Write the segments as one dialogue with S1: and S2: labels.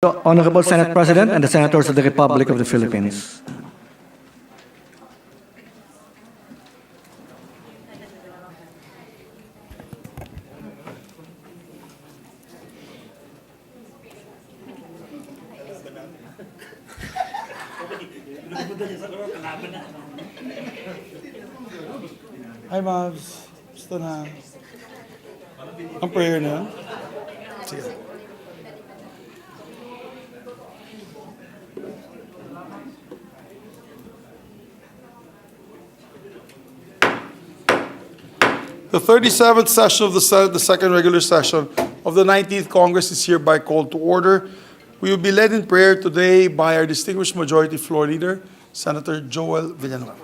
S1: The Honorable Senate President and the Senators of the Republic of the Philippines.
S2: Hi, Mavs. Gusto na. Ang prayer na yan? Sige. The 37th session of the Senate, the second regular session of the 19th Congress is hereby called to order. We will be led in prayer today by our distinguished majority floor leader, Senator Joel Villanueva.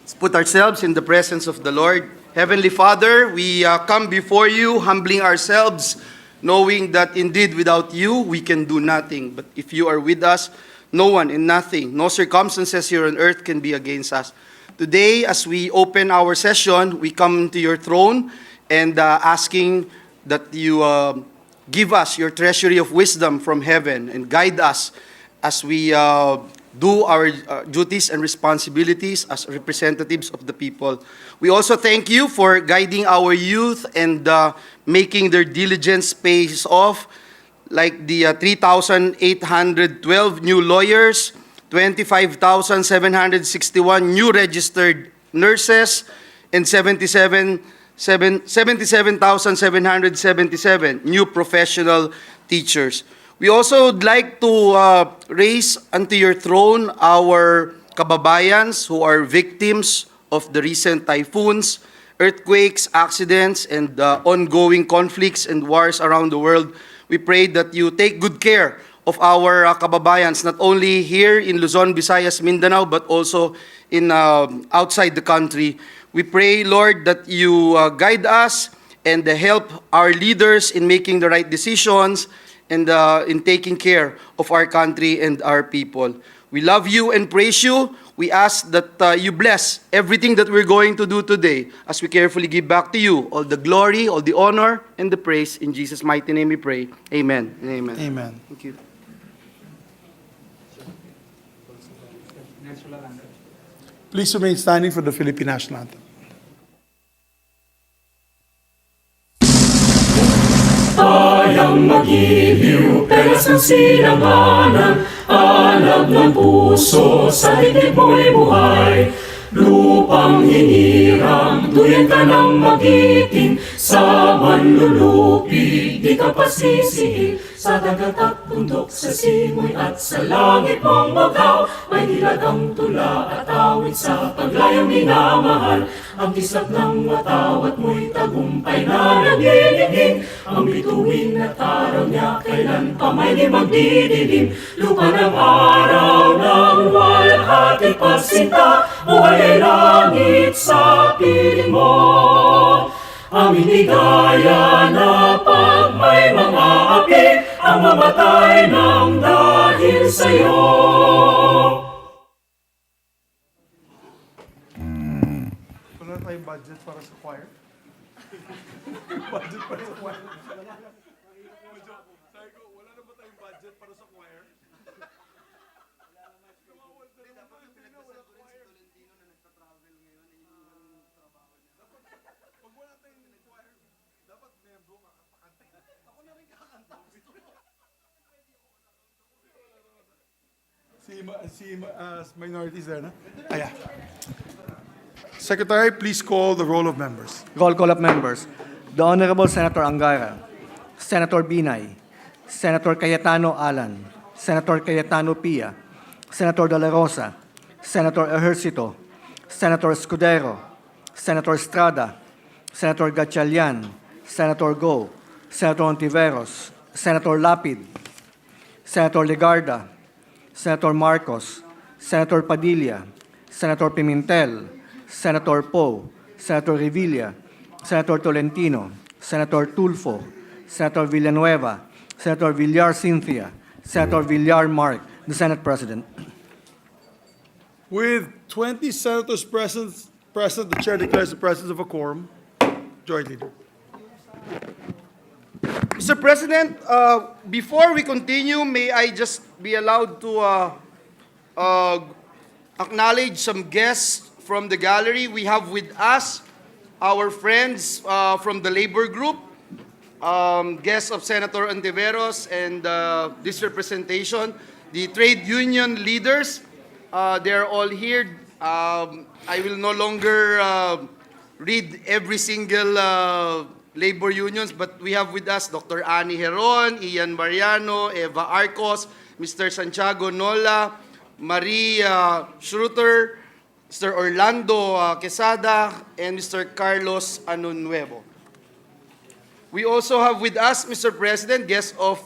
S3: Let's put ourselves in the presence of the Lord. Heavenly Father, we come before you, humbling ourselves, knowing that indeed without you, we can do nothing. But if you are with us, no one and nothing, no circumstances here on earth can be against us. Today, as we open our session, we come to your throne and asking that you give us your treasury of wisdom from heaven and guide us as we do our duties and responsibilities as representatives of the people. We also thank you for guiding our youth and making their diligence pays off, like the 3,812 new lawyers, 25,761 new registered nurses, and 77,777 new professional teachers. We also would like to raise unto your throne our kababayans who are victims of the recent typhoons, earthquakes, accidents, and ongoing conflicts and wars around the world. We pray that you take good care of our kababayans, not only here in Luzon, Visayas, Mindanao, but also in outside the country. We pray, Lord, that you guide us and help our leaders in making the right decisions and in taking care of our country and our people. We love you and praise you. We ask that you bless everything that we're going to do today as we carefully give back to you all the glory, all the honor, and the praise. In Jesus' mighty name we pray. Amen and amen.
S2: Amen.
S3: Thank you.
S2: Please remain standing for the Philippine National Anthem.
S4: Tayang mag-ibiw, pelas ng silanganan, alab ng puso, sa dibdib mo'y buhay. Lupang hinirang, tuyan ka ng magiting, sa manlulupi, di ka pasisihin. Sa dagat at bundok, sa simoy at sa langit mong bagaw, may nilagang tula at awit sa paglayang minamahal. Ang kisap ng watawat mo'y tagumpay na nagilingin, ang bituin at araw niya kailan pa may di magdidilim. Lupa ng araw ng walhati pasinta, buhay ay langit sa piling mo. Aming ligaya na pag may mga api, ang mamatay ng dahil sa'yo.
S2: Wala tayong budget para sa choir? Budget para sa choir? Sabi ko, wala na ba tayong budget para sa choir? Pag wala tayong choir, dapat membro makapakanta. Ako na rin kakanta. Si minorities there, no? Aya. Secretary, please call the roll of members.
S1: Roll call of members. The Honorable Senator Angara, Senator Binay, Senator Cayetano Alan, Senator Cayetano Pia, Senator De La Rosa, Senator Ejercito, Senator Escudero, Senator Estrada, Senator Gatchalian, Senator Go, Senator Ontiveros, Senator Lapid, Senator Legarda, Senator Marcos, Senator Padilla, Senator Pimentel, Senator Poe, Senator Revilla, Senator Tolentino, Senator Tulfo, Senator Villanueva, Senator Villar Cynthia, Senator Villar Mark, the Senate President.
S2: With 20 senators present, the chair declares the presence of a quorum. Majority Leader.
S3: Mr. President, before we continue, may I just be allowed to acknowledge some guests from the gallery. We have with us our friends from the labor group, guests of Senator Ontiveros and this representation, the trade union leaders. They're all here. I will no longer read every single labor unions, but we have with us Dr. Ani Heron, Ian Mariano, Eva Arcos, Mr. Santiago Nola, Marie Schruter, Mr. Orlando Quesada, and Mr. Carlos Anunuevo. We also have with us, Mr. President, guests of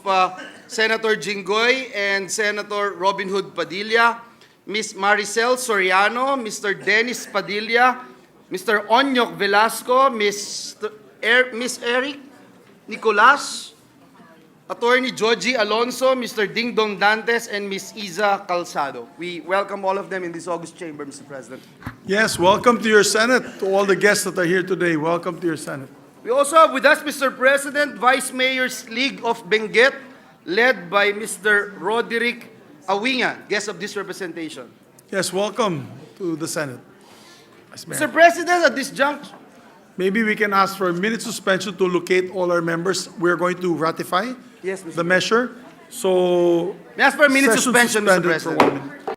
S3: Senator Jinggoy and Senator Robin Hood Padilla, Ms. Maricel Soriano, Mr. Dennis Padilla, Mr. Onyok Velasco, Miss Eric Nicolas, Attorney Joji Alonso, Mr. Ding Dong Dantes, and Ms. Iza Calzado. We welcome all of them in this august chamber, Mr. President.
S2: Yes, welcome to your Senate, to all the guests that are here today. Welcome to your Senate.
S3: We also have with us, Mr. President, Vice Mayor's League of Benguet, led by Mr. Roderick Awinga, guest of this representation.
S2: Yes, welcome to the Senate. Vice Mayor.
S3: Mr. President, at this juncture,
S2: Maybe we can ask for a minute suspension to locate all our members. We're going to ratify
S3: Yes, Mr.
S2: the measure. So,
S3: may I ask for a minute
S2: session
S3: suspension, Mr.
S2: suspended for
S3: President.
S2: 1 minute.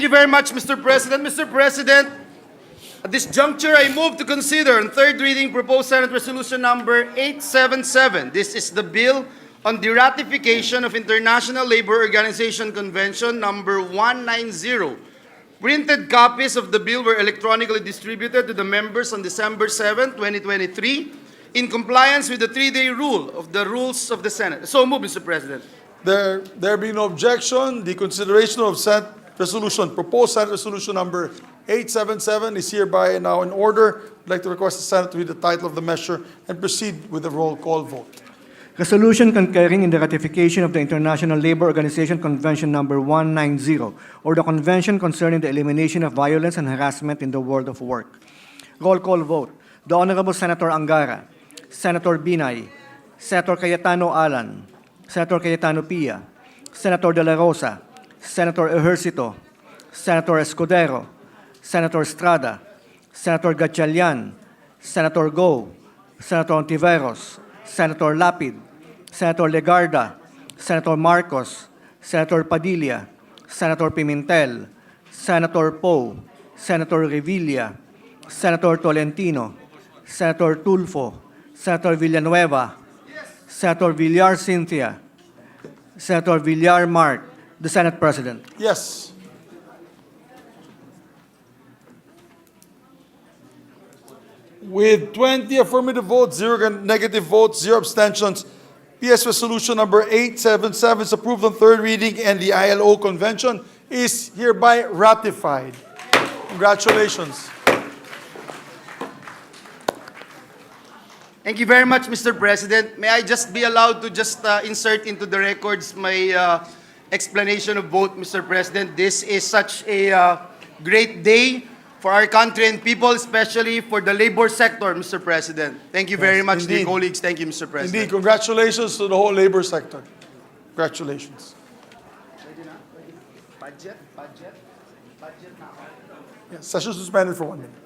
S3: Thank you very much, Mr. President. Mr. President, at this juncture, I move to consider on third reading proposed Senate Resolution number 877. This is the bill on the ratification of International Labor Organization Convention number 190. Printed copies of the bill were electronically distributed to the members on December 7, 2023, in compliance with the 3-day rule of the rules of the Senate. So move, Mr. President.
S2: There being no objection, the consideration of proposed Senate Resolution number 877 is hereby now in order. I'd like to request the Senate to read the title of the measure and proceed with the roll call vote.
S1: Resolution concurring in the ratification of the International Labor Organization Convention number 190, or the Convention concerning the elimination of violence and harassment in the world of work. Roll call vote. The Honorable Senator Angara, Senator Binay, Senator Cayetano Alan, Senator Cayetano Pia, Senator De La Rosa, Senator Ejercito, Senator Escudero, Senator Estrada, Senator Gatchalian, Senator Go, Senator Ontiveros, Senator Lapid, Senator Legarda, Senator Marcos, Senator Padilla, Senator Pimentel, Senator Poe, Senator Revilla, Senator Tolentino, Senator Tulfo, Senator Villanueva, Senator Villar Cynthia, Senator Villar Mark, the Senate President.
S2: Yes. With 20 affirmative votes, 0 negative votes, 0 abstentions, PS Resolution number 877 is approved on third reading and the ILO Convention is hereby ratified. Congratulations.
S3: Thank you very much, Mr. President. May I just be allowed to just insert into the records my explanation of vote, Mr. President? This is such a great day for our country and people, especially for the labor sector, Mr. President. Thank you very much, dear
S2: indeed.
S3: colleagues. Thank you, Mr. President.
S2: Indeed, congratulations to the whole labor sector. Congratulations.
S3: Budget.
S2: Yes, session suspended for 1 minute.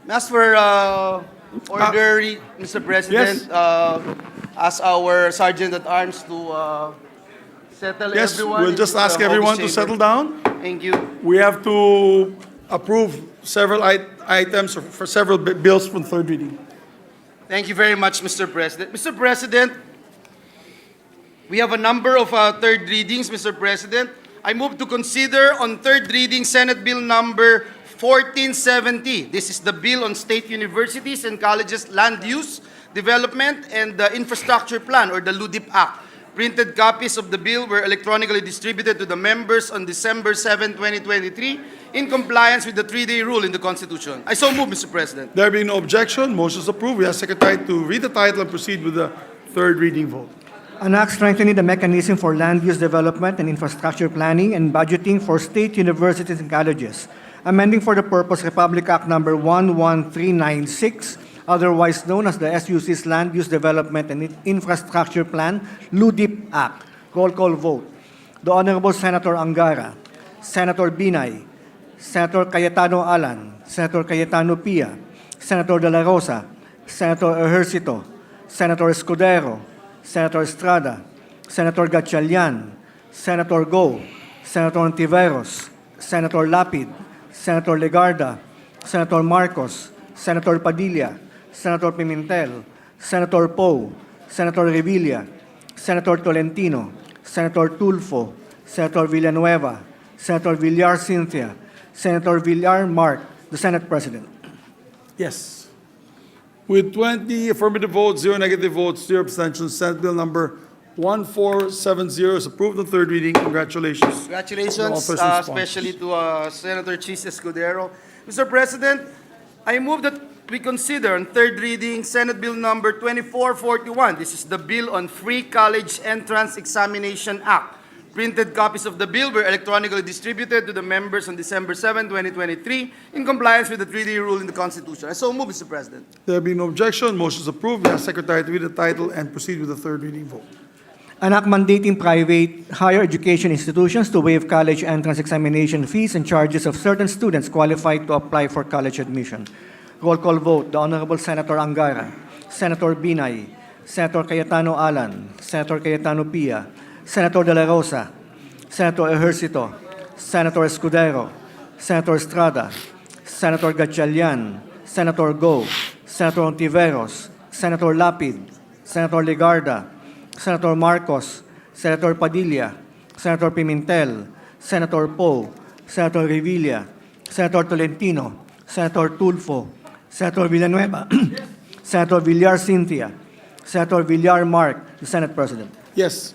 S3: As for order, Mr. President, ask our Sergeant at Arms to settle
S2: Yes,
S3: everyone.
S2: we'll just
S3: into
S2: ask
S3: the
S2: everyone
S3: office
S2: to settle
S3: chamber.
S2: down.
S3: Thank you.
S2: We have to approve several items for several bills from third reading.
S3: Thank you very much, Mr. President. Mr. President, we have a number of third readings, Mr. President. I move to consider on third reading Senate Bill number 1470. This is the bill on state universities and colleges land use, development, and the infrastructure plan, or the LUDIP Act. Printed copies of the bill were electronically distributed to the members on December 7, 2023, in compliance with the 3-day rule in the Constitution. I so move, Mr. President.
S2: There being no objection, motion is approved. We ask Secretary to read the title and proceed with the third reading vote.
S1: An act strengthening the mechanism for land use development and infrastructure planning and budgeting for state universities and colleges, amending for the purpose Republic Act number 11396, otherwise known as the SUC's Land Use Development and Infrastructure Plan, LUDIP Act. Roll call vote. The Honorable Senator Angara, Senator Binay, Senator Cayetano Alan, Senator Cayetano Pia, Senator De La Rosa, Senator Ejercito, Senator Escudero, Senator Estrada, Senator Gatchalian, Senator Go, Senator Ontiveros, Senator Lapid, Senator Legarda, Senator Marcos, Senator Padilla, Senator Pimentel, Senator Poe, Senator Revilla, Senator Tolentino, Senator Tulfo, Senator Villanueva, Senator Villar Cynthia, Senator Villar Mark, the Senate President.
S2: Yes. With 20 affirmative votes, 0 negative votes, 0 abstentions, Senate Bill number 1470 is approved on third reading. Congratulations.
S3: Congratulations,
S2: Office response.
S3: especially to Senator Chis Escudero. Mr. President, I move that we consider on third reading Senate Bill number 2441. This is the bill on Free College Entrance Examination Act. Printed copies of the bill were electronically distributed to the members on December 7, 2023, in compliance with the 3-day rule in the Constitution. I so move, Mr. President.
S2: There being no objection, motion is approved. We ask Secretary to read the title and proceed with the third reading vote.
S1: An act mandating private higher education institutions to waive college entrance examination fees and charges of certain students qualified to apply for college admission. Roll call vote. The Honorable Senator Angara, Senator Binay, Senator Cayetano Alan, Senator Cayetano Pia, Senator De La Rosa, Senator Ejercito, Senator Escudero, Senator Estrada, Senator Gatchalian, Senator Go, Senator Ontiveros, Senator Lapid, Senator Legarda, Senator Marcos, Senator Padilla, Senator Pimentel, Senator Poe, Senator Revilla, Senator Tolentino, Senator Tulfo, Senator Villanueva, Senator Villar Cynthia, Senator Villar Mark, the Senate President.
S2: Yes.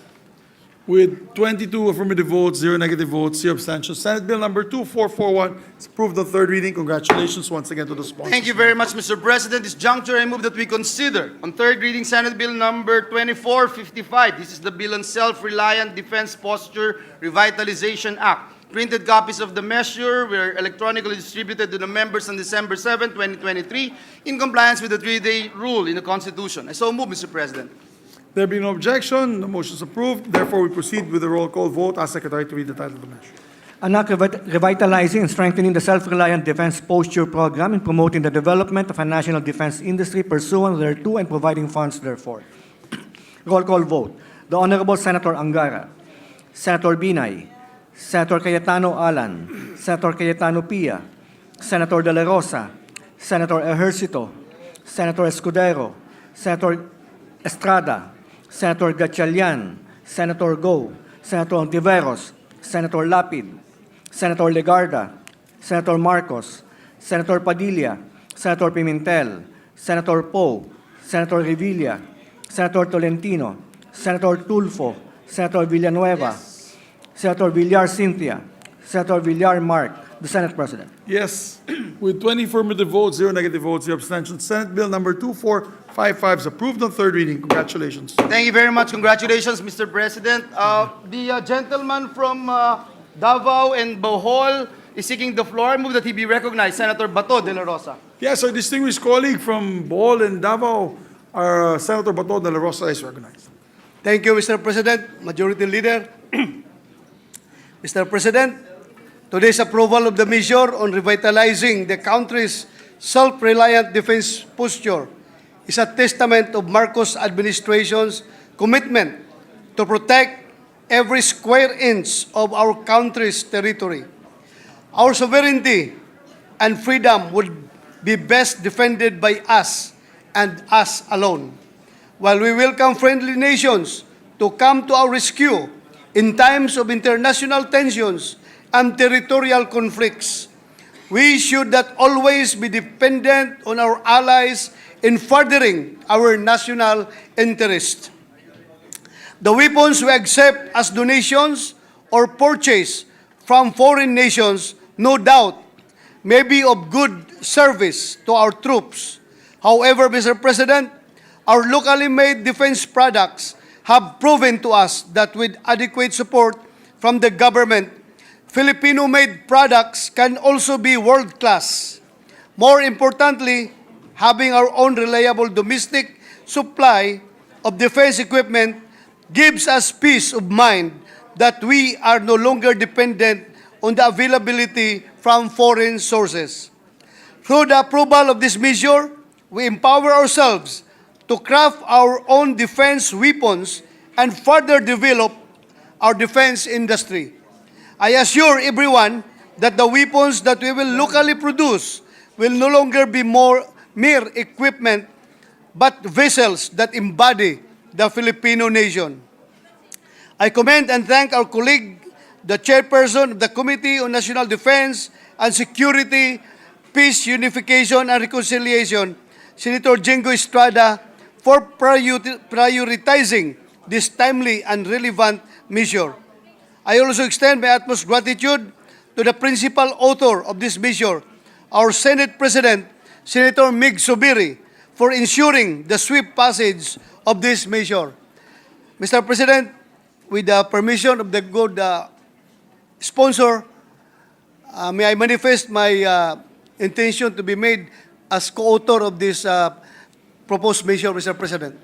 S2: With 22 affirmative votes, 0 negative votes, 0 abstentions, Senate Bill number 2441 is approved on third reading. Congratulations once again to the sponsors.
S3: Thank you very much, Mr. President. This juncture, I move that we consider on third reading Senate Bill number 2455. This is the bill on Self-Reliant Defense Posture Revitalization Act. Printed copies of the measure were electronically distributed to the members on December 7, 2023, in compliance with the 3-day rule in the Constitution. I so move, Mr. President.
S2: There being no objection, the motion is approved. Therefore, we proceed with the roll call vote. Ask Secretary to read the title of the measure.
S1: An act revitalizing and strengthening the self-reliant defense posture program and promoting the development of a national defense industry pursuant thereto and providing funds therefore. Roll call vote. The Honorable Senator Angara, Senator Binay, Senator Cayetano Alan, Senator Cayetano Pia, Senator De La Rosa, Senator Ejercito, Senator Escudero, Senator Estrada, Senator Gatchalian, Senator Go, Senator Ontiveros, Senator Lapid, Senator Legarda, Senator Marcos, Senator Padilla, Senator Pimentel, Senator Poe, Senator Revilla, Senator Tolentino, Senator Tulfo, Senator Villanueva, Senator Villar Cynthia, Senator Villar Mark, the Senate President.
S2: Yes. With 20 affirmative votes, 0 negative votes, 0 abstentions, Senate Bill number 2455 is approved on third reading. Congratulations.
S3: Thank you very much. Congratulations, Mr. President. The gentleman from Davao and Bohol is seeking the floor. I move that he be recognized. Senator Bato de la Rosa.
S2: Yes, our distinguished colleague from Bohol and Davao, our Senator Bato de la Rosa is recognized.
S5: Thank you, Mr. President, Majority Leader. Mr. President, Today's approval of the measure on revitalizing the country's self-reliant defense posture is a testament of Marcos administration's commitment to protect every square inch of our country's territory. Our sovereignty and freedom would be best defended by us and us alone. While we welcome friendly nations to come to our rescue in times of international tensions and territorial conflicts, we should not always be dependent on our allies in furthering our national interest. The weapons we accept as donations or purchase from foreign nations, no doubt, may be of good service to our troops. However, Mr. President, our locally made defense products have proven to us that with adequate support from the government, Filipino-made products can also be world-class. More importantly, having our own reliable domestic supply of defense equipment gives us peace of mind that we are no longer dependent on the availability from foreign sources. Through the approval of this measure, we empower ourselves to craft our own defense weapons and further develop our defense industry. I assure everyone that the weapons that we will locally produce will no longer be mere equipment, but vessels that embody the Filipino nation. I commend and thank our colleague, the chairperson of the Committee on National Defense and Security, Peace, Unification, and Reconciliation, Senator Jingo Estrada, for prioritizing this timely and relevant measure. I also extend my utmost gratitude to the principal author of this measure, our Senate President, Senator Mig Zubiri, for ensuring the swift passage of this measure. Mr. President, with the permission of the good sponsor, may I manifest my intention to be made as co-author of this proposed measure, Mr. President.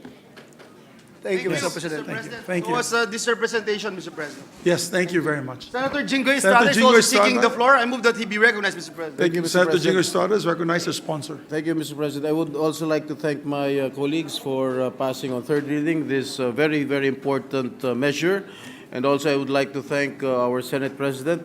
S5: Thank you, Mr. President.
S2: Thank you.
S3: It was this representation, Mr. President.
S2: Yes, thank you very much.
S3: Senator Jingo Estrada is
S2: Jingo
S3: also seeking
S2: Estrada.
S3: the floor. I move that he be recognized, Mr. President.
S2: Thank you,
S6: Mr.
S2: Senator Jingo
S6: President.
S2: Estrada is recognized as sponsor.
S6: Thank you, Mr. President. I would also like to thank my colleagues for passing on third reading this very, very important measure. And also I would like to thank our Senate President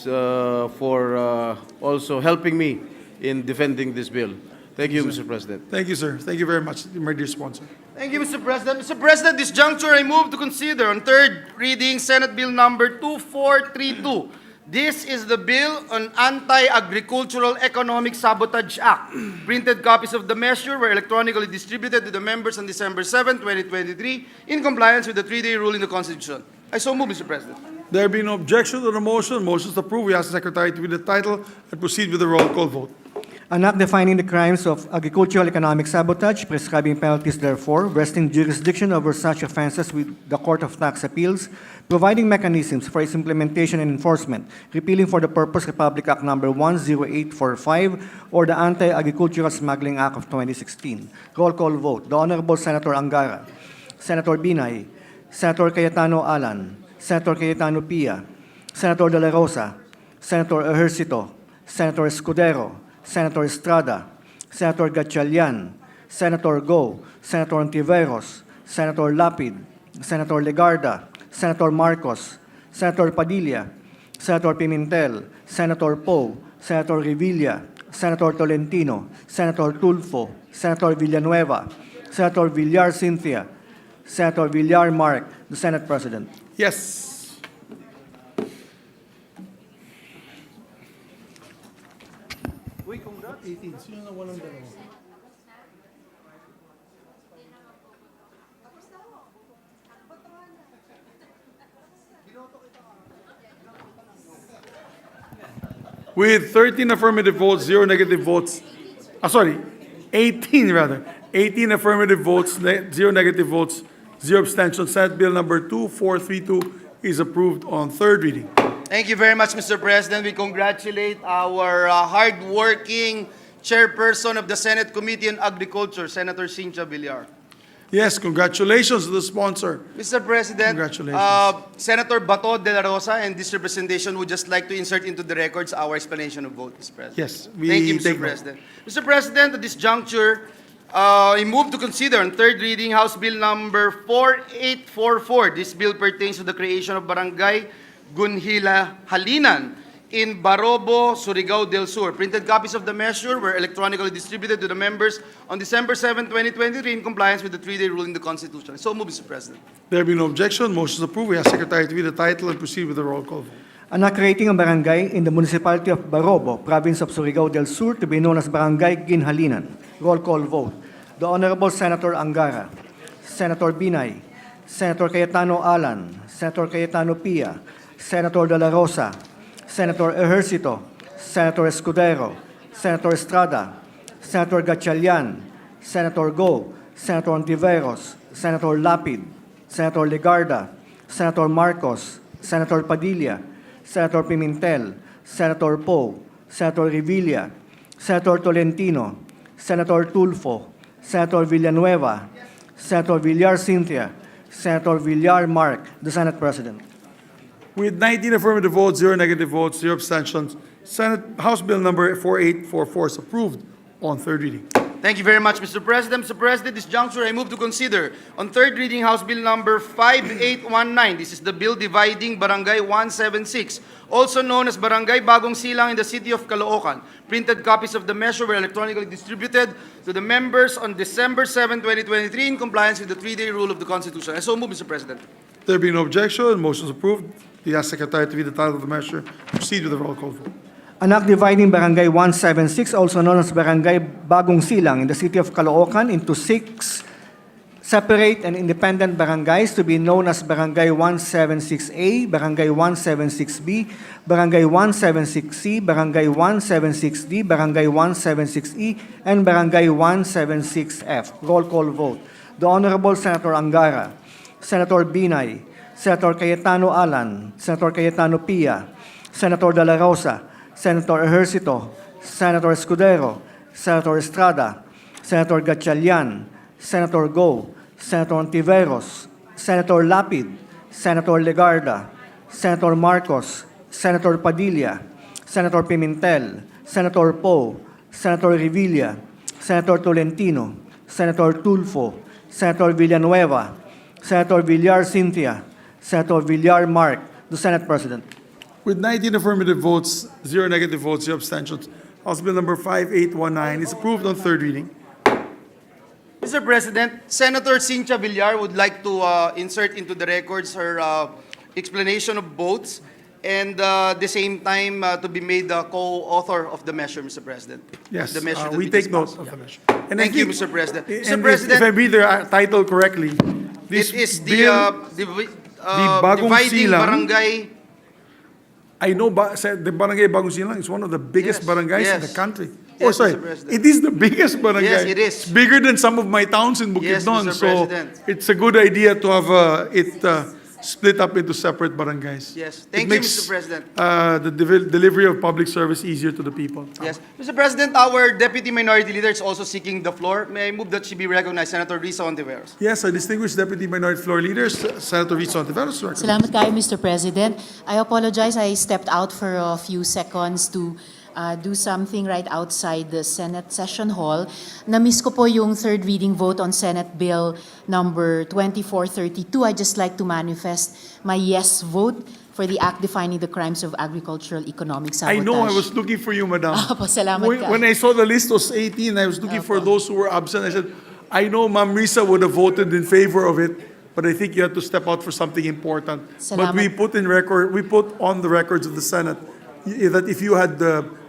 S6: for also helping me in defending this bill. Thank you, Mr. President.
S2: Thank you, sir. Thank you very much, my dear sponsor.
S3: Thank you, Mr. President. Mr. President, this juncture I move to consider on third reading Senate Bill number 2432. This is the bill on Anti-Agricultural Economic Sabotage Act. Printed copies of the measure were electronically distributed to the members on December 7, 2023, in compliance with the 3-day rule in the Constitution. I so move, Mr. President.
S2: There being no objection to the motion, motion is approved. We ask the Secretary to read the title and proceed with the roll call vote.
S1: An act defining the crimes of agricultural economic sabotage, prescribing penalties therefor, vesting jurisdiction over such offenses with the Court of Tax Appeals, providing mechanisms for its implementation and enforcement, repealing for the purpose Republic Act Number 10845 or the Anti-Agricultural Smuggling Act of 2016. Roll call vote. The Honorable Senator Angara, Senator Binay, Senator Cayetano Alan, Senator Cayetano Pia, Senator De La Rosa, Senator Ejercito, Senator Escudero, Senator Estrada, Senator Gatchalian, Senator Go, Senator Ontiveros, Senator Lapid, Senator Legarda, Senator Marcos, Senator Padilla, Senator Pimentel, Senator Poe, Senator Revilla, Senator Tolentino, Senator Tulfo, Senator Villanueva, Senator Villar Cynthia, Senator Villar Mark, the Senate President.
S2: Yes. With 13 affirmative votes, 0 negative votes, 18 rather, 18 affirmative votes, 0 negative votes, 0 abstentions, Senate Bill number 2432 is approved on third reading.
S3: Thank you very much, Mr. President. We congratulate our hard-working chairperson of the Senate Committee on Agriculture, Senator Cynthia Villar.
S2: Yes, congratulations to the sponsor.
S3: Mr. President,
S2: Congratulations.
S3: Senator Bato de la Rosa and this representation would just like to insert into the records our explanation of vote, Mr. President.
S2: Yes, we
S3: Thank you,
S2: take
S3: Mr.
S2: note.
S3: President. Mr. President, at this juncture, I move to consider on third reading House Bill number 4844. This bill pertains to the creation of Barangay Halinan in Barobo, Surigao del Sur. Printed copies of the measure were electronically distributed to the members on December 7, 2023 in compliance with the three-day rule in the Constitution. So move, Mr. President.
S2: There being no objection, motion is approved. We ask Secretary to read the title and proceed with the roll call vote.
S1: Anak creating a barangay in the municipality of Barobo, province of Surigao del Sur, to be known as Barangay Ginhalinan. Roll call vote. The Honorable Senator Angara, Senator Binay, Senator Cayetano Alan, Senator Cayetano Pia, Senator De La Rosa, Senator Ejercito, Senator Escudero, Senator Estrada, Senator Gatchalian, Senator Go, Senator Ontiveros, Senator Lapid, Senator Legarda, Senator Marcos, Senator Padilla, Senator Pimentel, Senator Poe, Senator Revilla, Senator Tolentino, Senator Tulfo, Senator Villanueva, Senator Villar Cynthia, Senator Villar Mark, the Senate President.
S2: With 19 affirmative votes, 0 negative votes, 0 abstentions, House Bill number 4844 is approved on third reading.
S3: Thank you very much, Mr. President. Mr. President, this juncture, I move to consider on third reading House Bill number 5819. This is the bill dividing Barangay 176, also known as Barangay Bagong Silang in the city of Caloocan. Printed copies of the measure were electronically distributed to the members on December 7, 2023 in compliance with the three-day rule of the Constitution. I so move, Mr. President.
S2: There being no objection, motion is approved. We ask Secretary to read the title of the measure. Proceed with the roll call vote.
S1: Anak dividing Barangay 176, also known as Barangay Bagong Silang in the city of Caloocan, into 6 separate and independent barangays to be known as Barangay 176A, Barangay 176B, Barangay 176C, Barangay 176D, Barangay 176E, and Barangay 176F. Roll call vote. The Honorable Senator Angara, Senator Binay, Senator Cayetano Alan, Senator Cayetano Pia, Senator De La Rosa, Senator Ejercito, Senator Escudero, Senator Estrada, Senator Gatchalian, Senator Go, Senator Ontiveros, Senator Lapid, Senator Legarda, Senator Marcos, Senator Padilla, Senator Pimentel, Senator Poe, Senator Revilla, Senator Tolentino, Senator Tulfo, Senator Villanueva, Senator Villar Cynthia, Senator Villar Mark, the Senate President.
S2: With 19 affirmative votes, 0 negative votes, 0 abstentions, House Bill number 5819 is approved on third reading.
S3: Mr. President, Senator Cynthia Villar would like to insert into the records her explanation of votes and at the same time to be made the co-author of the measure, Mr. President.
S2: Yes,
S3: The measure that
S2: we
S3: we
S2: take note
S3: discussed.
S2: of the
S3: Yeah.
S2: measure. And
S3: Thank
S2: I
S3: you,
S2: think-
S3: Mr. President.
S2: and
S3: Mr.
S2: if
S3: President,
S2: I read the title correctly, this
S3: it is
S2: bill, Bagong
S3: dividing
S2: Silang,
S3: barangay.
S2: I know the Barangay Bagong Silang is one of the biggest
S3: Yes,
S2: barangays in
S3: yes.
S2: the country.
S3: Yes,
S2: Oh, sorry.
S3: Mr. President.
S2: It is the biggest barangay.
S3: Yes, it is.
S2: It's bigger than some of my towns in
S3: Yes,
S2: Bukidnon.
S3: Mr.
S2: So
S3: President.
S2: it's a good idea to have it split up into separate barangays.
S3: Yes.
S2: It
S3: Thank you,
S2: makes,
S3: Mr. President.
S2: the delivery of public service easier to the people.
S3: Yes. Mr. President, our Deputy Minority Leader is also seeking the floor. May I move that she be recognized, Senator Risa Ontiveros?
S2: Yes, our distinguished Deputy Minority Floor Leader, Senator Risa Ontiveros.
S7: Salamat kayo, Mr. President. I apologize, I stepped out for a few seconds to do something right outside the Senate Session Hall. Na-miss ko po yung third reading vote on Senate Bill number 2432. I just like to manifest my yes vote for the act defining the crimes of agricultural economic
S2: I
S7: sabotage.
S2: know, I was looking for you, Madam.
S7: Apo, salamat ka.
S2: When I saw the list was 18, I was looking for those who were absent. I said, I know Ma'am Risa would have voted in favor of it, but I think you have to step out for something important. But
S7: Salamat.
S2: we put on the records of the Senate that if you had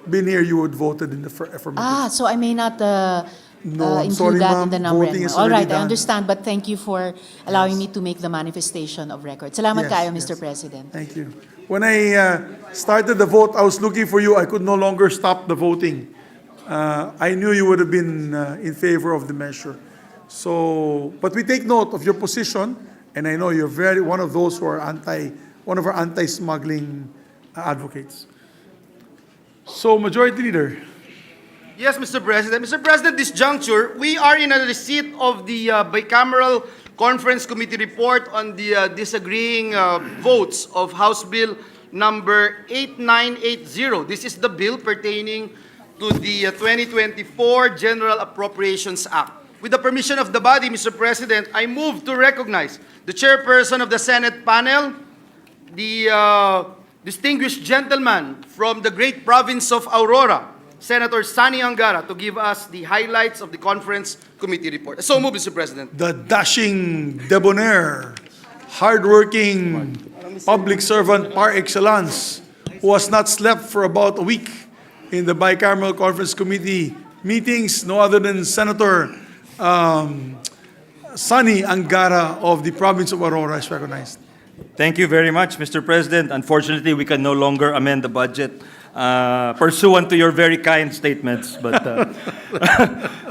S2: been here, you would voted in the affirmative.
S7: So I may not
S2: No, I'm
S7: include
S2: sorry,
S7: that
S2: ma'am.
S7: in the number
S2: Voting
S7: anymore.
S2: is
S7: All
S2: already
S7: right, I
S2: done.
S7: understand, but thank you for allowing me to make the manifestation of record. Salamat
S2: Yes,
S7: kayo,
S2: yes.
S7: Mr. President.
S2: Thank you. When I started the vote, I was looking for you. I could no longer stop the voting. I knew you would have been in favor of the measure. So, but we take note of your position, and I know you're one of those who are one of our anti-smuggling advocates. So, Majority Leader,
S3: Yes, Mr. President. Mr. President, this juncture, we are in a receipt of the bicameral conference committee report on the disagreeing votes of House Bill number 8980. This is the bill pertaining to the 2024 General Appropriations Act. With the permission of the body, Mr. President, I move to recognize the chairperson of the Senate panel, the distinguished gentleman from the great province of Aurora, Senator Sani Angara, to give us the highlights of the conference committee report. So move, Mr. President.
S2: The dashing, debonair, hardworking public servant par excellence who has not slept for about a week in the bicameral conference committee meetings, no other than Senator Sani Angara of the province of Aurora is recognized.
S8: Thank you very much, Mr. President. Unfortunately, we can no longer amend the budget pursuant to your very kind statements. But,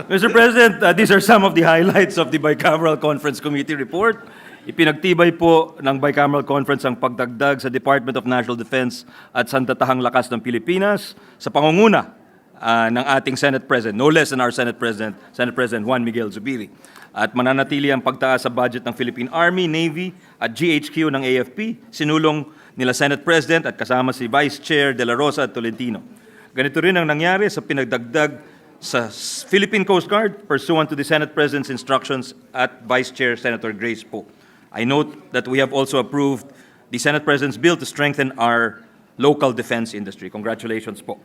S8: Mr. President, these are some of the highlights of the Bicameral Conference Committee report. Ipinagtibay po ng Bicameral Conference ang pagdagdag sa Department of National Defense at sandatahang lakas ng Pilipinas sa pangunguna ng ating Senate President, no less than our Senate President Juan Miguel Zubiri. At mananatili ang pagtaas sa budget ng Philippine Army, Navy at GHQ ng AFP, sinulong nila Senate President at kasama si Vice Chair De La Rosa at Tolentino. Ganito rin ang nangyari sa pinagdagdag sa Philippine Coast Guard pursuant to the Senate President's instructions at Vice Chair Senator Grace Poe. I note that we have also approved the Senate President's bill to strengthen our local defense industry. Congratulations po.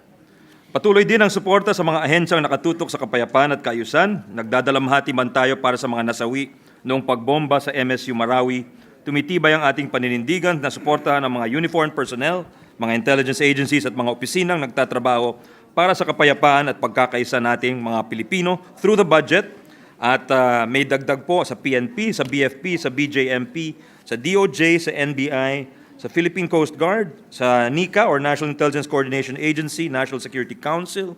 S8: Patuloy din ang suporta sa mga ahensyang nakatutok sa kapayapaan at kaayusan. Nagdadalamhati man tayo para sa mga nasawi noong pagbomba sa MSU Marawi. Tumitibay ang ating paninindigan na suportahan ang mga uniformed personnel, mga intelligence agencies at mga opisinang nagtatrabaho para sa kapayapaan at pagkakaisa nating mga Pilipino through the budget. At may dagdag po sa PNP, sa BFP, sa BJMP, sa DOJ, sa NBI, sa Philippine Coast Guard, sa NICA or National Intelligence Coordination Agency, National Security Council.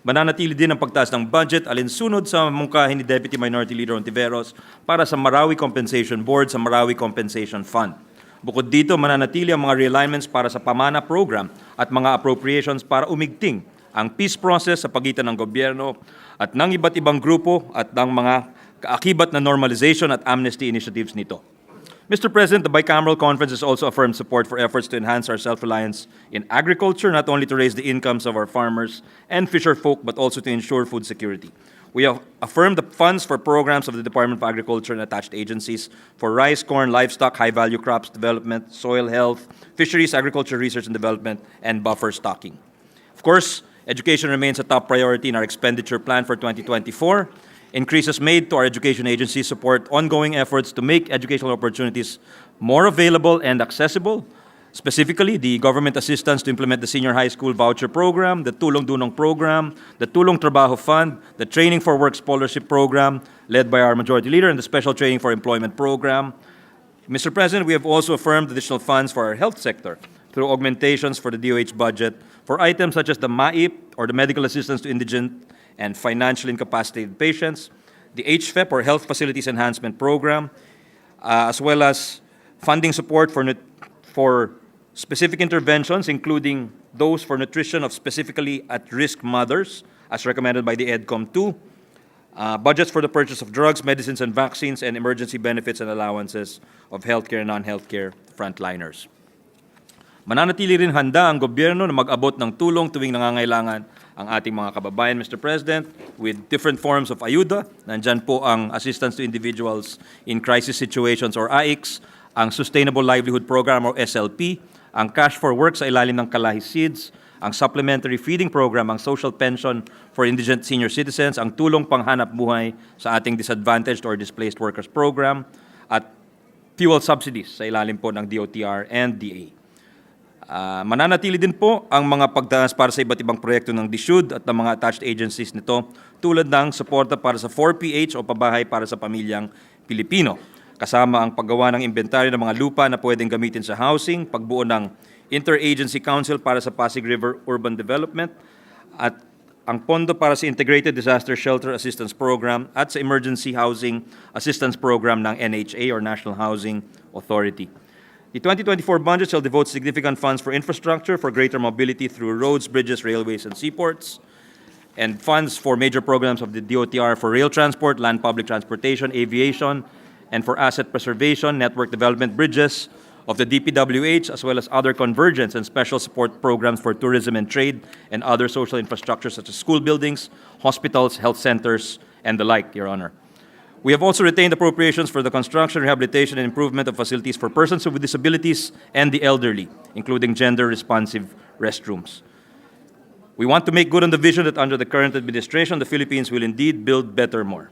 S8: Mananatili din ang pagtaas ng budget alinsunod sa mungkahin ni Deputy Minority Leader Ontiveros para sa Marawi Compensation Board, sa Marawi Compensation Fund. Bukod dito, mananatili ang mga realignments para sa Pamana Program at mga appropriations para umigting ang peace process sa pagitan ng gobyerno at ng iba't ibang grupo at ng mga kaakibat na normalization at amnesty initiatives nito. Mr. President, the Bicameral Conference has also affirmed support for efforts to enhance our self-reliance in agriculture, not only to raise the incomes of our farmers and fisher folk, but also to ensure food security. We have affirmed the funds for programs of the Department of Agriculture and attached agencies for rice, corn, livestock, high-value crops development, soil health, fisheries, agriculture research and development, and buffer stocking. Of course, education remains a top priority in our expenditure plan for 2024. Increases made to our education agencies support ongoing efforts to make educational opportunities more available and accessible. Specifically, the government assistance to implement the Senior High School Voucher Program, the Tulong Dunong Program, the Tulong Trabaho Fund, the Training for Work Scholarship Program, led by our Majority Leader, and the Special Training for Employment Program. Mr. President, we have also affirmed additional funds for our health sector through augmentations for the DOH budget for items such as the MAIP, or the Medical Assistance to Indigent and Financially Incapacitated Patients, the HFEP, or Health Facilities Enhancement Program, as well as funding support for specific interventions, including those for nutrition of specifically at-risk mothers, as recommended by the EDCOM2, budgets for the purchase of drugs, medicines, and vaccines, and emergency benefits and allowances of healthcare and non-healthcare frontliners. Mananatili rin handa ang gobyerno na mag-abot ng tulong tuwing nangangailangan ang ating mga kababayan, Mr. President, with different forms of ayuda. Nandyan po ang Assistance to Individuals in Crisis Situations or AICS, ang Sustainable Livelihood Program or SLP, ang Cash for Work sa ilalim ng Kalahi Seeds, ang Supplementary Feeding Program, ang Social Pension for Indigent Senior Citizens, ang Tulong Panghanap Buhay sa ating Disadvantaged or Displaced Workers Program, at fuel subsidies sa ilalim po ng DOTR and DA. Mananatili din po ang mga pagtaas para sa iba't ibang proyekto ng DSUD at ng mga attached agencies nito tulad ng suporta para sa 4PH o pabahay para sa pamilyang Pilipino. Kasama ang paggawa ng inventaryo ng mga lupa na pwedeng gamitin sa housing, pagbuo ng Interagency Council para sa Pasig River Urban Development, at ang pondo para sa Integrated Disaster Shelter Assistance Program at sa Emergency Housing Assistance Program ng NHA or National Housing Authority. The 2024 budget shall devote significant funds for infrastructure, for greater mobility through roads, bridges, railways, and seaports. and funds for major programs of the DOTR for rail transport, land public transportation, aviation, and for asset preservation, network development, bridges of the DPWH, as well as other convergence and special support programs for tourism and trade and other social infrastructure such as school buildings, hospitals, health centers, and the like, Your Honor. We have also retained appropriations for the construction, rehabilitation, and improvement of facilities for persons with disabilities and the elderly, including gender-responsive restrooms. We want to make good on the vision that under the current administration, the Philippines will indeed build better more.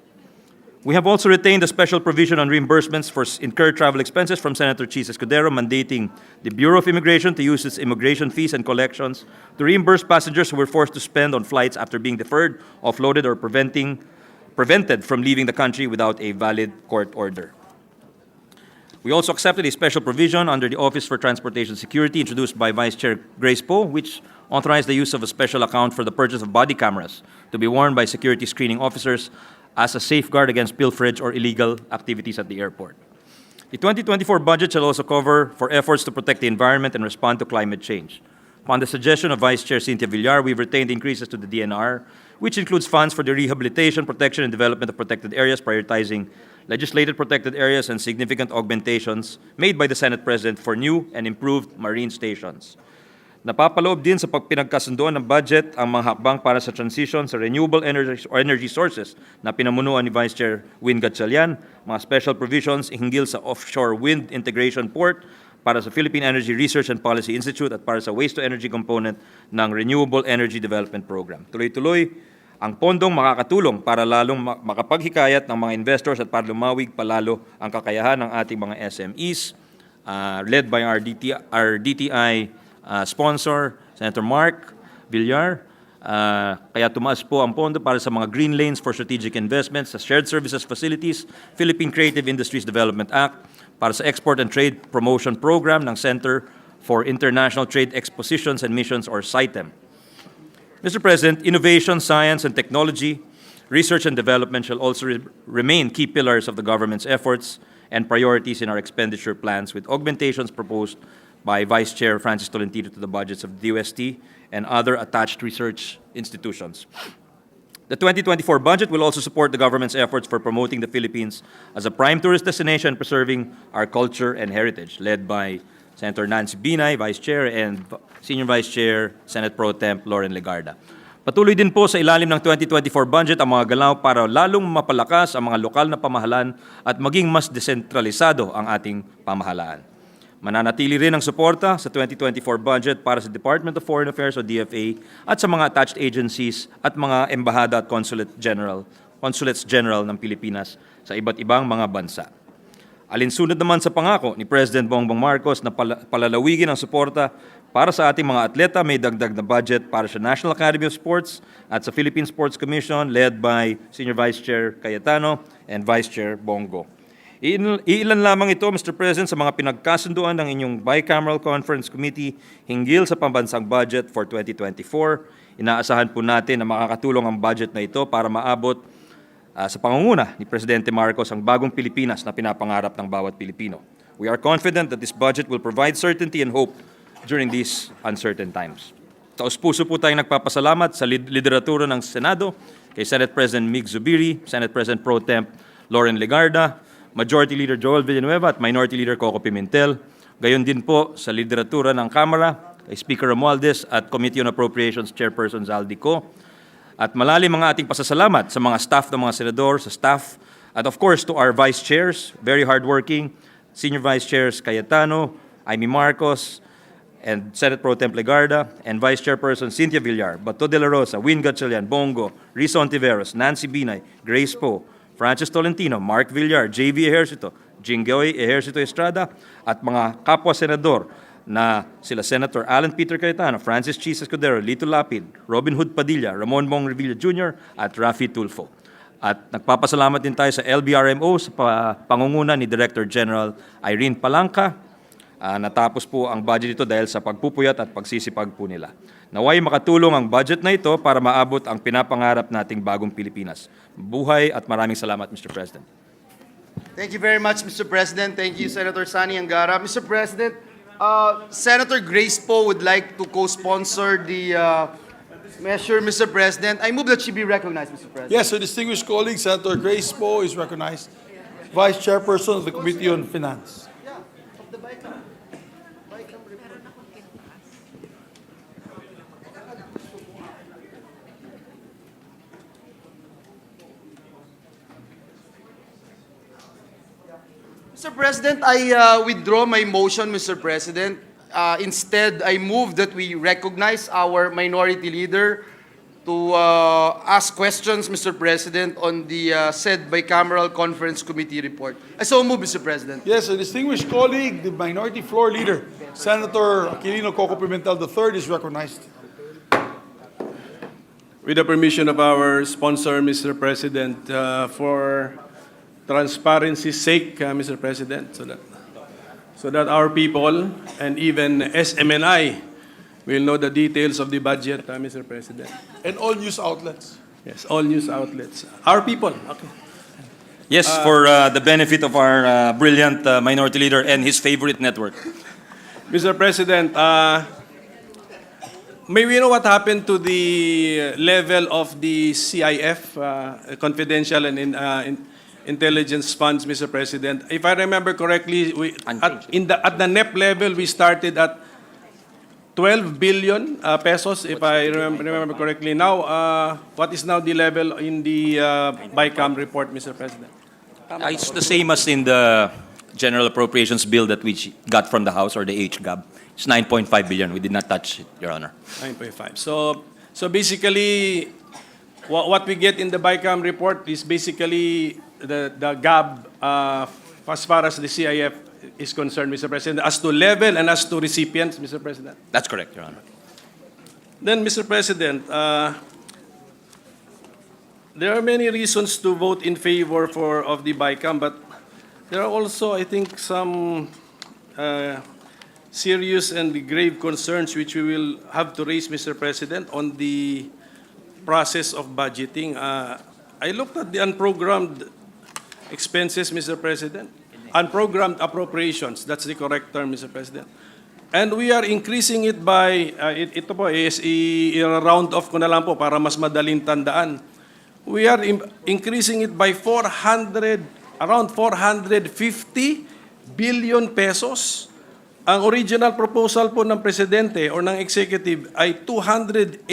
S8: We have also retained a special provision on reimbursements for incurred travel expenses from Senator Chis Escudero, mandating the Bureau of Immigration to use its immigration fees and collections to reimburse passengers who were forced to spend on flights after being deferred, offloaded, or prevented from leaving the country without a valid court order. We also accepted a special provision under the Office for Transportation Security introduced by Vice Chair Grace Poe, which authorized the use of a special account for the purchase of body cameras to be worn by security screening officers as a safeguard against pilferage or illegal activities at the airport. The 2024 budget shall also cover for efforts to protect the environment and respond to climate change. Upon the suggestion of Vice Chair Cynthia Villar, we've retained increases to the DNR, which includes funds for the rehabilitation, protection, and development of protected areas, prioritizing legislated protected areas and significant augmentations made by the Senate President for new and improved marine stations. Napapaloob din sa pagpinagkasundoan ng budget ang mga hakbang para sa transition sa renewable energy sources na pinamunuan ni Vice Chair Win Gatchalian, mga special provisions hinggil sa offshore wind integration port para sa Philippine Energy Research and Policy Institute at para sa waste-to-energy component ng Renewable Energy Development Program. Tuloy-tuloy ang pondong makakatulong para lalong makapaghikayat ng mga investors at para lumawig palalo ang kakayahan ng ating mga SMEs, led by our DTI sponsor, Senator Mark Villar. Kaya tumaas po ang pondo para sa mga green lanes for strategic investments, sa shared services facilities, Philippine Creative Industries Development Act, para sa Export and Trade Promotion Program ng Center for International Trade Expositions and Missions or CITEM. Mr. President, innovation, science, and technology, research and development shall also remain key pillars of the government's efforts and priorities in our expenditure plans, with augmentations proposed by Vice Chair Francis Tolentino to the budgets of DOST and other attached research institutions. The 2024 budget will also support the government's efforts for promoting the Philippines as a prime tourist destination and preserving our culture and heritage, led by Senator Nancy Binay, Vice Chair, and Senior Vice Chair, Senate Pro Temp Loren Legarda. Patuloy din po sa ilalim ng 2024 budget ang mga galaw para lalong mapalakas ang mga lokal na pamahalaan at maging mas desentralisado ang ating pamahalaan. Mananatili rin ang suporta sa 2024 budget para sa Department of Foreign Affairs o DFA at sa mga attached agencies at mga embahada at consulates general ng Pilipinas sa iba't ibang mga bansa. Alinsunod naman sa pangako ni President Bongbong Marcos na palalawigin ang suporta para sa ating mga atleta, may dagdag na budget para sa National Academy of Sports at sa Philippine Sports Commission led by Senior Vice Chair Cayetano and Vice Chair Bongo. Iilan lamang ito, Mr. President, sa mga pinagkasunduan ng inyong Bicameral Conference Committee hinggil sa pambansang budget for 2024. Inaasahan po natin na makakatulong ang budget na ito para maabot sa pangunguna ni Presidente Marcos ang bagong Pilipinas na pinapangarap ng bawat Pilipino. We are confident that this budget will provide certainty and hope during these uncertain times. Taus-puso po tayong nagpapasalamat sa lideratura ng Senado, kay Senate President Mig Zubiri, Senate President Pro Temp Loren Legarda, Majority Leader Joel Villanueva at Minority Leader Coco Pimentel. Gayon din po sa lideratura ng Kamara, kay Speaker Romualdez at Committee on Appropriations Chairperson Zaldi Co. At malalim ang ating pasasalamat sa mga staff ng mga senador, sa staff, at of course to our vice chairs, very hardworking, Senior Vice Chairs Cayetano, Amy Marcos, and Senate Pro Temp Legarda, and Vice Chairperson Cynthia Villar, Bato de la Rosa, Win Gatchalian, Bongo, Risa Ontiveros, Nancy Binay, Grace Poe, Francis Tolentino, Mark Villar, J.V. Ejercito, Jinggoy Ejercito Estrada, at mga kapwa-senador na sila Senator Alan Peter Cayetano, Francis Chis Escudero, Lito Lapid, Robin Hood Padilla, Ramon Bong Revilla Jr., at Rafi Tulfo. At nagpapasalamat din tayo sa LBRMO sa pangunguna ni Director General Irene Palanca. Natapos po ang budget ito dahil sa pagpupuyat at pagsisipag po nila. Naway makatulong ang budget na ito para maabot ang pinapangarap nating bagong Pilipinas. Buhay at maraming salamat, Mr. President.
S3: Thank you very much, Mr. President. Thank you, Senator Sani Angara. Mr. President, Senator Grace Poe would like to co-sponsor the measure, Mr. President. I move that she be recognized, Mr. President.
S2: Yes, so distinguished colleague, Senator Grace Poe is recognized, Vice Chairperson of the Committee on Finance.
S3: Mr. President, I withdraw my motion, Mr. President. Instead, I move that we recognize our minority leader to ask questions, Mr. President, on the said bicameral conference committee report. I so move, Mr. President.
S2: Yes, a distinguished colleague, the Minority Floor Leader, Senator Aquilino Coco Pimentel III is recognized.
S9: With the permission of our sponsor, Mr. President, for transparency's sake, Mr. President, so that our people and even SMNI will know the details of the budget, Mr. President.
S2: And all news outlets.
S9: Yes, all news outlets. Our people. Okay.
S8: Yes, for the benefit of our brilliant minority leader and his favorite network.
S9: Mr. President, may we know what happened to the level of the CIF, confidential and intelligence funds, Mr. President? If I remember correctly, at the NEP level, we started at 12 billion pesos, if I remember correctly. Now, what is now the level in the BICAM report, Mr. President?
S8: It's the same as in the General Appropriations Bill that we got from the House, or the HGAB. It's 9.5 billion. We did not touch it, Your Honor.
S9: 9.5. So basically, what we get in the BICAM report is basically the gap as far as the CIF is concerned, Mr. President, as to level and as to recipients, Mr. President.
S8: That's correct, Your Honor.
S9: Then, Mr. President, there are many reasons to vote in favor of the BICAM, but there are also, I think, some serious and grave concerns which we will have to raise, Mr. President, on the process of budgeting. I looked at the unprogrammed expenses, Mr. President. Unprogrammed appropriations, that's the correct term, Mr. President. And we are increasing it by, ito po is i-round off ko na lang po para mas madaling tandaan. We are increasing it by around 450 billion pesos. Ang original proposal po ng Presidente or ng Executive ay 281.9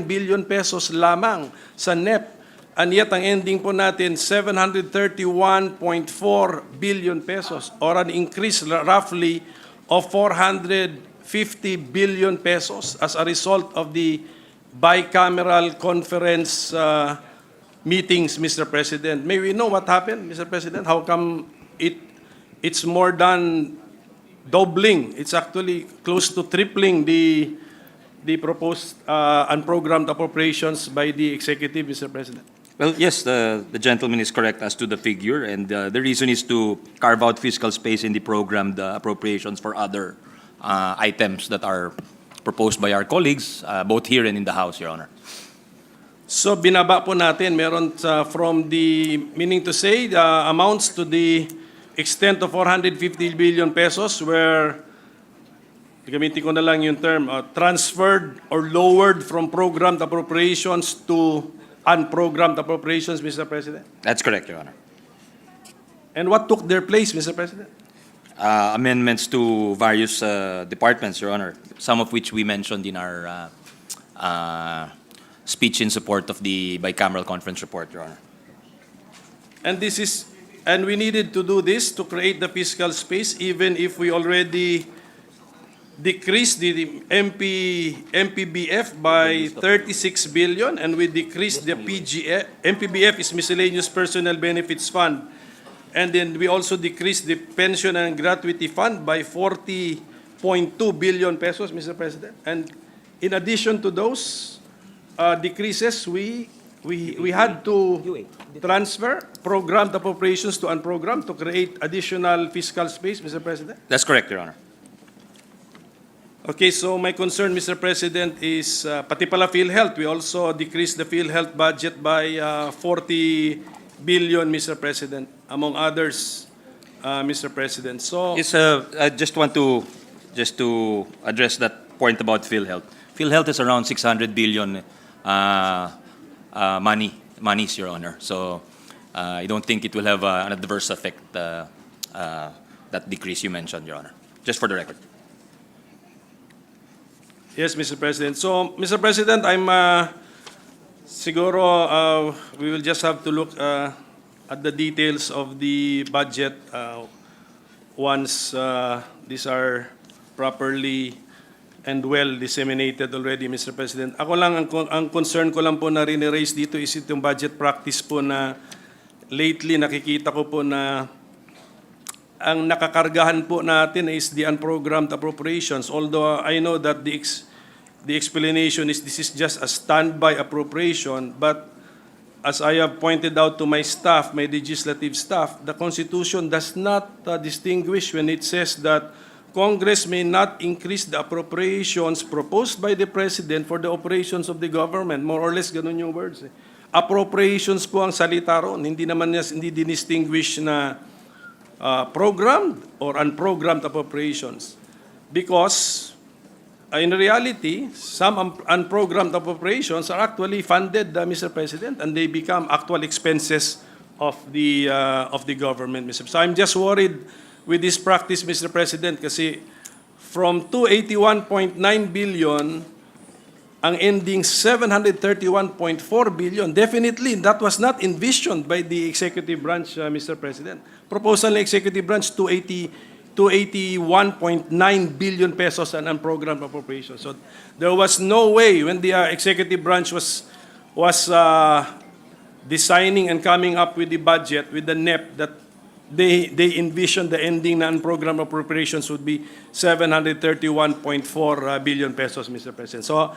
S9: billion pesos lamang sa NEP. And yet, ang ending po natin, 731.4 billion pesos, or an increase roughly of 450 billion pesos as a result of the bicameral conference meetings, Mr. President. May we know what happened, Mr. President? How come it's more than doubling? It's actually close to tripling the proposed unprogrammed appropriations by the executive, Mr. President.
S8: Well, yes, the gentleman is correct as to the figure, and the reason is to carve out fiscal space in the programmed appropriations for other items that are proposed by our colleagues, both here and in the House, Your Honor.
S9: So binaba po natin, meron from the, meaning to say, the amounts to the extent of 450 billion pesos were, gamitin ko na lang yung term, transferred or lowered from programmed appropriations to unprogrammed appropriations, Mr. President.
S8: That's correct, Your Honor.
S9: And what took their place, Mr. President?
S8: Amendments to various departments, Your Honor, some of which we mentioned in our speech in support of the bicameral conference report, Your Honor.
S9: And we needed to do this to create the fiscal space, even if we already decreased the MPBF by 36 billion, and we decreased the PGF. MPBF is Miscellaneous Personnel Benefits Fund. And then we also decreased the Pension and Gratuity Fund by 40.2 billion pesos, Mr. President. And in addition to those decreases, we had to transfer programmed appropriations to unprogrammed to create additional fiscal space, Mr. President.
S8: That's correct, Your Honor.
S9: Okay, so my concern, Mr. President, is pati pala PhilHealth. We also decreased the PhilHealth budget by 40 billion, Mr. President, among others, Mr. President. So
S8: Yes, I just want to address that point about PhilHealth. PhilHealth is around 600 billion monies, Your Honor. So I don't think it will have an adverse effect, that decrease you mentioned, Your Honor. Just for the record.
S9: Yes, Mr. President. So, Mr. President, siguro, we will just have to look at the details of the budget once these are properly and well disseminated already, Mr. President. Ako lang, ang concern ko lang po na rin-raise dito is itong budget practice po na lately nakikita ko po na ang nakakargahan po natin is the unprogrammed appropriations. Although I know that the explanation is this is just a standby appropriation, but as I have pointed out to my staff, my legislative staff, the Constitution does not distinguish when it says that Congress may not increase the appropriations proposed by the President for the operations of the government. More or less, ganun yung words. Appropriations po ang salita ron. Hindi dinistinguish na programmed or unprogrammed appropriations. Because in reality, some unprogrammed appropriations are actually funded, Mr. President, and they become actual expenses of the government, Mr. So I'm just worried with this practice, Mr. President, kasi from 281.9 billion, ang ending 731.4 billion, definitely that was not envisioned by the executive branch, Mr. President. Proposal ng executive branch, 281.9 billion pesos on unprogrammed appropriations. So there was no way when the executive branch was designing and coming up with the budget, with the NEP, that they envisioned the ending na unprogrammed appropriations would be 731.4 billion pesos, Mr. President. So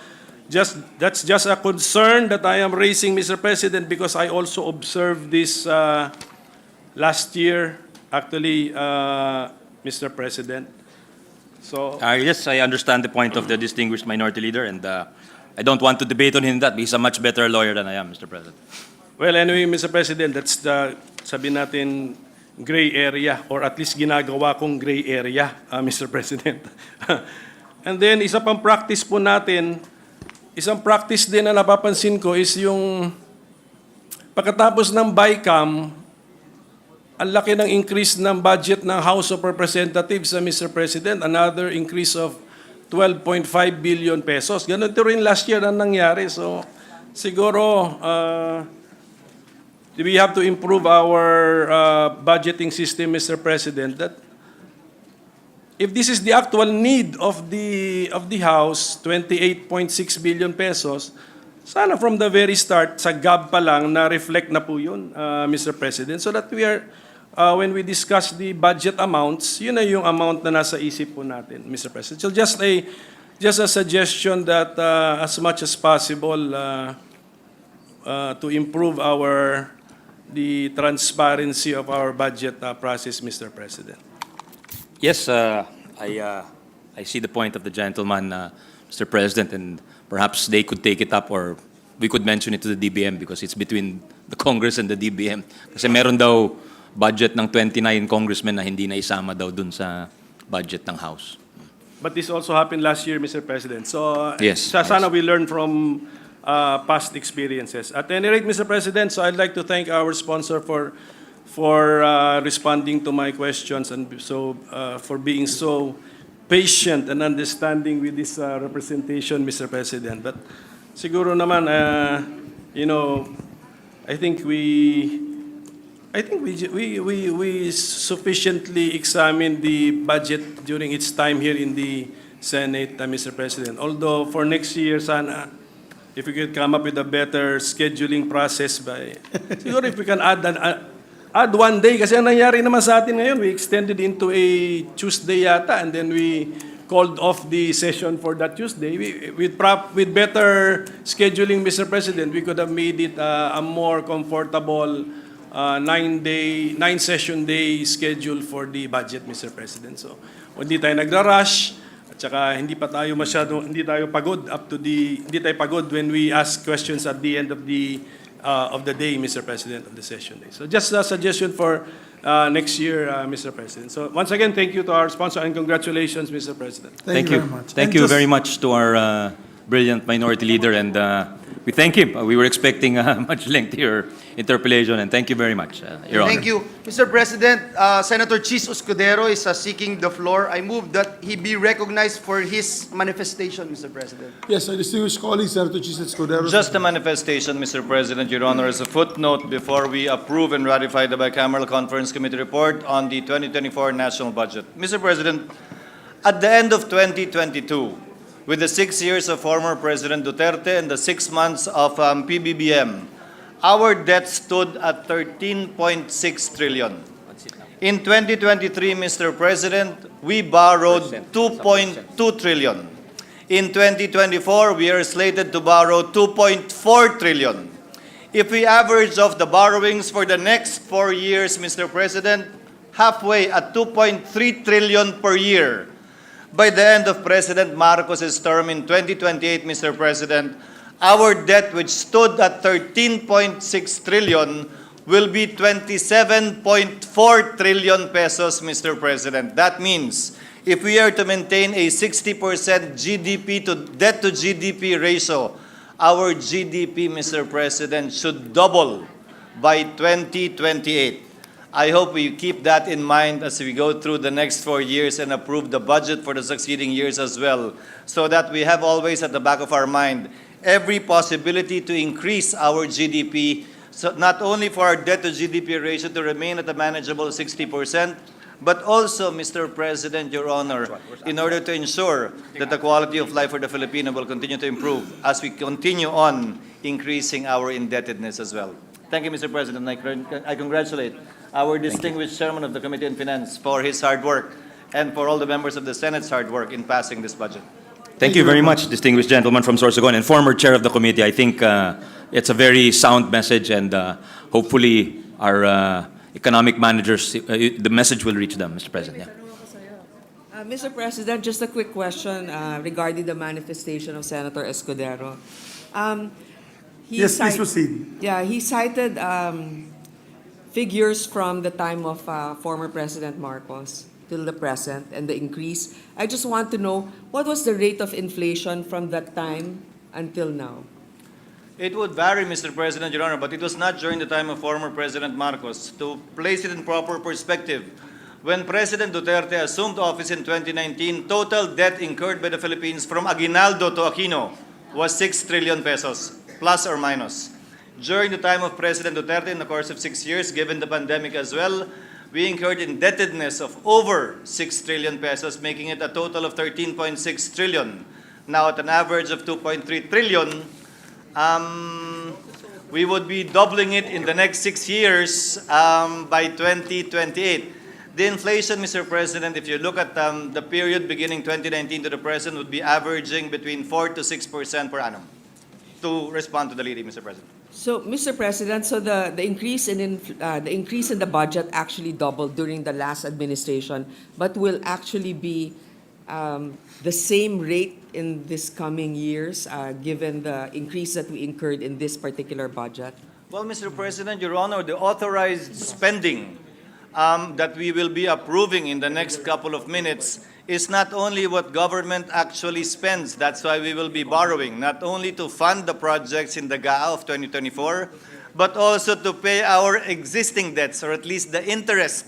S9: that's just a concern that I am raising, Mr. President, because I also observed this last year, actually, Mr. President. So
S8: Yes, I understand the point of the distinguished minority leader, and I don't want to debate on him that. He's a much better lawyer than I am, Mr. President.
S9: well, anyway, Mr. President, that's the, sabi natin, gray area, or at least ginagawa kong gray area, Mr. President. And then, isa pang practice po natin, isang practice din na napapansin ko is yung pagkatapos ng BICAM, ang laki ng increase ng budget ng House of Representatives, Mr. President, another increase of 12.5 billion pesos. Ganun rin last year ang nangyari. So, siguro, we have to improve our budgeting system, Mr. President, that if this is the actual need of the House, 28.6 billion pesos, sana from the very start, sa GAB pa lang, na-reflect na po yun, Mr. President, so that we are, when we discuss the budget amounts, yun na yung amount na nasa isip po natin, Mr. President. So just a suggestion that as much as possible to improve the transparency of our budget process, Mr. President.
S8: Yes, I see the point of the gentleman, Mr. President, and perhaps they could take it up, or we could mention it to the DBM because it's between the Congress and the DBM. Kasi meron daw budget ng 29 congressmen na hindi na isama daw dun sa budget ng House.
S9: But this also happened last year, Mr. President. So
S8: Yes,
S9: sana
S8: yes.
S9: we learn from past experiences. At any rate, Mr. President, so I'd like to thank our sponsor for responding to my questions, and so for being so patient and understanding with this representation, Mr. President. But siguro naman, I think we sufficiently examined the budget during its time here in the Senate, Mr. President. Although for next year, sana, if we could come up with a better scheduling process siguro if we can add one day, kasi ang nangyari naman sa atin ngayon, we extended into a Tuesday yata, and then we called off the session for that Tuesday. With better scheduling, Mr. President, we could have made it a more comfortable 9-session day schedule for the budget, Mr. President. So, hindi tayo nagra-rush, at saka hindi tayo pagod hindi tayo pagod when we ask questions at the end of the day, Mr. President, of the session day. So just a suggestion for next year, Mr. President. So once again, thank you to our sponsor and congratulations, Mr. President.
S2: Thank you very much.
S8: Thank
S2: And
S8: you
S2: just-
S8: very much to our brilliant Minority Leader, and we thank him. We were expecting a much lengthier interpellation, and thank you very much, Your Honor.
S3: Thank you. Mr. President, Senator Chis Escudero is seeking the floor. I move that he be recognized for his manifestation, Mr. President.
S2: Yes, our distinguished colleague, Senator Chis Escudero.
S10: Just a manifestation, Mr. President, Your Honor, as a footnote before we approve and ratify the Bicameral Conference Committee report on the 2024 national budget. Mr. President, at the end of 2022, with the 6 years of former President Duterte and the 6 months of PBBM, our debt stood at 13.6 trillion. In 2023, Mr. President, we borrowed 2.2 trillion. In 2024, we are slated to borrow 2.4 trillion. If we average off the borrowings for the next 4 years, Mr. President, halfway at 2.3 trillion per year. By the end of President Marcos's term in 2028, Mr. President, our debt, which stood at 13.6 trillion, will be 27.4 trillion pesos, Mr. President. That means if we are to maintain a 60% GDP to debt to GDP ratio, our GDP, Mr. President, should double by 2028. I hope we keep that in mind as we go through the next 4 years and approve the budget for the succeeding years as well, so that we have always at the back of our mind every possibility to increase our GDP, so not only for our debt to GDP ratio to remain at a manageable 60%, but also, Mr. President, Your Honor, in order to ensure that the quality of life for the Filipino will continue to improve as we continue on increasing our indebtedness as well. Thank you, Mr. President. I congratulate our distinguished Chairman of the Committee on Finance for his hard work and for all the members of the Senate's hard work in passing this budget.
S8: Thank you very much, distinguished gentleman from Sorsogon and former chair of the committee. I think it's a very sound message, and hopefully our economic managers, the message will reach them, Mr. President. Yeah.
S11: Mr. President, just a quick question regarding the manifestation of Senator Escudero.
S2: Yes, please proceed.
S11: Yeah, he cited figures from the time of former President Marcos till the present and the increase. I just want to know, what was the rate of inflation from that time until now?
S10: It would vary, Mr. President, Your Honor, but it was not during the time of former President Marcos. To place it in proper perspective, when President Duterte assumed office in 2019, total debt incurred by the Philippines from Aguinaldo to Aquino was 6 trillion pesos, plus or minus. During the time of President Duterte, in the course of 6 years, given the pandemic as well, we incurred indebtedness of over 6 trillion pesos, making it a total of 13.6 trillion. Now, at an average of 2.3 trillion, we would be doubling it in the next 6 years by 2028. The inflation, Mr. President, if you look at the period beginning 2019 to the present, would be averaging between 4 to 6% per annum. To respond to the lady, Mr. President.
S11: So, Mr. President, so the increase in the budget actually doubled during the last administration, but will actually be the same rate in this coming years, given the increase that we incurred in this particular budget?
S10: Well, Mr. President, Your Honor, the authorized spending that we will be approving in the next couple of minutes is not only what government actually spends. That's why we will be borrowing, not only to fund the projects in the GAA of 2024, but also to pay our existing debts, or at least the interest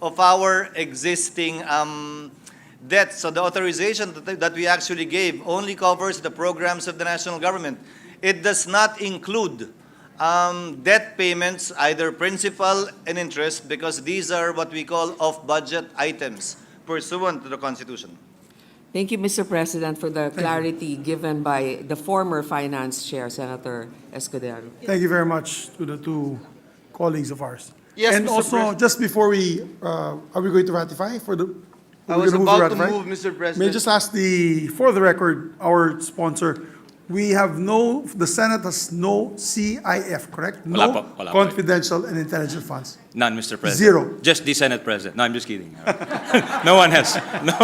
S10: of our existing debts. So the authorization that we actually gave only covers the programs of the national government. It does not include debt payments, either principal and interest, because these are what we call off-budget items pursuant to the Constitution.
S11: Thank you, Mr. President, for the clarity given by the former Finance Chair, Senator Escudero.
S2: Thank you very much to the two colleagues of ours.
S3: Yes,
S2: and
S3: Mr.
S2: also,
S3: President.
S2: just before we, are we going to ratify for the?
S3: I
S2: we're
S3: was
S2: gonna
S3: about to
S2: ratify?
S3: move, Mr. President.
S2: May I just ask for the record, our sponsor, we have the Senate has no CIF, correct?
S8: Wala
S2: No
S8: po, wala po.
S2: confidential and intelligence funds.
S8: None, Mr. President.
S2: Zero.
S8: Just the Senate President. No, I'm just kidding. No one has. No.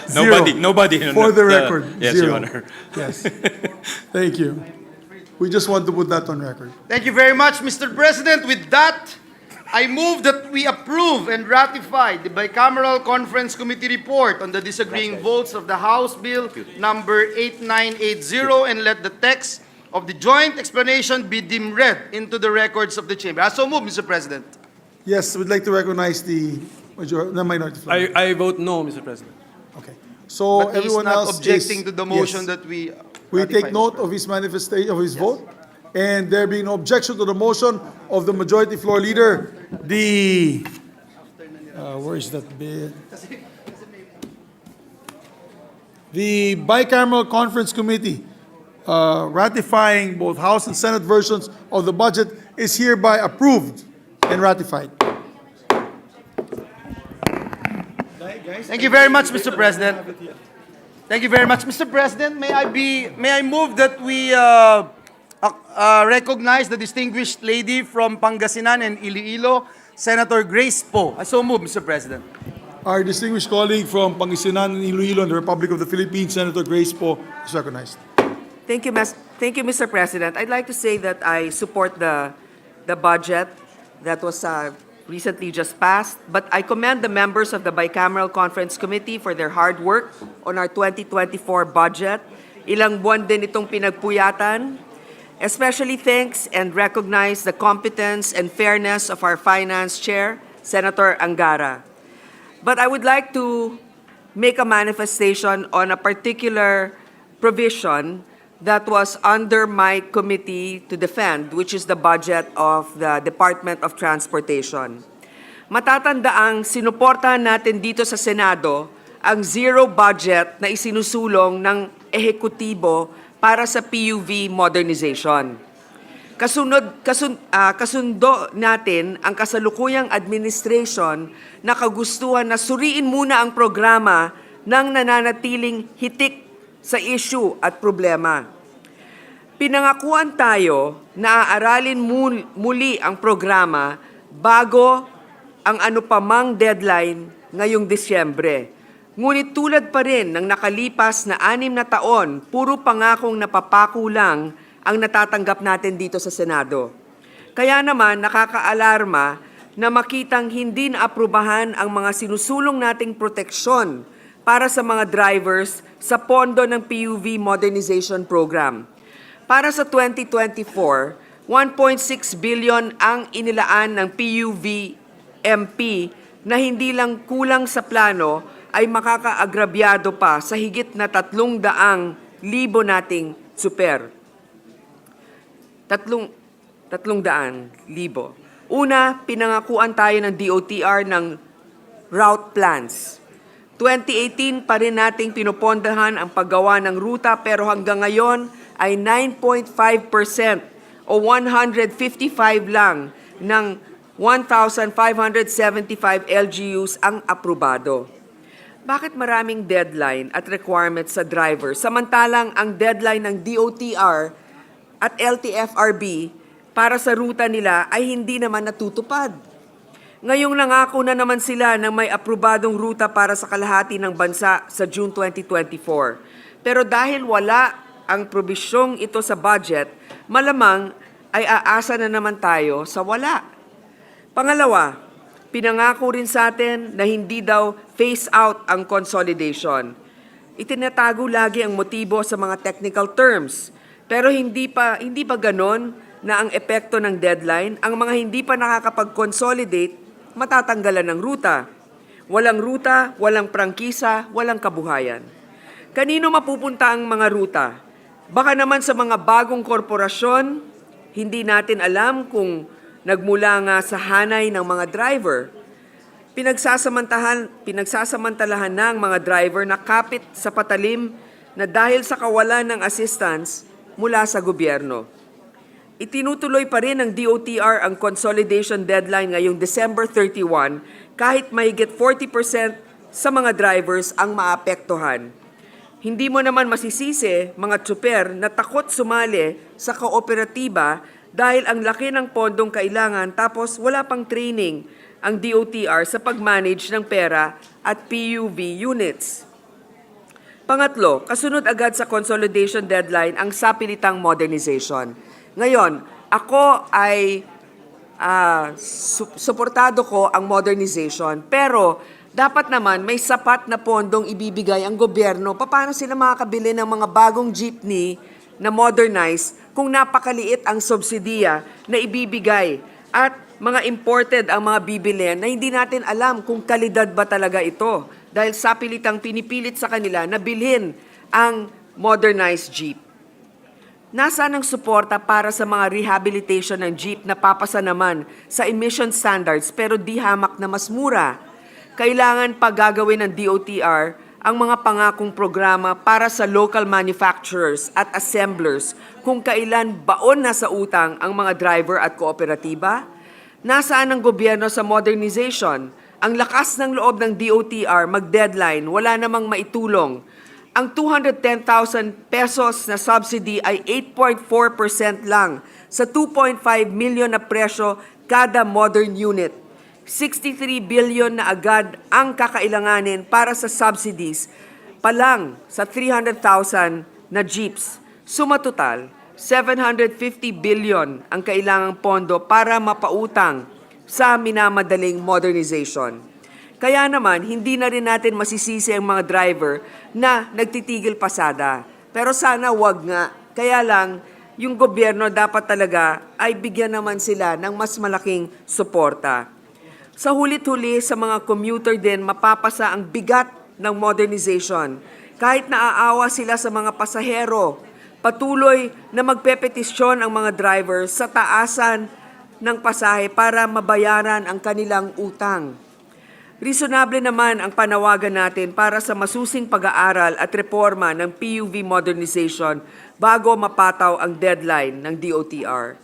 S2: Zero.
S8: Nobody.
S2: For the record,
S8: yes,
S2: zero.
S8: Your Honor.
S2: Yes. Thank you. We just want to put that on record.
S3: Thank you very much, Mr. President. With that, I move that we approve and ratify the Bicameral Conference Committee report on the disagreeing votes of the House Bill number 8980 and let the text of the joint explanation be deemed read into the records of the chamber. I so move, Mr. President.
S2: Yes, we'd like to recognize the minority floor.
S9: I vote no, Mr. President.
S2: Okay. So
S3: But he's
S2: everyone
S3: not
S2: else
S3: objecting
S2: is,
S3: to the motion
S2: yes.
S3: that we
S2: We
S3: ratify,
S2: take note
S3: Mr.
S2: of his manifestation, of his vote. And there being no objection to the motion of the majority floor leader, the, where is that bit? The Bicameral Conference Committee ratifying both House and Senate versions of the budget is hereby approved and ratified.
S3: Thank you very much, Mr. President. Thank you very much, Mr. President. May I move that we recognize the distinguished lady from Pangasinan and Iloilo, Senator Grace Poe. I so move, Mr. President.
S2: Our distinguished colleague from Pangasinan and Iloilo in the Republic of the Philippines, Senator Grace Poe, is recognized.
S11: Thank you, Mr. President. I'd like to say that I support the budget that was recently just passed, but I commend the members of the Bicameral Conference Committee for their hard work on our 2024 budget. Ilang buwan din itong pinagpuyatan. Especially thanks and recognize the competence and fairness of our Finance Chair, Senator Angara. But I would like to make a manifestation on a particular provision that was under my committee to defend, which is the budget of the Department of Transportation. Matatandaang sinuportahan natin dito sa Senado ang zero budget na isinusulong ng ehekutibo para sa PUV modernization. Kasundo natin ang kasalukuyang administration na kagustuhan na suriin muna ang programa ng nananatiling hitik sa issue at problema. Pinangakuan tayo na aaralin muli ang programa bago ang anupamang deadline ngayong Disyembre. Ngunit tulad pa rin ng nakalipas na 6 na taon, puro pangakong napapako lang ang natatanggap natin dito sa Senado. Kaya naman nakakaalarma na makitang hindi naaprubahan ang mga sinusulong nating proteksyon para sa mga drivers sa pondo ng PUV Modernization Program. Para sa 2024, 1.6 billion ang inilaan ng PUV MP na hindi lang kulang sa plano ay makakaagrabyado pa sa higit na 300,000 nating super. 300,000. Una, pinangakuan tayo ng DOTR ng route plans. 2018 pa rin nating pinupondahan ang paggawa ng ruta pero hanggang ngayon ay 9.5% o 155 lang ng 1,575 LGUs ang aprobado. Bakit maraming deadline at requirements sa driver samantalang ang deadline ng DOTR at LTFRB para sa ruta nila ay hindi naman natutupad? Ngayong nangako na naman sila ng may aprobadong ruta para sa kalahati ng bansa sa June 2024. Pero dahil wala ang probisyong ito sa budget, malamang ay aasa na naman tayo sa wala. Pangalawa, pinangako rin sa atin na hindi daw phase out ang consolidation. Itinatago lagi ang motibo sa mga technical terms, pero hindi pa ganon na ang epekto ng deadline, ang mga hindi pa nakakapag-consolidate, matatanggalan ng ruta. Walang ruta, walang prangkisa, walang kabuhayan. Kanino mapupunta ang mga ruta? Baka naman sa mga bagong korporasyon, hindi natin alam kung nagmula nga sa hanay ng mga driver. Pinagsasamantalahan na ang mga driver na kapit sa patalim na dahil sa kawalan ng assistance mula sa gobyerno. Itinutuloy pa rin ng DOTR ang consolidation deadline ngayong December 31 kahit mahigit 40% sa mga drivers ang maapektuhan. Hindi mo naman masisisi, mga tsuper, na takot sumali sa kooperatiba dahil ang laki ng pondong kailangan tapos wala pang training ang DOTR sa pag-manage ng pera at PUV units. Pangatlo, kasunod agad sa consolidation deadline ang sapilitang modernization. Ngayon, ako ay suportado ko ang modernization. Pero dapat naman may sapat na pondong ibibigay ang gobyerno. Paano sila makakabili ng mga bagong jeepney na modernize kung napakaliit ang subsidiya na ibibigay at mga imported ang mga bibilin na hindi natin alam kung kalidad ba talaga ito dahil sapilitang pinipilit sa kanila na bilhin ang modernized jeep. Nasaan ang suporta para sa mga rehabilitation ng jeep na papasa naman sa emission standards pero di hamak na mas mura? Kailangan pa gagawin ng DOTR ang mga pangakong programa para sa local manufacturers at assemblers kung kailan baon na sa utang ang mga driver at kooperatiba? Nasaan ang gobyerno sa modernization? Ang lakas ng loob ng DOTR mag-deadline, wala namang maitulong. Ang 210,000 pesos na subsidy ay 8.4% lang sa 2.5 million na presyo kada modern unit. 63 billion na agad ang kakailanganin para sa subsidies pa lang sa 300,000 na jeeps. Suma total, 750 billion ang kailangang pondo para mapautang sa minamadaling modernization. Kaya naman, hindi na rin natin masisisi ang mga driver na nagtitigil pasada. Pero sana wag nga. Kaya lang, yung gobyerno dapat talaga ay bigyan naman sila ng mas malaking suporta. Sa hulit-huli, sa mga commuter din, mapapasa ang bigat ng modernization. Kahit naaawa sila sa mga pasahero, patuloy na magpepetisyon ang mga driver sa taasan ng pasahe para mabayaran ang kanilang utang. Reasonable naman ang panawagan natin para sa masusing pag-aaral at reforma ng PUV modernization bago mapataw ang deadline ng DOTR.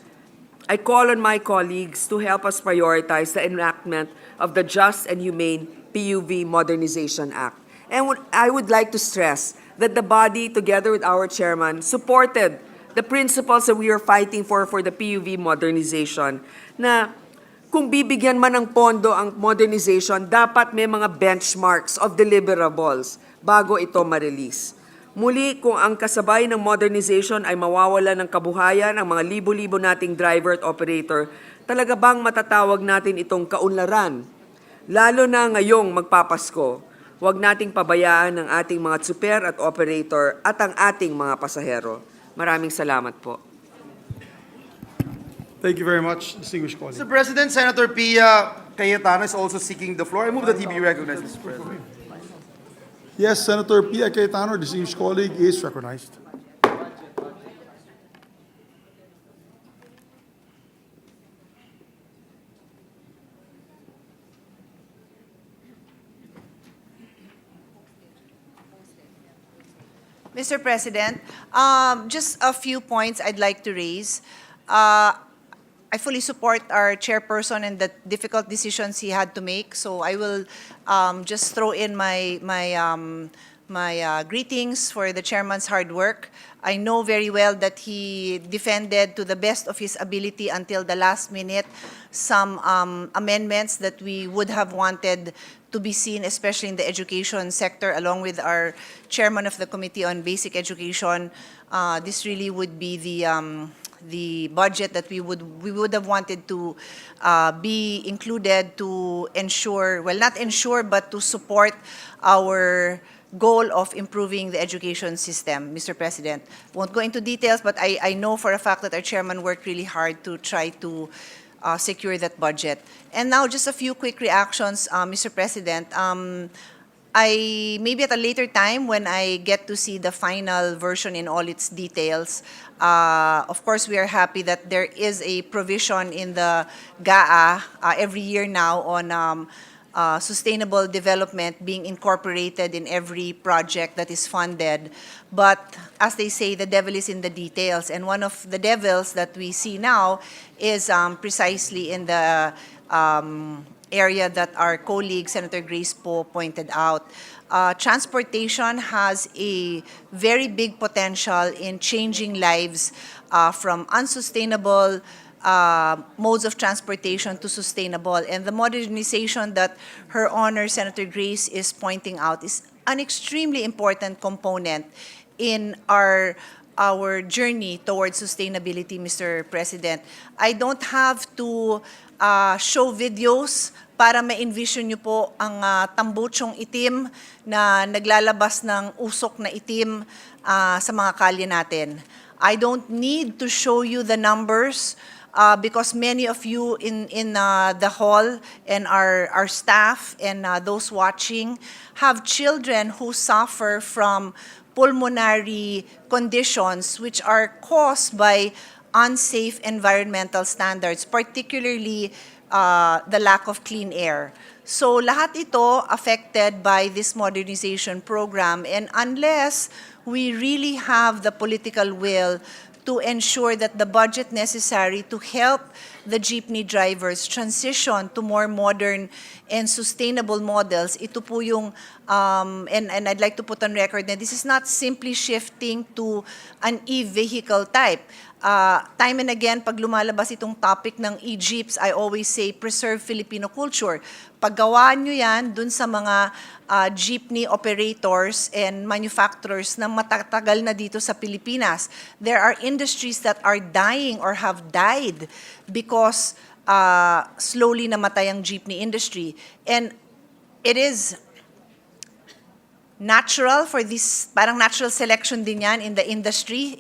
S11: I call on my colleagues to help us prioritize the enactment of the Just and Humane PUV Modernization Act. And I would like to stress that the body, together with our chairman, supported the principles that we are fighting for the PUV modernization na kung bibigyan man ng pondo ang modernization, dapat may mga benchmarks of deliverables bago ito ma-release. Muli, kung ang kasabay ng modernization ay mawawala ng kabuhayan ang mga libo-libo nating driver at operator, talaga bang matatawag natin itong kaunlaran? Lalo na ngayong magpapasko, huwag nating pabayaan ang ating mga tsuper at operator at ang ating mga pasahero. Maraming salamat po.
S2: Thank you very much, distinguished colleague.
S3: Mr. President, Senator Pia Cayetano is also seeking the floor. I move that he be recognized, Mr. President.
S2: Yes, Senator Pia Cayetano, distinguished colleague, is recognized.
S12: Mr. President, just a few points I'd like to raise. I fully support our chairperson and the difficult decisions he had to make. So I will just throw in my greetings for the chairman's hard work. I know very well that he defended to the best of his ability until the last minute some amendments that we would have wanted to be seen, especially in the education sector, along with our chairman of the Committee on Basic Education. This really would be the budget that we would have wanted to be included to ensure, well, not ensure, but to support our goal of improving the education system, Mr. President. Won't go into details, but I know for a fact that our chairman worked really hard to try to secure that budget. And now just a few quick reactions, Mr. President. Maybe at a later time when I get to see the final version in all its details, of course we are happy that there is a provision in the GAA every year now on sustainable development being incorporated in every project that is funded. But as they say, the devil is in the details. And one of the devils that we see now is precisely in the area that our colleague, Senator Grace Poe, pointed out. Transportation has a very big potential in changing lives from unsustainable modes of transportation to sustainable. And the modernization that Her Honor Senator Grace is pointing out is an extremely important component in our our journey towards sustainability, Mr. President. I don't have to show videos para ma-envision nyo po ang tambutsong itim na naglalabas ng usok na itim sa mga kalye natin. I don't need to show you the numbers because many of you in the hall and our staff and those watching have children who suffer from pulmonary conditions which are caused by unsafe environmental standards, particularly the lack of clean air. So lahat ito affected by this modernization program, and unless we really have the political will to ensure that the budget necessary to help the jeepney drivers transition to more modern and sustainable models, ito po yung, and I'd like to put on record that this is not simply shifting to an e-vehicle type. Time and again, pag lumalabas itong topic ng e-jeeps, I always say, preserve Filipino culture. Paggawa nyo yan dun sa mga jeepney operators and manufacturers na matatagal na dito sa Pilipinas. There are industries that are dying or have died because slowly namatay ang jeepney industry. And it is natural for this, parang natural selection din yan in the industry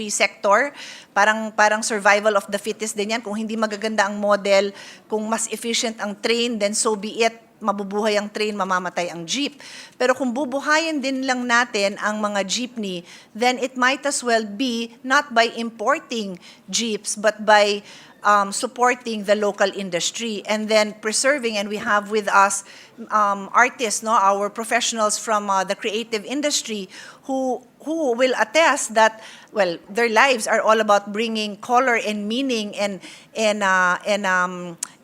S12: sector. Parang survival of the fittest din yan. Kung hindi magaganda ang model, kung mas efficient ang train, then so be it. Mabubuhay ang train, mamamatay ang jeep. Pero kung bubuhayin din lang natin ang mga jeepney, then it might as well be not by importing jeeps, but by supporting the local industry and then preserving. And we have with us artists, no, our professionals from the creative industry who will attest that, well, their lives are all about bringing color and meaning and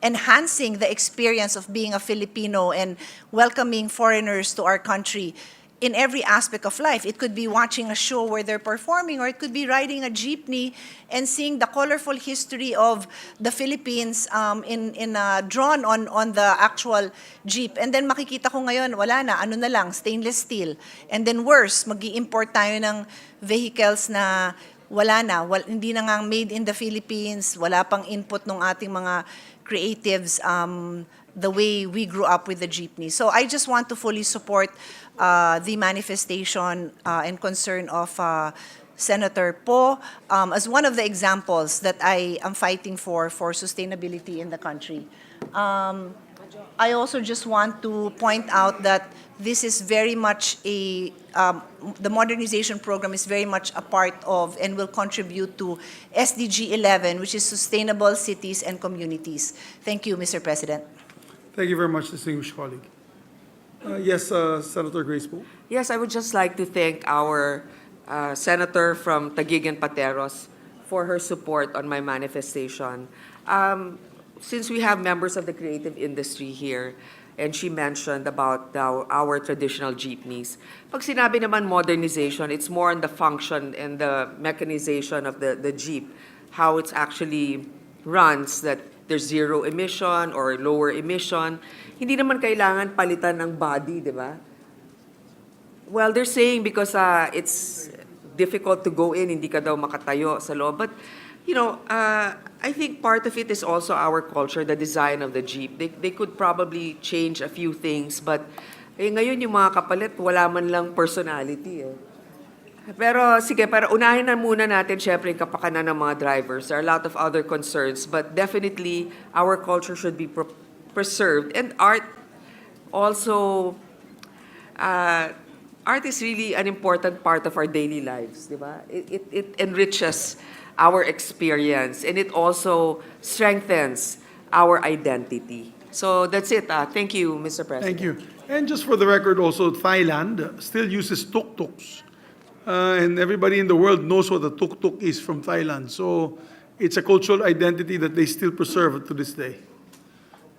S12: enhancing the experience of being a Filipino and welcoming foreigners to our country in every aspect of life. It could be watching a show where they're performing, or it could be riding a jeepney and seeing the colorful history of the Philippines drawn on the actual jeep. And then makikita ko ngayon, wala na, ano na lang, stainless steel. And then worse, mag-i-import tayo ng vehicles na hindi na nga made in the Philippines, wala pang input ng ating mga creatives, the way we grew up with the jeepney. So I just want to fully support the manifestation and concern of Senator Po as one of the examples that I am fighting for sustainability in the country. I also just want to point out that this is very much the modernization program is very much a part of and will contribute to SDG 11, which is Sustainable Cities and Communities. Thank you, Mr. President.
S2: Thank you very much, distinguished colleague. Yes, Senator Grace Poe.
S11: Yes, I would just like to thank our senator from Taguig and Pateros for her support on my manifestation. Since we have members of the creative industry here, and she mentioned about our traditional jeepneys, pag sinabi naman modernization, it's more on the function and the mechanization of the jeep, how it actually runs, that there's zero emission or lower emission. Hindi naman kailangan palitan ng body, di ba? Well, they're saying because it's difficult to go in, hindi ka daw makatayo sa loob. But, I think part of it is also our culture, the design of the jeep. They could probably change a few things, but ngayon yung mga kapalit, wala man lang personality. Pero sige, para unahin na muna natin syempre yung kapakanan ng mga drivers. There are a lot of other concerns, but definitely our culture should be preserved. And art also, art is really an important part of our daily lives, di ba? It enriches our experience, and it also strengthens our identity. So that's it. Thank you, Mr. President.
S2: Thank you. And just for the record also, Thailand still uses tuk-tuks. And everybody in the world knows what a tuk-tuk is from Thailand. So it's a cultural identity that they still preserve to this day.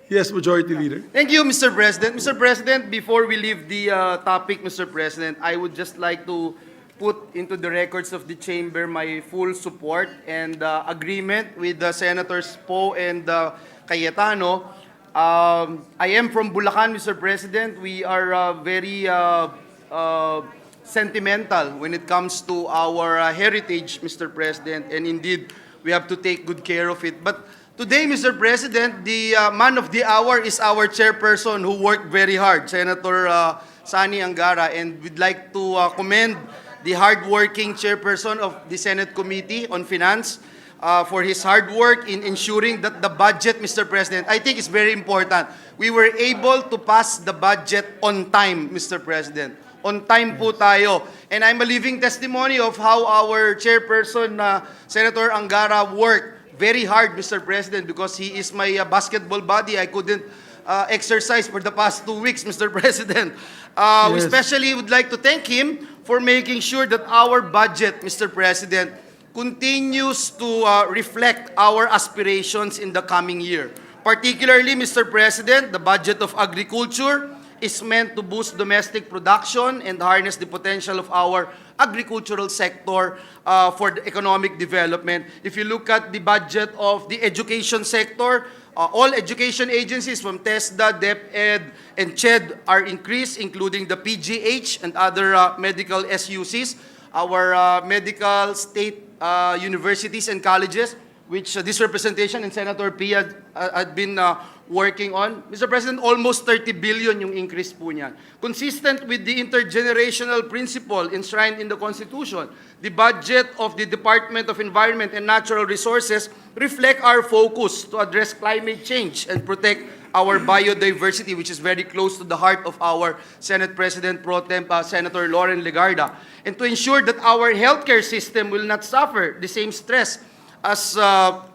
S2: Yes, Majority Leader.
S3: Thank you, Mr. President. Mr. President, before we leave the topic, Mr. President, I would just like to put into the records of the chamber my full support and agreement with the Senators Po and Cayetano. I am from Bulacan, Mr. President. We are very sentimental when it comes to our heritage, Mr. President, and indeed, we have to take good care of it. But today, Mr. President, the man of the hour is our chairperson who worked very hard, Senator Sani Angara, and we'd like to commend the hardworking chairperson of the Senate Committee on Finance for his hard work in ensuring that the budget, Mr. President, I think is very important. We were able to pass the budget on time, Mr. President. On time po tayo. And I'm a living testimony of how our chairperson, Senator Angara, worked very hard, Mr. President, because he is my basketball buddy. I couldn't exercise for the past 2 weeks, Mr. President. We especially would like to thank him for making sure that our budget, Mr. President, continues to reflect our aspirations in the coming year. Particularly, Mr. President, the budget of agriculture is meant to boost domestic production and harness the potential of our agricultural sector for the economic development. If you look at the budget of the education sector, all education agencies from TESDA, DepEd, and CHED are increased, including the PGH and other medical SUCs, our medical state universities and colleges, which this representation and Senator Pia had been working on. Mr. President, almost 30 billion yung increase po niyan. Consistent with the intergenerational principle enshrined in the Constitution, the budget of the Department of Environment and Natural Resources reflect our focus to address climate change and protect our biodiversity, which is very close to the heart of our Senate President Pro Tem, Senator Lauren Legarda, and to ensure that our healthcare system will not suffer the same stress as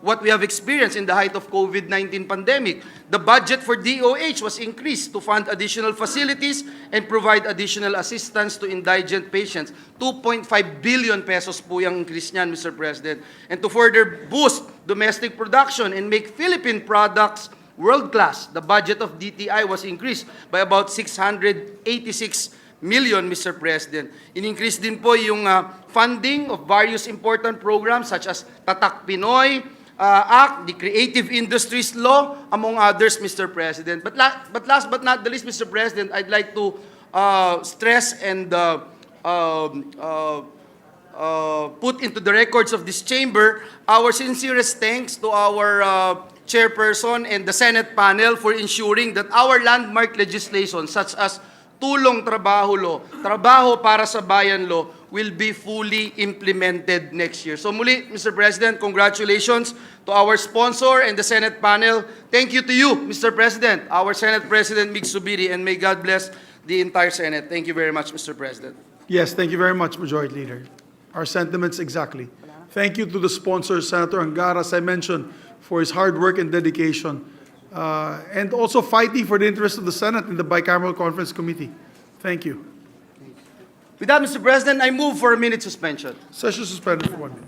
S3: what we have experienced in the height of COVID-19 pandemic. The budget for DOH was increased to fund additional facilities and provide additional assistance to indigent patients. 2.5 billion pesos po yung increase niyan, Mr. President. And to further boost domestic production and make Philippine products world-class, the budget of DTI was increased by about 686 million, Mr. President. In-increase din po yung funding of various important programs such as Tatak Pinoy Act, the Creative Industries Law, among others, Mr. President. But last but not the least, Mr. President, I'd like to stress and put into the records of this chamber our sincerest thanks to our chairperson and the Senate panel for ensuring that our landmark legislation such as Tulong Trabaho Law, Trabaho para sa Bayan Law, will be fully implemented next year. So muli, Mr. President, congratulations to our sponsor and the Senate panel. Thank you to you, Mr. President, our Senate President Mig Subiri, and may God bless the entire Senate. Thank you very much, Mr. President.
S2: Yes, thank you very much, Majority Leader. Our sentiments exactly. Thank you to the sponsor, Senator Angara, as I mentioned, for his hard work and dedication, and also fighting for the interest of the Senate in the Bicameral Conference Committee. Thank you.
S3: With that, Mr. President, I move for a minute suspension.
S2: Session suspended for 1 minute.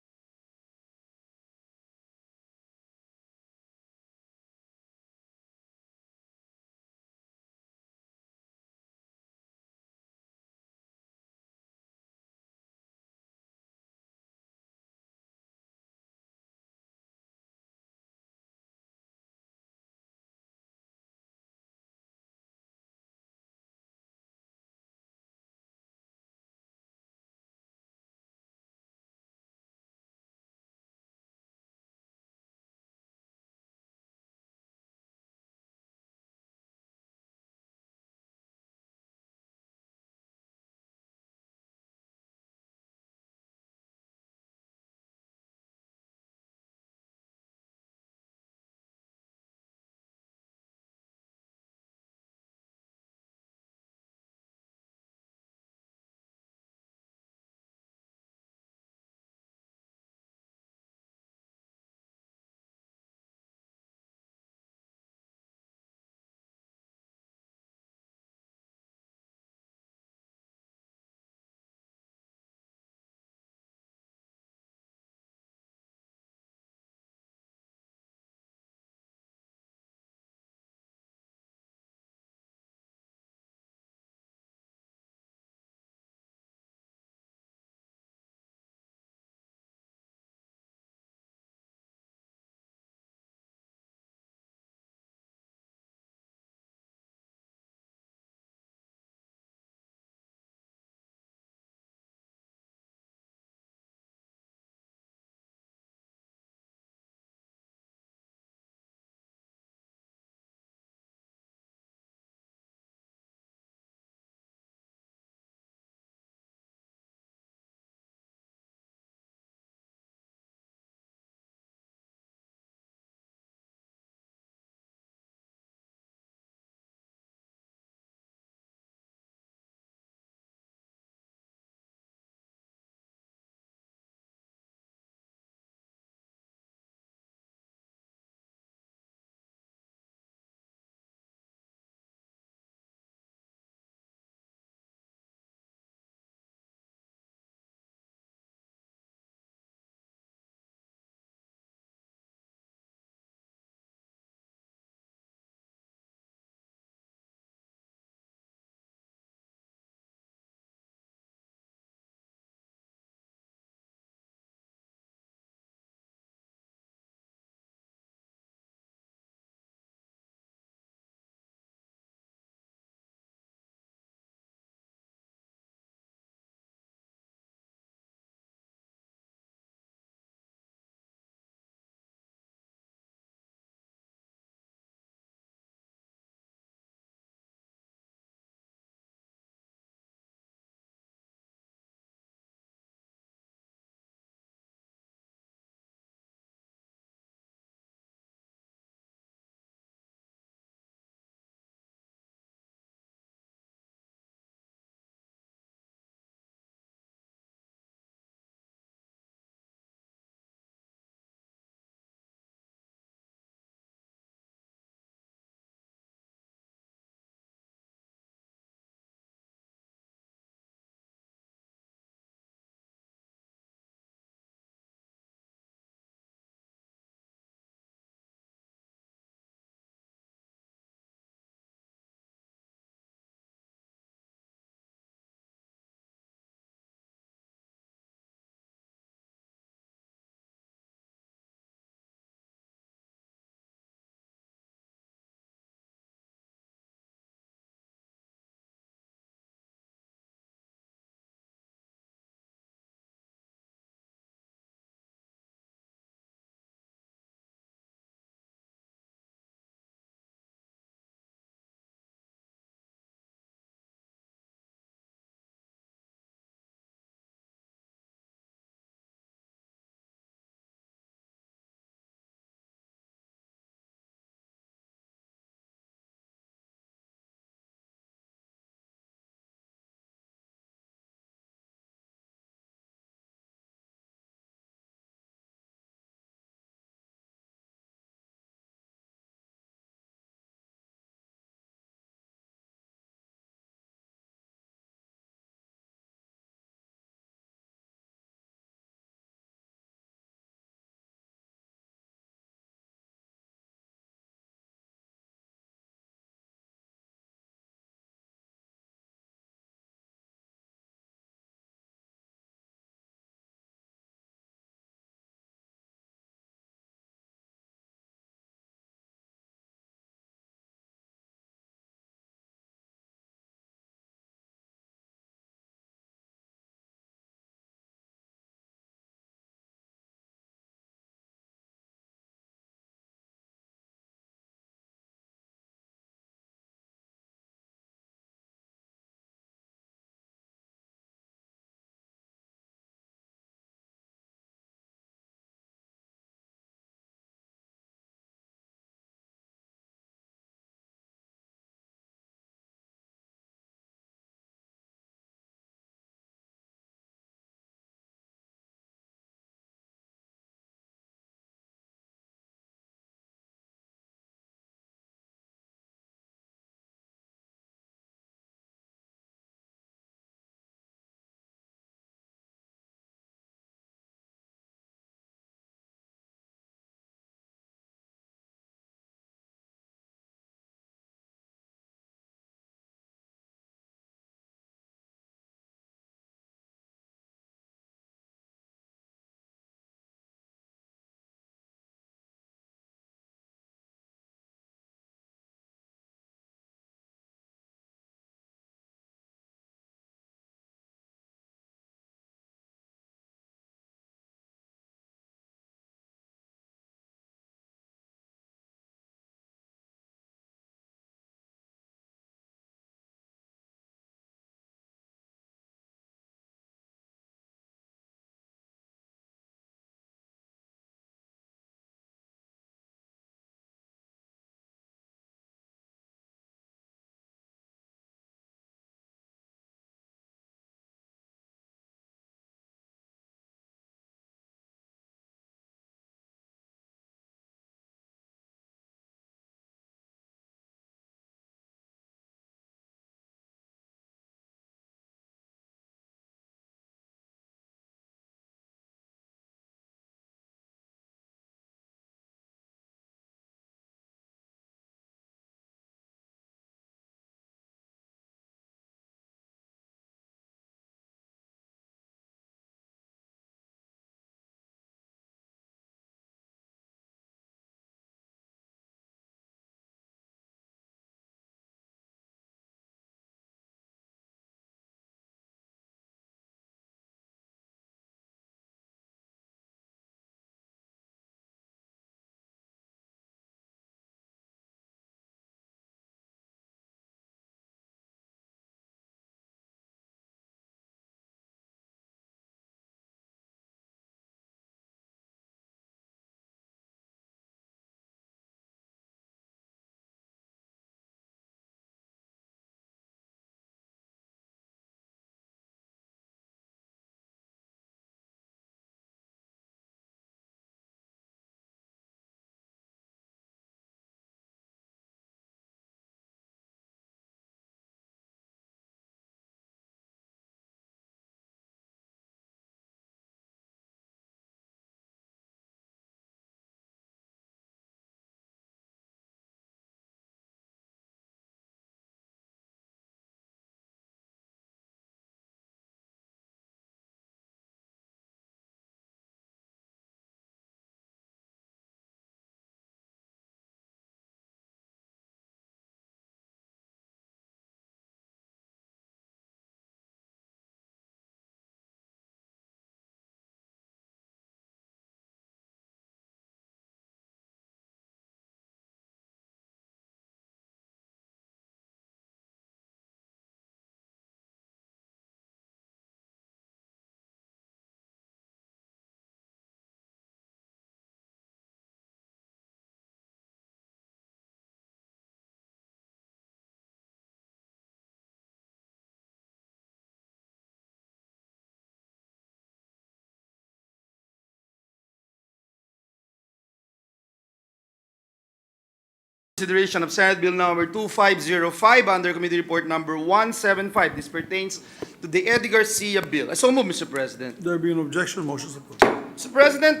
S3: consideration of Senate Bill number 2505 under Committee Report number 175. This pertains to the Eddie Garcia bill. I so move, Mr. President.
S2: There being no objection, motion is approved.
S3: Mr. President,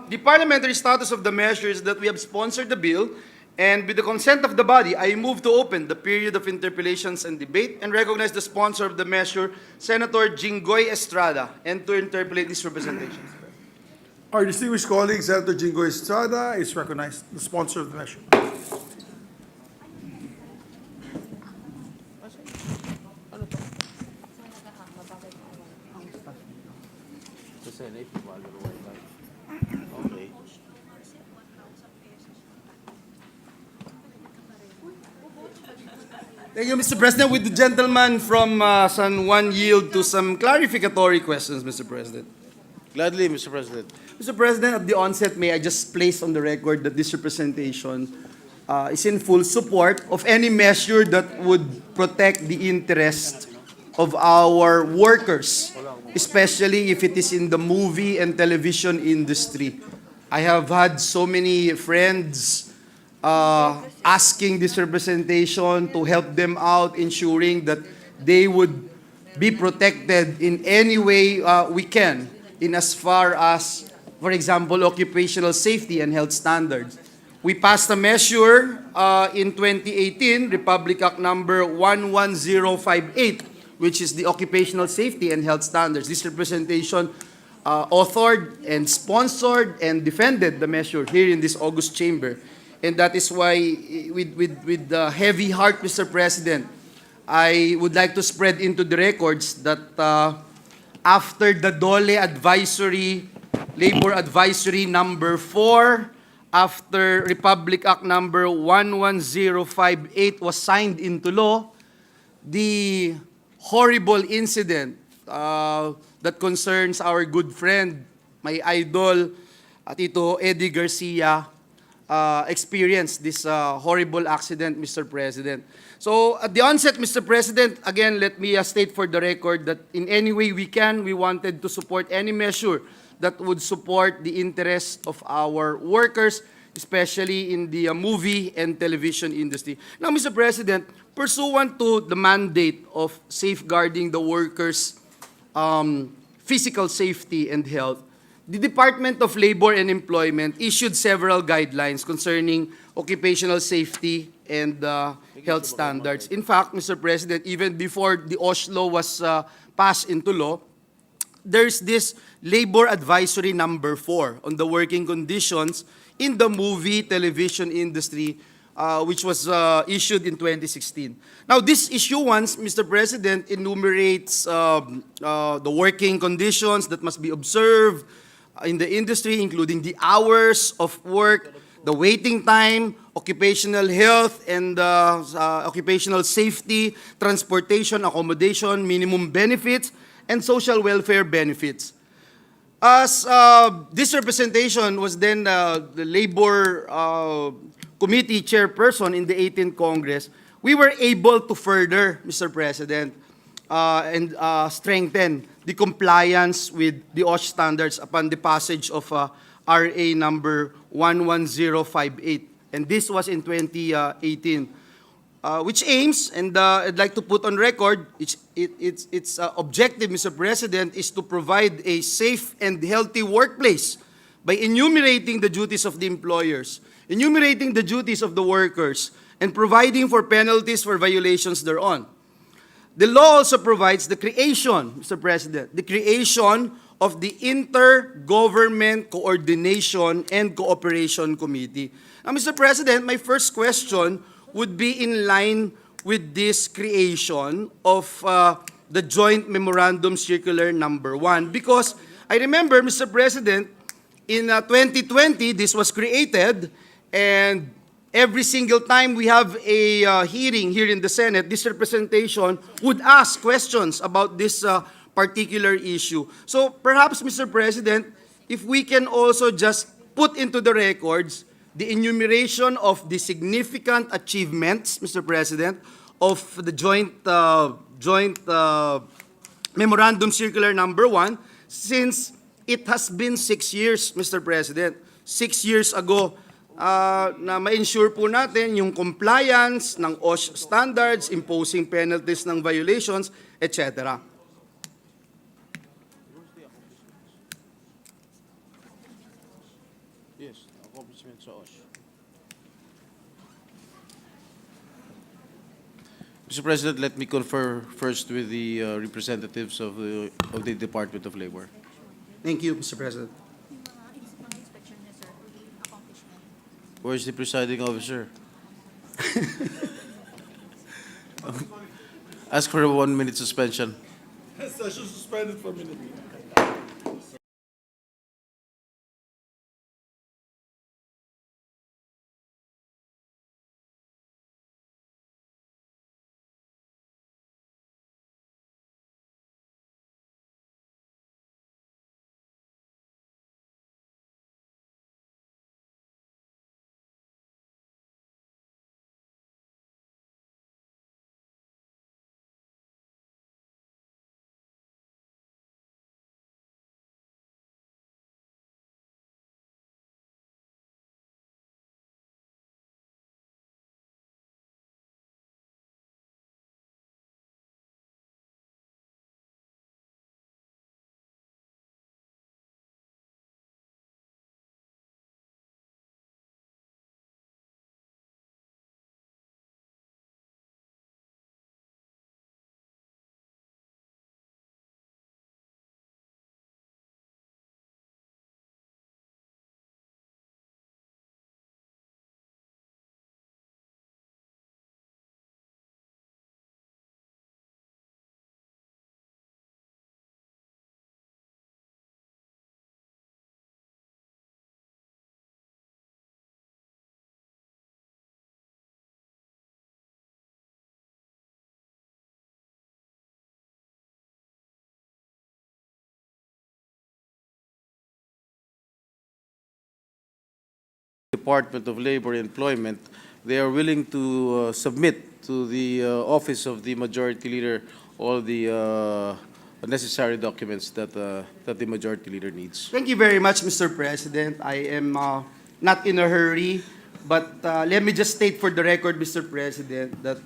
S3: the parliamentary status of the measure is that we have sponsored the bill, and with the consent of the body, I move to open the period of interpellations and debate and recognize the sponsor of the measure, Senator Jinggoy Estrada, and to interpellate this representation.
S2: Our distinguished colleague, Senator Jinggoy Estrada, is recognized, the sponsor of the measure.
S6: Okay.
S3: Thank you, Mr. President. With the gentleman from San Juan yield to some clarificatory questions, Mr. President.
S6: Gladly, Mr. President.
S3: Mr. President, at the onset, may I just place on the record that this representation is in full support of any measure that would protect the interest of our workers, especially if it is in the movie and television industry. I have had so many friends asking this representation to help them out, ensuring that they would be protected in any way we can, in as far as, for example, occupational safety and health standards. We passed a measure in 2018, Republic Act number 11058, which is the occupational safety and health standards. This representation authored and sponsored and defended the measure here in this August chamber. And that is why, with the heavy heart, Mr. President, I would like to spread into the records that after the DOLE advisory, labor advisory number 4, after Republic Act number 11058 was signed into law, the horrible incident that concerns our good friend, my idol, Tito Eddie Garcia, experienced this horrible accident, Mr. President. So at the onset, Mr. President, again, let me state for the record that in any way we can, we wanted to support any measure that would support the interests of our workers, especially in the movie and television industry. Now, Mr. President, pursuant to the mandate of safeguarding the workers' physical safety and health, the Department of Labor and Employment issued several guidelines concerning occupational safety and health standards. In fact, Mr. President, even before the OSH was passed into law, there's this Labor Advisory number 4 on the working conditions in the movie, television industry, which was issued in 2016. Now, this issuance, Mr. President, enumerates the working conditions that must be observed in the industry, including the hours of work, the waiting time, occupational health and occupational safety, transportation, accommodation, minimum benefits, and social welfare benefits. As this representation was then the Labor Committee chairperson in the 18th Congress, we were able to further, Mr. President, and strengthen the compliance with the OSH standards upon the passage of RA number 11058. And this was in 2018, which aims, and I'd like to put on record, its objective, Mr. President, is to provide a safe and healthy workplace by enumerating the duties of the employers, enumerating the duties of the workers, and providing for penalties for violations thereon. The law also provides the creation, Mr. President, the creation of the Intergovernment Coordination and Cooperation Committee. Now, Mr. President, my first question would be in line with this creation of the Joint Memorandum Circular number 1, because I remember, Mr. President, in 2020, this was created, and every single time we have a hearing here in the Senate, this representation would ask questions about this particular issue. So perhaps, Mr. President, if we can also just put into the records the enumeration of the significant achievements, Mr. President, of the Joint Memorandum Circular number 1, since it has been 6 years, Mr. President. 6 years ago, na ma-ensure po natin yung compliance ng OSH standards, imposing penalties ng violations, etc.
S6: Yes, accomplishment sa OSH. Mr. President, let me confer first with the representatives of the Department of Labor.
S3: Thank you, Mr. President.
S6: Where is the presiding officer? Ask for a 1-minute suspension.
S2: Session suspended for a minute.
S6: Department of Labor and Employment, they are willing to submit to the office of the Majority Leader all the necessary documents that the Majority Leader needs.
S3: Thank you very much, Mr. President. I am not in a hurry, but let me just state for the record, Mr. President, that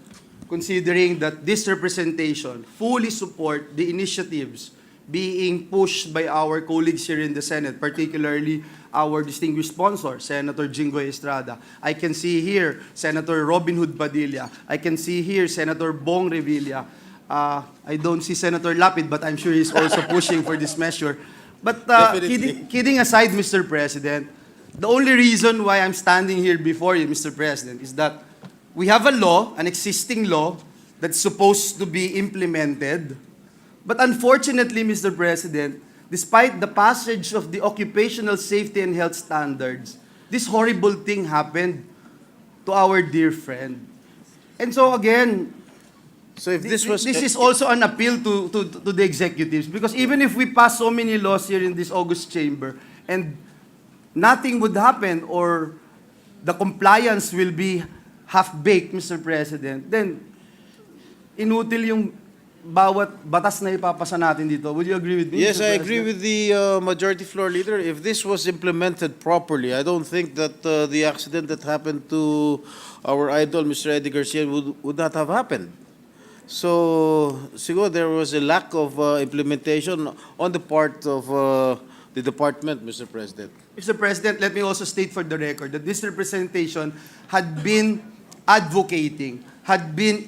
S3: considering that this representation fully support the initiatives being pushed by our colleagues here in the Senate, particularly our distinguished sponsor, Senator Jinggoy Estrada. I can see here Senator Robin Hood Padilla. I can see here Senator Bong Revilla. I don't see Senator Lapid, but I'm sure he's also pushing for this measure. But kidding aside, Mr. President, the only reason why I'm standing here before you, Mr. President, is that we have a law, an existing law, that's supposed to be implemented. But unfortunately, Mr. President, despite the passage of the occupational safety and health standards, this horrible thing happened to our dear friend. And so again,
S6: So if this was
S3: this is also an appeal to the executives, because even if we pass so many laws here in this August chamber and nothing would happen or the compliance will be half-baked, Mr. President, then inutil yung bawat batas na ipapasa natin dito. Would you agree with me?
S6: Yes,
S3: Mr.
S6: I agree with the Majority Floor Leader. If this was implemented properly, I don't think that the accident that happened to our idol, Mr. Eddie Garcia, would not have happened. So, siguro there was a lack of implementation on the part of the department, Mr. President.
S3: Mr. President, let me also state for the record that this representation had been advocating, had been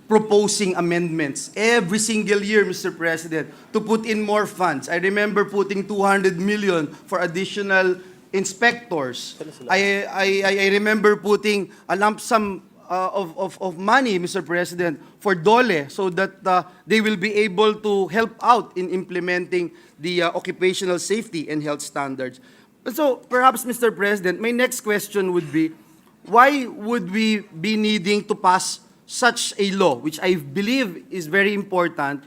S3: proposing amendments every single year, Mr. President, to put in more funds. I remember putting 200 million for additional inspectors. I remember putting a lump sum of money, Mr. President, for DOLE so that they will be able to help out in implementing the occupational safety and health standards. So perhaps, Mr. President, my next question would be, why would we be needing to pass such a law, which I believe is very important,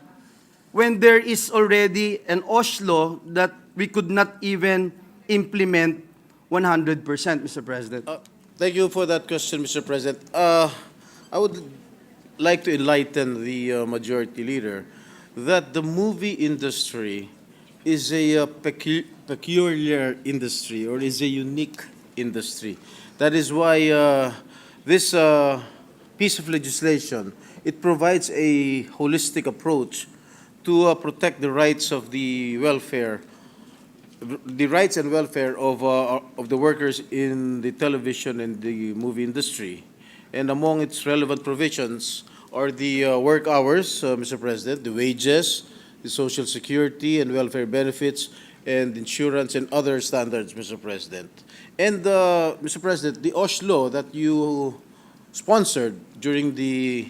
S3: when there is already an OSH law that we could not even implement 100%, Mr. President?
S6: Thank you for that question, Mr. President. I would like to enlighten the Majority Leader that the movie industry is a peculiar industry, or is a unique industry. That is why this piece of legislation, it provides a holistic approach to protect the rights of the rights and welfare of the workers in the television and the movie industry. And among its relevant provisions are the work hours, Mr. President, the wages, the social security and welfare benefits, and insurance and other standards, Mr. President. And, Mr. President, the Oslo that you sponsored during the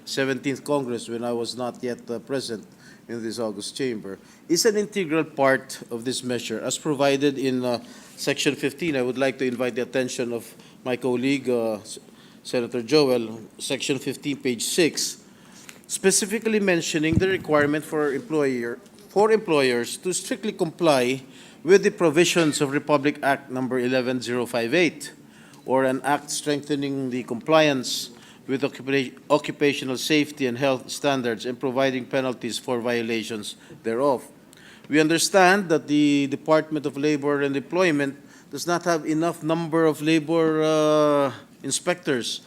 S6: 17th Congress, when I was not yet present in this August chamber, is an integral part of this measure. As provided in Section 15, I would like to invite the attention of my colleague, Senator Joel, Section 15, page 6, specifically mentioning the requirement for employers to strictly comply with the provisions of Republic Act number 11058, or an act strengthening the compliance with occupational safety and health standards and providing penalties for violations thereof. We understand that the Department of Labor and Employment does not have enough number of labor inspectors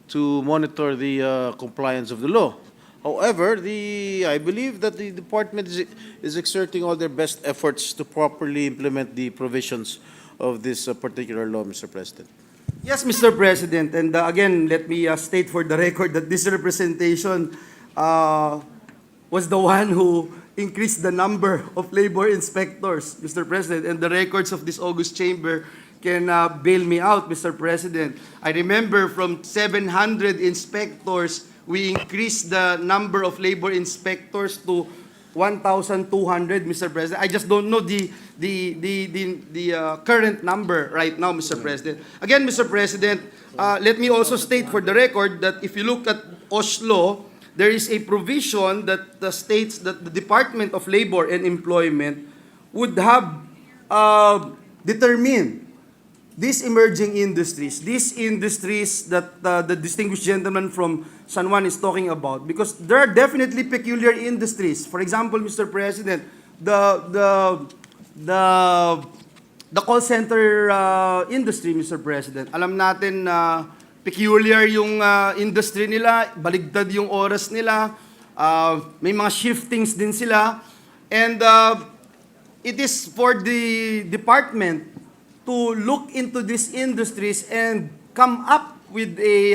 S6: to monitor the compliance of the law. However, I believe that the department is exerting all their best efforts to properly implement the provisions of this particular law, Mr. President.
S13: Yes, Mr. President, and again, let me state for the record that this representation was the one who increased the number of labor inspectors, Mr. President, and the records of this August chamber can bail me out, Mr. President. I remember from 700 inspectors, we increased the number of labor inspectors to 1,200, Mr. President. I just don't know the current number right now, Mr. President. Again, Mr. President, let me also state for the record that if you look at Oslo, there is a provision that states that the Department of Labor and Employment would have determined these emerging industries, that the distinguished gentleman from San Juan is talking about, because there are definitely peculiar industries. For example, Mr. President, the call center industry, Mr. President. Alam natin na peculiar yung industry nila, baligtad yung oras nila, may mga shiftings din sila, and it is for the department to look into these industries and come up with a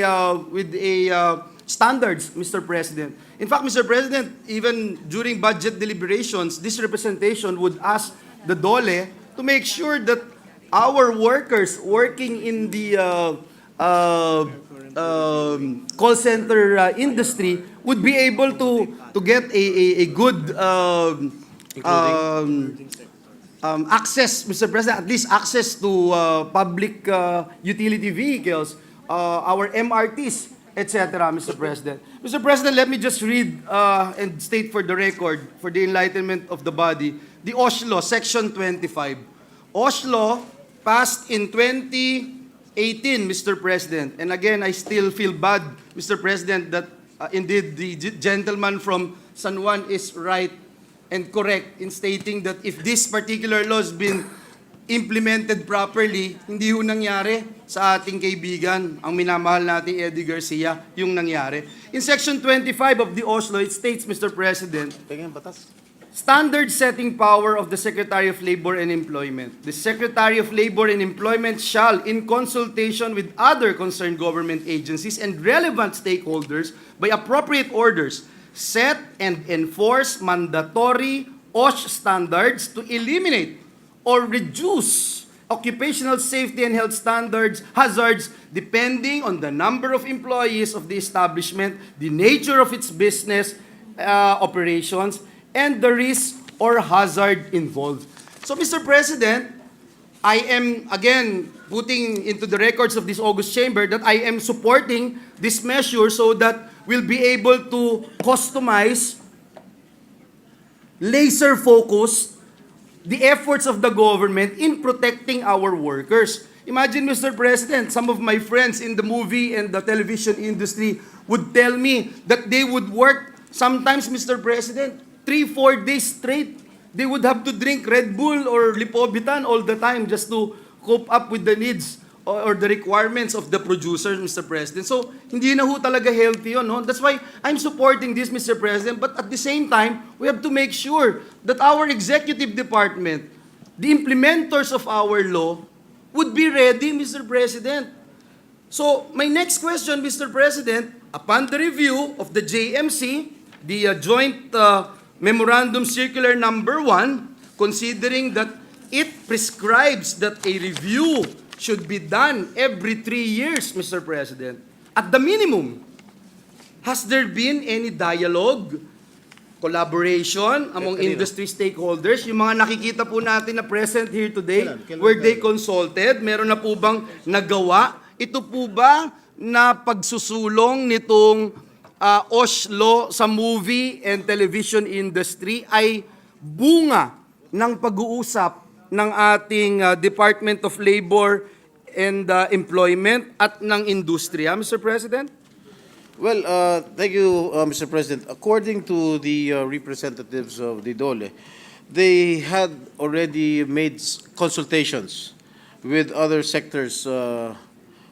S13: standards, Mr. President. In fact, Mr. President, even during budget deliberations, this representation would ask the DOLE to make sure that our workers working in the call center industry would be able to get a good access, Mr. President, at least access to public utility vehicles, our MRTs, etc., Mr. President. Mr. President, let me just read and state for the record, for the enlightenment of the body, the Oslo, Section 25. Oslo passed in 2018, Mr. President. And again, I still feel bad, Mr. President, that indeed the gentleman from San Juan is right and correct in stating that if this particular law has been implemented properly, hindi ho nangyari sa ating kaibigan, ang minamahal nating Eddie Garcia, yung nangyari. In Section 25 of the Oslo, it states, Mr. President, standard setting power of the Secretary of Labor and Employment. The Secretary of Labor and Employment shall, in consultation with other concerned government agencies and relevant stakeholders, by appropriate orders, set and enforce mandatory OSH standards to eliminate or reduce occupational safety and health hazards depending on the number of employees of the establishment, the nature of its business operations, and the risk or hazard involved. So, Mr. President, I am, again, putting into the records of this August chamber that I am supporting this measure so that we'll be able to customize, laser-focus the efforts of the government in protecting our workers. Imagine, Mr. President, some of my friends in the movie and the television industry would tell me that they would work sometimes, Mr. President, 3-4 days straight they would have to drink Red Bull or Lipovitan all the time just to cope up with the needs or the requirements of the producers, Mr. President. So, hindi na ho talaga healthy yun. No? That's why I'm supporting this, Mr. President. But at the same time, we have to make sure that our executive department, the implementers of our law, would be ready, Mr. President. So, my next question, Mr. President, upon the review of the JMC, the Joint Memorandum Circular Number 1, considering that it prescribes that a review should be done every 3 years, Mr. President, at the minimum, has there been any dialogue, collaboration among industry stakeholders? Yung mga nakikita po natin na present here today, were they consulted? Meron na po bang nagawa? Ito po ba na pagsusulong nitong Oslo sa movie and television industry ay bunga ng pag-uusap ng ating Department of Labor and Employment at ng industriya, Mr. President?
S6: Well, thank you, Mr. President. According to the representatives of the DOLE, they had already made consultations with other sectors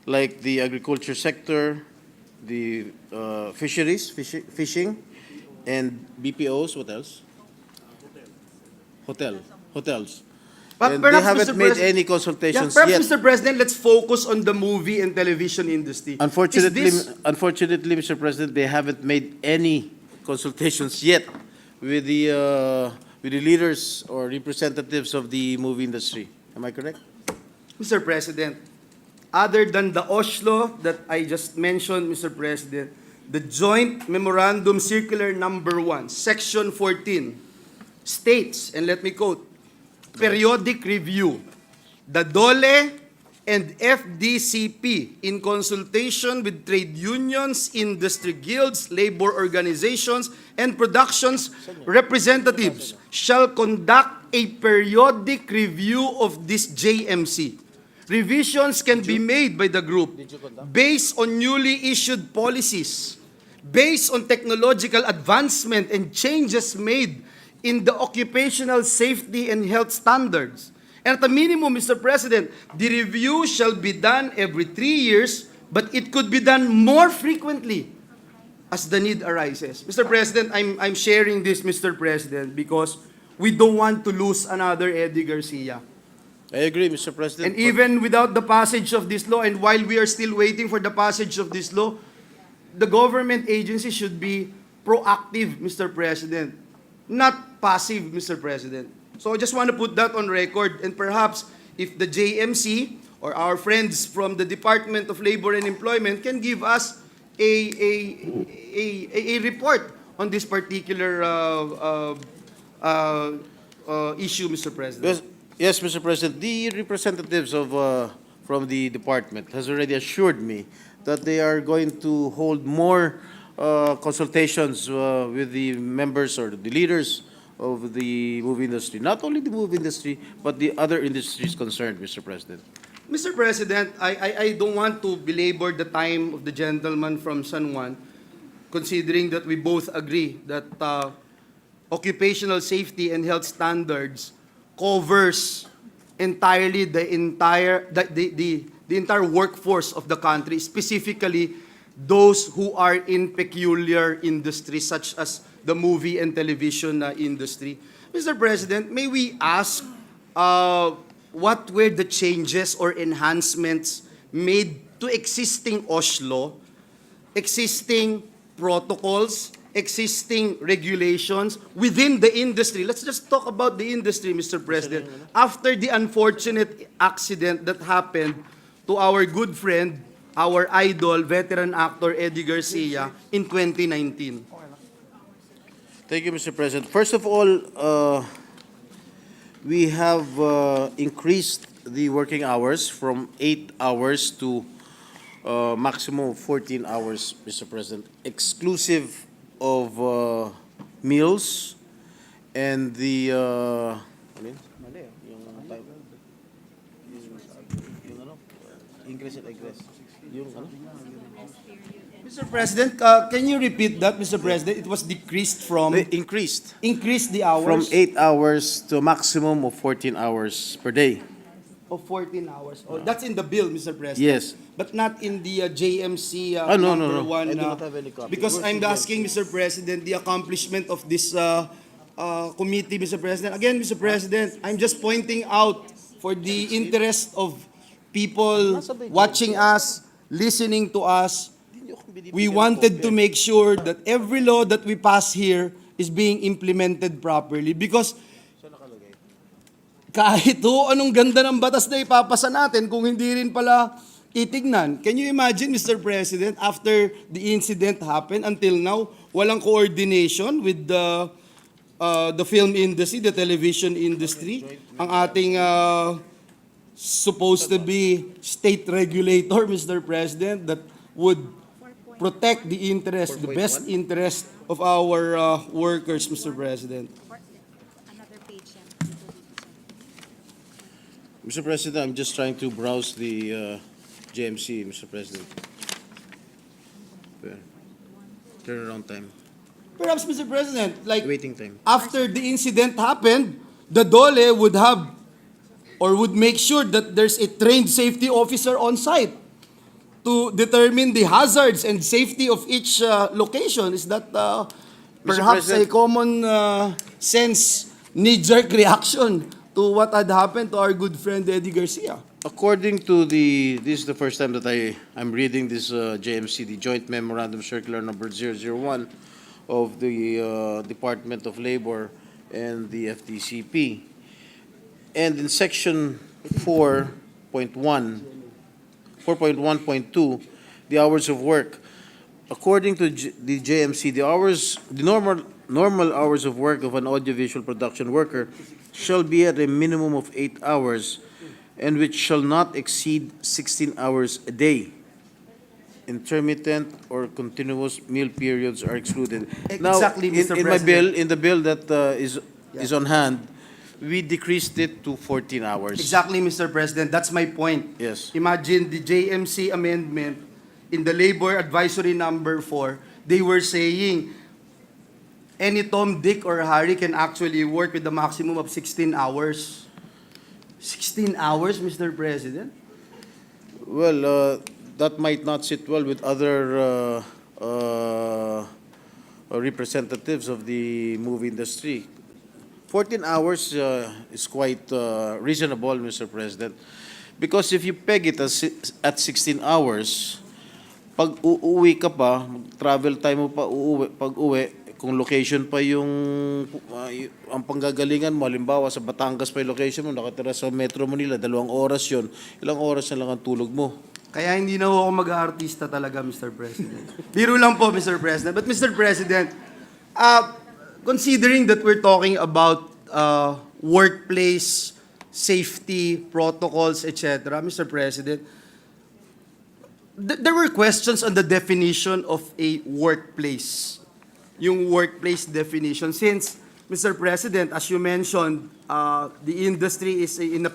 S6: like the agriculture sector, the fisheries, fishing, and BPOs. What else? Hotels.
S13: But
S6: And they
S13: perhaps,
S6: haven't
S13: Mr.
S6: made
S13: President-
S6: any consultations
S13: Perhaps,
S6: yet.
S13: Mr. President, let's focus on the movie and television industry.
S6: Unfortunately,
S13: Is this-
S6: unfortunately, Mr. President, they haven't made any consultations yet with the leaders or representatives of the movie industry. Am I correct?
S13: Mr. President, other than the Oslo that I just mentioned, Mr. President, the Joint Memorandum Circular Number 1, Section 14, states, and let me quote, periodic review. The DOLE and FDCP, in consultation with trade unions, industry guilds, labor organizations, and productions representatives, shall conduct a periodic review of this JMC. Revisions can be made by the group based on newly issued policies, based on technological advancement and changes made in the occupational safety and health standards. And at a minimum, Mr. President, the review shall be done every 3 years, but it could be done more frequently as the need arises. Mr. President, I'm sharing this, Mr. President, because we don't want to lose another Eddie Garcia.
S6: I agree, Mr. President.
S13: And even without the passage of this law, and while we are still waiting for the passage of this law, the government agency should be proactive, Mr. President, not passive, Mr. President. So I just want to put that on record, and perhaps if the JMC or our friends from the Department of Labor and Employment can give us a report on this particular issue, Mr. President.
S6: Yes, Mr. President. The representatives of from the department has already assured me that they are going to hold more consultations with the members or the leaders of the movie industry. Not only the movie industry, but the other industries concerned, Mr. President.
S13: Mr. President, I don't want to belabor the time of the gentleman from San Juan, considering that we both agree that occupational safety and health standards covers entirely the entire workforce of the country, specifically those who are in peculiar industries such as the movie and television industry. Mr. President, may we ask what were the changes or enhancements made to existing Oslo, existing protocols, existing regulations within the industry? Let's just talk about the industry, Mr. President. After the unfortunate accident that happened to our good friend, our idol, veteran actor Eddie Garcia in 2019.
S6: Thank you, Mr. President. First of all, we have increased the working hours from 8 hours to maximum of 14 hours, Mr. President, exclusive of meals and the increase and egress. Yung ano?
S13: Mr. President, can you repeat that, Mr. President? It was decreased from,
S6: They increased
S13: increased the
S6: from
S13: hours
S6: 8 hours to a maximum of 14 hours per day.
S13: of 14 hours. Oh, that's in the bill, Mr. President.
S6: Yes.
S13: But not in the JMC
S6: No,
S13: number
S6: no.
S13: one.
S6: I do not have any copy.
S13: Because I'm asking, Mr. President, the accomplishment of this committee, Mr. President. Again, Mr. President, I'm just pointing out for the interest of people watching us, listening to us, we wanted to make sure that every law that we pass here is being implemented properly because kahit anong ganda ng batas na ipapasa natin kung hindi rin pala itignan. Can you imagine, Mr. President, after the incident happened until now, walang coordination with the film industry, the television industry, ang ating supposed to be state regulator, Mr. President, that would protect the interest, the best interest of our workers, Mr. President.
S6: Mr. President, I'm just trying to browse the JMC, Mr. President. Turnaround time,
S13: Perhaps, Mr. President, like
S6: waiting time.
S13: after the incident happened, the DOLE would have or would make sure that there's a trained safety officer on site to determine the hazards and safety of each location. Is that perhaps a
S6: President-
S13: common sense knee-jerk reaction to what had happened to our good friend Eddie Garcia?
S6: According to this is the first time that I'm reading this JMC, the Joint Memorandum Circular number 001 of the Department of Labor and the FDCP. And in section 4.1, 4.1.2, the hours of work. According to the JMC, the normal hours of work of an audiovisual production worker shall be at a minimum of 8 hours and which shall not exceed 16 hours a day. Intermittent or continuous meal periods are excluded.
S13: Exactly,
S6: Now,
S13: Mr.
S6: in my
S13: President.
S6: bill, in the bill that is on hand, we decreased it to 14 hours.
S13: Exactly, Mr. President. That's my point.
S6: Yes.
S13: Imagine the JMC amendment in the Labor Advisory number 4, they were saying any Tom, Dick, or Harry can actually work with a maximum of 16 hours. 16 hours, Mr. President?
S6: Well, that might not sit well with other representatives of the movie industry. 14 hours is quite reasonable, Mr. President. Because if you peg it at 16 hours, pag uuwi ka pa, travel time mo pa pag uwi, kung location pa yung ang panggagalingan mo, halimbawa sa Batangas pa yung location mo, nakatira sa Metro Manila, 2 oras yun, ilang oras na lang ang tulog mo?
S13: Kaya hindi na ako mag-aartista talaga, Mr. President. Biro lang po, Mr. President. But Mr. President, considering that we're talking about workplace safety protocols, etc., Mr. President, there were questions on the definition of a workplace. Yung workplace definition. Since, Mr. President, as you mentioned, the industry is a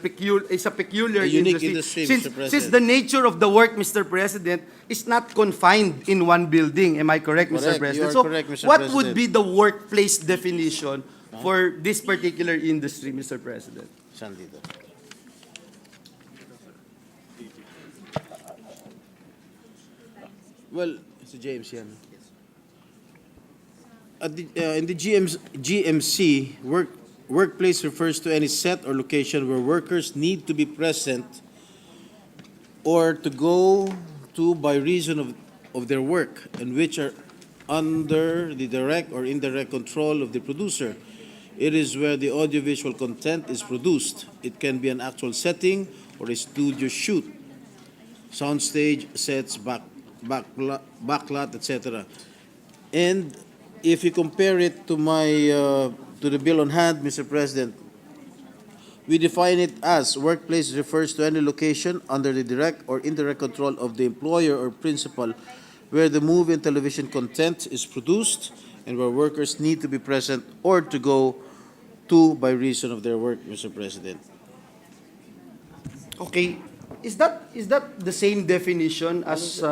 S13: peculiar
S6: A unique
S13: industry.
S6: industry, Mr. President.
S13: Since the nature of the work, Mr. President, is not confined in one building. Am I correct, Mr.
S6: Correct.
S13: President?
S6: You are correct, Mr.
S13: What
S6: President.
S13: would be the workplace definition for this particular industry, Mr. President?
S6: Saan dito? Well, it's a JMC yan. In the GMC, workplace refers to any set or location where workers need to be present or to go to by reason of their work, and which are under the direct or indirect control of the producer. It is where the audiovisual content is produced. It can be an actual setting or a studio shoot, soundstage, sets, backlot, etc. And if you compare it to to the bill on hand, Mr. President, we define it as workplace refers to any location under the direct or indirect control of the employer or principal where the movie and television content is produced and where workers need to be present or to go to by reason of their work, Mr. President.
S13: Okay. Is that the same definition as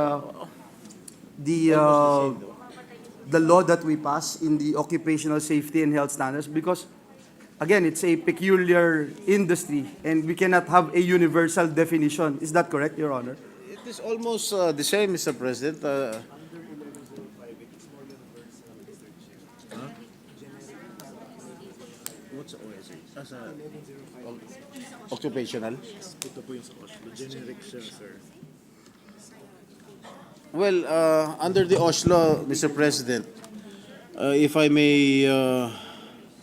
S13: the law that we pass in the occupational safety and health standards, because again, it's a peculiar industry and we cannot have a universal definition. Is that correct, Your Honor?
S6: It is almost the same, Mr. President. What's OSA? Occupational? Well, under the OSLO, Mr. President, if I may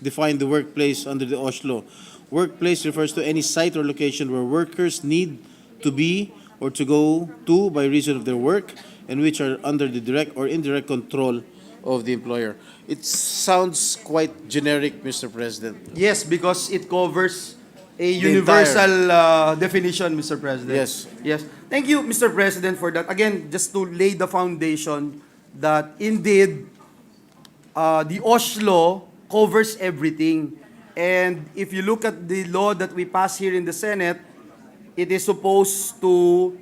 S6: define the workplace under the OSLO, workplace refers to any site or location where workers need to be or to go to by reason of their work and which are under the direct or indirect control of the employer. It sounds quite generic, Mr. President.
S13: Yes, because it covers a
S6: The
S13: universal definition, Mr. President.
S6: Yes.
S13: Yes. Thank you, Mr. President, for that. Again, just to lay the foundation that indeed the OSLO covers everything. And if you look at the law that we pass here in the Senate, it is supposed to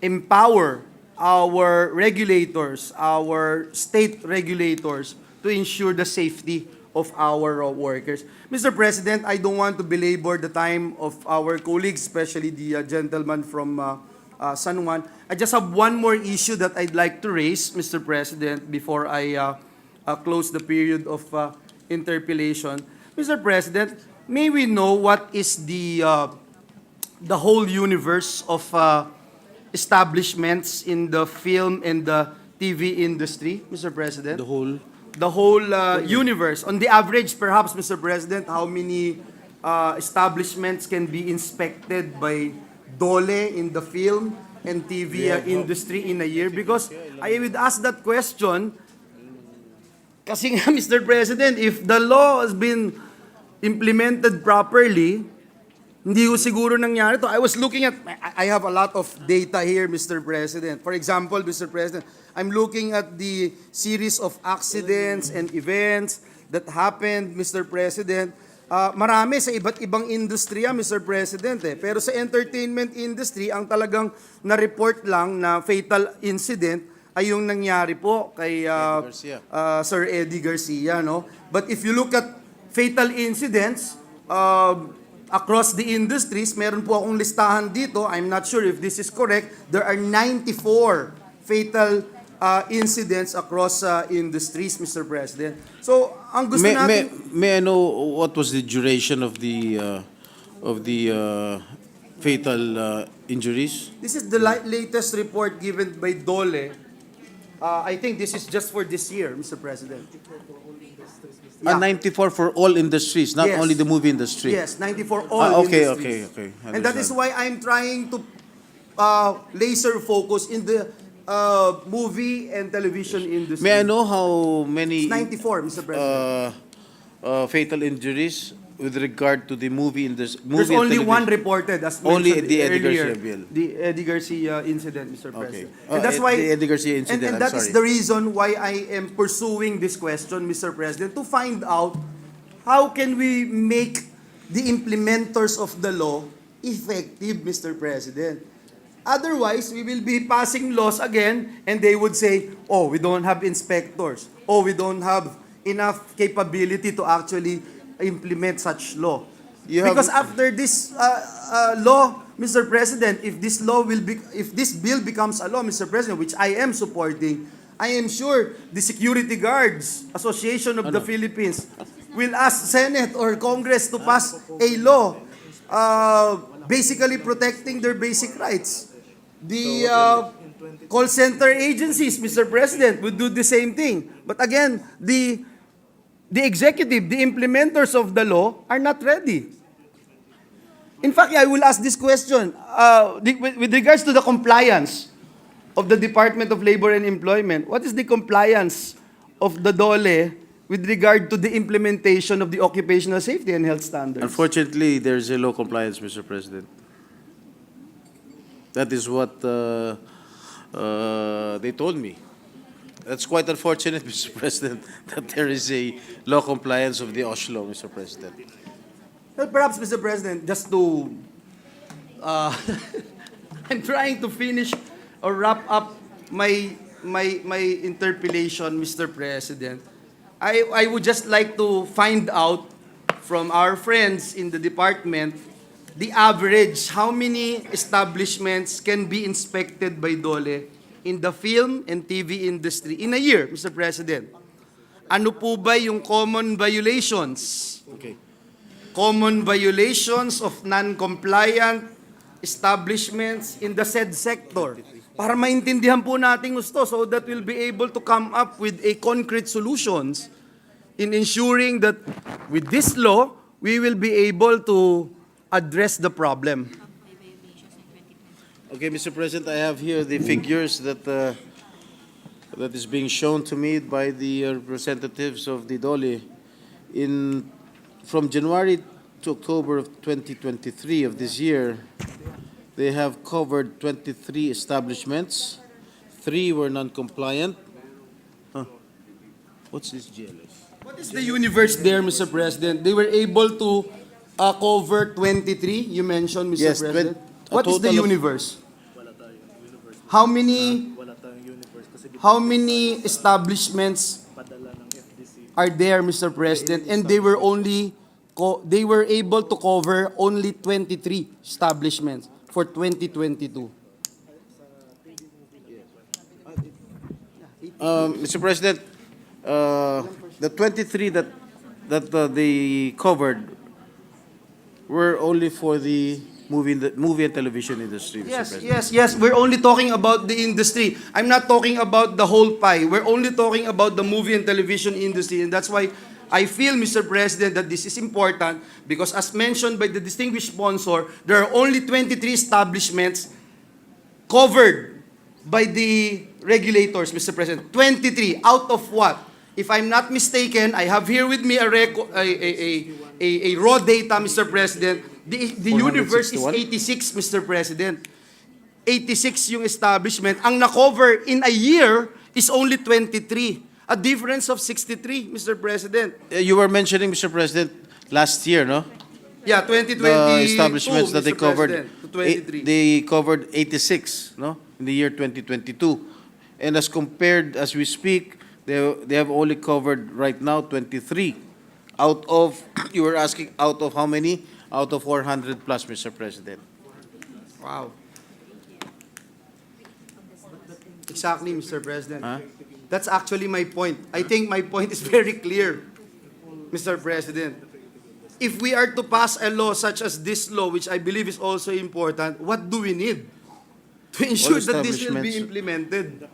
S13: empower our regulators, our state regulators, to ensure the safety of our workers. Mr. President, I don't want to belabor the time of our colleagues, especially the gentleman from San Juan. I just have one more issue that I'd like to raise, Mr. President, before I close the period of interpellation. Mr. President, may we know what is the whole universe of establishments in the film and the TV industry, Mr. President? The whole universe. On the average, perhaps, Mr. President, how many establishments can be inspected by DOLE in the film and TV industry in a year? Because I would ask that question kasi nga, Mr. President, if the law has been implemented properly, hindi ko siguro nangyari to. I was looking at, I have a lot of data here, Mr. President. For example, Mr. President, I'm looking at the series of accidents and events that happened, Mr. President. Marami sa iba't ibang industriya, Mr. President. Pero sa entertainment industry, ang talagang na-report lang na fatal incident ay yung nangyari po kay Sir Eddie Garcia. No? But if you look at fatal incidents, across the industries, meron po akong listahan dito. I'm not sure if this is correct. There are 94 fatal incidents across industries, Mr. President. So, ang gusto natin...
S6: May I know what was the duration of the fatal injuries?
S13: This is the latest report given by DOLE. I think this is just for this year, Mr. President.
S6: 94 for all industries, not
S13: Yes.
S6: only the movie industry.
S13: Yes, 94 all industries.
S6: Okay.
S13: And that is why I'm trying to laser focus in the movie and television industry.
S6: May I know how many
S13: It's 94, Mr. President.
S6: fatal injuries with regard to the movie industry?
S13: There's only one reported, as
S6: Only
S13: mentioned
S6: the Eddie
S13: earlier,
S6: Garcia bill.
S13: the Eddie Garcia incident, Mr.
S6: Okay.
S13: President. And that's why
S6: The Eddie Garcia incident,
S13: and
S6: I'm
S13: that is
S6: sorry.
S13: the reason why I am pursuing this question, Mr. President, to find out how can we make the implementers of the law effective, Mr. President. Otherwise, we will be passing laws again and they would say, oh, we don't have inspectors. Oh, we don't have enough capability to actually implement such law. Because after this law, Mr. President, if this bill becomes a law, Mr. President, which I am supporting, I am sure the Security Guards Association of the Philippines will ask Senate or Congress to pass a law basically protecting their basic rights. The call center agencies, Mr. President, would do the same thing. But again, the executive, the implementers of the law are not ready. In fact, I will ask this question with regards to the compliance of the Department of Labor and Employment. What is the compliance of the DOLE with regard to the implementation of the occupational safety and health standards?
S6: Unfortunately, there's a low compliance, Mr. President. That is what they told me. That's quite unfortunate, Mr. President, that there is a low compliance of the OSLO, Mr. President.
S13: Well, perhaps, Mr. President, just to... I'm trying to finish or wrap up my my interpellation, Mr. President, I would just like to find out from our friends in the department the average, how many establishments can be inspected by DOLE in the film and TV industry in a year, Mr. President? Ano po ba yung common violations?
S6: Okay.
S13: Common violations of non-compliant establishments in the said sector. Para maintindihan po natin gusto so that we'll be able to come up with a concrete solutions in ensuring that with this law, we will be able to address the problem.
S6: Okay, Mr. President, I have here the figures that that is being shown to me by the representatives of the DOLE. From January to October of 2023 of this year, they have covered 23 establishments. 3 were non-compliant. What's this GLS?
S13: What is the universe there, Mr. President? They were able to cover 23, you mentioned, Mr.
S6: Yes,
S13: President.
S6: a
S13: What is the
S6: total of-
S13: universe? How many establishments are there, Mr. President? And they were able to cover only 23 establishments for 2022.
S6: Mr. President, the 23 that they covered were only for the movie and television industry, Mr. President.
S13: Yes. We're only talking about the industry. I'm not talking about the whole pie. We're only talking about the movie and television industry. And that's why I feel, Mr. President, that this is important because as mentioned by the distinguished sponsor, there are only 23 establishments covered by the regulators, Mr. President. 23 out of what? If I'm not mistaken, I have here with me a raw data, Mr. President. The universe is 86, Mr. President. 86 yung establishment. Ang na-cover in a year is only 23. A difference of 63, Mr. President.
S6: You were mentioning, Mr. President, last year, no?
S13: Yeah, 2022,
S6: The establishments that they
S13: Mr.
S6: covered,
S13: President, to 23.
S6: they covered 86, no? In the year 2022. And as compared, as we speak, they have only covered right now 23. Out of, you were asking, out of how many? Out of 400 plus, Mr. President.
S13: Wow. Exactly, Mr. President.
S6: Huh?
S13: That's actually my point. I think my point is very clear, Mr. President. If we are to pass a law such as this law, which I believe is also important, what do we need to ensure that this will be
S6: establishments.
S13: implemented?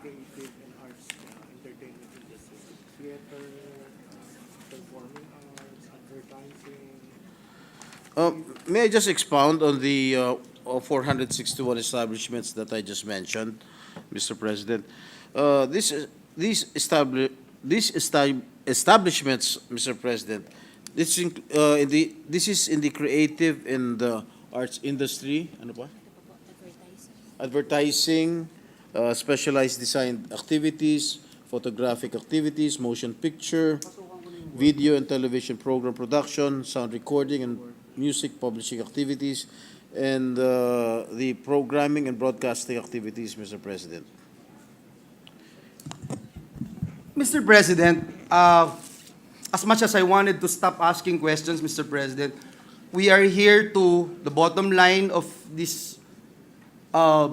S6: May I just expound on the 461 establishments that I just mentioned, Mr. President? These establishments, Mr. President, this is in the creative and the arts industry. Ano pa? Advertising, specialized design activities, photographic activities, motion picture, video and television program production, sound recording and music publishing activities, and the programming and broadcasting activities, Mr. President.
S13: Mr. President, as much as I wanted to stop asking questions, Mr. President, we are here to the bottom line of this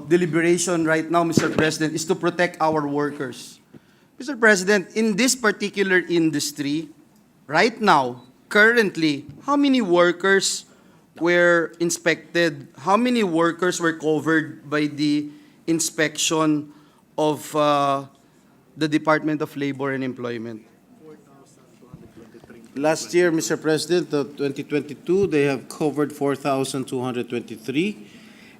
S13: deliberation right now, Mr. President, is to protect our workers. Mr. President, in this particular industry, right now, currently, how many workers were inspected? How many workers were covered by the inspection of the Department of Labor and Employment?
S6: Last year, Mr. President, 2022, they have covered 4,223.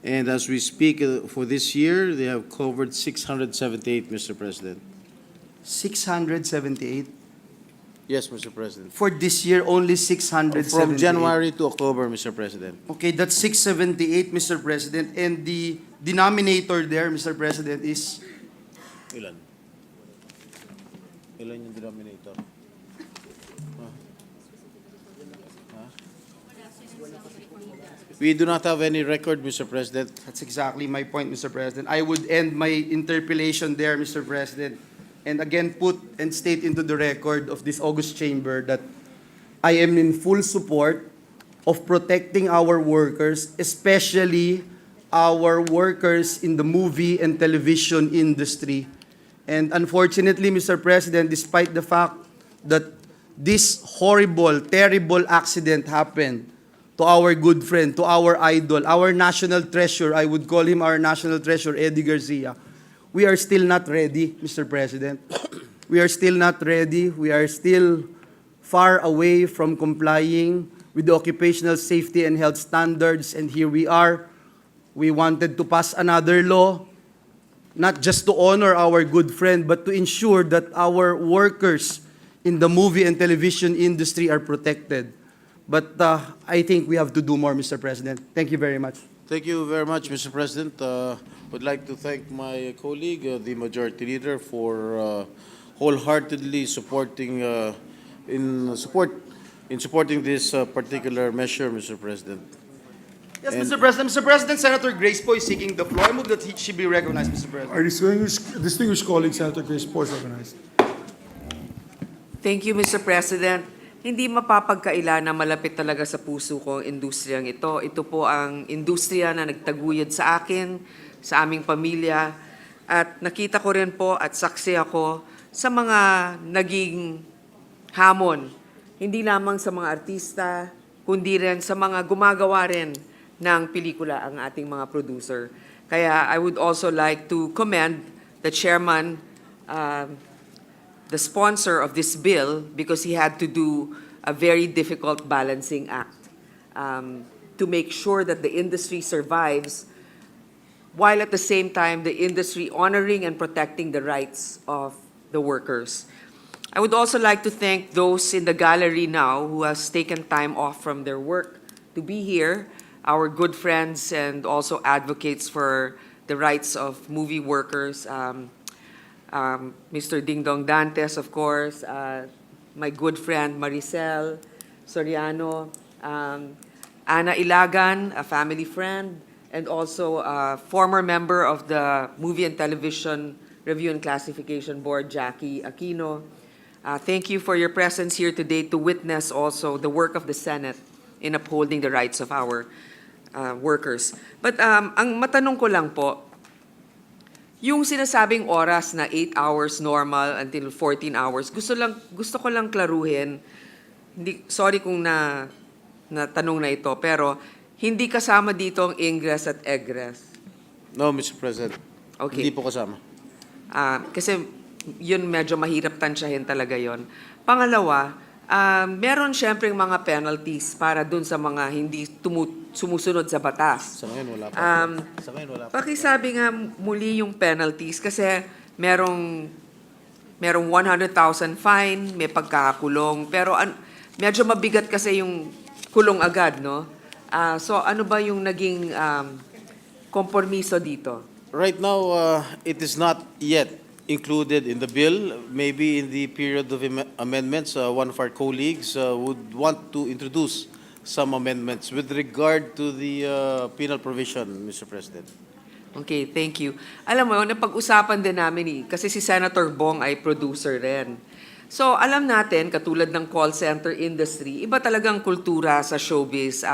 S6: And as we speak for this year, they have covered 678, Mr. President.
S13: 678.
S6: Yes, Mr. President.
S13: For this year, only 678.
S6: From January to October, Mr. President.
S13: Okay, that's 678, Mr. President. And the denominator there, Mr. President, is
S6: Ilan? Ilan yung denominator? We do not have any record, Mr. President.
S13: That's exactly my point, Mr. President. I would end my interpellation there, Mr. President, and again put and state into the record of this August chamber that I am in full support of protecting our workers, especially our workers in the movie and television industry. And unfortunately, Mr. President, despite the fact that this horrible, terrible accident happened to our good friend, to our idol, our national treasure, I would call him our national treasure, Eddie Garcia, we are still not ready, Mr. President. We are still not ready. We are still far away from complying with the occupational safety and health standards, and here we are. We wanted to pass another law, not just to honor our good friend, but to ensure that our workers in the movie and television industry are protected. But I think we have to do more, Mr. President. Thank you very much.
S6: Thank you very much, Mr. President. Would like to thank my colleague, the Majority Leader, for wholeheartedly supporting supporting this particular measure, Mr. President.
S13: Yes, Mr. President. Mr. President, Senator Grace Poe is seeking the floor. I move that she be recognized, Mr. President.
S2: Our distinguished colleague, Senator Grace Poe, is recognized.
S11: Thank you, Mr. President. Hindi mapapagkaila na malapit talaga sa puso ko ang industriyang ito. Ito po ang industriya na nagtaguyod sa akin, sa aming pamilya, at nakita ko rin po at saksi ako sa mga naging hamon, hindi lamang sa mga artista, kundi rin sa mga gumagawa rin ng pelikula ang ating mga producer. Kaya I would also like to commend the chairman, the sponsor of this bill, because he had to do a very difficult balancing act to make sure that the industry survives, while at the same time the industry honoring and protecting the rights of the workers. I would also like to thank those in the gallery now who has taken time off from their work to be here, our good friends and also advocates for the rights of movie workers. Mr. Ding Dong Dantes, of course, my good friend Maricel Soriano, Ana Ilagan, a family friend, and also a former member of the Movie and Television Review and Classification Board, Jackie Aquino. Thank you for your presence here today to witness also the work of the Senate in upholding the rights of our workers. But ang matanong ko lang po, yung sinasabing oras na 8 hours normal until 14 hours, gusto ko lang klaruhin. Sorry kung natanong na ito, pero hindi kasama dito ang ingress at egress.
S6: No, Mr. President.
S11: Okay.
S6: Hindi po kasama.
S11: Kasi yun medyo mahirap tansyahin talaga yon. Pangalawa, meron syempre mga penalties para dun sa mga hindi sumusunod sa batas.
S6: Sa ngayon wala pa. Sa ngayon wala pa.
S11: Pakisabi nga muli yung penalties kasi merong 100,000 fine, may pagkakakulong, pero medyo mabigat kasi yung kulong agad, no? So ano ba yung naging kompromiso dito?
S6: Right now, it is not yet included in the bill. Maybe in the period of amendments, one of our colleagues would want to introduce some amendments with regard to the penal provision, Mr. President.
S11: Okay, thank you. Alam mo, napag-usapan din namin kasi si Senator Bong ay producer rin. So, alam natin, katulad ng call center industry, iba talagang kultura sa showbiz.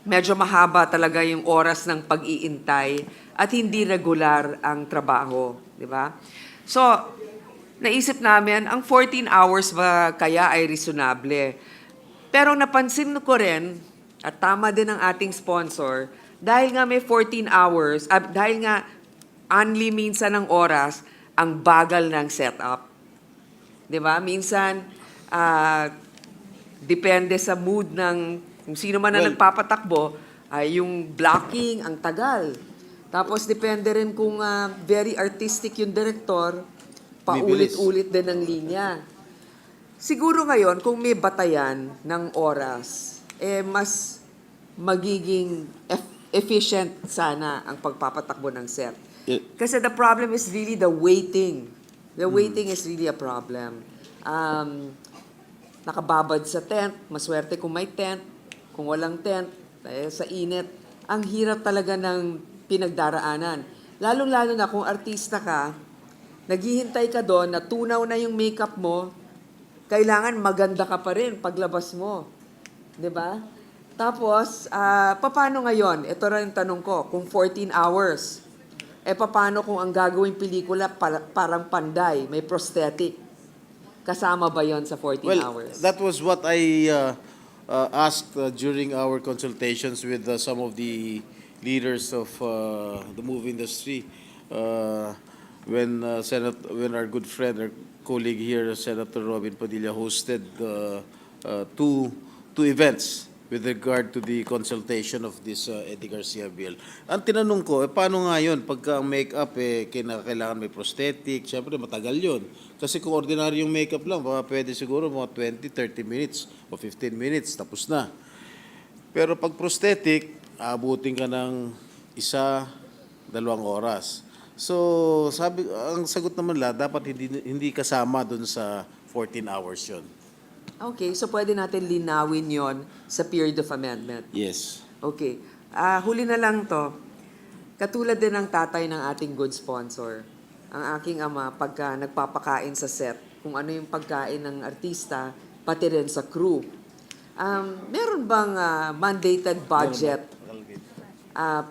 S11: Medyo mahaba talaga yung oras ng pag-iintay at hindi regular ang trabaho, di ba? So, naisip namin, ang 14 hours ba kaya ay reasonable? Pero napansin ko rin, at tama din ang ating sponsor, dahil nga may 14 hours, dahil nga only minsan ng oras, ang bagal ng setup. Di ba? Minsan, depende sa mood ng kung sino man na nagpapatakbo, ay yung blocking, ang tagal. Tapos depende rin kung very artistic yung director, paulit-ulit din ang linya. Siguro ngayon, kung may batayan ng oras, mas magiging efficient sana ang pagpapatakbo ng set. Kasi the problem is really the waiting. The waiting is really a problem. Nakababad sa tent, maswerte kung may tent. Kung walang tent, sa init. Ang hirap talaga ng pinagdaraanan. Lalong-lalo na kung artista ka, naghihintay ka doon, natunaw na yung makeup mo, kailangan maganda ka pa rin paglabas mo. 'Di ba? Tapos, paano ngayon? Ito rin yung tanong ko, kung 14 hours, paano kung ang gagawing pelikula parang panday, may prosthetic? Kasama ba yon sa 14
S6: Well,
S11: hours?
S6: that was what I asked during our consultations with some of the leaders of the movie industry. When our good friend, our colleague here, Senator Robin Padilla, hosted two events with regard to the consultation of this Eddie Garcia bill. Ang tinanong ko, paano nga yun? Pagka ang make-up, kailangan may prosthetic, syempre matagal yun. Kasi kung ordinaryong make-up lang, pwede siguro mga 20, 30 minutes o 15 minutes, tapos na. Pero pag prosthetic, abutin ka ng 1-2 oras. So, ang sagot naman dapat hindi kasama dun sa 14 hours yun.
S11: Okay, so pwede natin linawin yon sa period of amendment.
S6: Yes.
S11: Okay. Huli na lang to. Katulad din ng tatay ng ating good sponsor. Ang aking ama, pagka nagpapakain sa set, kung ano yung pagkain ng artista, pati rin sa crew. Meron bang mandated budget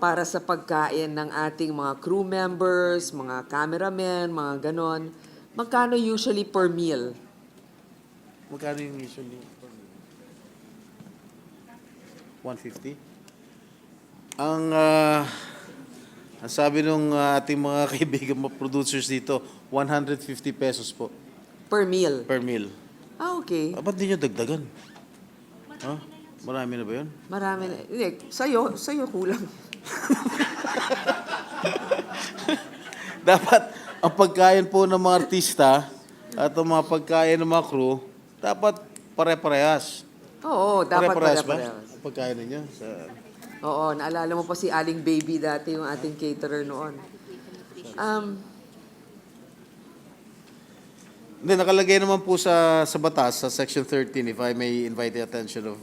S11: para sa pagkain ng ating mga crew members, mga cameramen, mga ganon? Magkano usually per meal?
S6: Magkano yung usually? 150? Ang sabi nung ating mga kaibigan mga producers dito, 150 pesos po
S11: Per meal?
S6: per meal.
S11: Okay.
S6: Ba't di nyo dagdagan? Marami na ba yun?
S11: Marami na. Hindi, sa'yo kulang.
S6: Dapat ang pagkain po ng mga artista at ang mga pagkain ng mga crew, dapat pare-parehas.
S11: Oo, dapat
S6: Pare-parehas ba?
S11: pare-parehas.
S6: Ang pagkain ninyo?
S11: Oo, naalala mo pa si Aling Baby dati, yung ating caterer noon.
S6: Hindi, nakalagay naman po sa batas, sa Section 13, if I may invite the attention of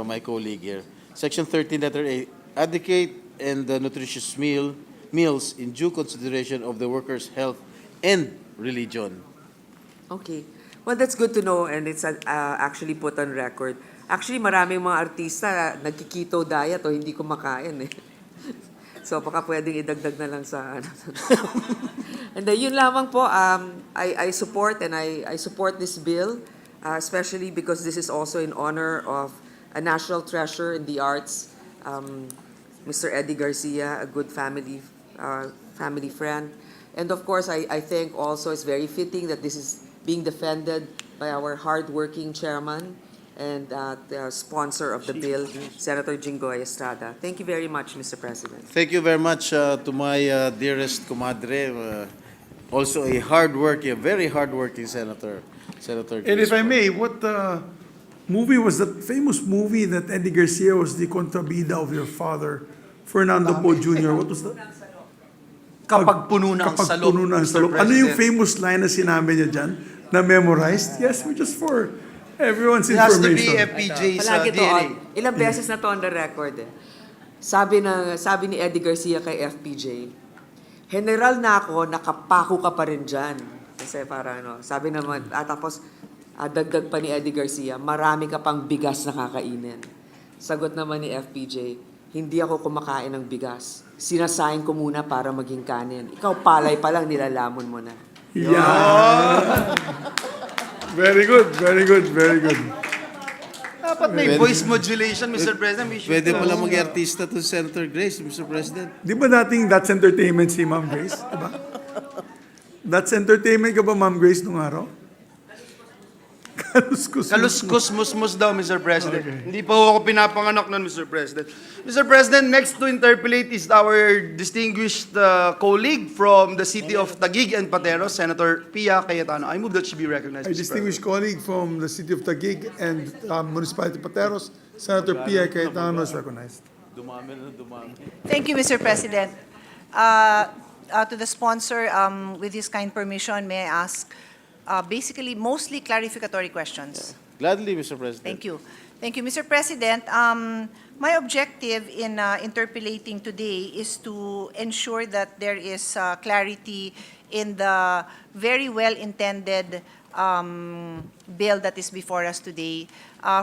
S6: my colleague here. Section 13, letter A, adequate and nutritious meals in due consideration of the worker's health and religion.
S11: Okay. Well, that's good to know and it's actually put on record. Actually, maraming mga artista nagki-keto diet o hindi kumakain eh. So, baka pwedeng idagdag na lang sa ano. And yun lamang po, I support and I support this bill, especially because this is also in honor of a national treasure in the arts, Mr. Eddie Garcia, a good family friend. And of course, I think also it's very fitting that this is being defended by our hardworking chairman and the sponsor of the bill, Senator Jinggoy Estrada. Thank you very much, Mr. President.
S6: Thank you very much to my dearest comadre, also a very hardworking senator.
S2: And if I may, what movie was that famous movie that Eddie Garcia was the kontrabida of your father, Fernando Po Jr.? What was that?
S3: Kapag puno na ang
S2: Kapag
S3: salop,
S2: puno na ang
S3: Mr.
S2: salop. Ano yung
S3: President.
S2: famous line na sinabi niya dyan? Na memorized? Yes, just for everyone's
S3: It has to be
S2: information.
S3: FPJ sa
S11: Palagi to,
S3: DNA.
S11: ilang beses na to on the record eh. Sabi ni Eddie Garcia kay FPJ, General na ako, nakapako ka pa rin dyan. Kasi para sabi naman, tapos dagdag pa ni Eddie Garcia, marami ka pang bigas na kakainin. Sagot naman ni FPJ, hindi ako kumakain ng bigas. Sinasayang ko muna para maging kanin. Ikaw palay pa lang, nilalamon mo na.
S2: Yeah. Very good, very good, very good.
S3: Dapat may voice modulation, Mr. President. We should
S6: Pwede pala mag-artista to Senator Grace, Mr. President.
S2: Di ba dating That's Entertainment si Ma'am Grace? Diba? That's Entertainment ka ba, Ma'am Grace, nung araw?
S3: Kaluskus musmus daw, Mr. President. Hindi pa ako pinapanganak nun, Mr. President. Mr. President, next to interpellate is our distinguished colleague from the city of Taguig and Pateros, Senator Pia Cayetano. I move that she be recognized,
S2: Our
S3: Mr.
S2: distinguished
S3: President.
S2: colleague from the city of Taguig and Municipality of Pateros, Senator Pia Cayetano is recognized.
S12: Thank you, Mr. President. To the sponsor, with his kind permission, may I ask basically mostly clarificatory questions?
S6: Gladly, Mr. President.
S12: Thank you. Thank you, Mr. President. My objective in interpolating today is to ensure that there is clarity in the very well-intended bill that is before us today.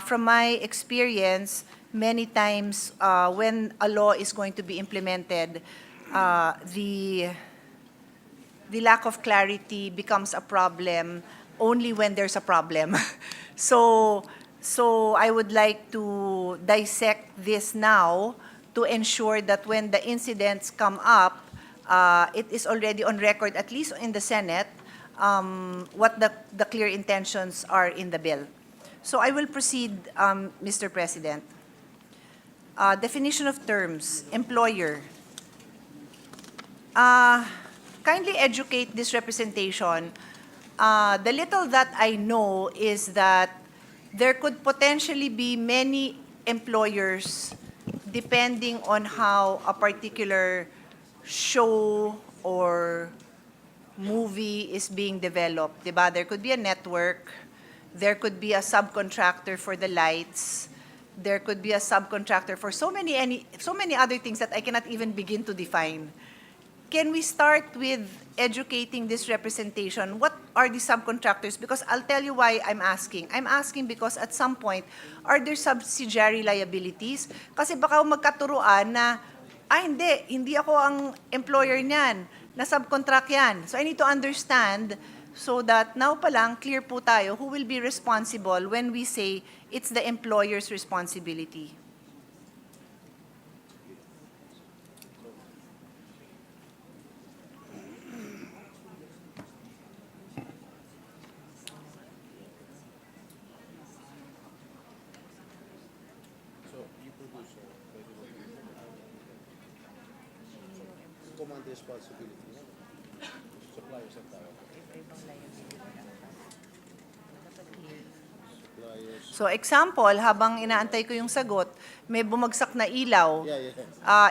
S12: From my experience, many times when a law is going to be implemented, the lack of clarity becomes a problem only when there's a problem. So I would like to dissect this now to ensure that when the incidents come up, it is already on record, at least in the Senate, what the clear intentions are in the bill. So I will proceed, Mr. President. Definition of terms, employer. Kindly educate this representation. The little that I know is that there could potentially be many employers depending on how a particular show or movie is being developed. Diba? There could be a network, there could be a subcontractor for the lights, there could be a subcontractor for so many other things that I cannot even begin to define. Can we start with educating this representation? What are the subcontractors? Because I'll tell you why I'm asking. I'm asking because at some point, are there subsidiary liabilities? Kasi baka magkaturuan na, hindi ako ang employer niyan, na subcontract yan. So I need to understand so that now pa lang, clear po tayo who will be responsible when we say it's the employer's responsibility. So example, habang inaantay ko yung sagot, may bumagsak na ilaw.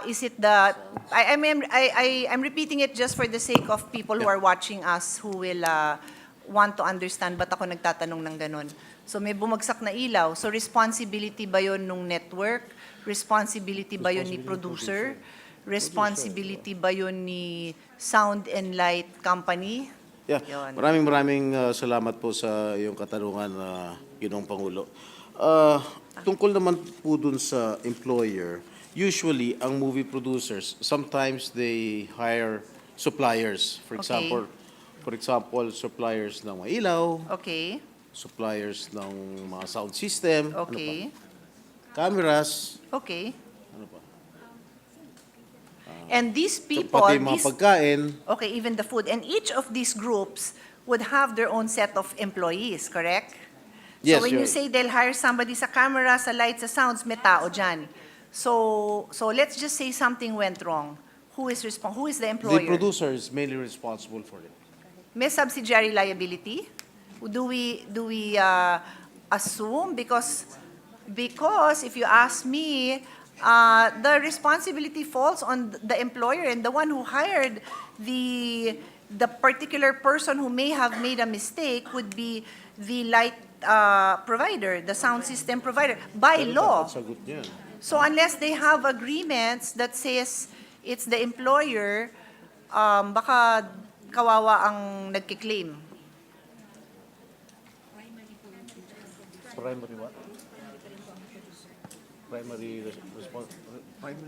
S12: Is it the I'm repeating it just for the sake of people who are watching us who will want to understand ba't ako nagtatanong ng ganun. So may bumagsak na ilaw. So responsibility ba yun nung network? Responsibility ba yun ni producer? Responsibility ba yun ni sound and light company?
S6: Yeah,
S12: Yun.
S6: maraming salamat po sa iyong katanungan, Ginoong Pangulo. Tungkol naman po dun sa employer, usually ang movie producers, sometimes they hire suppliers. For example, suppliers ng mga ilaw,
S12: Okay.
S6: suppliers ng mga sound system,
S12: Okay.
S6: cameras,
S12: Okay.
S6: ano pa?
S12: And these people,
S6: Pati mga pagkain.
S12: okay, even the food, and each of these groups would have their own set of employees, correct?
S6: Yes,
S12: So when you
S6: you're-
S12: say they'll hire somebody sa camera, sa lights, sa sounds, may tao dyan. So let's just say something went wrong. Who is the employer?
S6: The producer is mainly responsible for it.
S12: May subsidiary liability? Do we assume? Because if you ask me, the responsibility falls on the employer, and the one who hired the particular person who may have made a mistake would be the light provider, the sound system provider, by law.
S6: Sagot niyan.
S12: So unless they have agreements that says it's the employer, baka kawawa ang nagkiklaim.
S6: Primary what? Primary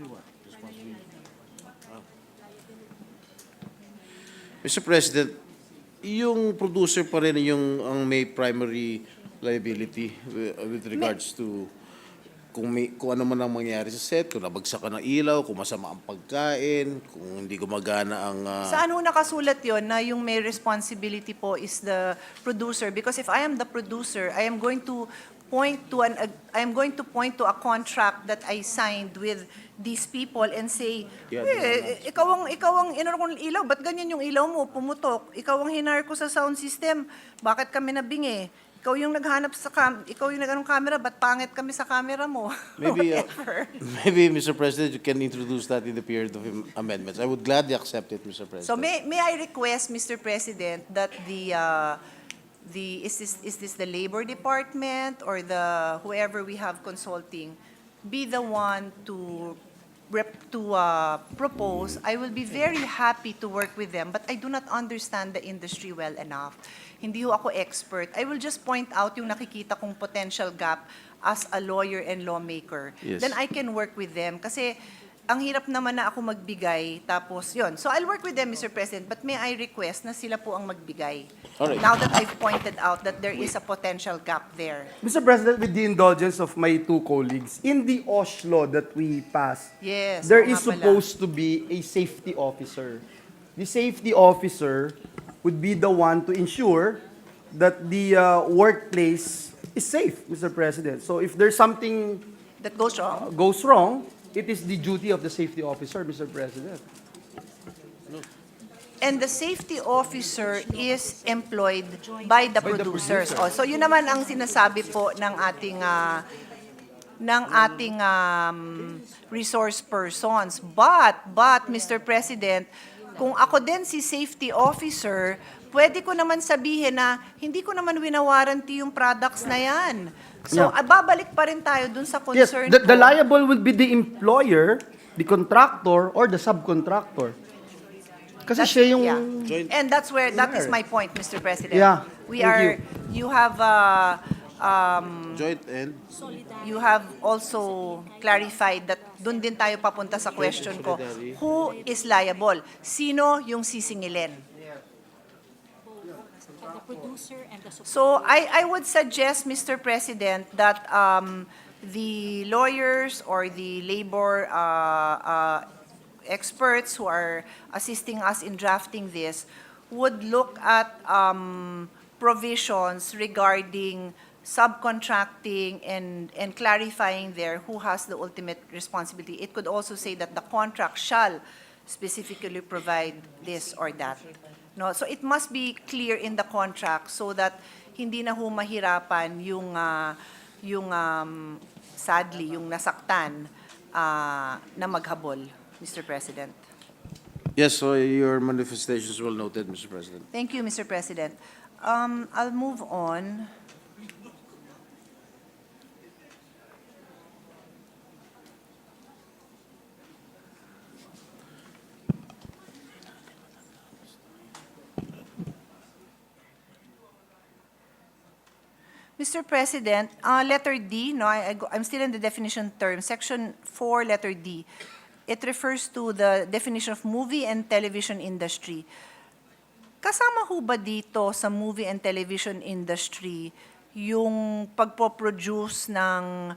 S6: what? Responsibility. Mr. President, yung producer pa rin yung ang may primary liability with regards to kung ano man ang mangyari sa set, kung nabagsakan ng ilaw, kung masama ang pagkain, kung hindi gumagana ang
S12: Saan ho nakasulat yon na yung may responsibility po is the producer? Because if I am the producer, I am going to point to a contract that I signed with these people and say, ikaw ang inano ko ng ilaw, ba't ganyan yung ilaw mo, pumutok? Ikaw ang hinar ko sa sound system, bakit kami nabingi? Ikaw yung naghanap ikaw yung nag-anong camera, ba't pangit kami sa camera mo?
S6: maybe, Mr. President, you can introduce that in the period of amendments. I would gladly accept it, Mr. President.
S12: So may I request, Mr. President, that is this the Labor Department or the whoever we have consulting be the one to propose, I will be very happy to work with them, but I do not understand the industry well enough. Hindi ho ako expert. I will just point out yung nakikita kong potential gap as a lawyer and lawmaker.
S6: Yes.
S12: Then I can work with them. Kasi ang hirap naman na ako magbigay, tapos yun. So I'll work with them, Mr. President, but may I request na sila po ang magbigay.
S6: Alright.
S12: Now that I've pointed out that there is a potential gap there.
S13: Mr. President, with the indulgence of my two colleagues, in the OSH law that we passed,
S12: Yes.
S13: there
S12: oo
S13: is
S12: nga pala.
S13: supposed to be a safety officer. The safety officer would be the one to ensure that the workplace is safe, Mr. President. So if there's something
S12: That goes wrong.
S13: goes wrong, it is the duty of the safety officer, Mr. President.
S12: And the safety officer is employed by the producers. Oh, so yun naman ang sinasabi po ng ating resource persons. But Mr. President, kung ako din si safety officer, pwede ko naman sabihin na hindi ko naman winawarranty yung products na yan. So, babalik pa rin tayo dun sa
S13: Yes,
S12: concern
S13: the
S12: ko.
S13: liable will be the employer, the contractor, or the subcontractor. Kasi
S12: That's-
S13: siya yung...
S12: yeah. And that is my point, Mr. President.
S13: Yeah,
S12: We
S13: thank
S12: are, you have,
S6: Joint and
S12: you have also clarified that dun din tayo papunta sa question ko. Who is liable? Sino yung sisingilin? So I would suggest, Mr. President, that the lawyers or the labor experts who are assisting us in drafting this would look at provisions regarding subcontracting and clarifying there who has the ultimate responsibility. It could also say that the contract shall specifically provide this or that. No, so it must be clear in the contract so that hindi na humahirapan yung sadly yung nasaktan na maghabol, Mr. President.
S6: yes, so your manifestations well noted, Mr. President.
S12: Thank you, Mr. President. I'll move on. Mr. President, letter D, no, I'm still in the definition term, section 4, letter D. It refers to the definition of movie and television industry. Kasama ho ba dito sa movie and television industry yung pagpo-produce ng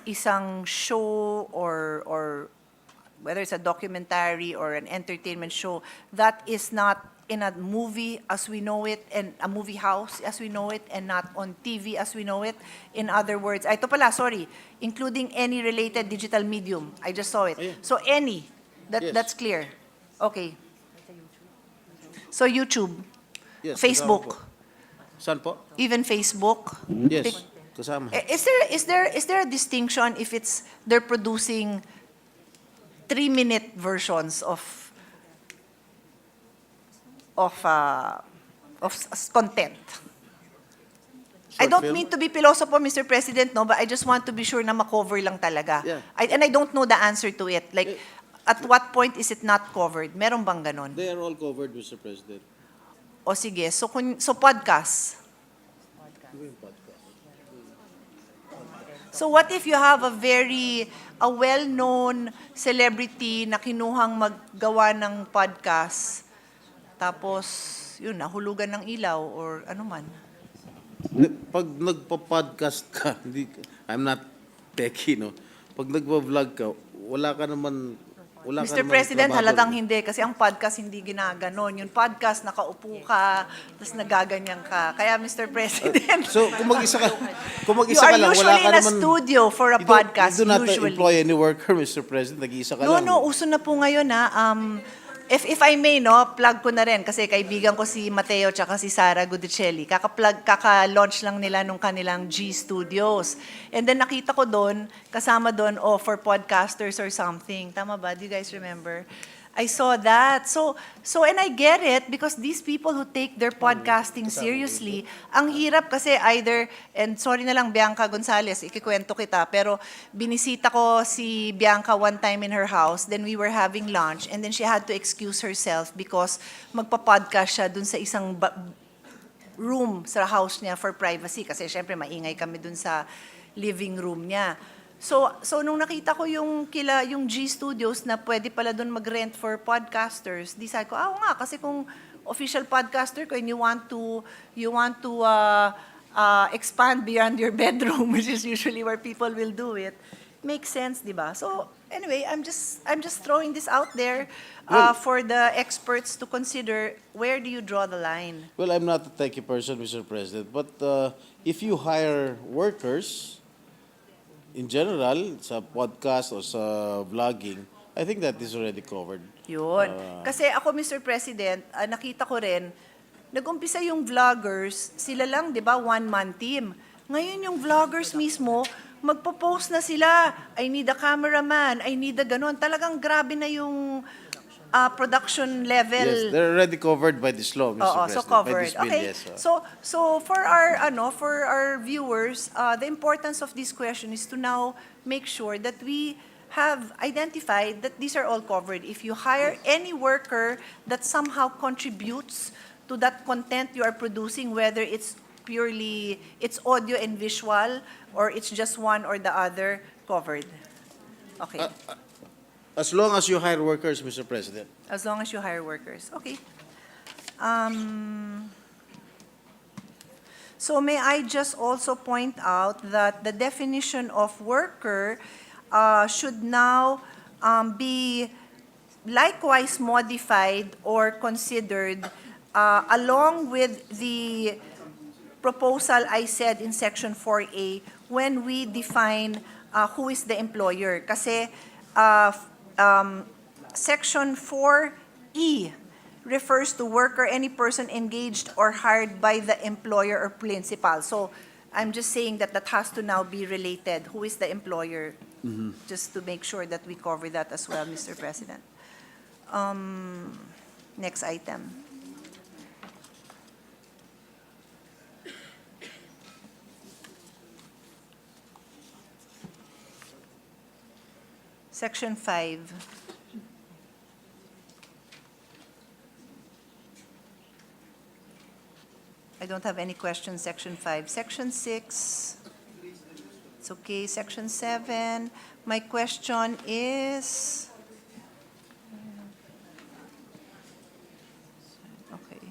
S12: isang show or whether it's a documentary or an entertainment show that is not in a movie as we know it and a movie house as we know it and not on TV as we know it? In other words, ito pala, sorry, including any related digital medium. I just saw it.
S6: Oh, yeah.
S12: So any,
S6: Yes.
S12: that's clear. Okay. So YouTube,
S6: Yes,
S12: Facebook,
S6: kasama po. Saan po?
S12: even Facebook.
S6: Yes, kasama.
S12: Is there a distinction if they're producing 3-minute versions of content? I don't
S6: film?
S12: mean to be philosopher, Mr. President, no, but I just want to be sure na makover lang talaga.
S6: Yeah.
S12: And I don't know the answer to it. Like, at what point is it not covered? Meron bang ganon?
S6: They are all covered, Mr. President.
S12: O sige, so podcast. So what if you have a well-known celebrity na kinuhang maggawa ng podcast, tapos, yun, nahulugan ng ilaw or ano man?
S6: Pag nagpa-podcast ka, I'm not techie, no? Pag nagpa-vlog ka, wala ka naman
S12: Mr. President, halatang hindi. Kasi ang podcast hindi ginaganon. Yung podcast, nakaupo ka, tapos nagaganyan ka. Kaya, Mr. President,
S6: So, kung mag-isa ka,
S12: you are usually in a studio for a podcast,
S6: You do not
S12: usually.
S6: employ any worker, Mr. President. Nag-iisa ka lang.
S12: No, uso na po ngayon ha. If I may, no, plug ko na rin kasi kaibigan ko si Mateo tsaka si Sara Gudicelli. Kaka-launch lang nila nung kanilang G Studios. And then nakita ko doon, kasama doon, for podcasters or something. Tama ba? Do you guys remember? I saw that. And I get it because these people who take their podcasting seriously, ang hirap kasi either, and sorry na lang Bianca Gonzalez, ikikwento kita, pero binisita ko si Bianca one time in her house, then we were having lunch, and then she had to excuse herself because magpa-podcast siya dun sa isang room sa house niya for privacy kasi syempre maingay kami dun sa living room niya. So nung nakita ko yung G Studios na pwede pala doon mag-rent for podcasters, decide ko, oo nga, kasi kung official podcaster ko and you want to expand beyond your bedroom, which is usually where people will do it, makes sense, di ba? So anyway, I'm just throwing this out there for the experts to consider, where do you draw the line?
S6: Well, I'm not a techie person, Mr. President, but if you hire workers, in general, sa podcast or sa vlogging, I think that is already covered.
S12: Yun. Kasi ako, Mr. President, nakita ko rin, nag-umpisa yung vloggers, sila lang, di ba, one-man team. Ngayon yung vloggers mismo, magpo-post na sila, I need a cameraman, I need a ganon. Talagang grabe na yung production level.
S6: Yes, they're already covered by this law, Mr. President.
S12: So
S6: by
S12: covered.
S6: this bill,
S12: Okay.
S6: yes.
S12: So for our viewers, the importance of this question is to now make sure that we have identified that these are all covered. If you hire any worker that somehow contributes to that content you are producing, whether it's audio and visual, or it's just one or the other, covered. Okay.
S6: As long as you hire workers, Mr. President.
S12: As long as you hire workers. Okay. So may I just also point out that the definition of worker should now be likewise modified or considered along with the proposal I said in Section 4A when we define who is the employer. Kasi Section 4E refers to worker, any person engaged or hired by the employer or principal. So I'm just saying that has to now be related. Who is the employer? Just to make sure that we cover that as well, Mr. President. Next item. Section 5. I don't have any questions, Section 5. Section 6, it's okay. Section 7, my question is, okay.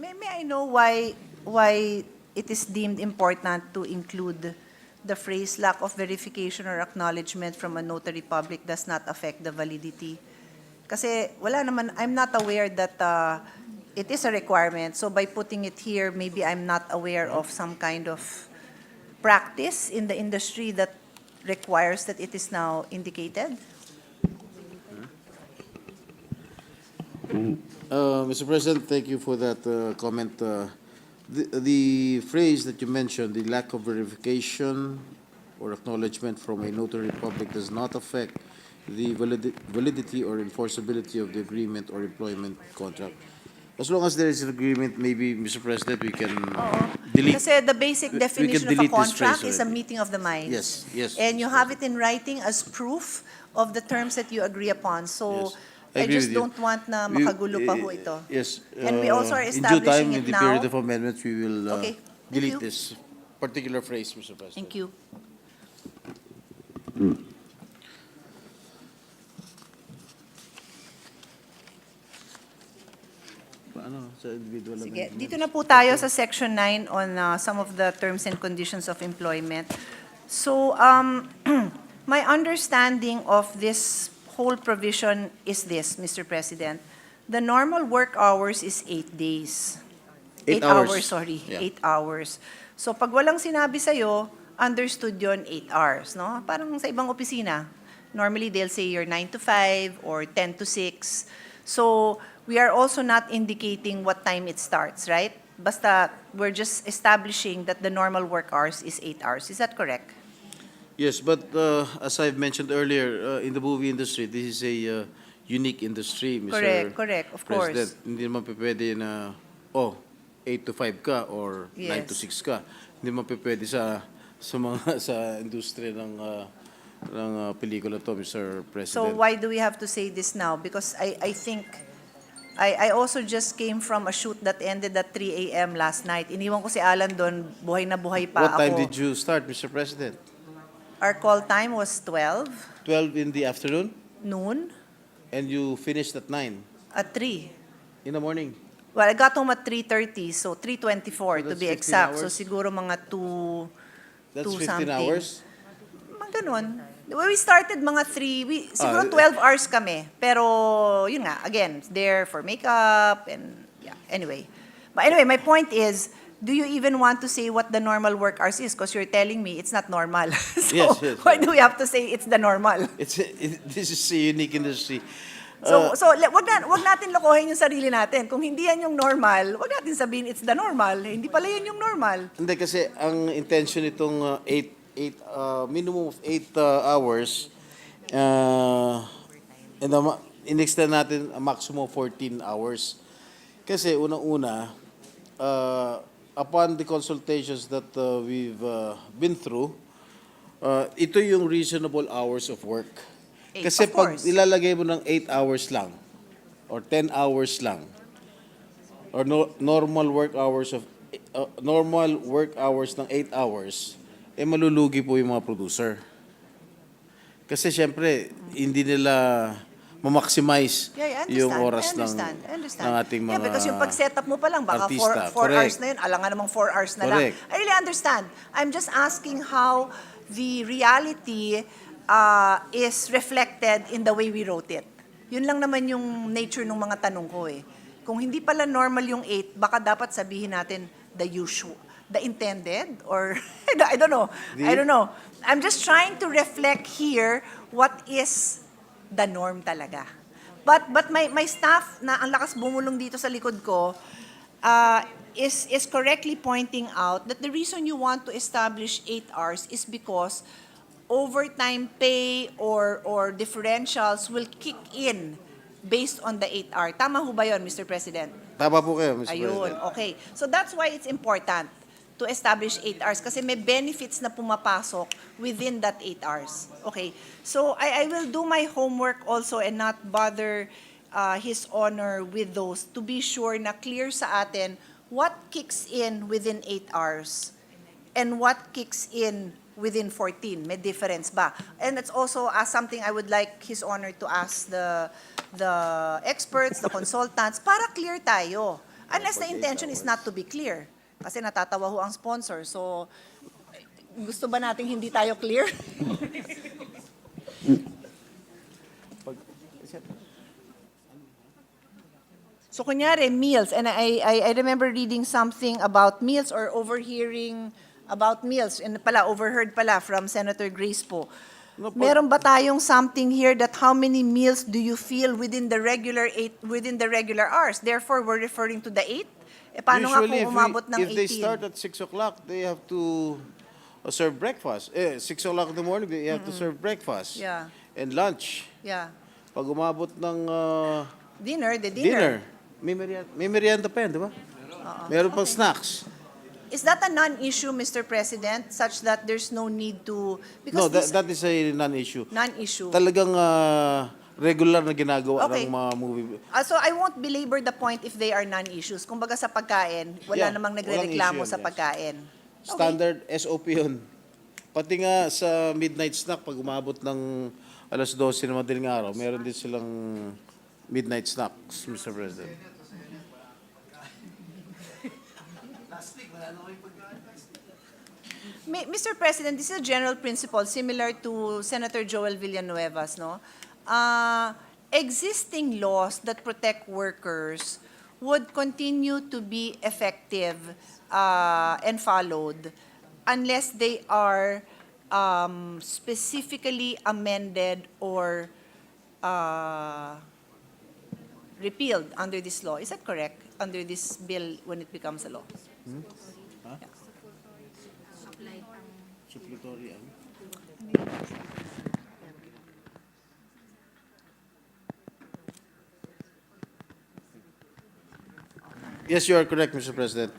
S12: May I know why it is deemed important to include the phrase lack of verification or acknowledgement from a notary public does not affect the validity? Kasi wala naman, I'm not aware that it is a requirement. So by putting it here, maybe I'm not aware of some kind of practice in the industry that requires that it is now indicated.
S6: Mr. President, thank you for that comment. The phrase that you mentioned, the lack of verification or acknowledgement from a notary public does not affect the validity or enforceability of the agreement or employment contract. As long as there is an agreement, maybe, Mr. President, we can delete.
S12: Kasi the basic definition of a
S6: delete this
S12: contract
S6: phrase
S12: is a
S6: already.
S12: meeting of the minds.
S6: Yes, yes.
S12: And you have it in writing as proof of the terms that you agree upon. So
S6: Yes.
S12: I
S6: agree
S12: just
S6: with you.
S12: don't want na
S6: We-
S12: makagulo pa ho ito.
S6: Yes.
S12: And we also are
S6: In due time,
S12: establishing
S6: in
S12: it
S6: the
S12: now.
S6: period of amendments, we will
S12: Okay, thank
S6: delete
S12: you.
S6: this particular phrase, Mr. President.
S12: Thank you.
S6: Paano sa individual
S12: Sige,
S6: amendment?
S12: dito na po tayo sa Section 9 on some of the terms and conditions of employment. So, my understanding of this whole provision is this, Mr. President. The normal work hours is 8 days.
S6: 8 hours.
S12: Sorry.
S6: Yeah.
S12: 8 hours. So, pag walang sinabi sa'yo, understood yon 8 hours, no? Parang sa ibang opisina. Normally, they'll say you're 9 to 5 or 10 to 6. So, we are also not indicating what time it starts, right? Basta, we're just establishing that the normal work hours is 8 hours. Is that correct?
S6: Yes, but as I've mentioned earlier, in the movie industry, this is a unique industry, Mr.
S12: Correct, of
S6: President.
S12: course.
S6: Hindi naman pwede na, 8 to 5 ka or 9 to
S12: Yes.
S6: 6 ka. Hindi naman pwede sa mga sa industriya ng pelikula to, Mr. President.
S12: So, why do we have to say this now? Because I think, I also just came from a shoot that ended at 3 a.m. last night. Iniwan ko si Alan doon, buhay na buhay pa
S6: What time
S12: ako.
S6: did you start, Mr. President?
S12: Our call time was 12
S6: 12 in the afternoon?
S12: noon
S6: And you finished at 9
S12: at 3.
S6: in the morning?
S12: Well, I got home at 3:30, so 3:24
S6: So
S12: to
S6: that's
S12: be
S6: 15
S12: exact. So
S6: hours?
S12: siguro mga 2
S6: That's
S12: 2
S6: 15
S12: something.
S6: hours?
S12: Mga ganun. We started mga 3, siguro 12 hours kami. Pero, yun nga, again, there for makeup and, yeah, anyway. But anyway, my point is, do you even want to say what the normal work hours is? Because you're telling me it's not normal. So,
S6: Yes.
S12: why do we have to say it's the normal?
S6: This is a unique industry.
S12: So wag natin lokohin yung sarili natin. Kung hindi yan yung normal, wag natin sabihin it's the normal. Hindi pala yan yung normal.
S6: Hindi kasi ang intention itong minimum of 8 hours and in-extend natin a maximum of 14 hours. Kasi unang-una, upon the consultations that we've been through, ito yung reasonable hours of work. Kasi
S12: Of
S6: pag
S12: course.
S6: ilalagay mo ng 8 hours lang or 10 hours lang or normal work hours ng 8 hours, malulugi po yung mga producer. Kasi syempre, hindi nila ma-maximize
S12: Yeah, I understand.
S6: yung oras
S12: I understand. I understand.
S6: ng ating mga
S12: Yeah, because yung pag-setup mo pa lang, baka
S6: artista.
S12: 4
S6: Correct.
S12: hours na yun. Alam nga namang 4 hours na
S6: Correct.
S12: lang. I really understand. I'm just asking how the reality is reflected in the way we wrote it. Yun lang naman yung nature ng mga tanong ko eh. Kung hindi pala normal yung 8, baka dapat sabihin natin the usual, the intended, or I don't know. I don't know. I'm just trying to reflect here what is the norm talaga. But my staff na ang lakas bumulong dito sa likod ko is correctly pointing out that the reason you want to establish 8 hours is because overtime pay or differentials will kick in based on the 8 hour. Tama ho ba yun, Mr. President?
S6: Tama po kayo, Mr.
S12: Ayun,
S6: President.
S12: okay. So that's why it's important to establish 8 hours kasi may benefits na pumapasok within that 8 hours. Okay. So I will do my homework also and not bother His Honor with those to be sure na clear sa atin what kicks in within 8 hours and what kicks in within 14. May difference ba? And it's also something I would like His Honor to ask the experts, the consultants, para clear tayo. Unless the intention is not to be clear. Kasi natatawa ho ang sponsor. So, gusto ba nating hindi tayo clear? So, kunyari, meals. And I remember reading something about meals or overhearing about meals. And overheard pala from Senator Grace po. Meron ba tayong something here that how many meals do you feel within the regular hours? Therefore, we're referring to the 8? Paano nga
S6: Usually,
S12: kung umabot ng 18?
S6: if they start at 6 o'clock, they have to serve breakfast. 6 o'clock in the morning, they have to serve breakfast.
S12: Yeah.
S6: And lunch.
S12: Yeah.
S6: Pag umabot ng
S12: Dinner.
S6: dinner, may merienda pa yan, di ba? Meron pang snacks.
S12: Is that a non-issue, Mr. President, such that there's no need to...
S6: No,
S12: Because
S6: that is a non-issue.
S12: non-issue.
S6: Talagang regular na ginagawa
S12: Okay.
S6: ng mga movie.
S12: So I won't belabor the point if they are non-issues. Kumbaga sa pagkain, wala
S6: Yeah,
S12: namang
S6: walang
S12: nagre-reklamo
S6: issue
S12: sa
S6: yan, yes.
S12: pagkain.
S6: Standard SOP yun. Pati nga sa midnight snack, pag umabot ng alas 12 ng madaling araw, meron din silang midnight snacks, Mr. President.
S12: Mr. President, this is a general principle similar to Senator Joel Villanueva's, no? Existing laws that protect workers would continue to be effective and followed unless they are specifically amended or repealed under this law. Is that correct? Under this bill when it becomes a law?
S6: Supplementary, Yes, you are correct, Mr. President.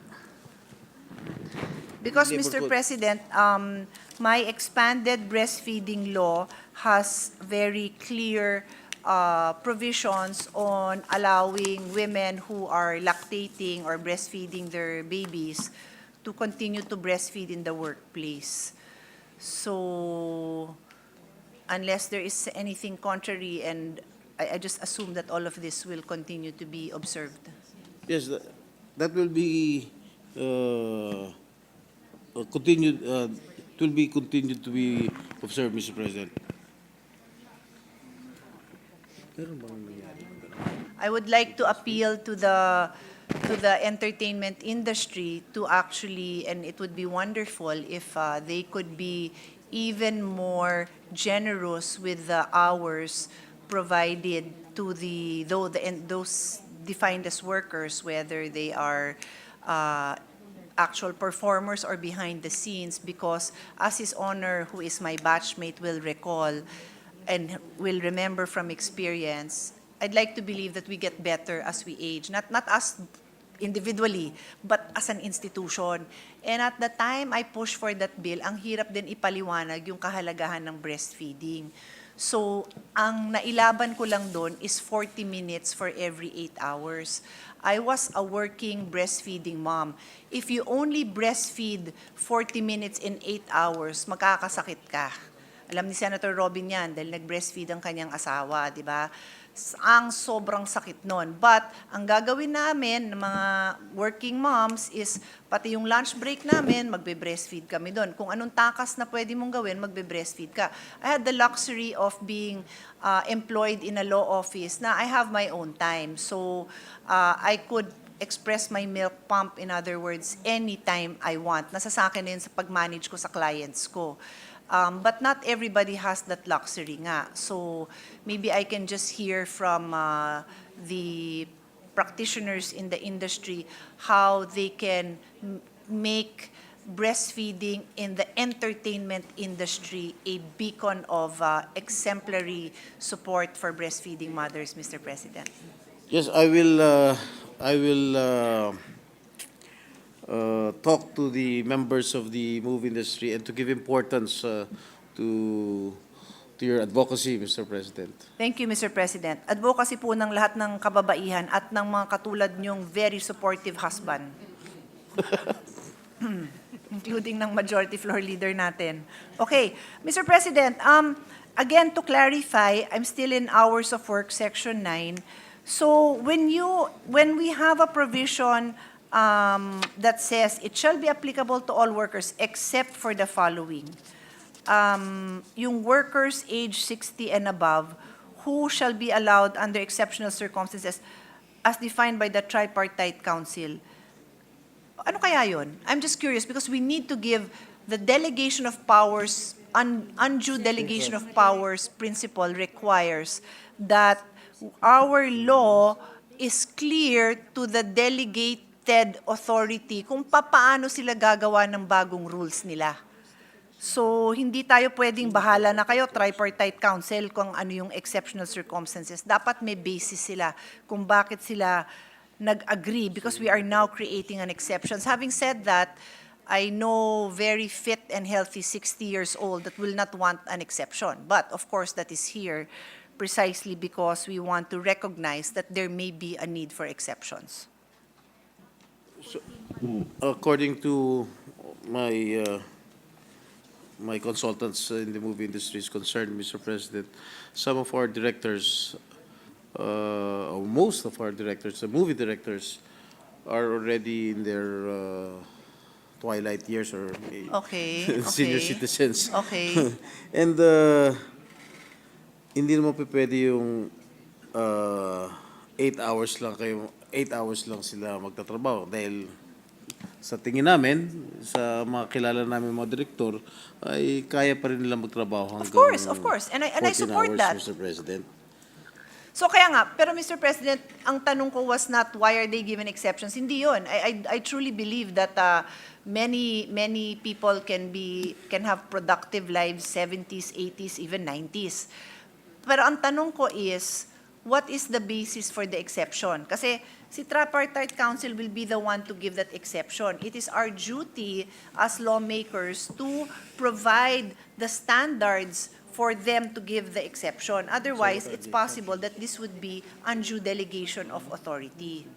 S12: Because,
S6: Labor
S12: Mr.
S6: code.
S12: President, my expanded breastfeeding law has very clear provisions on allowing women who are lactating or breastfeeding their babies to continue to breastfeed in the workplace. So, unless there is anything contrary, and I just assume that all of this will continue to be observed.
S6: Yes, that will be continued. It will be continued to be observed, Mr. President.
S12: I would like to appeal to the entertainment industry to actually, and it would be wonderful if they could be even more generous with the hours provided to those defined as workers, whether they are actual performers or behind the scenes, because as His Honor, who is my batchmate, will recall and will remember from experience, I'd like to believe that we get better as we age, not us individually, but as an institution. And at the time I pushed for that bill, ang hirap din ipaliwanag yung kahalagahan ng breastfeeding. So, ang nailaban ko lang doon is 40 minutes for every 8 hours. I was a working breastfeeding mom. If you only breastfeed 40 minutes in 8 hours, magkakasakit ka. Alam ni Senator Robin yan dahil nag-breastfeed ang kanyang asawa, di ba? Ang sobrang sakit nun. But ang gagawin namin ng mga working moms is pati yung lunch break namin, magbe-breastfeed kami doon. Kung anong takas na pwede mong gawin, magbe-breastfeed ka. I had the luxury of being employed in a law office na I have my own time. So I could express my milk pump, in other words, anytime I want. Nasa sa akin na yun sa pag-manage ko sa clients ko. But not everybody has that luxury nga. So maybe I can just hear from the practitioners in the industry how they can make breastfeeding in the entertainment industry a beacon of exemplary support for breastfeeding mothers, Mr. President.
S6: Yes, I will talk to the members of the movie industry and to give importance to your advocacy, Mr. President.
S12: Thank you, Mr. President. Advocacy po ng lahat ng kababaihan at ng mga katulad niyong very supportive husband. Including ng majority floor leader natin. Okay, Mr. President, again, to clarify, I'm still in hours of work, section 9. So when we have a provision that says it shall be applicable to all workers except for the following. Yung workers age 60 and above who shall be allowed under exceptional circumstances as defined by the tripartite council. Ano kaya yun? I'm just curious because we need to give the delegation of powers, undue delegation of powers principle requires that our law is clear to the delegated authority kung paano sila gagawa ng bagong rules nila. So, hindi tayo pwedeng bahala na kayo, tripartite council, kung ano yung exceptional circumstances. Dapat may basis sila kung bakit sila nag-agree because we are now creating an exception. Having said that, I know very fit and healthy 60 years old that will not want an exception. But, of course, that is here precisely because we want to recognize that there may be a need for exceptions.
S6: According to my consultants in the movie industry is concerned, Mr. President, some of our directors, or most of our directors, the movie directors, are already in their twilight years or senior citizens.
S12: Okay.
S6: And hindi naman pa pwede yung 8 hours lang sila magtatrabaho dahil sa tingin namin, sa mga kilala namin mga direktor, ay kaya pa rin nila magtrabaho hanggang
S12: Of course. And I
S6: 14
S12: support
S6: hours,
S12: that.
S6: Mr. President.
S12: So kaya nga, pero Mr. President, ang tanong ko was not why are they given exceptions. Hindi yun. I truly believe that many people can have productive lives, 70s, 80s, even 90s. Pero ang tanong ko is, what is the basis for the exception? Kasi si Tripartite Council will be the one to give that exception. It is our duty as lawmakers to provide the standards for them to give the exception. Otherwise, it's possible that this would be undue delegation of authority.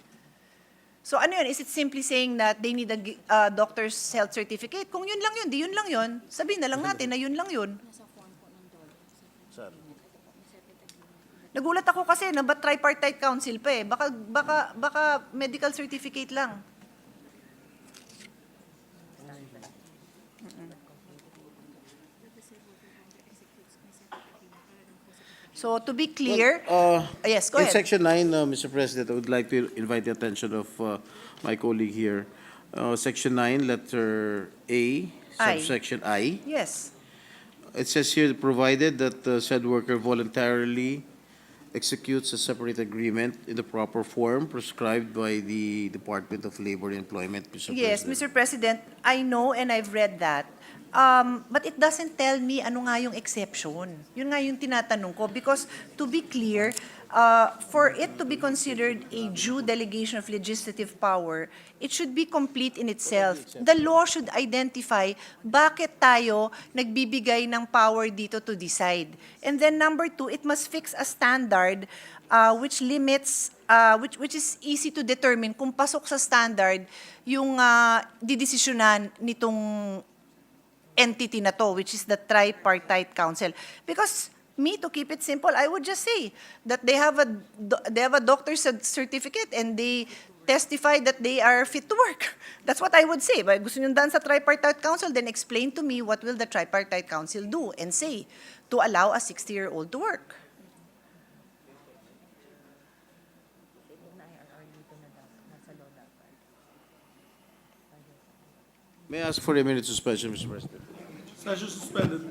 S12: So ano yun? Is it simply saying that they need a doctor's health certificate? Kung yun lang yun, di yun lang yun. Sabihin na lang natin na yun lang yun. Nagulat ako kasi na ba't tripartite council pa eh. Baka medical certificate lang. So to be clear, yes, go
S6: In
S12: ahead.
S6: Section 9, Mr. President, I would like to invite the attention of my colleague here. Section 9, letter A,
S12: I.
S6: subsection I.
S12: Yes.
S6: It says here, provided that the said worker voluntarily executes a separate agreement in the proper form prescribed by the Department of Labor and Employment, Mr.
S12: Yes,
S6: President.
S12: Mr. President, I know and I've read that. But it doesn't tell me ano nga yung exception. Yun nga yung tinatanong ko. Because to be clear, for it to be considered a due delegation of legislative power, it should be complete in itself. The law should identify bakit tayo nagbibigay ng power dito to decide. And then number two, it must fix a standard which limits, which is easy to determine kung pasok sa standard yung didesisyonan nitong entity na to, which is the Tripartite Council. Because to keep it simple, I would just say that they have a doctor's certificate and they testify that they are fit to work. That's what I would say. But gusto nyo daan sa Tripartite Council, then explain to me what will the Tripartite Council do and say to allow a 60-year-old to work.
S6: May I ask for a minute suspension, Mr. President?
S2: Session suspended.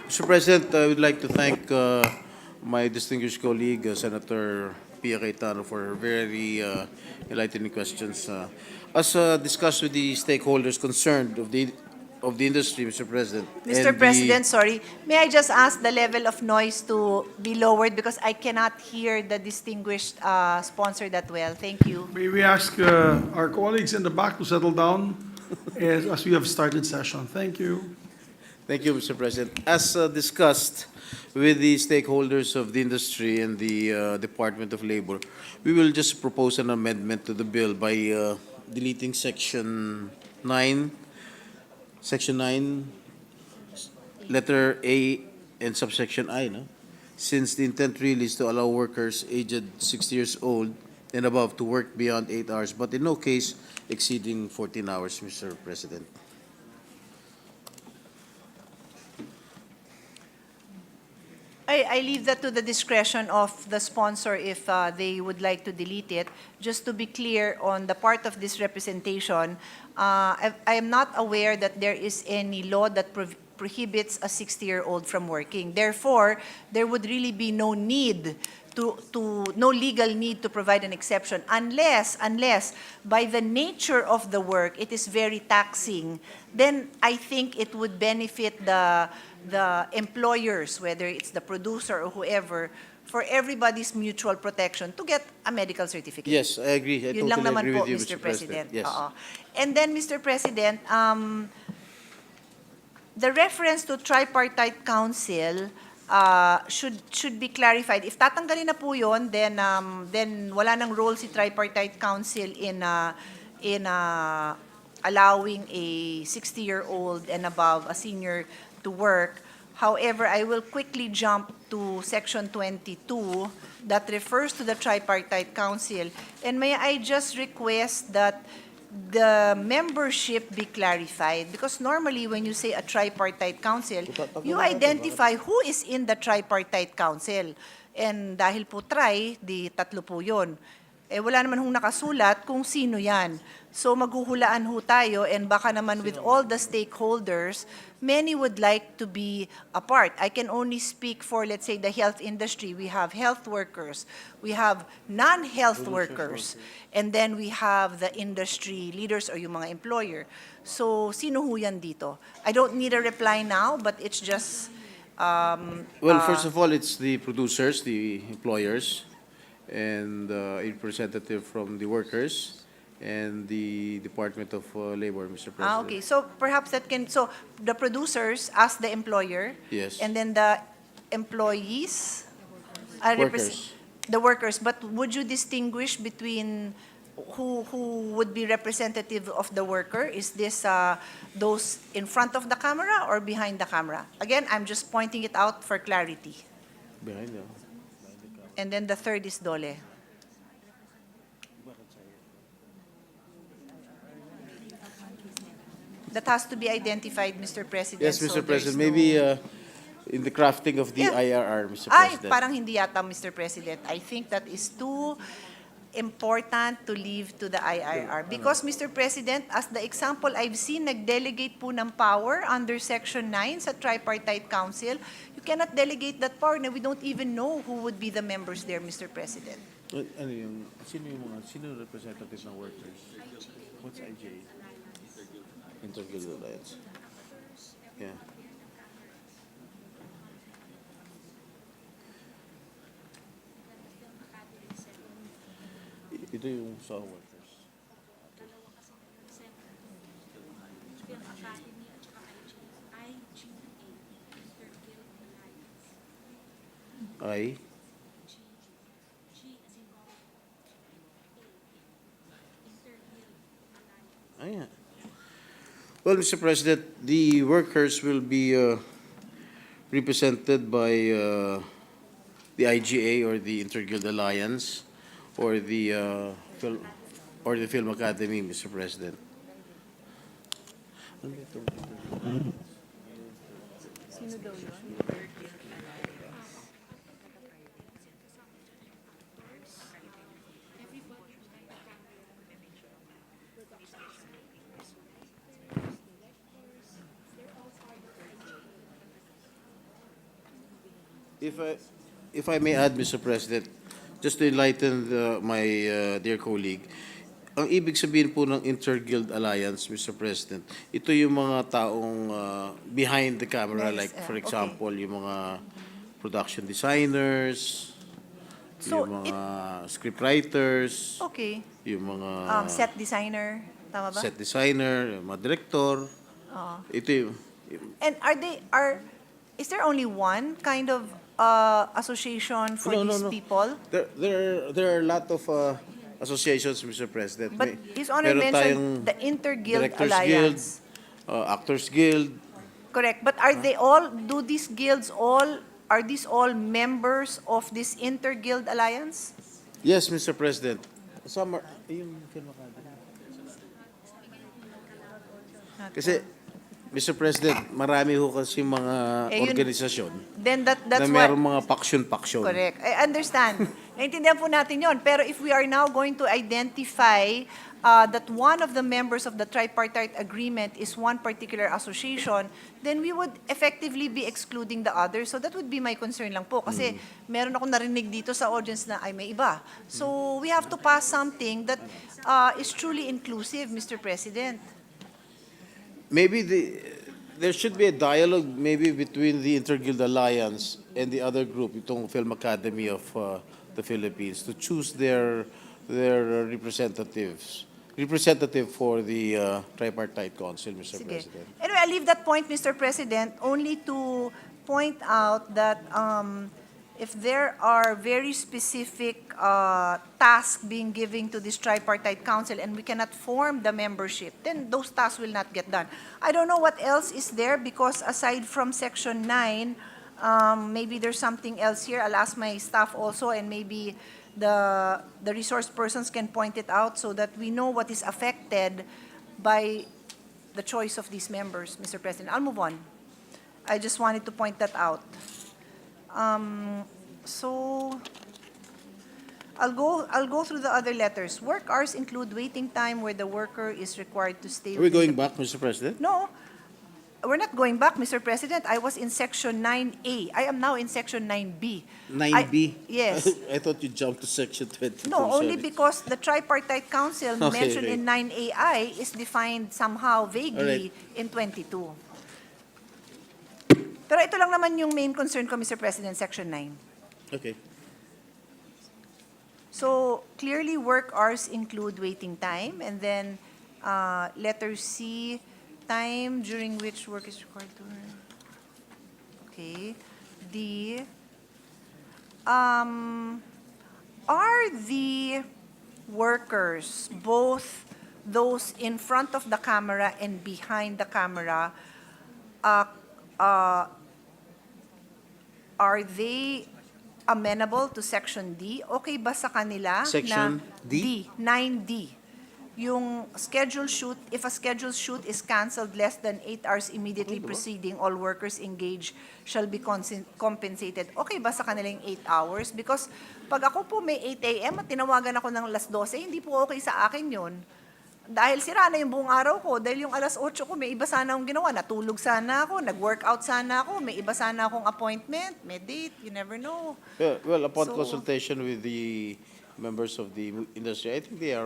S6: Mr. President, I would like to thank my distinguished colleague, Senator Pia Cayetano, for her very enlightening questions. As discussed with the stakeholders concerned of the industry, Mr. President.
S12: Mr.
S6: and the-
S12: President, sorry, may I just ask the level of noise to be lowered because I cannot hear the distinguished sponsor that well. Thank you.
S2: May we ask our colleagues in the back to settle down as we have started session. Thank you.
S6: Thank you, Mr. President. As discussed with the stakeholders of the industry and the Department of Labor, we will just propose an amendment to the bill by deleting Section 9, letter A and subsection I, no? Since the intent really is to allow workers aged 60 years old and above to work beyond 8 hours, but in no case exceeding 14 hours, Mr. President.
S12: I leave that to the discretion of the sponsor if they would like to delete it. Just to be clear on the part of this representation, I am not aware that there is any law that prohibits a 60-year-old from working. Therefore, there would really be no need no legal need to provide an exception unless by the nature of the work it is very taxing. Then I think it would benefit the employers, whether it's the producer or whoever, for everybody's mutual protection to get a medical certificate.
S6: Yes, I agree. I
S12: Yun lang
S6: totally
S12: naman
S6: agree
S12: po,
S6: with you,
S12: Mr.
S6: Mr. President. Yes.
S12: Oo. And then, Mr. President, the reference to tripartite council should be clarified. If tatanggalin na po yun, then wala nang role si tripartite council in allowing a 60-year-old and above, a senior, to work. However, I will quickly jump to Section 22 that refers to the tripartite council. And may I just request that the membership be clarified? Because normally when you say a tripartite council, you identify who is in the tripartite council. And dahil po di tatlo po yun. Eh wala naman hong nakasulat kung sino yan. So maghuhulaan ho tayo, and baka naman with all the stakeholders, many would like to be a part. I can only speak for, let's say, the health industry. We have health workers, we have non-health workers, and then we have the industry leaders or yung mga employer. So sino ho yan dito? I don't need a reply now, but it's just...
S6: Well, first of all, it's the producers, the employers, and a representative from the workers and the Department of Labor, Mr. President.
S12: okay. So perhaps that can... So the producers ask the employer.
S6: Yes.
S12: And then the employees...
S6: Workers.
S12: The workers. But would you distinguish between who would be representative of the worker? Is this those in front of the camera or behind the camera? Again, I'm just pointing it out for clarity.
S6: Behind them.
S12: And then the third is Dole. That has to be identified, Mr. President.
S6: Yes,
S12: so
S6: Mr.
S12: there's
S6: President,
S12: no-
S6: maybe in the crafting of the
S12: Yeah.
S6: IRR, Mr.
S12: Ay,
S6: President.
S12: parang hindi yata, Mr. President. I think that is too important to leave to the IRR. Because, Mr. President, as the example I've seen, nag-delegate po ng power under Section 9 sa Tripartite Council. You cannot delegate that power na we don't even know who would be the members there, Mr. President.
S6: Ano yung, sino representative ng workers? What's IJ? Interguild Alliance. Yeah. Ito yung sa workers. I? Ayan. Well, Mr. President, the workers will be represented by the IGA or the Interguild Alliance or the Film Academy, Mr. President. If I may add, Mr. President, just to enlighten my dear colleague, ang ibig sabihin po ng Inter-Guild Alliance, Mr. President, ito yung mga taong behind the camera,
S12: Yes,
S6: like for
S12: okay.
S6: example, yung mga production designers,
S12: So,
S6: yung mga scriptwriters,
S12: Okay.
S6: yung mga
S12: Set designer, tama ba?
S6: set designer, yung mga director.
S12: Oo.
S6: Ito yung,
S12: And is there only one kind of association for
S6: No, no,
S12: these
S6: no.
S12: people?
S6: there are a lot of associations, Mr. President.
S12: But His Honor
S6: Meron tayong
S12: mentioned the Inter-Guild
S6: Directors
S12: Alliance.
S6: Guild, Actors Guild.
S12: Correct. But are these guilds are these all members of this Inter-Guild Alliance?
S6: Yes, Mr. President. Some are, kasi, Mr. President, marami ho kasi mga
S12: Eh, yun-
S6: organisasyon
S12: Then
S6: na
S12: that's why.
S6: mayroong mga paksyon-paksyon.
S12: Correct. I understand. Naintindihan po natin yon. Pero if we are now going to identify that one of the members of the tripartite agreement is one particular association, then we would effectively be excluding the others. So that would be my concern lang po. Kasi meron akong narinig dito sa audience na ay may iba. So we have to pass something that is truly inclusive, Mr. President.
S6: Maybe there should be a dialogue maybe between the Inter-Guild Alliance and the other group, itong Film Academy of the Philippines, to choose their representative for the tripartite council, Mr.
S12: Sige.
S6: President.
S12: Anyway, I'll leave that point, Mr. President, only to point out that if there are very specific tasks being given to this tripartite council and we cannot form the membership, then those tasks will not get done. I don't know what else is there because aside from Section 9, maybe there's something else here. I'll ask my staff also and maybe the resource persons can point it out so that we know what is affected by the choice of these members, Mr. President. I'll move on. I just wanted to point that out. So I'll go through the other letters. Work hours include waiting time where the worker is required to stay.
S6: Are we
S12: within
S6: going back, Mr. President?
S12: No, we're not going back, Mr. President. I was in Section 9A. I am now in Section 9B.
S6: 9B?
S12: Yes.
S6: I thought you jumped to Section 22.
S12: No, only
S6: sorry.
S12: because the tripartite council
S6: Okay,
S12: mentioned
S6: okay.
S12: in 9AI is defined somehow vaguely
S6: Alright.
S12: in 22. Pero ito lang naman yung main concern ko, Mr. President, Section 9.
S6: Okay.
S12: So clearly, work hours include waiting time, and then letter C, time during which work is required to. Okay. D. Are the workers, both those in front of the camera and behind the camera, are they amenable to Section D? Okay ba sa kanila
S6: Section
S12: na
S6: D?
S12: 9D. Yung schedule shoot, if a scheduled shoot is canceled less than 8 hours immediately preceding, all workers engaged shall be compensated. Okay ba sa kanila yung 8 hours? Because pag ako po may 8 a.m. at tinawagan ako ng alas 12, hindi po okay sa akin yun. Dahil sira na yung buong araw ko, dahil yung alas 8 ko, may iba sana akong ginawa. Natulog sana ako, nag-workout sana ako, may iba sana akong appointment, may date, you never know.
S6: Well, upon
S12: So-
S6: consultation with the members of the industry, I think they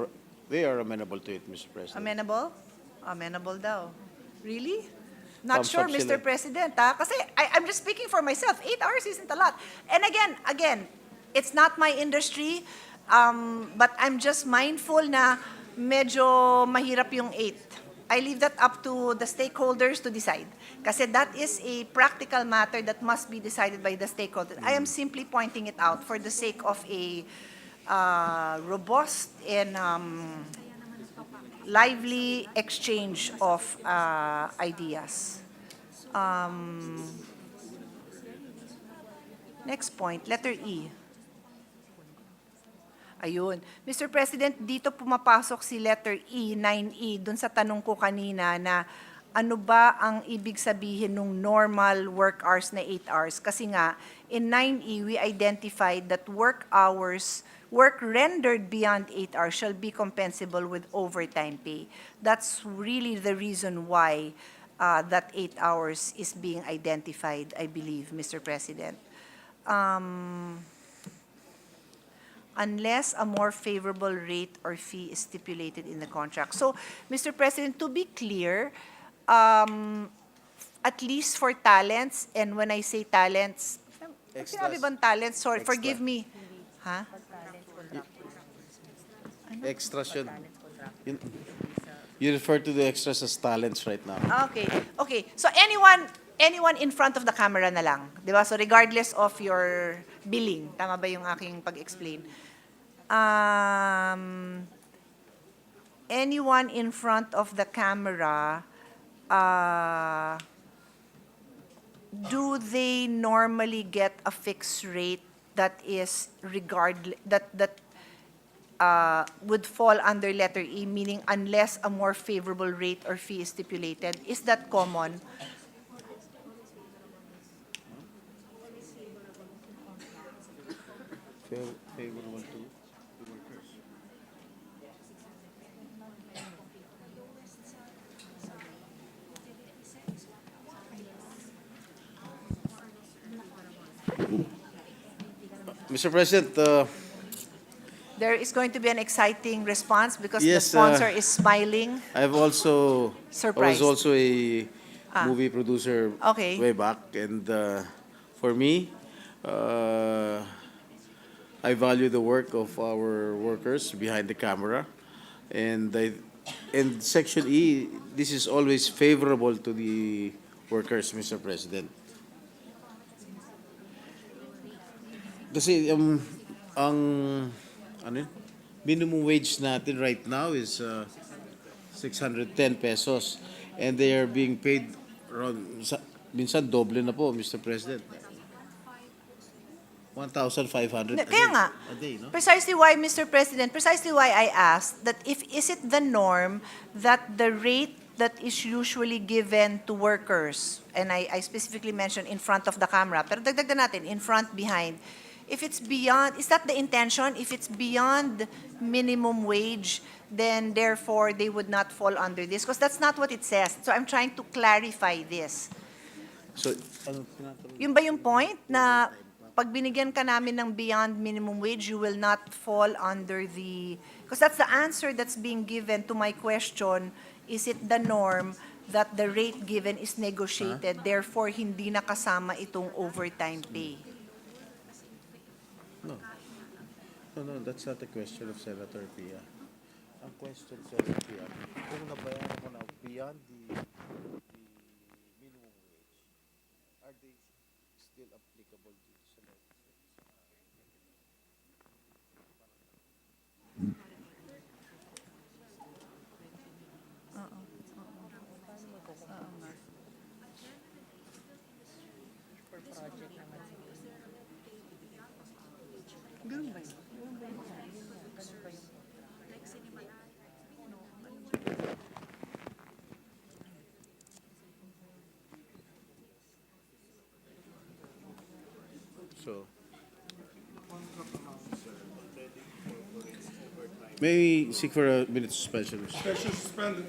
S6: are amenable to it, Mr. President.
S12: Amenable? Amenable daw. Really? Not
S6: Thumbs
S12: sure,
S6: up
S12: Mr.
S6: sila.
S12: President, ha? Kasi I'm just speaking for myself. 8 hours isn't a lot. And again, it's not my industry, but I'm just mindful na medyo mahirap yung 8. I leave that up to the stakeholders to decide. Kasi that is a practical matter that must be decided by the stakeholders. I am simply pointing it out for the sake of a robust and lively exchange of ideas. Next point, letter E. Ayun. Mr. President, dito pumapasok si letter E, 9E, dun sa tanong ko kanina na ano ba ang ibig sabihin ng normal work hours na 8 hours? Kasi nga, in 9E, we identified that work rendered beyond 8 hours shall be compensable with overtime pay. That's really the reason why that 8 hours is being identified, I believe, Mr. President. unless a more favorable rate or fee is stipulated in the contract. So, Mr. President, to be clear, at least for talents, and when I say talents, pag sinabi bang talents, sorry,
S6: Extra.
S12: forgive me. Ha?
S6: Extras yun. You refer to the extras as talents right now.
S12: Okay. Okay. So anyone in front of the camera na lang, 'di ba? So regardless of your billing, tama ba yung aking pag-explain? Anyone in front of the camera, do they normally get a fixed rate that is would fall under letter E, meaning unless a more favorable rate or fee is stipulated? Is that common?
S6: Favorable to workers. Mr. President,
S12: There is going to be an exciting response because the
S6: Yes,
S12: sponsor is smiling.
S6: I was
S12: Surprised.
S6: also a movie producer
S12: Okay.
S6: way back, and for me, I value the work of our workers behind the camera, and Section E, this is always favorable to the workers, Mr. President. Kasi ang ano yun? Minimum wage natin right now is 610 pesos, and they are being paid around minsan doble na po, Mr. President. 1,500
S12: Kaya nga,
S6: a day, no?
S12: precisely why, Mr. President, precisely why I asked that is it the norm that the rate that is usually given to workers, and I specifically mentioned in front of the camera, pero dagdagan natin, in front, behind, if it's beyond, is that the intention? If it's beyond minimum wage, then therefore they would not fall under this? Because that's not what it says. So I'm trying to clarify this.
S6: So,
S12: Yun ba yung point na pag binigyan ka namin ng beyond minimum wage, you will not fall under the... Because that's the answer that's being given to my question, is it the norm that the rate given is negotiated, therefore hindi nakasama itong overtime pay?
S6: no, that's not the question of Senator Pia. Ang question, Senator Pia, kung nabayaran mo na beyond the minimum wage, are they still applicable to the So, may we seek for a minute suspension?
S2: Session suspended.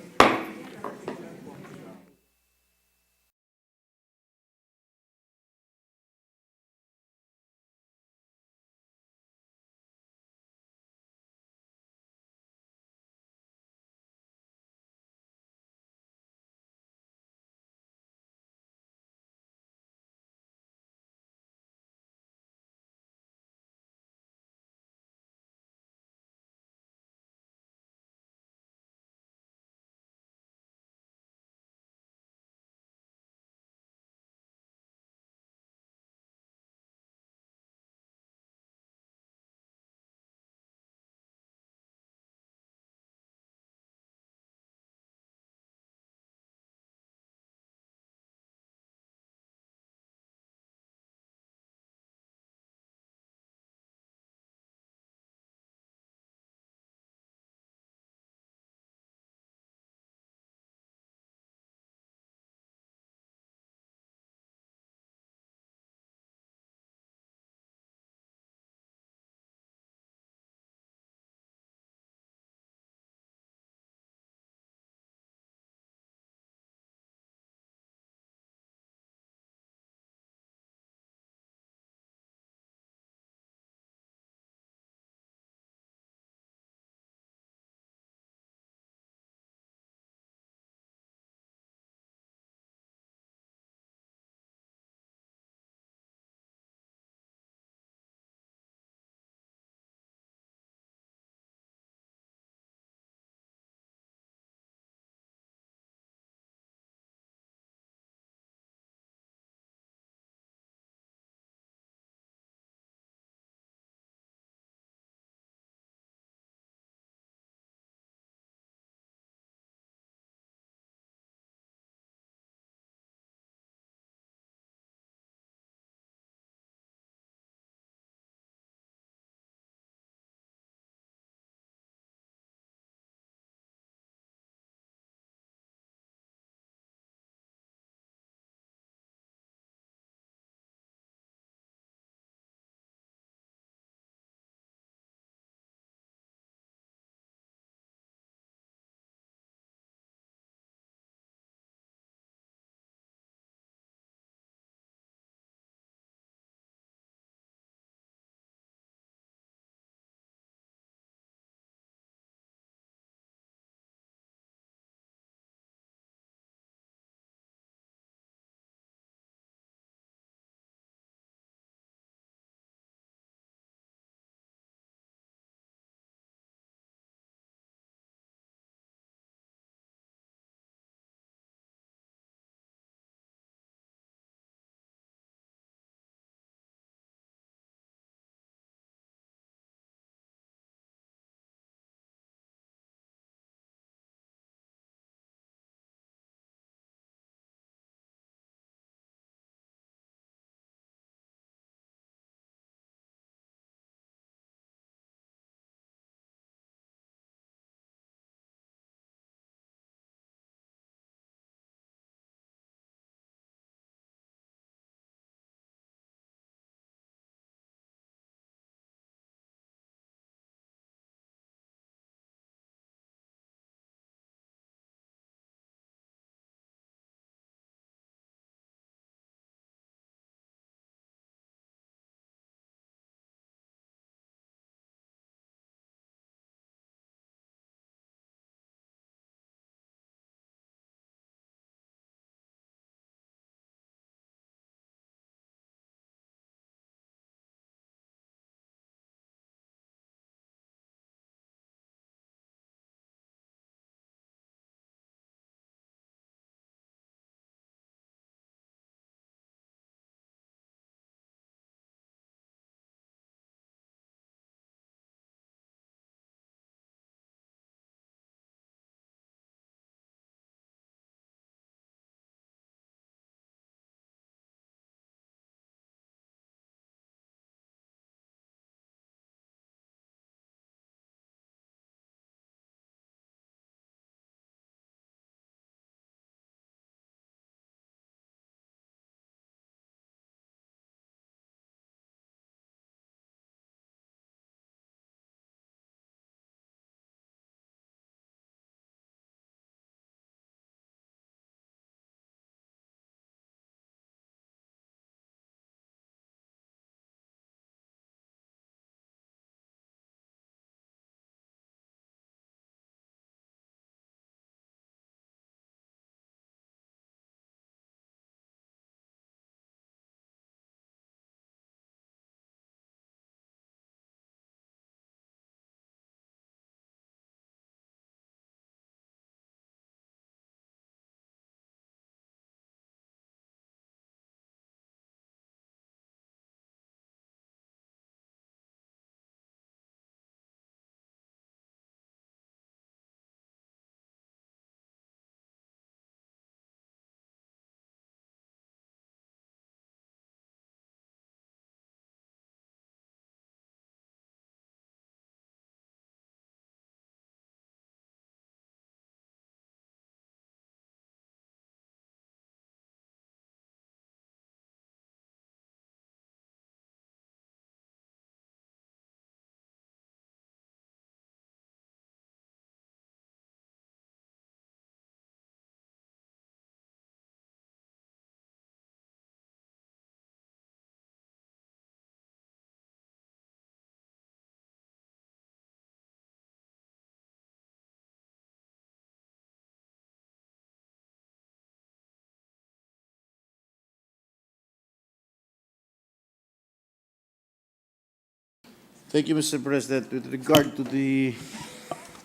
S6: Thank you, Mr. President. With regard to the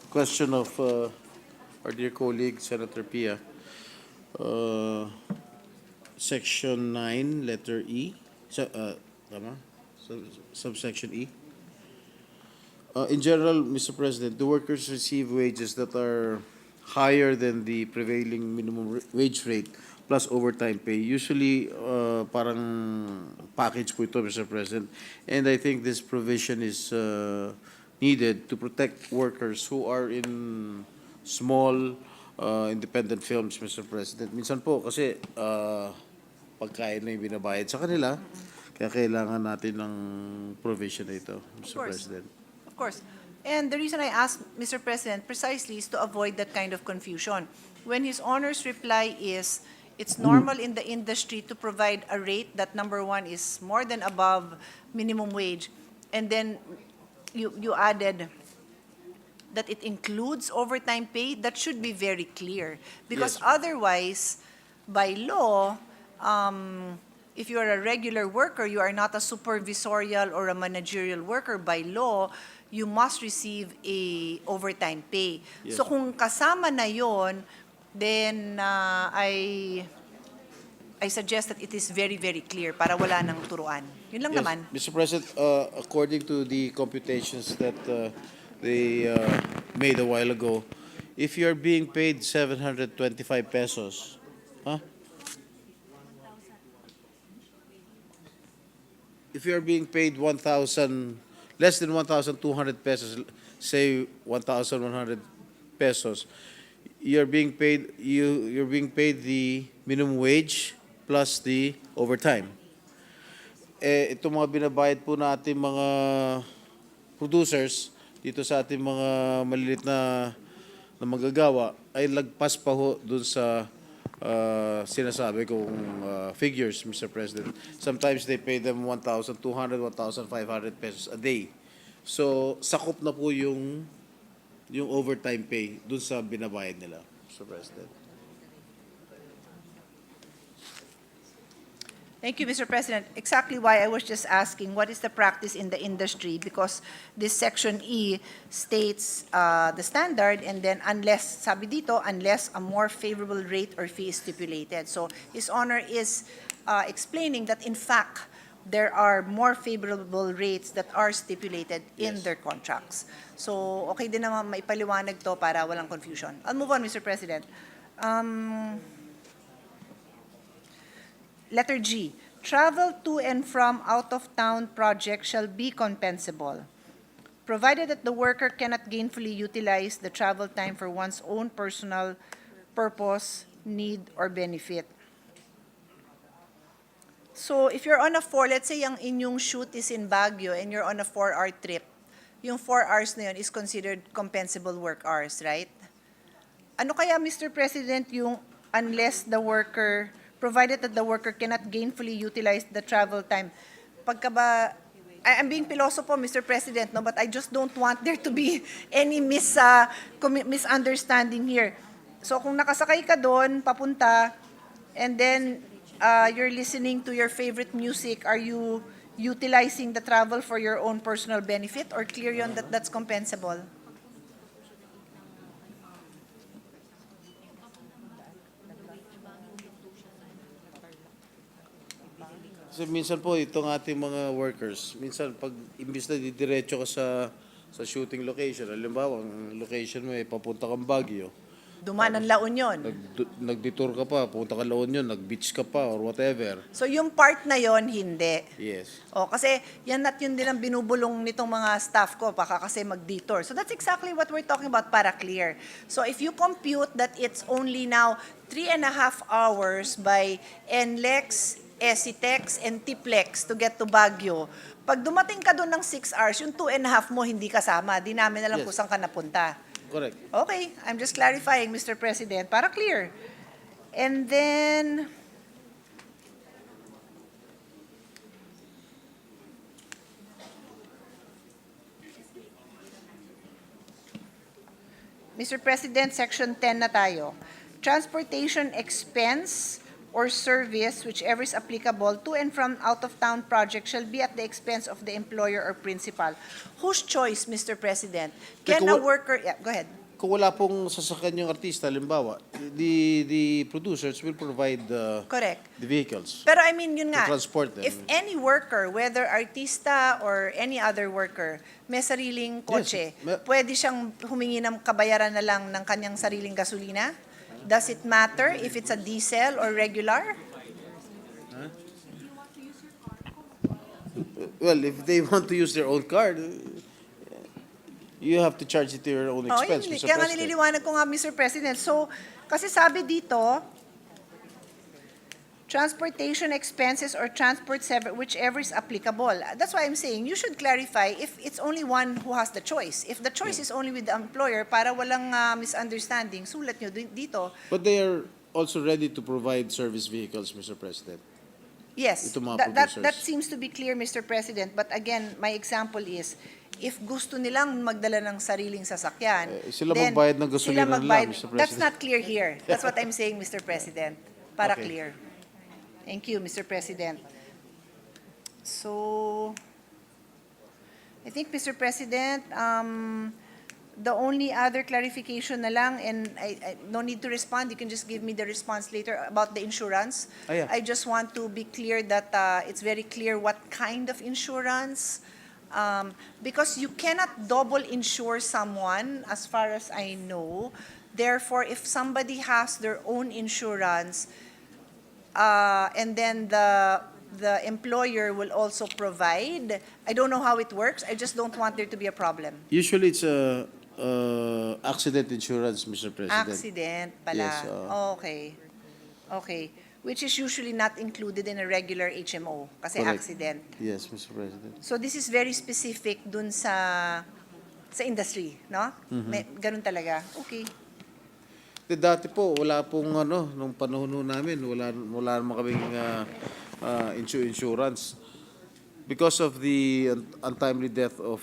S6: question of our dear colleague, Senator Pia, Section 9, letter E, tama? Subsection E. In general, Mr. President, the workers receive wages that are higher than the prevailing minimum wage rate plus overtime pay. Usually, parang package po ito, Mr. President. And I think this provision is needed to protect workers who are in small independent films, Mr. President. Minsan po kasi pagkain na yung binabayad sa kanila, kaya kailangan natin ng provision na ito, Mr. President.
S12: Of course. And the reason I asked, Mr. President, precisely is to avoid that kind of confusion. When His Honor's reply is, it's normal in the industry to provide a rate that, number one, is more than above minimum wage, and then you added that it includes overtime pay, that should be very clear. Because
S6: Yes.
S12: otherwise, by law, if you are a regular worker, you are not a supervisorial or a managerial worker. By law, you must receive a overtime pay.
S6: Yes.
S12: So kung kasama na yon, then I suggest that it is very, very clear para wala nang turuan. Yun lang
S6: Yes,
S12: naman.
S6: Mr. President, according to the computations that they made a while ago, if you're being paid 725 pesos, huh? If you're being paid 1,000, less than 1,200 pesos, say 1,100 pesos, you're being paid the minimum wage plus the overtime. Itong mga binabayad po natin mga producers dito sa ating mga malilit na manggagawa ay lagpas pa ho dun sa sinasabi kong figures, Mr. President. Sometimes they pay them 1,200, 1,500 pesos a day. So, sakop na po yung overtime pay dun sa binabayad nila, Mr. President.
S12: Thank you, Mr. President. Exactly why I was just asking, what is the practice in the industry? Because this Section E states the standard, and then unless, sabi dito, unless a more favorable rate or fee is stipulated. So His Honor is explaining that, in fact, there are more favorable rates that are stipulated in their contracts. So, okay din naman maipaliwanag to para walang confusion. I'll move on, Mr. President. Letter G, travel to and from out-of-town projects shall be compensable, provided that the worker cannot gainfully utilize the travel time for one's own personal purpose, need, or benefit. So if you're on a let's say yung inyong shoot is in Baguio and you're on a 4-hour trip, yung 4 hours na yun is considered compensable work hours, right? Ano kaya, Mr. President, yung unless the worker, provided that the worker cannot gainfully utilize the travel time? Pagka ba, I'm being piloso po, Mr. President, no, but I just don't want there to be any misunderstanding here. So kung nakasakay ka doon, papunta, and then you're listening to your favorite music, are you utilizing the travel for your own personal benefit, or clear yun that that's compensable?
S6: Kasi minsan po itong ating mga workers, minsan pag imbis na didiretso ka sa shooting location, halimbawa ang location mo ay papunta kang Baguio,
S12: Dumaan ang La Union.
S6: nag-detour ka pa, punta ka La Union, nag-beach ka pa or whatever.
S12: So yung part na yon hindi.
S6: Yes.
S12: O, kasi yan at yun din ang binubulong nitong mga staff ko, baka kasi mag-detour. So that's exactly what we're talking about para clear. So if you compute that it's only now 3.5 hours by NLEX, ECTEX, and TIPLEX to get to Baguio, pag dumating ka doon ng 6 hours, yung 2.5 mo hindi kasama. Di namin alam
S6: Yes.
S12: kung saan ka napunta.
S6: Correct.
S12: Okay, I'm just clarifying, Mr. President, para clear. And then, Mr. President, Section 10 na tayo. Transportation expense or service, whichever is applicable, to and from out-of-town project shall be at the expense of the employer or principal. Whose choice, Mr. President? Can
S6: Teka,
S12: a worker, yeah, go ahead.
S6: Kung wala pong sasakyan yung artista, halimbawa, the producers will provide
S12: Correct.
S6: the vehicles.
S12: Pero I mean, yun
S6: To
S12: nga,
S6: transport them.
S12: if any worker, whether artista or any other worker, may sariling kotse,
S6: Yes,
S12: pwede siyang humingi ng kabayaran na lang ng kanyang sariling gasolina? Does it matter if it's a diesel or regular?
S6: Well, if they want to use their own car, you have to charge it to your own expense,
S12: Yun,
S6: Mr.
S12: kaya nga
S6: President.
S12: nililiwanag ko nga, Mr. President. So, kasi sabi dito, transportation expenses or transport whichever is applicable. That's why I'm saying you should clarify if it's only one who has the choice. If the choice is only with the employer, para walang misunderstanding, sulat nyo dito.
S6: But they are also ready to provide service vehicles, Mr. President.
S12: Yes,
S6: Ito mga
S12: that
S6: producers.
S12: seems to be clear, Mr. President. But again, my example is, if gusto nilang magdala ng sariling sasakyan,
S6: Sila
S12: then
S6: magbayad ng gasolina
S12: sila
S6: nila,
S12: magbayad.
S6: Mr. President.
S12: That's not clear here. That's what I'm saying, Mr. President. Para
S6: Okay.
S12: clear. Thank you, Mr. President. So, I think, Mr. President, the only other clarification na lang, and I no need to respond, you can just give me the response later about the insurance.
S6: Yeah.
S12: I just want to be clear that it's very clear what kind of insurance, because you cannot double insure someone, as far as I know. Therefore, if somebody has their own insurance, and then the employer will also provide, I don't know how it works, I just don't want there to be a problem.
S6: Usually it's a accident insurance, Mr. President.
S12: Accident pala.
S6: Yes,
S12: Okay. Okay. Which is usually not included in a regular HMO kasi
S6: Correct.
S12: accident.
S6: Yes, Mr. President.
S12: So this is very specific dun sa industry, no? Ganun talaga. Okay.
S6: Dati po, wala pong nung panahon namin, wala naman kaming insurance. Because of the untimely death of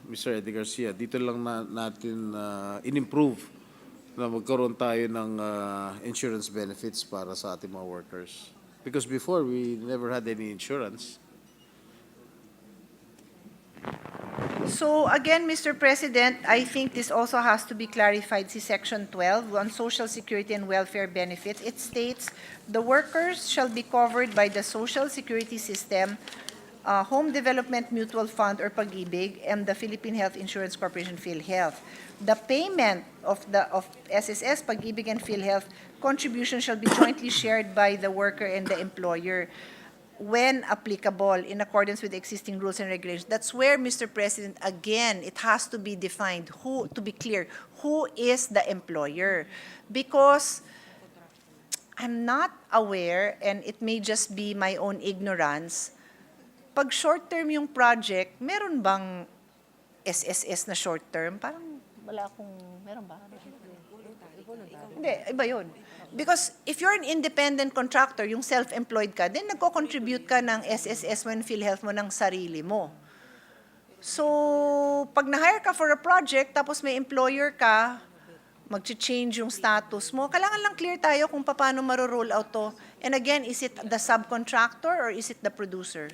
S6: Mr. Eddie Garcia, dito lang natin in-improve na magkaroon tayo ng insurance benefits para sa ating mga workers. Because before, we never had any insurance.
S12: So again, Mr. President, I think this also has to be clarified. See Section 12 on Social Security and Welfare Benefits. It states, the workers shall be covered by the Social Security System, Home Development Mutual Fund or Pag-ibig, and the Philippine Health Insurance Corporation PhilHealth. The payment of SSS, Pag-ibig, and PhilHealth contribution shall be jointly shared by the worker and the employer, when applicable, in accordance with existing rules and regulations. That's where, Mr. President, again, it has to be defined, to be clear, who is the employer? Because I'm not aware, and it may just be my own ignorance, pag short-term yung project, meron bang SSS na short-term? Parang wala akong, meron ba? Hindi, iba yun. Because if you're an independent contractor, yung self-employed ka, then nagko-contribute ka ng SSS when PhilHealth mo ng sarili mo. So, pag na-hire ka for a project, tapos may employer ka, mag-change yung status mo, kailangan lang clear tayo kung paano maro-roll out to. And again, is it the subcontractor or is it the producer?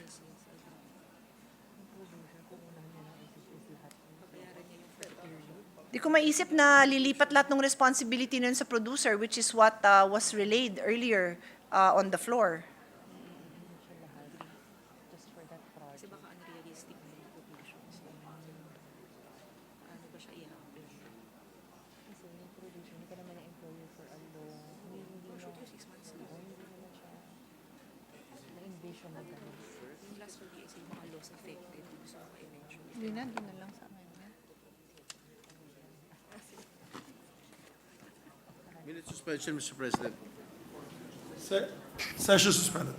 S12: Di ko maisip na lilipat lahat ng responsibility nun sa producer, which is what was relayed earlier on the floor. Hindi na lang sa amin.
S6: Minute suspension, Mr. President.
S2: Session suspended.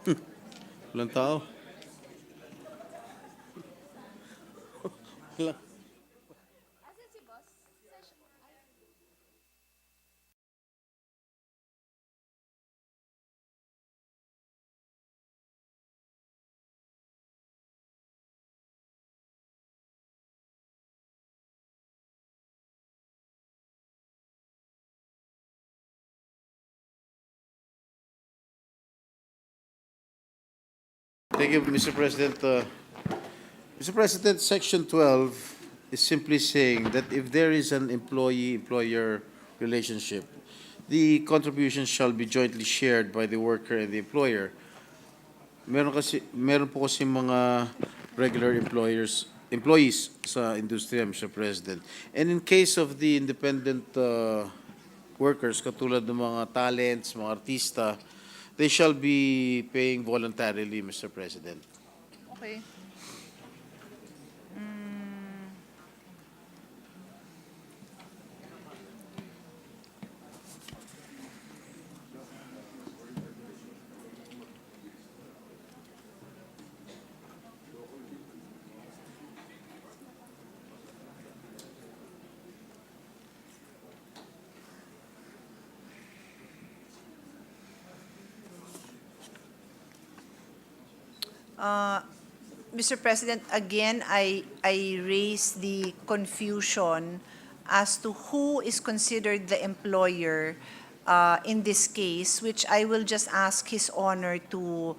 S6: Walang tao. Wala. Thank you, Mr. President. Mr. President, Section 12 is simply saying that if there is an employee-employer relationship, the contribution shall be jointly shared by the worker and the employer. Meron po kasi mga regular employees sa industriya, Mr. President. And in case of the independent workers, katulad ng mga talents, mga artista, they shall be paying voluntarily, Mr. President.
S12: Okay. Mr. President, again, I raise the confusion as to who is considered the employer in this case, which I will just ask His Honor to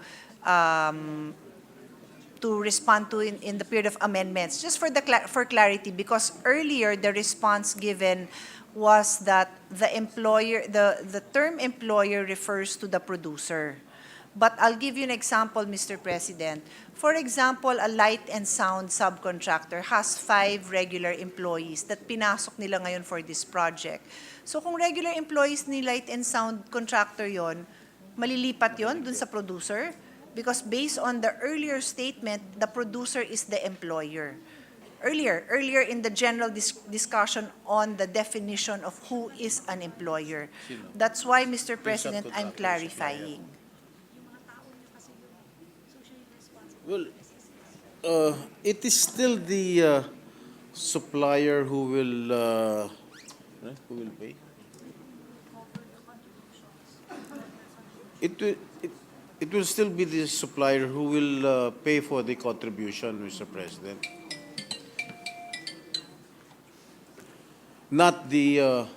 S12: respond to in the period of amendments, just for clarity, because earlier the response given was that the employer, the term employer refers to the producer. But I'll give you an example, Mr. President. For example, a light and sound subcontractor has 5 regular employees that pinasok nila ngayon for this project. So kung regular employees ni light and sound contractor yon, malilipat yon dun sa producer? Because based on the earlier statement, the producer is the employer. Earlier in the general discussion on the definition of who is an employer. That's why, Mr. President, I'm clarifying.
S6: Well, it is still the supplier who will pay. It will still be the supplier who will pay for the contribution, Mr. President. Not the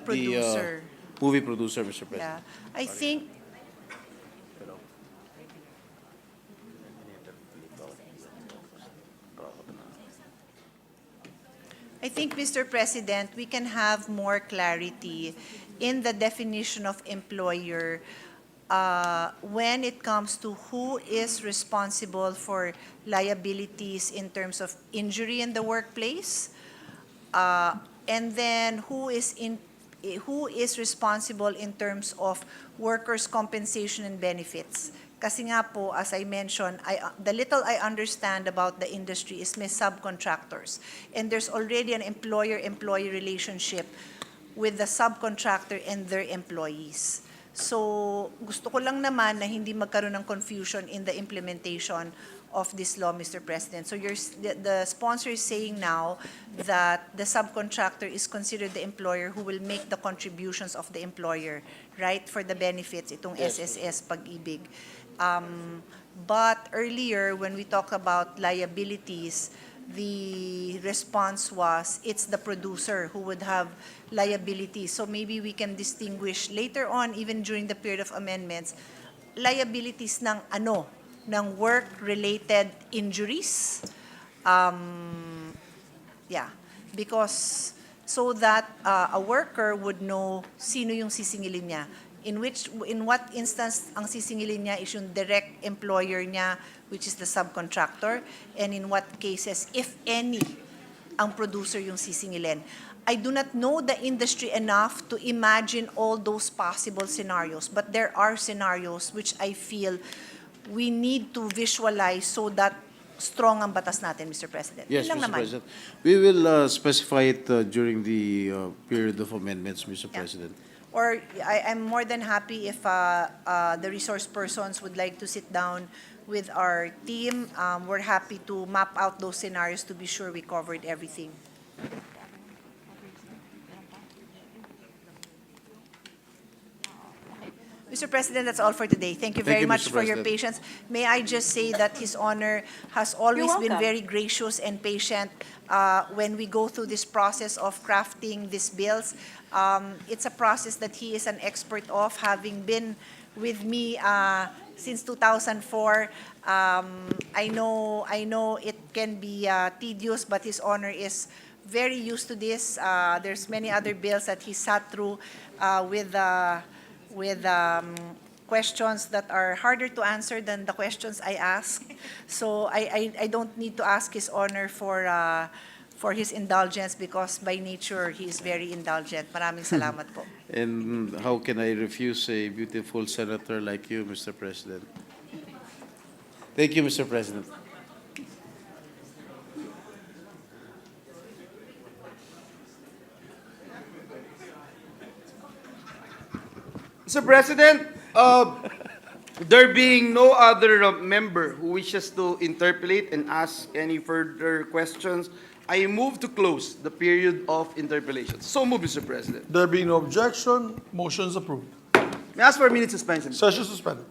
S12: producer.
S6: Movie producer, Mr. President.
S12: Yeah, I think Mr. President, we can have more clarity in the definition of employer when it comes to who is responsible for liabilities in terms of injury in the workplace, and then who is responsible in terms of workers' compensation and benefits. Kasi nga po, as I mentioned, the little I understand about the industry is may subcontractors. And there's already an employer-employee relationship with the subcontractor and their employees. So, gusto ko lang naman na hindi magkaroon ng confusion in the implementation of this law, Mr. President. So, the sponsor is saying now that the subcontractor is considered the employer who will make the contributions of the employer, right, for the benefits, itong SSS Pag-ibig. But earlier, when we talked about liabilities, the response was it's the producer who would have liability. So maybe we can distinguish later on, even during the period of amendments, liabilities ng ng work-related injuries. Because so that a worker would know sino yung sisingilin niya. In what instance ang sisingilin niya is yung direct employer niya, which is the subcontractor, and in what cases, if any, ang producer yung sisingilin. I do not know the industry enough to imagine all those possible scenarios, but there are scenarios which I feel we need to visualize so that strong ang batas natin, Mr. President.
S6: Yes,
S12: Yun lang
S6: Mr.
S12: naman.
S6: President. We will specify it during the period of amendments, Mr. President.
S12: or I'm more than happy if the resource persons would like to sit down with our team. We're happy to map out those scenarios to be sure we covered everything. Mr. President, that's all for today. Thank you
S6: Thank
S12: very
S6: you,
S12: much
S6: Mr.
S12: for your
S6: President.
S12: patience. May I just say that His Honor has always been
S11: welcome.
S12: very gracious and patient when we go through this process of crafting these bills. It's a process that he is an expert of, having been with me since 2004. I know it can be tedious, but His Honor is very used to this. There's many other bills that he sat through with questions that are harder to answer than the questions I ask. So I don't need to ask His Honor for his indulgence, because by nature he is very indulgent. Maraming salamat po.
S6: And how can I refuse a beautiful senator like you, Mr. President? Thank you, Mr. President.
S13: Mr. President, there being no other member who wishes to interpolate and ask any further questions, I move to close the period of interpellation. So move, Mr. President.
S2: There being no objection, motion is approved.
S13: May I ask for a minute suspension?
S2: Session suspended.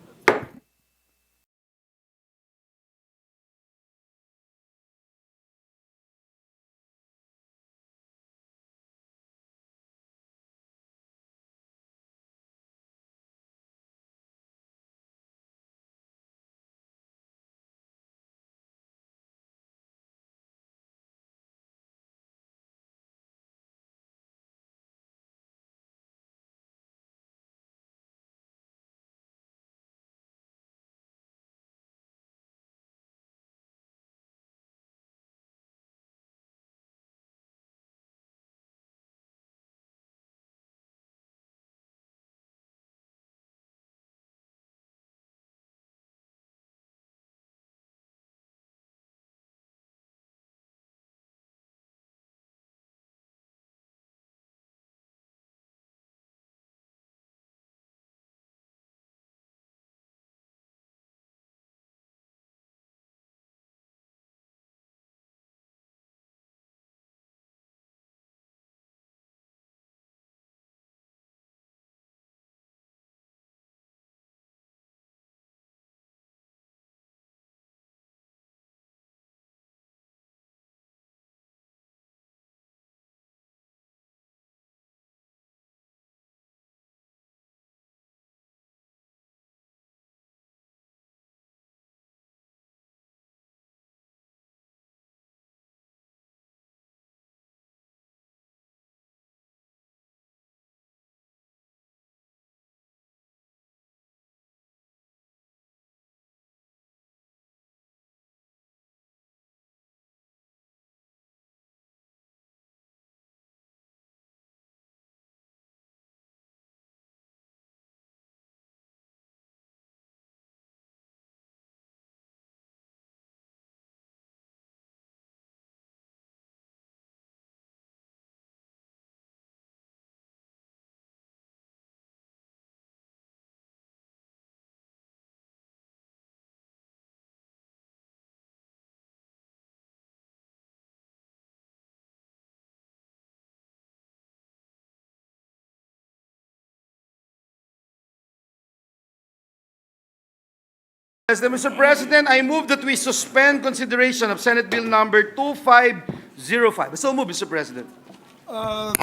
S13: Mr. President, I move that we suspend consideration of Senate Bill number 2505. So move, Mr. President.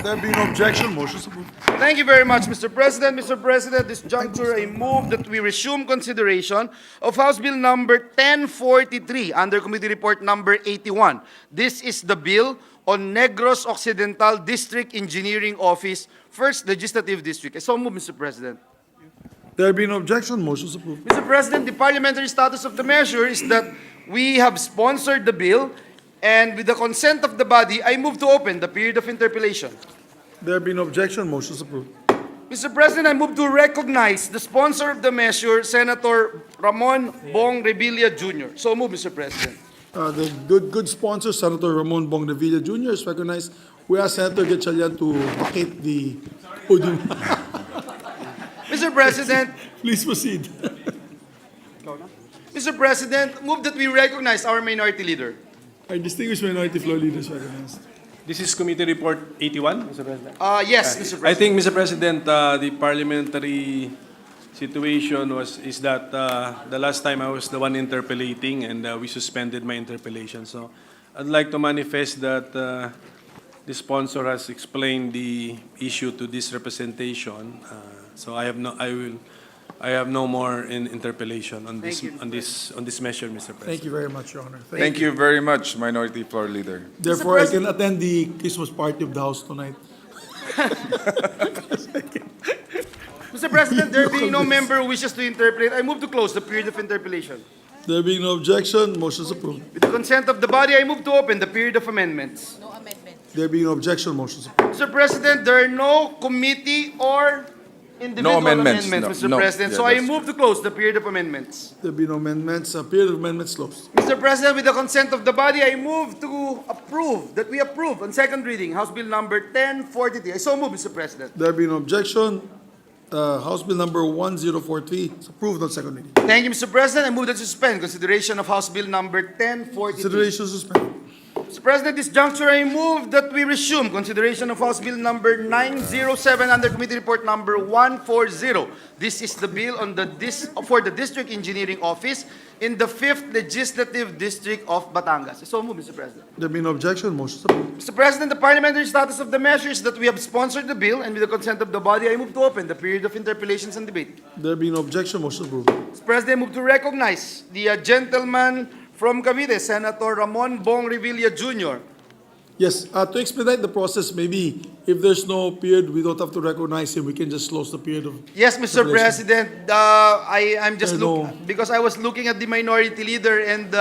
S2: There being no objection, motion is approved.
S13: Thank you very much, Mr. President. Mr. President, this juncture, I move that we resume consideration of House Bill number 1043 under Committee Report number 81. This is the bill on Negros Occidental District Engineering Office, 1st Legislative District. So move, Mr. President.
S2: There being no objection, motion is approved.
S13: Mr. President, the parliamentary status of the measure is that we have sponsored the bill, and with the consent of the body, I move to open the period of interpellation.
S2: There being no objection, motion is approved.
S13: Mr. President, I move to recognize the sponsor of the measure, Senator Ramon Bong Revilla Jr. So move, Mr. President.
S2: The good sponsor, Senator Ramon Bong Revilla Jr. is recognized. We ask Senator Gatchalian to vacate the podium.
S13: Mr. President,
S2: Please proceed.
S13: Mr. President, move that we recognize our minority leader.
S2: Our distinguished minority floor leaders recognized.
S9: This is Committee Report 81, Mr. President.
S13: Yes, Mr. President.
S9: I think, Mr. President, the parliamentary situation is that the last time I was the one interpellating and we suspended my interpellation. So I'd like to manifest that the sponsor has explained the issue to this representation. So I have no more interpellation on this measure, Mr. President.
S2: Thank you very much, Your Honor.
S14: Thank you very much, Minority Floor Leader.
S2: Therefore, I can attend the Christmas party of the House tonight.
S13: Mr. President, there being no member who wishes to interpolate, I move to close the period of interpolation.
S2: There being no objection, motion is approved.
S13: With the consent of the body, I move to open the period of amendments.
S12: No amendments.
S2: There being no objection, motion is approved.
S13: Mr. President, there are no committee or individual
S14: amendments,
S13: amendments,
S14: no,
S13: Mr.
S14: no.
S13: President.
S14: Yeah,
S13: So I
S14: that's
S13: move to close the period of amendments.
S2: There being no amendments, period of amendments closed.
S13: Mr. President, with the consent of the body, I move to approve, that we approve on second reading, House Bill number 1043. I so move, Mr. President.
S2: There being no objection, House Bill number 1043 is approved on second reading.
S13: Thank you, Mr. President. I move that suspend consideration of House Bill number 1043.
S2: Consideration suspended.
S13: Mr. President, this juncture, I move that we resume consideration of House Bill number 907 under Committee Report number 140. This is the bill on for the District Engineering Office in the 5th Legislative District of Batangas. So move, Mr. President.
S2: There being no objection, motion is approved.
S13: Mr. President, the parliamentary status of the measure is that we have sponsored the bill, and with the consent of the body, I move to open the period of interpellations and debate.
S2: There being no objection, motion is approved.
S13: Mr. President, I move to recognize the gentleman from Cavite, Senator Ramon Bong Revilla Jr.
S2: Yes, to expedite the process, maybe if there's no period, we don't have to recognize him. We can just close the period of.
S13: Yes, Mr.
S2: interpellation.
S13: President, I'm just because I was looking at the minority leader and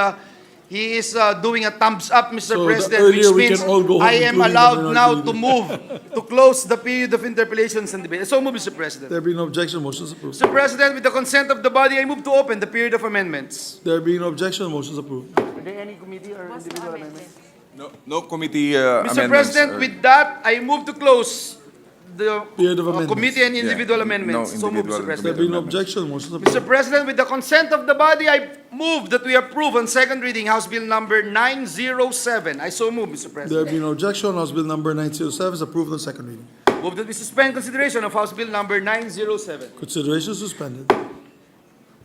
S13: he is doing a thumbs up, Mr.
S2: So the
S13: President,
S2: earlier
S13: which
S2: we
S13: means
S2: can all go home,
S13: I am
S2: including the
S13: allowed now
S2: minority
S13: to move to close the period of interpellations and debate. So move, Mr. President.
S2: There being no objection, motion is approved.
S13: Mr. President, with the consent of the body, I move to open the period of amendments.
S2: There being no objection, motion is approved.
S13: Are there any committee or individual amendments?
S14: No committee
S13: Mr.
S14: amendments.
S13: President, with that, I move to close the
S2: Period of amendments.
S13: committee and individual amendments.
S14: No
S13: So move,
S14: individual
S13: Mr.
S2: There
S13: President.
S2: being no objection, motion is approved.
S13: Mr. President, with the consent of the body, I move that we approve on second reading House Bill number 907. I so move, Mr.
S2: There
S13: President.
S2: being no objection, House Bill number 907 is approved on second reading.
S13: Move that we suspend consideration of House Bill number 907.
S2: Consideration suspended.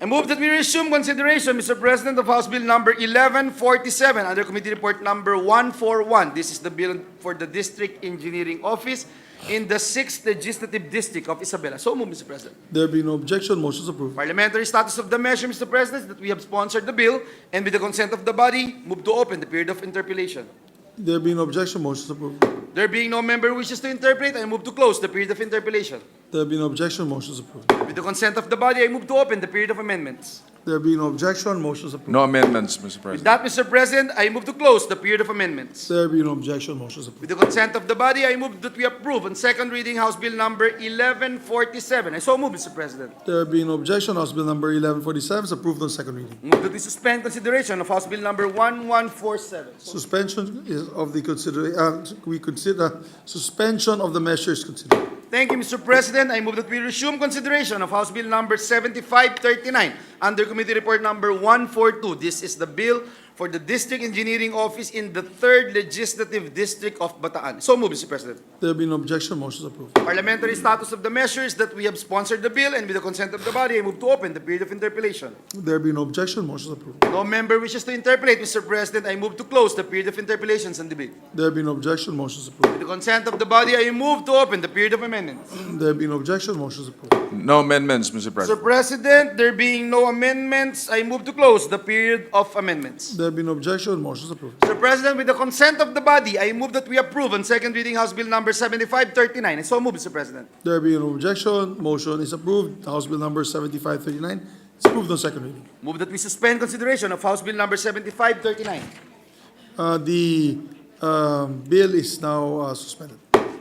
S13: I move that we resume consideration, Mr. President, of House Bill number 1147 under Committee Report number 141. This is the bill for the District Engineering Office in the 6th Legislative District of Isabela. So move, Mr. President.
S2: There being no objection, motion is approved.
S13: Parliamentary status of the measure, Mr. President, is that we have sponsored the bill and with the consent of the body, move to open the period of interpellation.
S2: There being no objection, motion is approved.
S13: There being no member who wishes to interpolate, I move to close the period of interpellation.
S2: There being no objection, motion is approved.
S13: With the consent of the body, I move to open the period of amendments.
S2: There being no objection, motion is approved.
S14: No amendments, Mr.
S13: With
S14: President.
S13: that, Mr. President, I move to close the period of amendments.
S2: There being no objection, motion is
S13: With
S2: approved.
S13: the consent of the body, I move that we approve on second reading House Bill number 1147. I so move, Mr. President.
S2: There being no objection, House Bill number 1147 is approved on second reading.
S13: Move that we suspend consideration of House Bill number 1147.
S2: Suspension is of the we consider suspension of the measures considered.
S13: Thank you, Mr. President. I move that we resume consideration of House Bill number 7539 under Committee Report number 142. This is the bill for the District Engineering Office in the 3rd Legislative District of Bataan. So move, Mr. President.
S2: There being no objection, motion is approved.
S13: Parliamentary status of the measure is that we have sponsored the bill and with the consent of the body, I move to open the period of interpellation.
S2: There being no objection, motion is approved.
S13: No member wishes to interpolate, Mr. President. I move to close the period of interpellations and debate.
S2: There being no objection, motion is approved.
S13: With the consent of the body, I move to open the period of amendments.
S2: There being no objection, motion is approved.
S14: No amendments, Mr.
S13: Mr.
S14: President.
S13: President, there being no amendments, I move to close the period of amendments.
S2: There being no objection, motion is approved.
S13: Mr. President, with the consent of the body, I move that we approve on second reading House Bill number 7539. I so move, Mr. President.
S2: There being no objection, motion is approved. House Bill number 7539 is approved on second reading.
S13: Move that we suspend consideration of House Bill number 7539.
S2: The bill is now suspended.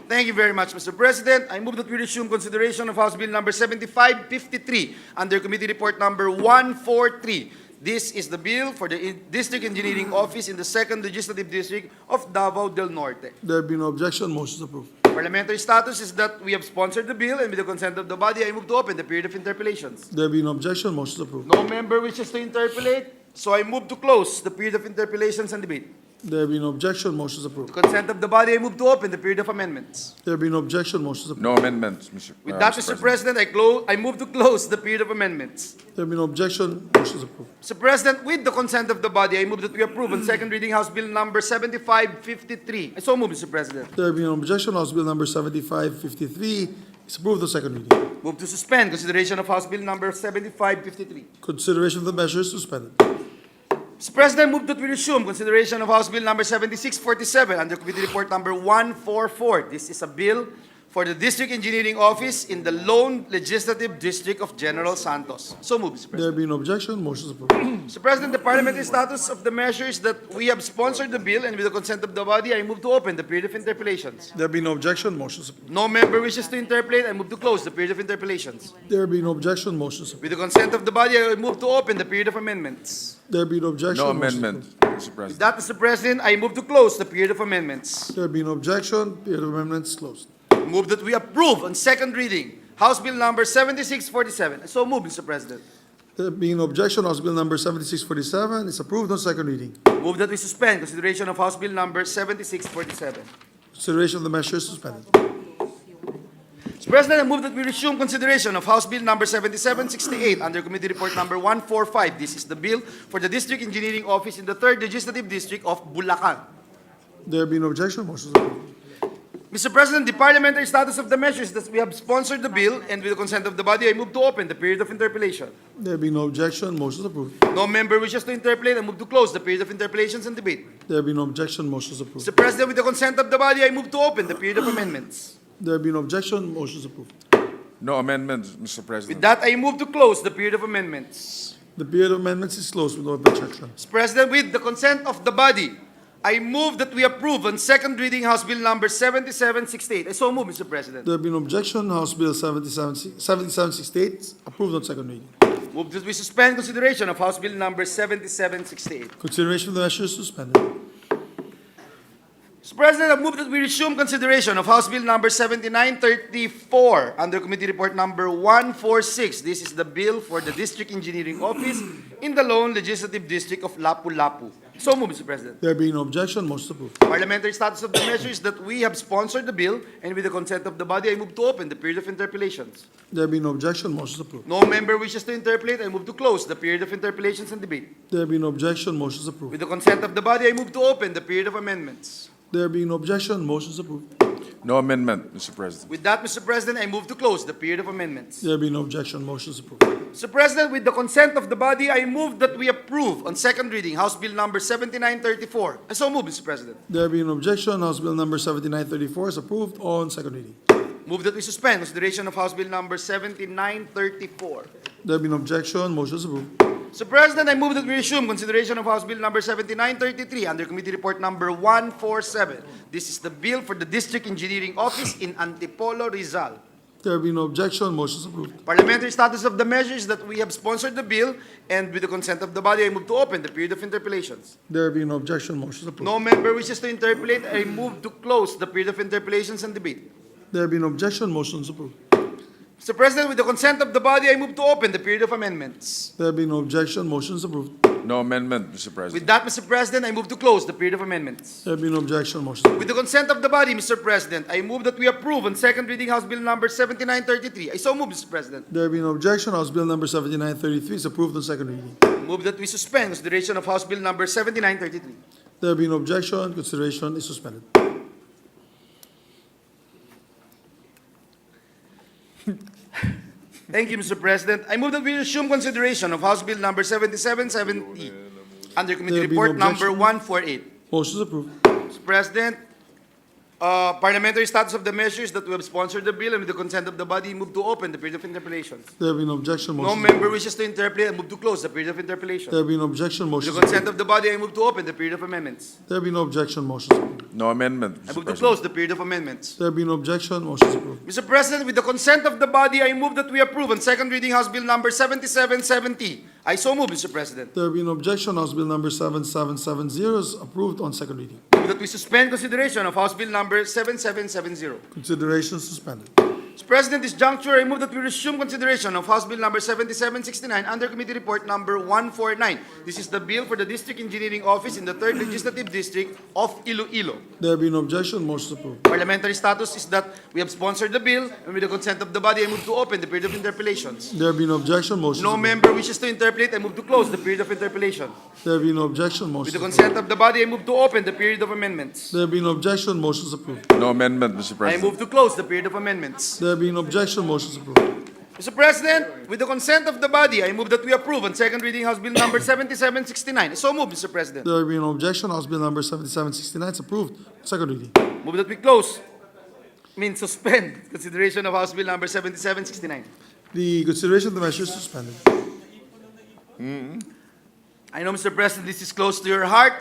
S13: Thank you very much, Mr. President. I move that we resume consideration of House Bill number 7553 under Committee Report number 143. This is the bill for the District Engineering Office in the 2nd Legislative District of Davao del Norte.
S2: There being no objection, motion is approved.
S13: Parliamentary status is that we have sponsored the bill, and with the consent of the body, I move to open the period of interpellations.
S2: There being no objection, motion is approved.
S13: No member wishes to interpellate, so I move to close the period of interpellations and debate.
S2: There being no objection, motion is approved.
S13: With consent of the body, I move to open the period of amendments.
S2: There being no objection, motion is approved.
S14: No amendments,
S13: With that, Mr. President, I move to close the period of amendments.
S2: There being no objection, motion is approved.
S13: Mr. President, with the consent of the body, I move that we approve on second reading House Bill number 7553. I so move, Mr. President.
S2: There being no objection, House Bill number 7553 is approved on second reading.
S13: Move to suspend consideration of House Bill number 7553.
S2: Consideration of the measure is suspended.
S13: Mr. President, move that we resume consideration of House Bill number 7647 under Committee Report number 144. This is a bill for the District Engineering Office in the Lone Legislative District of General Santos. So move, Mr. President.
S2: There being no objection, motion is approved.
S13: Mr. President, the parliamentary status of the measure is that we have sponsored the bill, and with the consent of the body, I move to open the period of interpellations.
S2: There being no objection, motion is approved.
S13: No member wishes to interpellate, I move to close the period of interpellations.
S2: There being no objection, motion is approved.
S13: With the consent of the body, I move to open the period of amendments.
S2: There being no objection,
S14: No
S2: motion is
S14: amendment,
S2: approved.
S14: Mr.
S13: With
S14: President.
S13: that, Mr. President, I move to close the period of amendments.
S2: There being no objection, period of amendments closed.
S13: Move that we approve on second reading House Bill number 7647. So move, Mr. President.
S2: There being no objection, House Bill number 7647 is approved on second reading.
S13: Move that we suspend consideration of House Bill number 7647.
S2: Consideration of the measure is suspended.
S13: Mr. President, I move that we resume consideration of House Bill number 7768 under Committee Report number 145. This is the bill for the District Engineering Office in the 3rd Legislative District of Bulacan.
S2: There being no objection, motion is approved.
S13: Mr. President, the parliamentary status of the measure is that we have sponsored the bill, and with the consent of the body, I move to open the period of interpellation.
S2: There being no objection, motion is approved.
S13: No member wishes to interpellate, I move to close the period of interpellations and debate.
S2: There being no objection, motion is approved.
S13: Mr. President, with the consent of the body, I move to open the period of amendments.
S2: There being no objection, motion is approved.
S14: No amendments, Mr.
S13: With
S14: President.
S13: that, I move to close the period of amendments.
S2: The period of amendments is closed with no objection.
S13: Mr. President, with the consent of the body, I move that we approve on second reading House Bill number 7768. I so move, Mr. President.
S2: There being no objection, House Bill 7768 is approved on second reading.
S13: Move that we suspend consideration of House Bill number 7768.
S2: Consideration of the measure is suspended.
S13: Mr. President, I move that we resume consideration of House Bill number 7934 under Committee Report number 146. This is the bill for the District Engineering Office in the Lone Legislative District of Lapu-Lapu. So move, Mr. President.
S2: There being no objection, motion is approved.
S13: Parliamentary status of the measure is that we have sponsored the bill, and with the consent of the body, I move to open the period of interpellations.
S2: There being no objection, motion is approved.
S13: No member wishes to interpellate, I move to close the period of interpellations and debate.
S2: There being no objection, motion is approved.
S13: With the consent of the body, I move to open the period of amendments.
S2: There being no objection, motion is approved.
S14: No amendment, Mr. President.
S13: With that, Mr. President, I move to close the period of amendments.
S2: There being no objection, motion is approved.
S13: Mr. President, with the consent of the body, I move that we approve on second reading House Bill number 7934. I so move, Mr. President.
S2: There being no objection, House Bill number 7934 is approved on second reading.
S13: Move that we suspend consideration of House Bill number 7934.
S2: There being no objection, motion is approved.
S13: Mr. President, I move that we resume consideration of House Bill number 7933 under Committee Report number 147. This is the bill for the District Engineering Office in Antipolo, Rizal.
S2: There being no objection, motion is approved.
S13: Parliamentary status of the measure is that we have sponsored the bill, and with the consent of the body, I move to open the period of interpellations.
S2: There being no objection, motion is approved.
S13: No member wishes to interpellate, I move to close the period of interpellations and debate.
S2: There being no objection, motion is approved.
S13: Mr. President, with the consent of the body, I move to open the period of amendments.
S2: There being no objection, motion is approved.
S14: No amendment, Mr.
S13: With
S14: President.
S13: that, Mr. President, I move to close the period of amendments.
S2: There being no objection, motion is approved.
S13: With the consent of the body, Mr. President, I move that we approve on second reading House Bill number 7933. I so move, Mr. President.
S2: There being no objection, House Bill number 7933 is approved on second reading.
S13: Move that we suspend consideration of House Bill number 7933.
S2: There being no objection, consideration is suspended.
S13: Thank you, Mr. President. I move that we resume consideration of House Bill number 7770 under Committee
S2: There be no
S13: Report number
S2: objection.
S13: 148.
S2: Motion is approved.
S13: Mr. President, parliamentary status of the measure is that we have sponsored the bill, and with the consent of the body, move to open the period of interpellations.
S2: There being no objection,
S13: No
S2: motion is
S13: member
S2: approved.
S13: wishes to interpellate, I move to close the period of interpellation.
S2: There being no objection,
S13: With
S2: motion
S13: the
S2: is
S13: consent
S2: approved.
S13: of the body, I move to open the period of amendments.
S2: There being no objection, motion is approved.
S14: No amendment,
S13: I
S14: Mr.
S13: move to
S14: President.
S13: close the period of amendments.
S2: There being no objection, motion is approved.
S13: Mr. President, with the consent of the body, I move that we approve on second reading House Bill number 7770. I so move, Mr. President.
S2: There being no objection, House Bill number 7770 is approved on second reading.
S13: move that we suspend consideration of House Bill number 7770.
S2: Consideration suspended.
S13: Mr. President, this juncture, I move that we resume consideration of House Bill number 7769 under Committee Report number 149. This is the bill for the District Engineering Office in the 3rd Legislative District of Iloilo.
S2: There being no objection, motion is approved.
S13: Parliamentary status is that we have sponsored the bill, and with the consent of the body, I move to open the period of interpellations.
S2: There being no objection, motion is
S13: No
S2: approved.
S13: member wishes to interpolate, I move to close the period of interpellation.
S2: There being no objection,
S13: With
S2: motion
S13: the
S2: is approved.
S13: consent of the body, I move to open the period of amendments.
S2: There being no objection, motion is approved.
S14: No amendment, Mr.
S13: I
S14: President.
S13: move to close the period of amendments.
S2: There being no objection, motion is approved.
S13: Mr. President, with the consent of the body, I move that we approve on second reading House Bill number 7769. So move, Mr. President.
S2: There being no objection, House Bill number 7769 is approved. Second reading.
S13: Move that we suspend consideration of House Bill number 7769.
S2: The consideration of the measure is suspended.
S13: I know, Mr. President, this is close to your heart.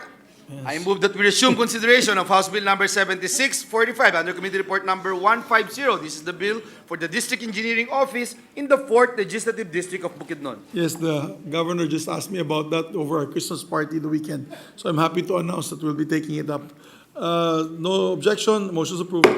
S13: I move that we resume consideration of House Bill number 7645 under Committee Report number 150. This is the bill for the District Engineering Office in the 4th Legislative District of Bukidnon.
S2: Yes, the governor just asked me about that over our Christmas party the weekend. So I'm happy to announce that we'll be taking it up. No objection, motion is approved.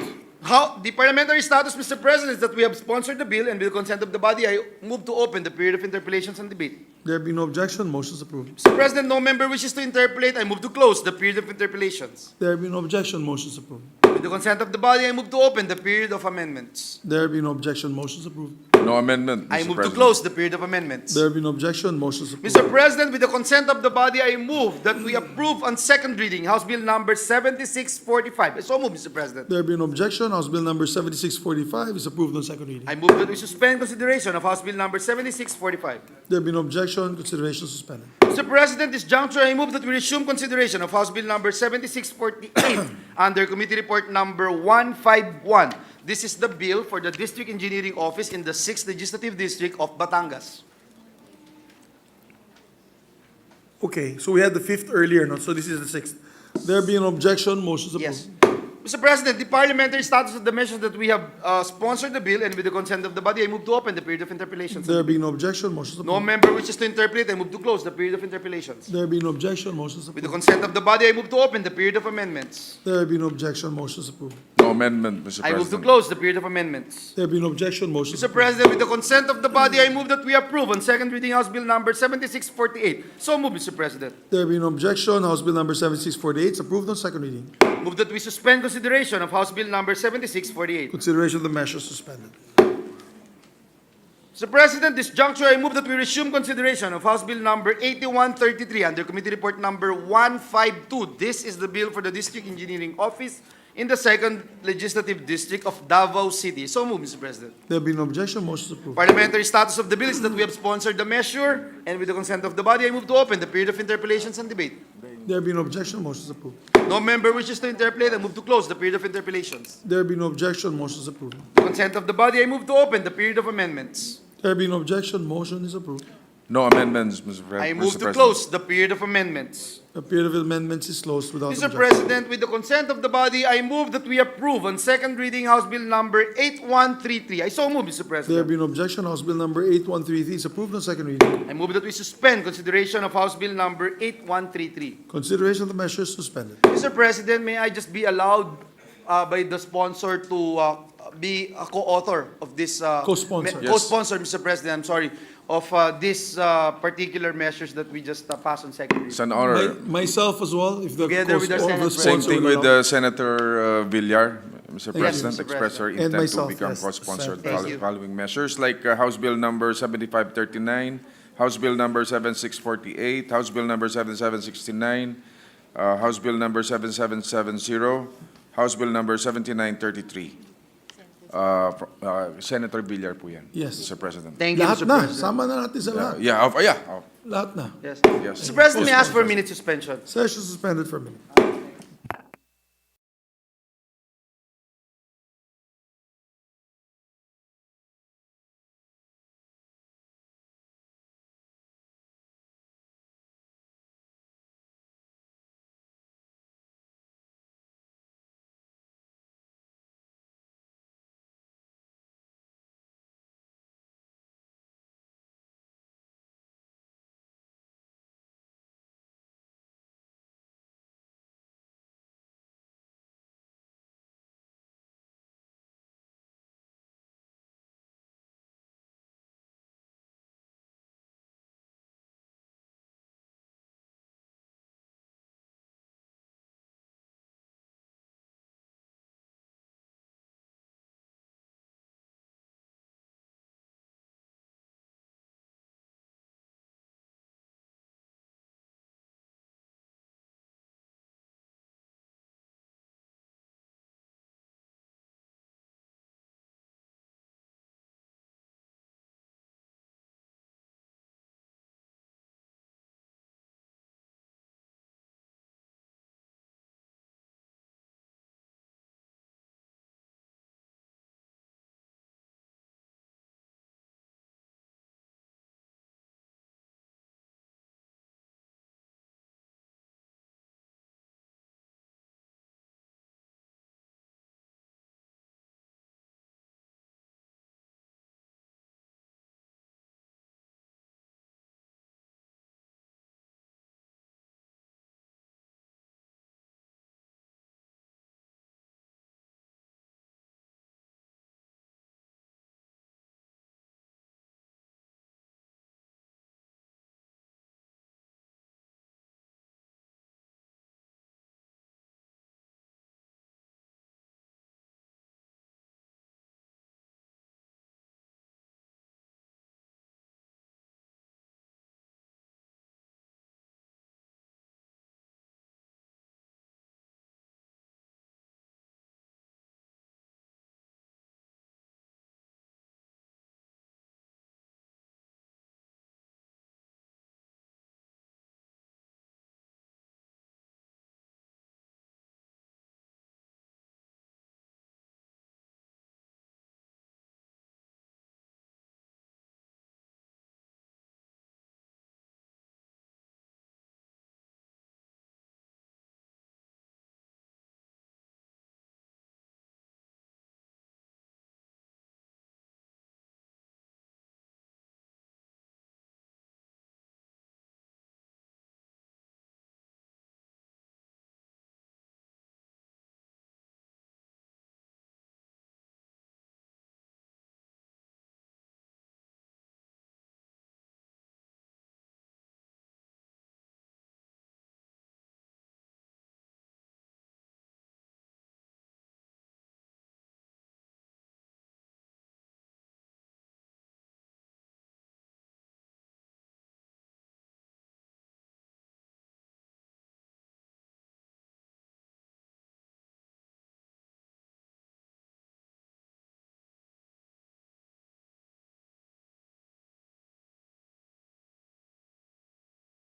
S13: The parliamentary status, Mr. President, is that we have sponsored the bill and with the consent of the body, I move to open the period of interpellations and debate.
S2: There be no objection, motion is approved.
S13: Mr. President, no member wishes to interpolate. I move to close the period of interpellations.
S2: There be no objection, motion is approved.
S13: With the consent of the body, I move to open the period of amendments.
S2: There be no objection, motion is approved.
S14: No amendment,
S13: I
S14: Mr.
S13: move to
S14: President.
S13: close the period of amendments.
S2: There be no objection, motion is approved.
S13: Mr. President, with the consent of the body, I move that we approve on second reading House Bill number 7645. I so move, Mr. President.
S2: There be no objection, House Bill number 7645 is approved on second reading.
S13: I move that we suspend consideration of House Bill number 7645.
S2: There be no objection, consideration suspended.
S13: Mr. President, this juncture, I move that we resume consideration of House Bill number 7648 under Committee Report number 151. This is the bill for the District Engineering Office in the 6th Legislative District of Batangas.
S2: Okay, so we had the fifth earlier, no? So this is the sixth. There be an objection, motion is approved.
S13: Yes. Mr. President, the parliamentary status of the measures that we have sponsored the bill and with the consent of the body, I move to open the period of interpellations.
S2: There being no objection, motion is
S13: No
S2: approved.
S13: member wishes to interpolate, I move to close the period of interpellations.
S2: There being no objection, motion is
S13: With the
S2: approved.
S13: consent of the body, I move to open the period of amendments.
S2: There being no objection, motion is approved.
S14: No amendment, Mr.
S13: I move to
S14: President.
S13: close the period of amendments.
S2: There being no objection, motion is
S13: Mr.
S2: approved.
S13: President, with the consent of the body, I move that we approve on second reading House Bill number 7648. So move, Mr. President.
S2: There being no objection, House Bill number 7648 is approved on second reading.
S13: Move that we suspend consideration of House Bill number 7648.
S2: Consideration of the measure suspended.
S13: Mr. President, this juncture, I move that we resume consideration of House Bill number 8133 under Committee Report number 152. This is the bill for the District Engineering Office in the 2nd Legislative District of Davao City. So move, Mr. President.
S2: There being no objection, motion is approved.
S13: Parliamentary status of the bill is that we have sponsored the measure, and with the consent of the body, I move to open the period of interpellations and debate.
S2: There being no objection, motion is approved.
S13: No member wishes to interpolate, I move to close the period of interpellations.
S2: There being no objection, motion is approved.
S13: With the consent of the body, I move to open the period of amendments.
S2: There being no objection, motion is approved.
S14: No amendments, Mr.
S13: I
S14: Mr.
S13: move to
S14: President.
S13: close the period of amendments.
S2: The period of amendments is closed without
S13: Mr.
S2: objection.
S13: President, with the consent of the body, I move that we approve on second reading House Bill number 8133. I so move, Mr.
S2: There
S13: President.
S2: being no objection, House Bill number 8133 is approved on second reading.
S13: I move that we suspend consideration of House Bill number 8133.
S2: Consideration of the measure is suspended.
S13: Mr. President, may I just be allowed by the sponsor to be a co-author of this...
S2: Co-sponsor.
S14: Yes.
S13: Co-sponsor, Mr. President, I'm sorry, of this particular measures that we just passed on second reading.
S14: It's an honor.
S2: Myself as well, if the
S13: Together with our
S2: of the
S13: Senate
S14: Same
S2: sponsor
S14: thing
S2: would
S14: with
S2: allow.
S14: Senator Villar, Mr.
S2: you,
S14: President,
S13: Mr.
S14: express our
S2: And
S14: intent to
S2: myself,
S14: become
S2: yes.
S14: co-sponsored
S13: Thank you.
S14: following measures like House Bill number 7539, House Bill number 7648, House Bill number 7769, House Bill number 7770, House Bill number 7933. Senator Villar po yan,
S2: Yes.
S14: Mr. President.
S13: Thank you,
S2: Lahat
S13: Mr.
S2: na,
S13: President.
S2: sama na natin sa lahat.
S14: Yeah.
S2: Lahat na.
S13: Yes.
S14: Yes.
S13: Mr. President, may I ask for a minute suspension?
S2: Session suspended for a minute.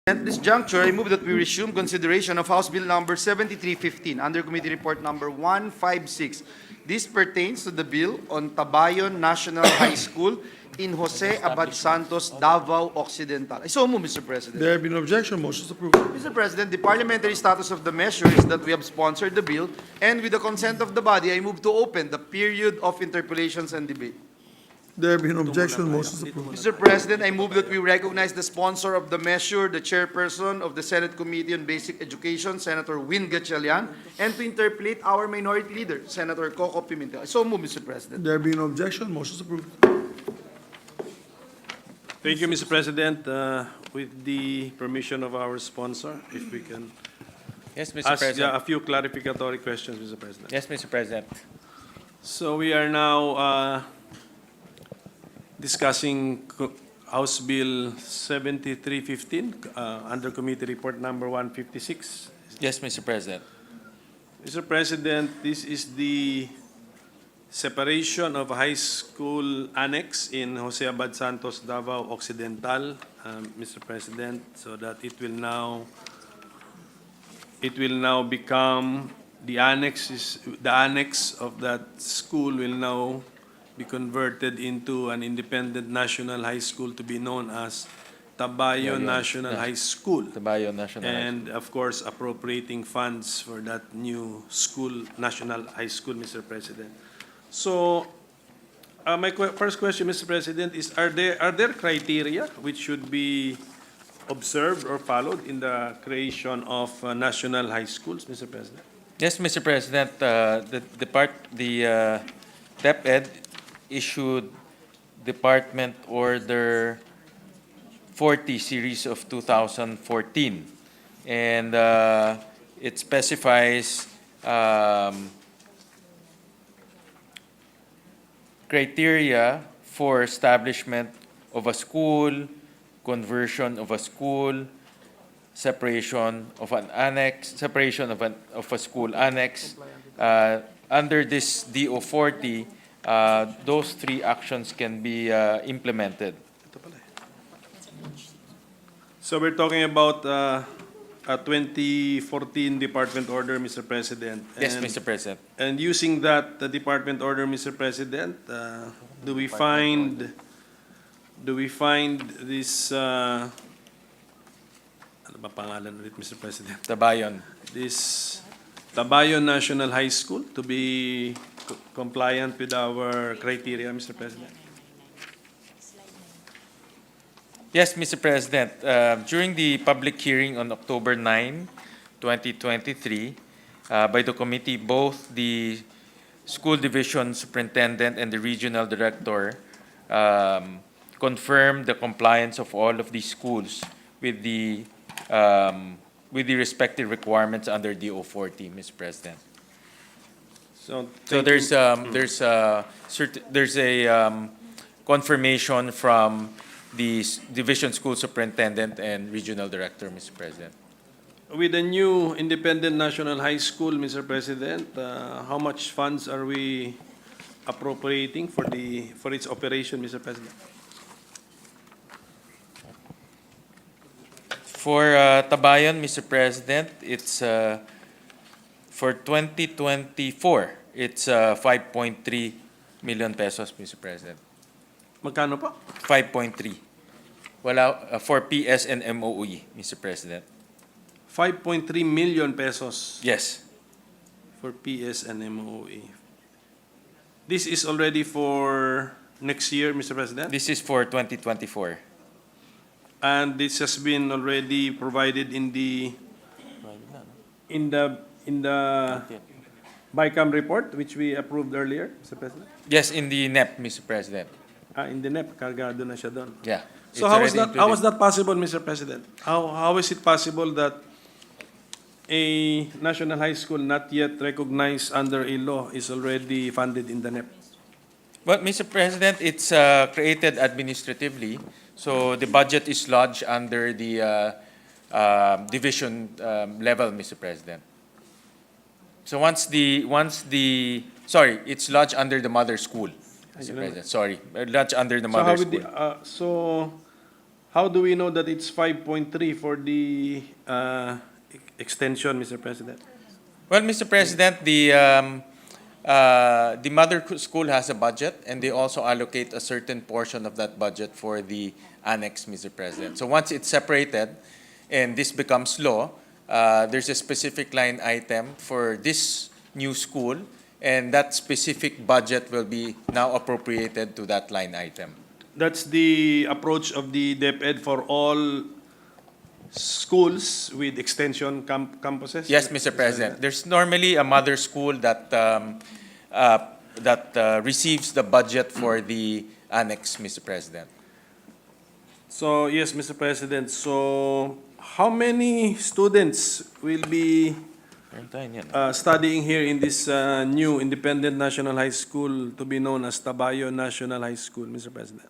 S13: At this juncture, I move that we resume consideration of House Bill number 7315 under Committee Report number 156. This pertains to the bill on Tabayon National High School in Jose Abad Santos, Davao Occidental. I so move, Mr. President.
S2: There have been no objection. Motion is approved.
S13: Mr. President, the parliamentary status of the measure is that we have sponsored the bill, and with the consent of the body, I move to open the period of interpellations and debate.
S2: There have been no objection. Motion is approved.
S13: Mr. President, I move that we recognize the sponsor of the measure, the chairperson of the Senate Committee on Basic Education, Senator Win Gatchalian, and to interpellate our minority leader, Senator Coco Pimentel. I so move, Mr. President.
S2: There have been no objection. Motion is approved.
S9: Thank you, Mr. President. With the permission of our sponsor, if we can
S15: Yes, Mr.
S9: ask
S15: President.
S9: a few clarificatory questions, Mr. President.
S15: Yes, Mr. President.
S9: So we are now discussing House Bill 7315 under Committee Report number 156.
S15: Yes, Mr. President.
S9: Mr. President, this is the separation of a high school annex in Jose Abad Santos, Davao Occidental, Mr. President, so that it will now become the annex of that school will now be converted into an independent national high school to be known as Tabayon National High School.
S15: Tabayon National High
S9: And of course, appropriating funds for that new school, national high school, Mr. President. So, my first question, Mr. President, is: are there criteria which should be observed or followed in the creation of national high schools, Mr. President?
S15: Yes, Mr. President. The DepEd issued Department Order 40 series of 2014, and it specifies criteria for establishment of a school, conversion of a school, separation of an annex, separation of a school annex. Under this DO40, those three actions can be implemented.
S9: So we're talking about a 2014 Department Order, Mr. President.
S15: Yes, Mr. President.
S9: And using that Department Order, Mr. President, do we find this ano ba pangalan ulit, Mr. President?
S15: Tabayon.
S9: This Tabayon National High School to be compliant with our criteria, Mr. President?
S15: Yes, Mr. President. During the public hearing on October 9, 2023, by the committee, both the school division superintendent and the regional director confirmed the compliance of all of these schools with the respective requirements under DO40, Mr. President.
S9: So
S15: there's a confirmation from the division school superintendent and regional director, Mr. President.
S9: with the new independent national high school, Mr. President, how much funds are we appropriating for its operation, Mr. President?
S15: For Tabayon, Mr. President, it's for 2024, it's 5.3 million pesos, Mr. President.
S9: Magkano po?
S15: 5.3. Wala for PS and MOE, Mr. President.
S9: 5.3 million pesos
S15: Yes.
S9: for PS and MOE. This is already for next year, Mr. President?
S15: This is for 2024.
S9: And this has been already provided in the BICAM report, which we approved earlier, Mr. President?
S15: Yes, in the NEP, Mr. President.
S9: In the NEP, kargado na siya doon.
S15: Yeah.
S9: So
S15: It's
S9: how is
S15: already
S9: that
S15: included.
S9: possible, Mr. President? How is it possible that a national high school not yet recognized under a law is already funded in the NEP?
S15: Well, Mr. President, it's created administratively, so the budget is lodged under the division level, Mr. President. So it's lodged under the mother school, Mr. President. Sorry, lodged under the mother school.
S9: how do we know that it's 5.3 for the extension, Mr. President?
S15: Well, Mr. President, the mother school has a budget, and they also allocate a certain portion of that budget for the annex, Mr. President. So once it's separated and this becomes law, there's a specific line item for this new school, and that specific budget will be now appropriated to that line item.
S9: That's the approach of the DepEd for all schools with extension campuses?
S15: Yes, Mr. President. There's normally a mother school that receives the budget for the annex, Mr. President.
S9: So, yes, Mr. President. So, how many students will be studying here in this new independent national high school to be known as Tabayo National High School, Mr. President?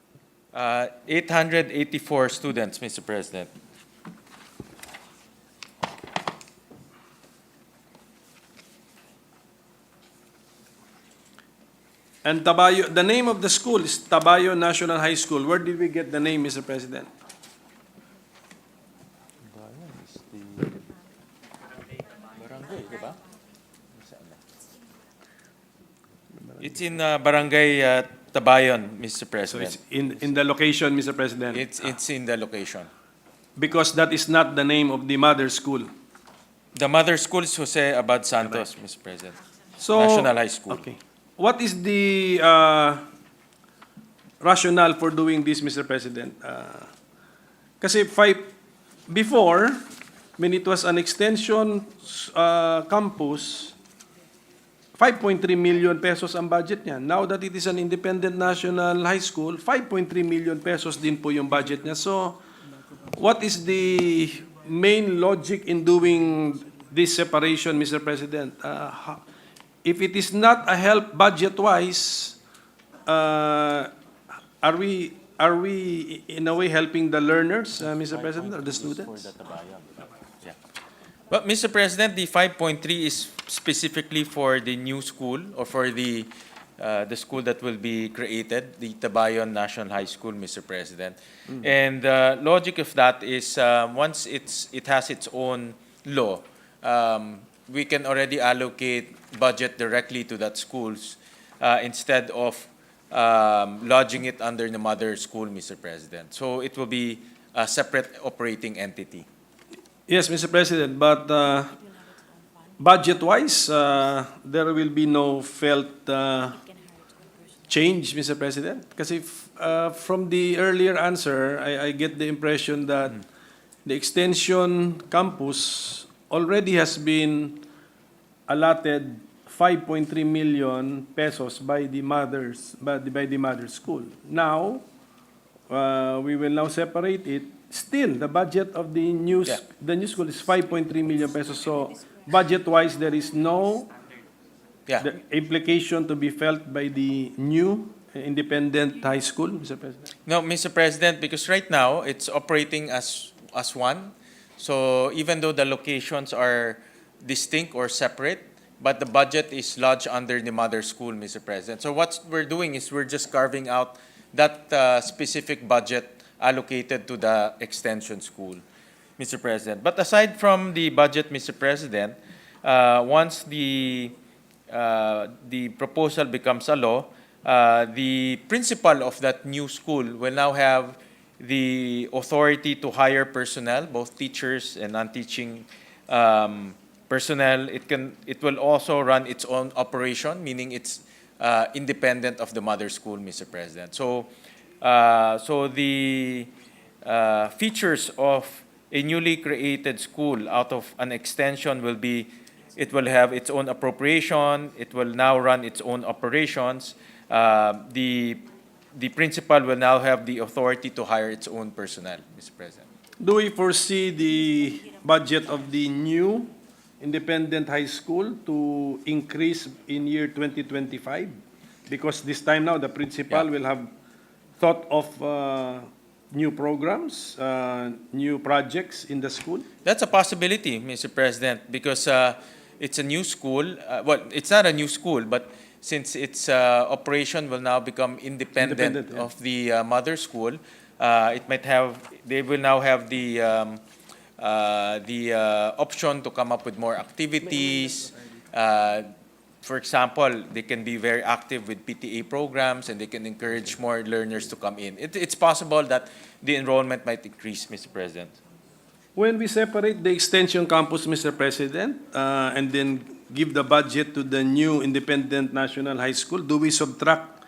S15: 884 students, Mr. President.
S9: And Tabayo, the name of the school is Tabayo National High School. Where did we get the name, Mr. President?
S15: It's in Barangay Tabayon, Mr.
S9: So
S15: President.
S9: it's in the location, Mr. President.
S15: It's in the location.
S9: Because that is not the name of the mother school.
S15: The mother school is Jose Abad Santos, Mr. President.
S9: So,
S15: National High School.
S9: Okay. What is the rationale for doing this, Mr. President? Kasi before, when it was an extension campus, 5.3 million pesos ang budget niya. Now that it is an independent national high school, 5.3 million pesos din po yung budget niya. So, what is the main logic in doing this separation, Mr. President? If it is not a help budget-wise, are we in a way helping the learners, Mr. President, or the students?
S15: Well, Mr. President, the 5.3 is specifically for the new school or for the school that will be created, the Tabayon National High School, Mr. President. And the logic of that is once it has its own law, we can already allocate budget directly to that schools instead of lodging it under the mother school, Mr. President. So it will be a separate operating entity.
S9: Yes, Mr. President, but budget-wise, there will be no felt change, Mr. President? Kasi from the earlier answer, I get the impression that the extension campus already has been allotted 5.3 million pesos by the mother school. Now, we will now separate it. Still, the budget of the new school is 5.3 million pesos. So, budget-wise, there is no the implication to be felt by the new independent high school, Mr. President.
S15: No, Mr. President, because right now it's operating as one. So even though the locations are distinct or separate, but the budget is lodged under the mother school, Mr. President. So what we're doing is we're just carving out that specific budget allocated to the extension school, Mr. President. But aside from the budget, Mr. President, once the proposal becomes a law, the principal of that new school will now have the authority to hire personnel, both teachers and non-teaching personnel. It will also run its own operation, meaning it's independent of the mother school, Mr. President. So the features of a newly created school out of an extension will be, it will have its own appropriation, it will now run its own operations. The principal will now have the authority to hire its own personnel, Mr. President.
S9: Do we foresee the budget of the new independent high school to increase in year 2025? Because this time now, the principal will have thought of new programs, new projects in the school?
S15: That's a possibility, Mr. President, because it's a new school. Well, it's not a new school, but since its operation will now become independent of the mother school, they will now have the option to come up with more activities. For example, they can be very active with PTA programs, and they can encourage more learners to come in. It's possible that the enrollment might increase, Mr. President.
S9: When we separate the extension campus, Mr. President, and then give the budget to the new independent national high school, do we subtract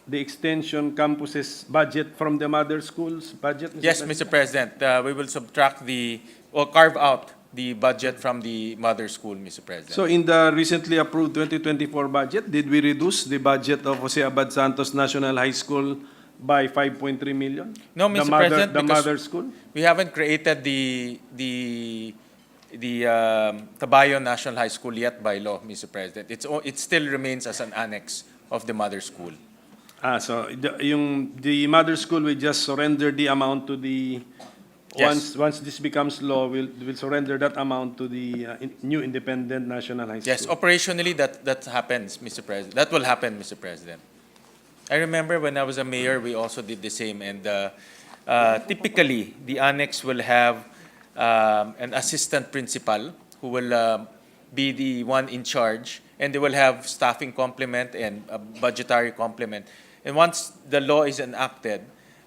S9: the extension campus's budget from the mother school's budget, Mr.
S15: Yes,
S9: President?
S15: Mr. President, we will subtract or carve out the budget from the mother school, Mr. President.
S9: So in the recently approved 2024 budget, did we reduce the budget of Jose Abad Santos National High School by 5.3 million?
S15: No, Mr. President,
S9: The
S15: because
S9: mother school?
S15: we haven't created the Tabayon National High School yet by law, Mr. President. It still remains as an annex of the mother school.
S9: So the mother school will just surrender the amount to the,
S15: Yes.
S9: once this becomes law, we'll surrender that amount to the new independent national high school.
S15: Yes, operationally that happens, Mr. President. That will happen, Mr. President. I remember when I was a mayor, we also did the same. And typically, the annex will have an assistant principal who will be the one in charge, and they will have staffing complement and a budgetary complement. And once the law is enacted,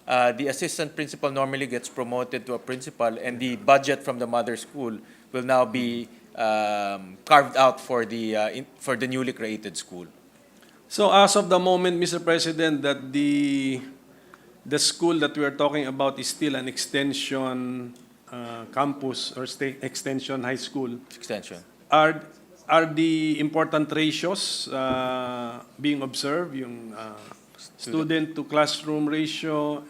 S15: the assistant principal normally gets promoted to a principal, and the budget from the mother school will now be carved out for the newly created school.
S9: So as of the moment, Mr. President, that the school that we are talking about is still an extension campus or state extension high school,
S15: Extension.
S9: are the important ratios being observed? Yung student to classroom ratio,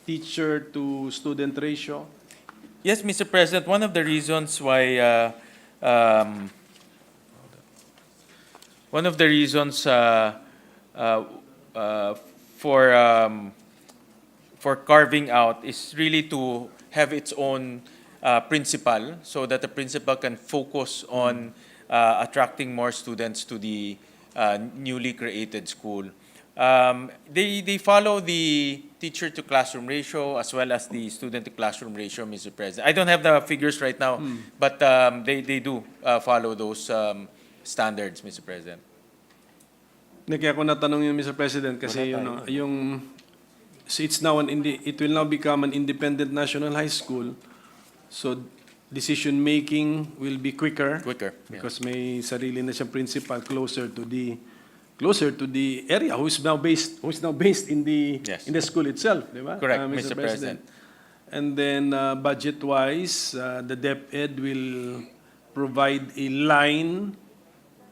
S9: teacher to student ratio?
S15: Yes, Mr. President, one of the reasons why for carving out is really to have its own principal, so that the principal can focus on attracting more students to the newly created school. They follow the teacher to classroom ratio as well as the student to classroom ratio, Mr. President. I don't have the figures right now, but they do follow those standards, Mr. President.
S9: Kaya ko natanong yun, Mr. President, kasi so it will now become an independent national high school. So decision making will be quicker.
S15: Quicker, yeah.
S9: Because may sarili na siyang principal closer to the area who is now based in the
S15: Yes.
S9: in the school itself, di ba?
S15: Correct, Mr. President.
S9: And then budget wise, the DepEd will provide a line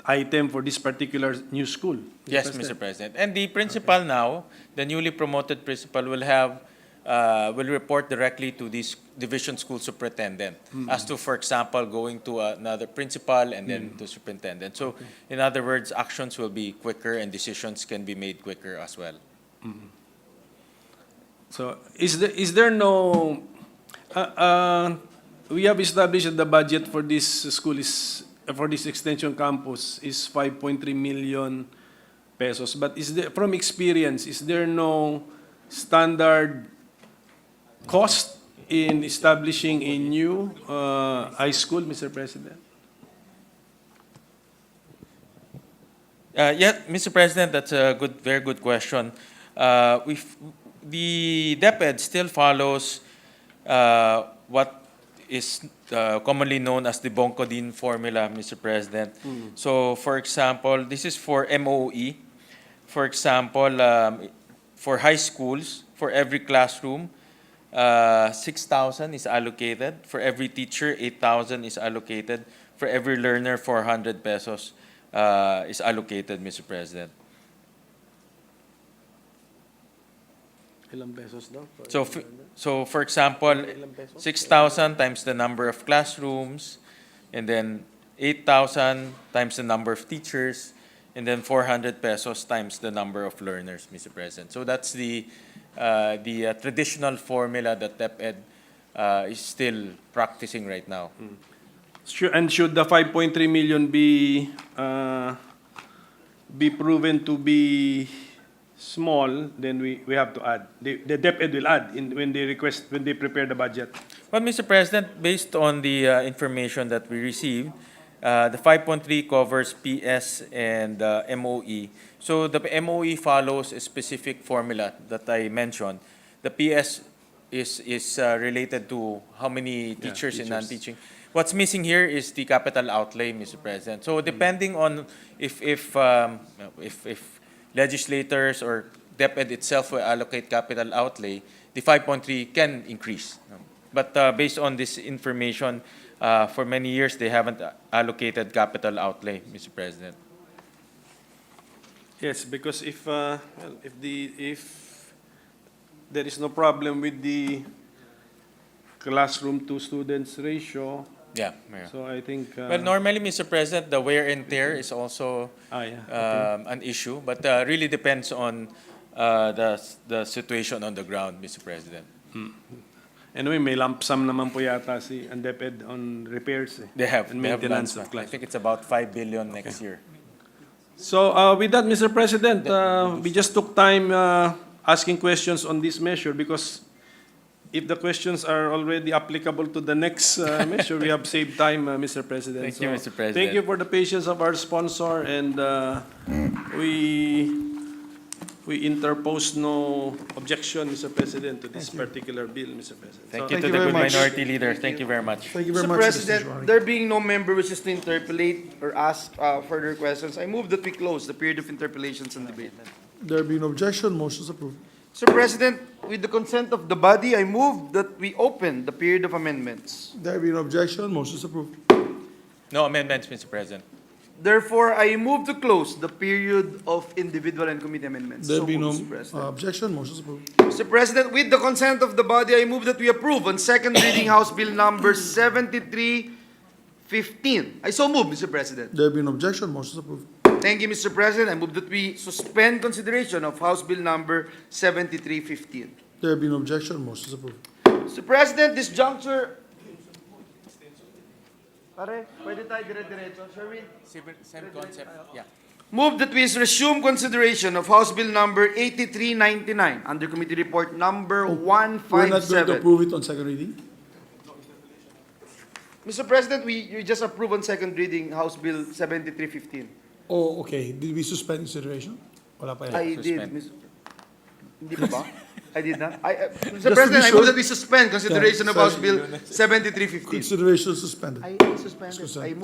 S9: item for this particular new school.
S15: Yes, Mr. President. And the principal now, the newly promoted principal will report directly to this division school superintendent as to, for example, going to another principal and then to superintendent. So, in other words, actions will be quicker and decisions can be made quicker as well.
S9: So, is there no? We have established that the budget for this school for this extension campus is 5.3 million pesos. But from experience, is there no standard cost in establishing a new high school, Mr. President?
S15: Yeah, Mr. President, that's a very good question. The DepEd still follows what is commonly known as the Bongkodin formula, Mr. President. So, for example, this is for MOE. For example, for high schools, for every classroom, 6,000 is allocated. For every teacher, 8,000 is allocated. For every learner, 400 pesos is allocated, Mr. President.
S9: Ilang pesos daw?
S15: So for example, 6,000 times the number of classrooms, and then 8,000 times the number of teachers, and then 400 pesos times the number of learners, Mr. President. So that's the traditional formula that DepEd is still practicing right now.
S9: And should the 5.3 million be proven to be small, then we have to add. The DepEd will add when they prepare the budget.
S15: Well, Mr. President, based on the information that we received, the 5.3 covers PS and MOE. So the MOE follows a specific formula that I mentioned. The PS is related to how many teachers and non-teaching. What's missing here is the capital outlay, Mr. President. So depending on if legislators or DepEd itself will allocate capital outlay, the 5.3 can increase. But based on this information, for many years they haven't allocated capital outlay, Mr. President.
S9: Yes, because if there is no problem with the classroom to students ratio,
S15: Yeah, Mayor.
S9: so I think.
S15: Well, normally, Mr. President, the wear and tear is also an issue, but really depends on the situation on the ground, Mr. President.
S9: Anyway, may lump sum naman po yata si DepEd on repairs.
S15: They have
S9: and maintenance
S15: plans.
S9: of class.
S15: I think it's about 5 billion next year.
S9: So with that, Mr. President, we just took time asking questions on this measure because if the questions are already applicable to the next measure, we have saved time, Mr. President.
S15: Thank you, Mr. President.
S9: Thank you for the patience of our sponsor, and we interpose no objection, Mr. President, to this particular bill, Mr. President.
S15: Thank
S9: So-
S15: you to the good minority leader. Thank you very much.
S2: Thank you very
S13: Mr.
S2: much,
S13: President,
S2: Mr.
S13: there being no member wishes to interpolate or ask further questions, I move that we close the period of interpellations and debate.
S2: There being no objection, motion is approved.
S13: Mr. President, with the consent of the body, I move that we open the period of amendments.
S2: There being no objection, motion is approved.
S15: No amendments, Mr. President.
S13: Therefore, I move to close the period of individual and committee amendments.
S2: There
S13: So
S2: being no
S13: moved, Mr. President.
S2: objection, motion is approved.
S13: Mr. President, with the consent of the body, I move that we approve on second reading House Bill number 7315. I so move, Mr. President.
S2: There being no objection, motion is approved.
S13: Thank you, Mr. President. I move that we suspend consideration of House Bill number 7315.
S2: There being no objection, motion is approved.
S13: Mr. President, this juncture... Pare, pwede tayo dire-diretso, Sherwin?
S15: Same concept, yeah.
S13: Move that we resume consideration of House Bill number 8399 under Committee Report number
S2: We're not going to
S13: 157.
S2: approve it on second reading?
S13: Mr. President, you just approved on second reading House Bill 7315.
S2: Oh, okay. Did we suspend consideration? Wala pa yan.
S13: I did,
S15: Suspend.
S13: Mr. Hindi pa ba? I did not.
S2: Just
S13: Mr.
S2: to
S13: President,
S2: be
S13: I move
S2: sure.
S13: that we suspend consideration of House
S2: sorry.
S13: Bill 7315.
S2: Consideration suspended.
S13: I suspended.
S2: Suspend.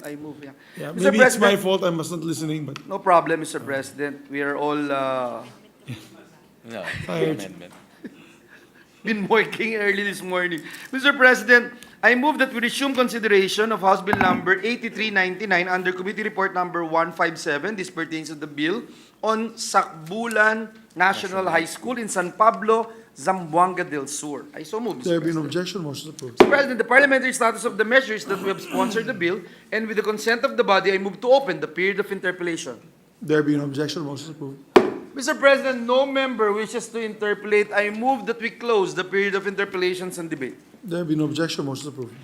S13: I move, yeah.
S2: Yeah,
S13: Mr.
S2: maybe it's my
S13: President-
S2: fault, I was not listening, but
S13: No problem, Mr. President. We are all
S15: No,
S2: Tired.
S15: amendment.
S13: been working early this morning. Mr. President, I move that we resume consideration of House Bill number 8399 under Committee Report number 157. This pertains to the bill on Sakbulan National High School in San Pablo, Zamboanga del Sur. I so move,
S2: there
S13: Mr.
S2: being no
S13: President.
S2: objection, motion is approved.
S13: Mr. President, the parliamentary status of the measure is that we have sponsored the bill, and with the consent of the body, I move to open the period of interpellation.
S2: There being no objection, motion is approved.
S13: Mr. President, no member wishes to interpolate. I move that we close the period of interpellations and debate.
S2: There being no objection, motion is approved.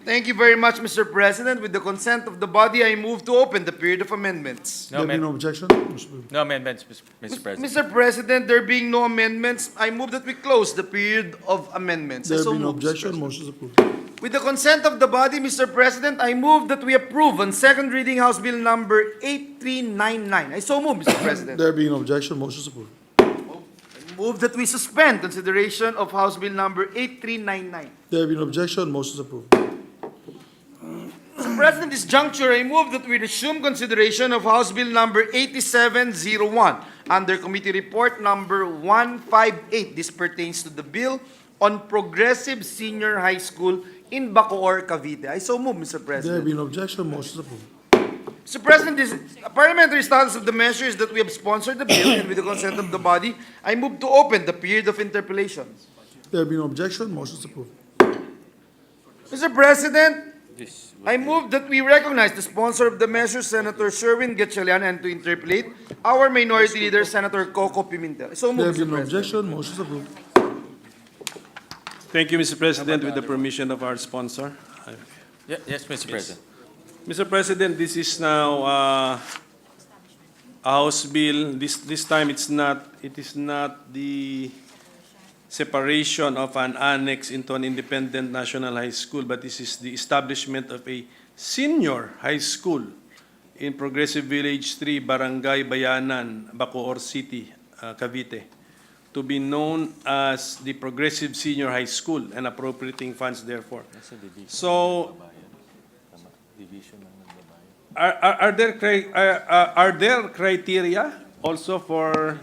S13: Thank you very much, Mr. President. With the consent of the body, I move to open the period of amendments.
S15: No,
S2: There being
S15: amend-
S2: no objection, motion approved.
S15: no amendments, Mr. President.
S13: Mr. President, there being no amendments, I move that we close the period of amendments. I
S2: There
S13: so
S2: being no
S13: move, Mr.
S2: objection,
S13: President.
S2: motion is approved.
S13: With the consent of the body, Mr. President, I move that we approve on second reading House Bill number 8399. I so move, Mr. President.
S2: There being no objection, motion is approved.
S13: Move that we suspend consideration of House Bill number 8399.
S2: There being no objection, motion is approved.
S13: Mr. President, this juncture, I move that we resume consideration of House Bill number 8701 under Committee Report number 158. This pertains to the bill on Progressive Senior High School in Bacoor, Cavite. I so move, Mr.
S2: There
S13: President.
S2: being no objection, motion is approved.
S13: Mr. President, this parliamentary status of the measure is that we have sponsored the bill, and with the consent of the body, I move to open the period of interpellations.
S2: There being no objection, motion is approved.
S13: Mr. President,
S15: This
S13: I move that we recognize the sponsor of the measure, Senator Sherwin Gatchalian, and to interpolate our minority leader, Senator Coco Pimentel. So
S2: There
S13: move,
S2: being
S13: Mr.
S2: no
S13: President.
S2: objection, motion is approved.
S9: Thank you, Mr. President, with the permission of our sponsor.
S15: Yes, Mr. President.
S9: Mr. President, this is now House bill. This time it is not the separation of an annex into an independent national high school, but this is the establishment of a senior high school in Progressive Village 3, Barangay Bayanan, Bacoor City, Cavite, to be known as the Progressive Senior High School and appropriating funds therefore. So, are there criteria also for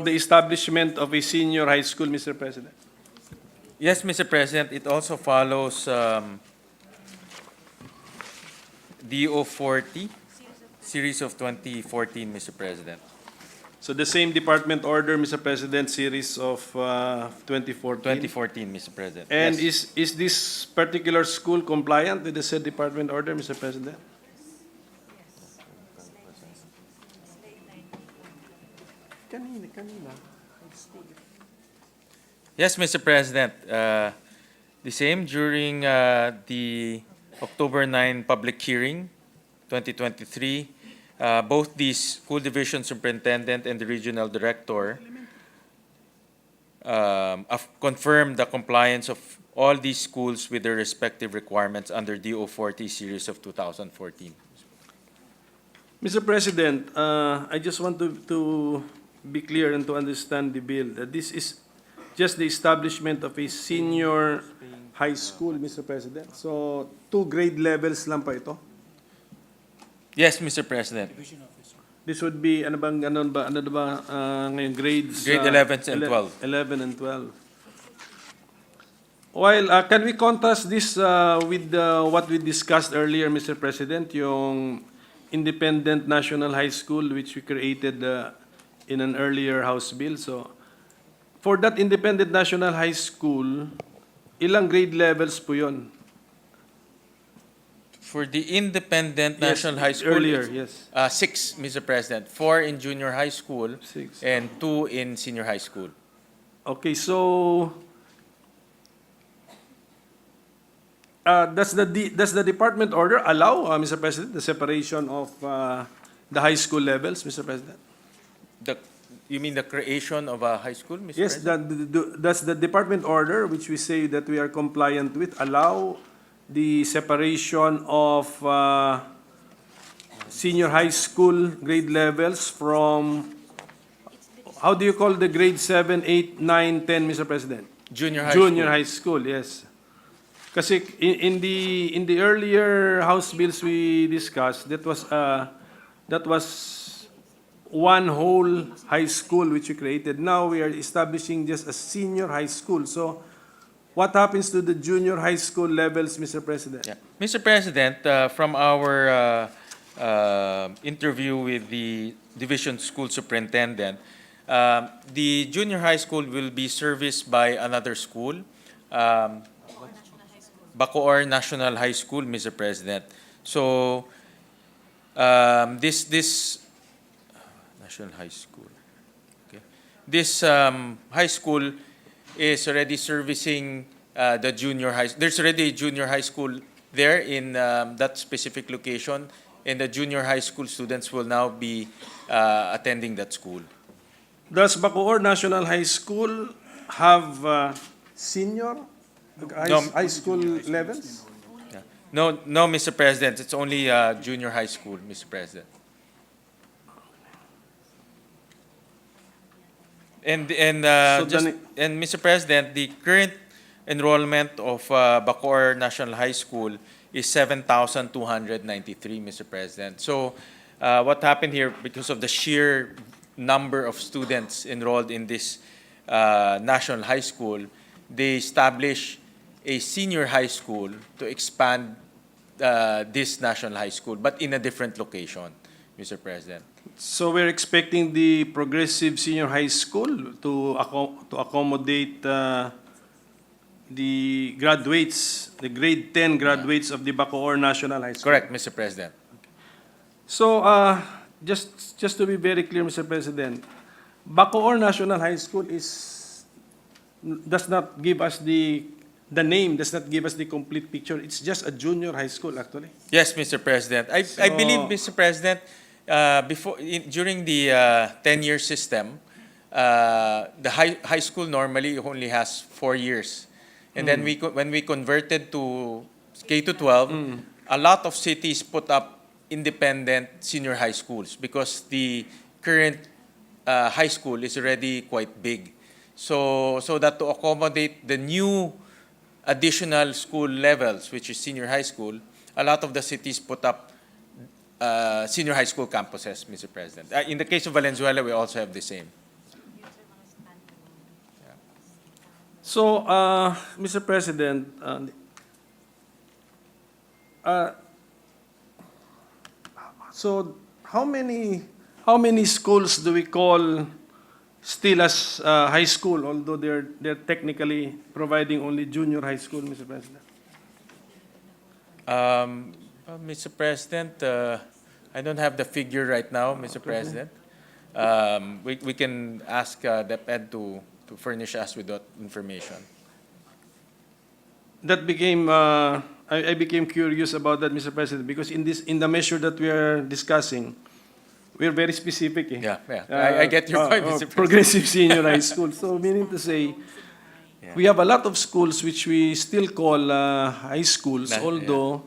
S9: the establishment of a senior high school, Mr. President?
S15: Yes, Mr. President, it also follows DO 40, series of 2014, Mr. President.
S9: So the same department order, Mr. President, series of 2014?
S15: 2014, Mr. President.
S9: And
S15: Yes.
S9: is this particular school compliant with the said department order, Mr. President?
S15: Yes, Mr. President. The same during the October 9 public hearing, 2023, both the school division superintendent and the regional director have confirmed the compliance of all these schools with their respective requirements under DO 40 series of 2014.
S9: Mr. President, I just want to be clear and to understand the bill that this is just the establishment of a senior high school, Mr. President. So, 2 grade levels lang pa ito?
S15: Yes, Mr. President.
S9: This would be, ano ba, ngayon, grades?
S15: Grade 11 and 12.
S9: 11 and 12. While, can we contrast this with what we discussed earlier, Mr. President, yung independent national high school which we created in an earlier House bill? So, for that independent national high school, ilang grade levels po yun?
S15: For the independent
S9: Yes,
S15: national high school,
S9: earlier,
S15: it's,
S9: yes.
S15: 6, Mr. President. 4 in junior high school
S9: 6.
S15: and 2 in senior high school.
S9: Okay, so does the department order allow, Mr. President, the separation of the high school levels, Mr. President?
S15: You mean the creation of a high school, Mr.
S9: Yes,
S15: President?
S9: does the department order, which we say that we are compliant with, allow the separation of senior high school grade levels from, how do you call the grade 7, 8, 9, 10, Mr. President?
S15: Junior high
S9: Junior
S15: school.
S9: high school, yes. Kasi in the earlier House bills we discussed, that was one whole high school which we created. Now we are establishing just a senior high school. So what happens to the junior high school levels, Mr. President?
S15: Yeah. Mr. President, from our interview with the division school superintendent, the junior high school will be serviced by another school, Bacoor National High School, Mr. President. So this National High School, okay. This high school is already servicing the junior high. There's already a junior high school there in that specific location, and the junior high school students will now be attending that school.
S9: Does Bacoor National High School have senior high school levels?
S15: Yeah. No, Mr. President. It's only junior high school, Mr. President. And Mr. President, the current enrollment of Bacoor National High School is 7,293, Mr. President. So what happened here, because of the sheer number of students enrolled in this national high school, they established a senior high school to expand this national high school, but in a different location, Mr. President.
S9: So we're expecting the progressive senior high school to accommodate the graduates, the grade 10 graduates of the Bacoor National High School.
S15: Correct, Mr. President.
S9: So just to be very clear, Mr. President, Bacoor National High School does not give us the name, does not give us the complete picture. It's just a junior high school, actually.
S15: Yes, Mr. President. I believe, Mr. President, during the 10-year system, the high school normally only has 4 years. And then when we converted to K to 12, a lot of cities put up independent senior high schools because the current high school is already quite big. So that to accommodate the new additional school levels, which is senior high school, a lot of the cities put up senior high school campuses, Mr. President. In the case of Valenzuela, we also have the same.
S9: So, Mr. President, so how many schools do we call still as high school, although they're technically providing only junior high school, Mr. President?
S15: Mr. President, I don't have the figure right now, Mr. President. We can ask DepEd to furnish us with that information.
S9: That became I became curious about that, Mr. President, because in the measure that we are discussing, we're very specific.
S15: Yeah. I get your point, Mr. President.
S9: Progressive senior high school. So meaning to say, we have a lot of schools which we still call high schools, although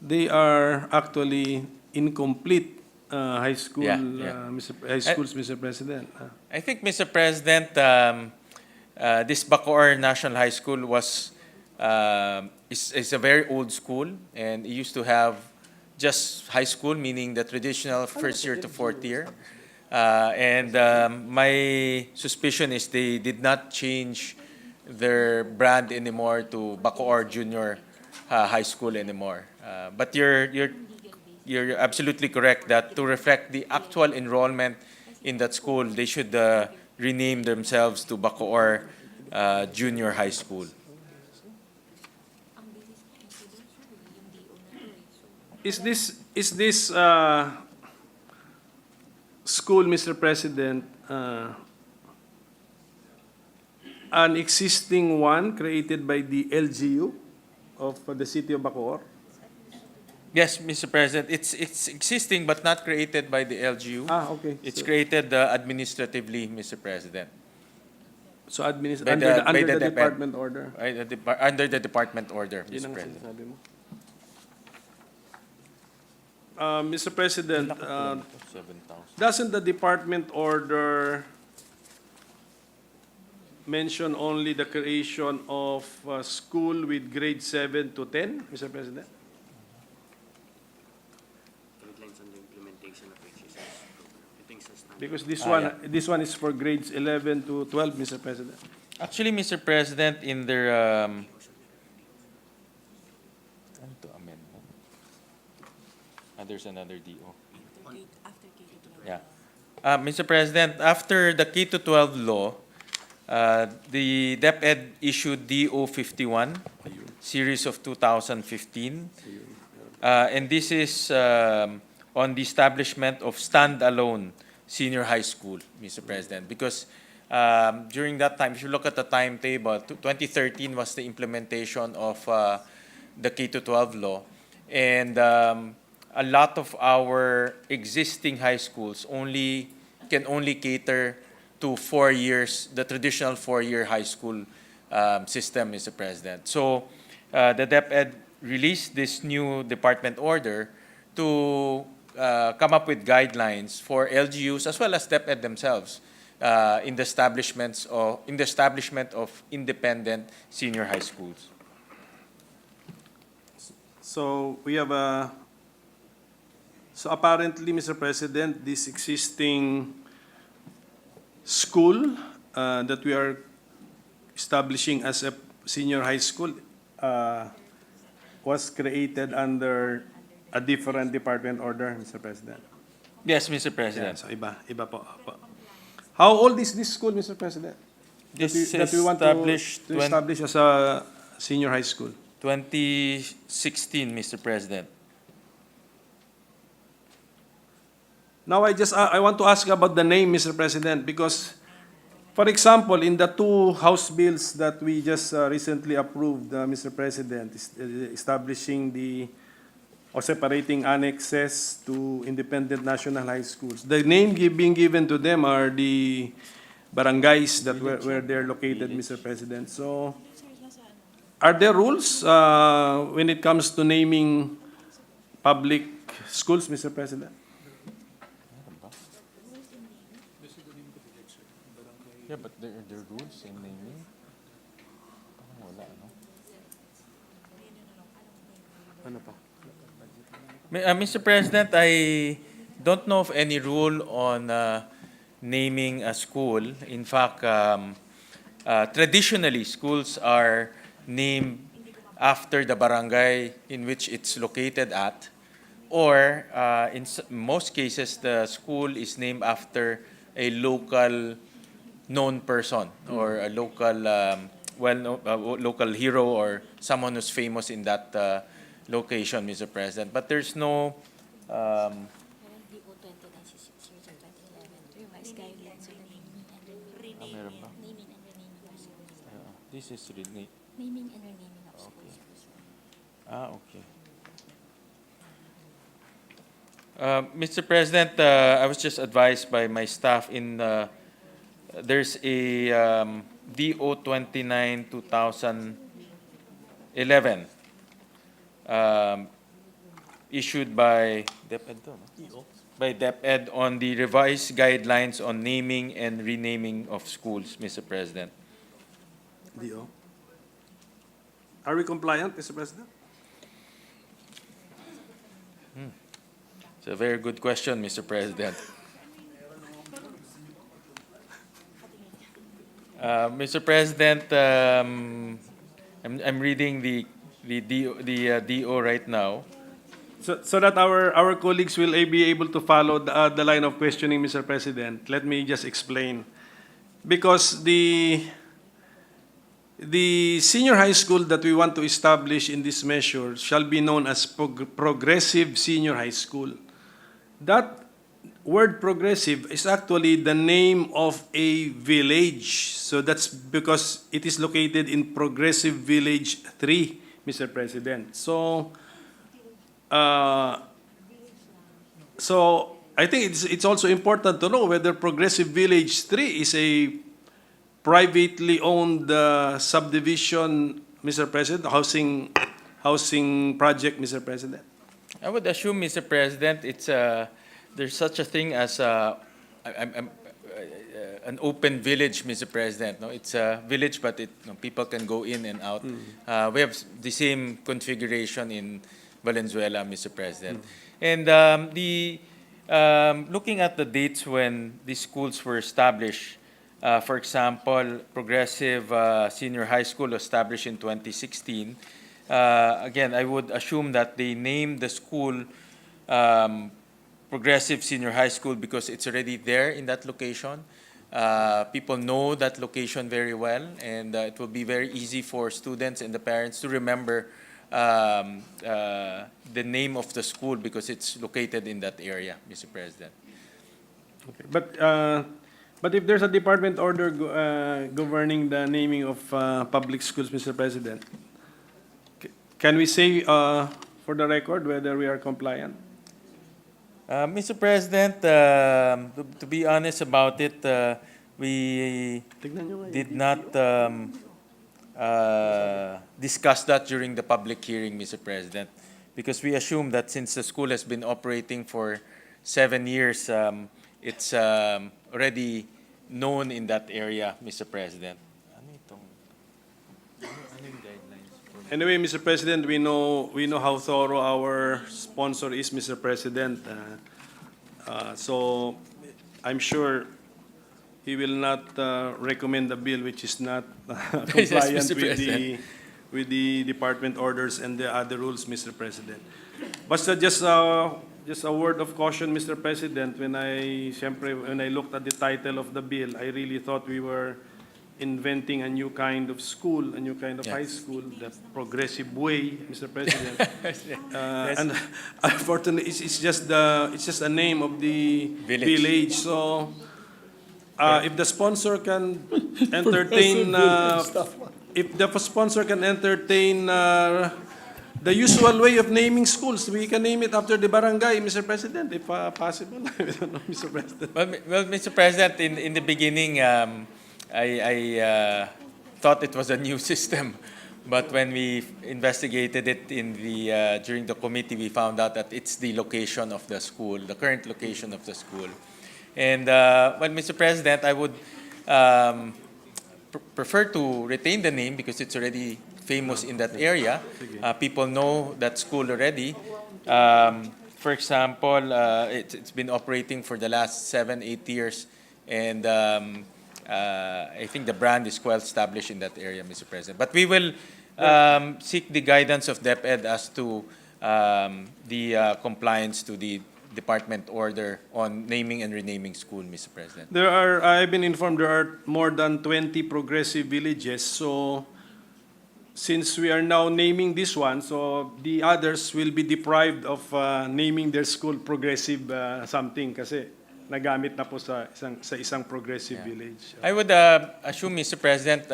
S9: they are actually incomplete high school, high schools, Mr. President.
S15: I think, Mr. President, this Bacoor National High School is a very old school, and it used to have just high school, meaning the traditional first year to fourth year. And my suspicion is they did not change their brand anymore to Bacoor Junior High School anymore. But you're absolutely correct that to reflect the actual enrollment in that school, they should rename themselves to Bacoor Junior High School.
S9: Is this school, Mr. President, an existing one created by the LGU of the city of Bacoor?
S15: Yes, Mr. President, it's existing but not created by the LGU.
S9: Okay.
S15: It's created administratively, Mr. President.
S9: So
S15: By
S9: under the
S15: DepEd.
S9: department order.
S15: Under the department order,
S9: Yun
S15: Mr.
S9: ang
S15: President.
S9: sinasabi mo. Mr. President, doesn't the department order mention only the creation of a school with grade 7 to 10, Mr. President? Because this one is for grades 11 to 12, Mr. President.
S15: Actually, Mr. President, in their there's another DO. Yeah. Mr. President, after the K-12 law, the DepEd issued DO 51, series of 2015. And this is on the establishment of standalone senior high school, Mr. President. Because during that time, if you look at the timetable, 2013 was the implementation of the K-12 law. And a lot of our existing high schools can only cater to 4 years, the traditional 4-year high school system, Mr. President. So the DepEd released this new department order to come up with guidelines for LGUs as well as DepEd themselves in the establishment of independent senior high schools.
S9: So we have a. So apparently, Mr. President, this existing school that we are establishing as a senior high school was created under a different department order, Mr. President.
S15: Yes, Mr. President.
S9: Yeah, so iba po. How old is this school, Mr. President? That we want to establish as a senior high school?
S15: 2016, Mr. President.
S9: Now I want to ask about the name, Mr. President, because, for example, in the two House bills that we just recently approved, Mr. President, establishing the or separating annexes to independent national high schools. The name being given to them are the barangays that where they're located, Mr. President. So, are there rules when it comes to naming public schools, Mr. President?
S15: Yeah, but there are rules in naming. Wala, no? Mr. President, I don't know of any rule on naming a school. In fact, traditionally, schools are named after the barangay in which it's located at, or in most cases, the school is named after a local known person or a local local hero or someone who's famous in that location, Mr. President. But there's no meron ba? This is naming and renaming of schools. Okay. Mr. President, I was just advised by my staff there's a DO 29/2011 issued by DepEd, by DepEd on the revised guidelines on naming and renaming of schools, Mr. President.
S9: DO. Are we compliant, Mr. President?
S15: It's a very good question, Mr. President. Mr. President, I'm reading the DO right now.
S9: So that our colleagues will be able to follow the line of questioning, Mr. President, let me just explain. Because the senior high school that we want to establish in this measure shall be known as Progressive Senior High School. That word progressive is actually the name of a village. So that's because it is located in Progressive Village 3, Mr. President. So I think it's also important to know whether Progressive Village 3 is a privately owned subdivision, Mr. President, housing project, Mr. President.
S15: I would assume, Mr. President, there's such a thing as an open village, Mr. President. No, it's a village, but people can go in and out. We have the same configuration in Valenzuela, Mr. President. And looking at the dates when these schools were established, for example, Progressive Senior High School established in 2016. Again, I would assume that they named the school Progressive Senior High School because it's already there in that location. People know that location very well, and it will be very easy for students and the parents to remember the name of the school because it's located in that area, Mr. President.
S9: Okay. But if there's a department order governing the naming of public schools, Mr. President, can we say for the record whether we are compliant?
S15: Mr. President, to be honest about it, we did not discuss that during the public hearing, Mr. President, because we assume that since the school has been operating for 7 years, it's already known in that area, Mr. President.
S9: Anyway, Mr. President, we know how thorough our sponsor is, Mr. President. So I'm sure he will not recommend a bill which is not compliant with the department orders and the other rules, Mr. President. But just a word of caution, Mr. President. When I looked at the title of the bill, I really thought we were inventing a new kind of school, a new kind of high school, the progressive way, Mr. President. And unfortunately, it's just a name of the village. So, if the sponsor can entertain, the usual way of naming schools. We can name it after the barangay, Mr. President, if possible. I don't know, Mr. President.
S15: Well, Mr. President, in the beginning, I thought it was a new system, but when we investigated it during the committee, we found out that it's the location of the school, the current location of the school. And well, Mr. President, I would prefer to retain the name because it's already famous in that area. People know that school already. For example, it's been operating for the last 7-8 years, and I think the brand is well established in that area, Mr. President. But we will seek the guidance of DepEd as to the compliance to the department order on naming and renaming school, Mr. President.
S9: I've been informed there are more than 20 progressive villages. So since we are now naming this one, so the others will be deprived of naming their school progressive something kasi nagamit na po sa isang progressive village.
S15: I would assume, Mr. President,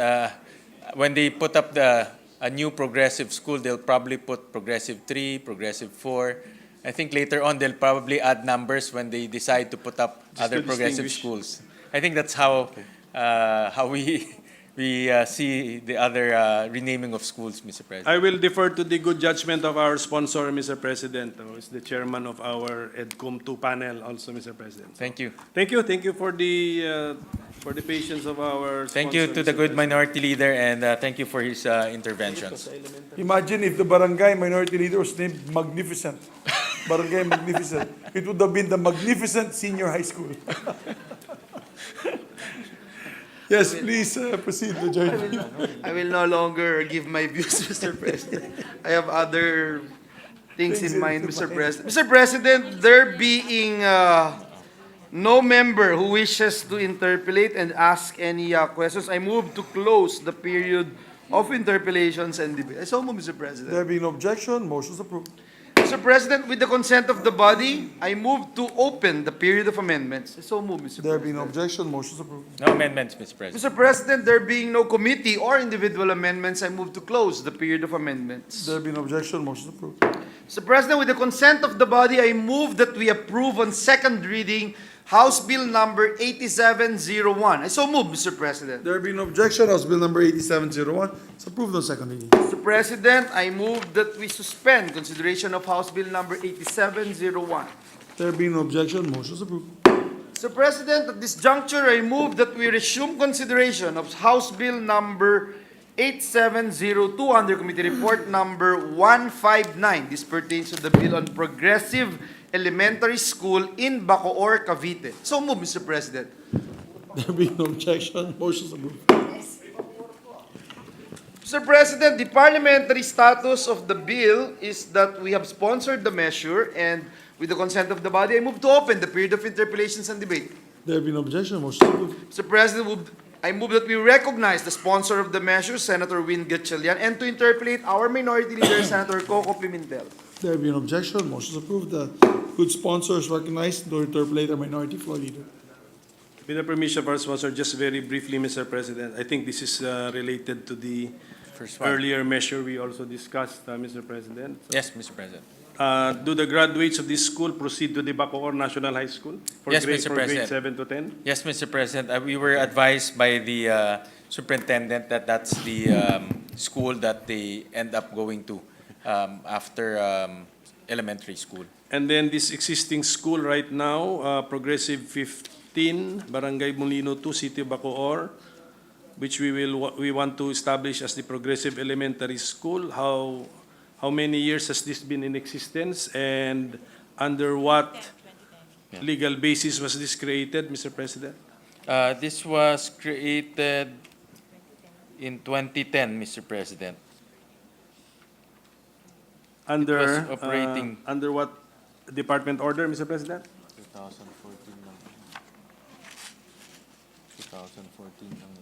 S15: when they put up a new progressive school, they'll probably put progressive 3, progressive 4. I think later on they'll probably add numbers when they decide to put up other progressive schools. I think that's how we see the other renaming of schools, Mr. President.
S9: I will defer to the good judgment of our sponsor, Mr. President, who is the chairman of our EDCOM 2 panel also, Mr. President.
S15: Thank you.
S9: Thank you. Thank you for the patience of our sponsor.
S15: Thank you to the
S9: Mr.
S15: good
S9: President.
S15: minority leader, and thank you for his interventions.
S2: Imagine if the barangay minority leader was named Magnificent. Barangay Magnificent. It would have been the Magnificent Senior High School. Yes, please proceed, Majority.
S3: I will no longer give my views, Mr. President. I have other things in mind, Mr. President. Mr. President, there being no member who wishes to interpolate and ask any questions, I move to close the period of interpellations and debate. I so move, Mr. President.
S2: There being no objection, motion is approved.
S3: Mr. President, with the consent of the body, I move to open the period of amendments. I so move, Mr.
S2: There
S3: President.
S2: being no objection, motion is approved.
S15: No amendments, Mr. President.
S3: Mr. President, there being no committee or individual amendments, I move to close the period of amendments.
S2: There being no objection, motion is approved.
S3: Mr. President, with the consent of the body, I move that we approve on second reading House Bill number 8701. I so move, Mr. President.
S2: There being no objection, House Bill number 8701 is approved on second reading.
S3: Mr. President, I move that we suspend consideration of House Bill number 8701.
S2: There being no objection, motion is approved.
S3: Mr. President, at this juncture, I move that we resume consideration of House Bill number 8702 under Committee Report number 159. This pertains to the bill on progressive elementary school in Bacoor, Cavite. So move, Mr. President.
S2: There being no objection, motion is approved.
S3: Mr. President, the parliamentary status of the bill is that we have sponsored the measure, and with the consent of the body, I move to open the period of interpellations and debate.
S2: There being no objection, motion is approved.
S3: Mr. President, I move that we recognize the sponsor of the measure, Senator Win Gatchalian, and to interpellate our minority leader, Senator Coco Pimentel.
S2: There being no objection, motion is approved. The good sponsor is recognized to interpolate our minority floor leader.
S9: With the permission of our sponsor, just very briefly, Mr. President, I think this is related to the
S15: First one.
S9: earlier measure we also discussed, Mr. President.
S15: Yes, Mr. President.
S9: Do the graduates of this school proceed to the Bacoor National High School for
S15: Yes,
S9: grade,
S15: Mr.
S9: for grade
S15: President.
S9: 7 to 10?
S15: Yes, Mr. President. We were advised by the superintendent that that's the school that they end up going to after elementary school.
S9: And then this existing school right now, Progressive 15, Barangay Molino 2, City of Bacoor, which we want to establish as the Progressive Elementary School. How many years has this been in existence, and under what legal basis was this created, Mr. President?
S15: This was created in 2010, Mr. President.
S9: Under
S15: was operating-
S9: under what department order, Mr. President?
S15: 2014 lang. 2014 lang.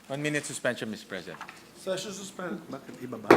S15: One minute suspension, Mr. President.
S2: Session suspended.
S9: Bakit ibaba?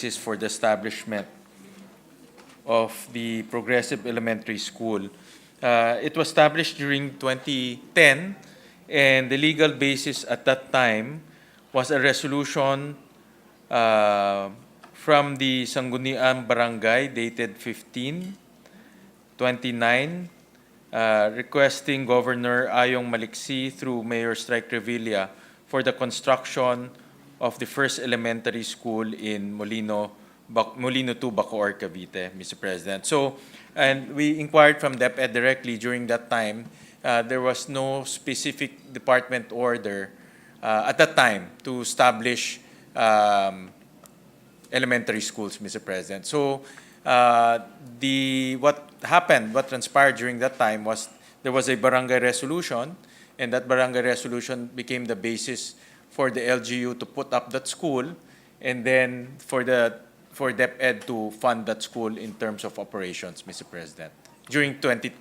S15: basis for the establishment of the Progressive Elementary School. It was established during 2010, and the legal basis at that time was a resolution from the Sangguniang Barangay dated 15/29, requesting Governor Ayong Maliksi through Mayor Strike Revilla for the construction of the first elementary school in Molino 2, Bacoor, Cavite, Mr. President. So, and we inquired from DepEd directly during that time. There was no specific department order at that time to establish elementary schools, Mr. President. So, what transpired during that time was there was a barangay resolution, and that barangay resolution became the basis for the LGU to put up that school, and then for DepEd to fund that school in terms of operations, Mr. President, during 2010,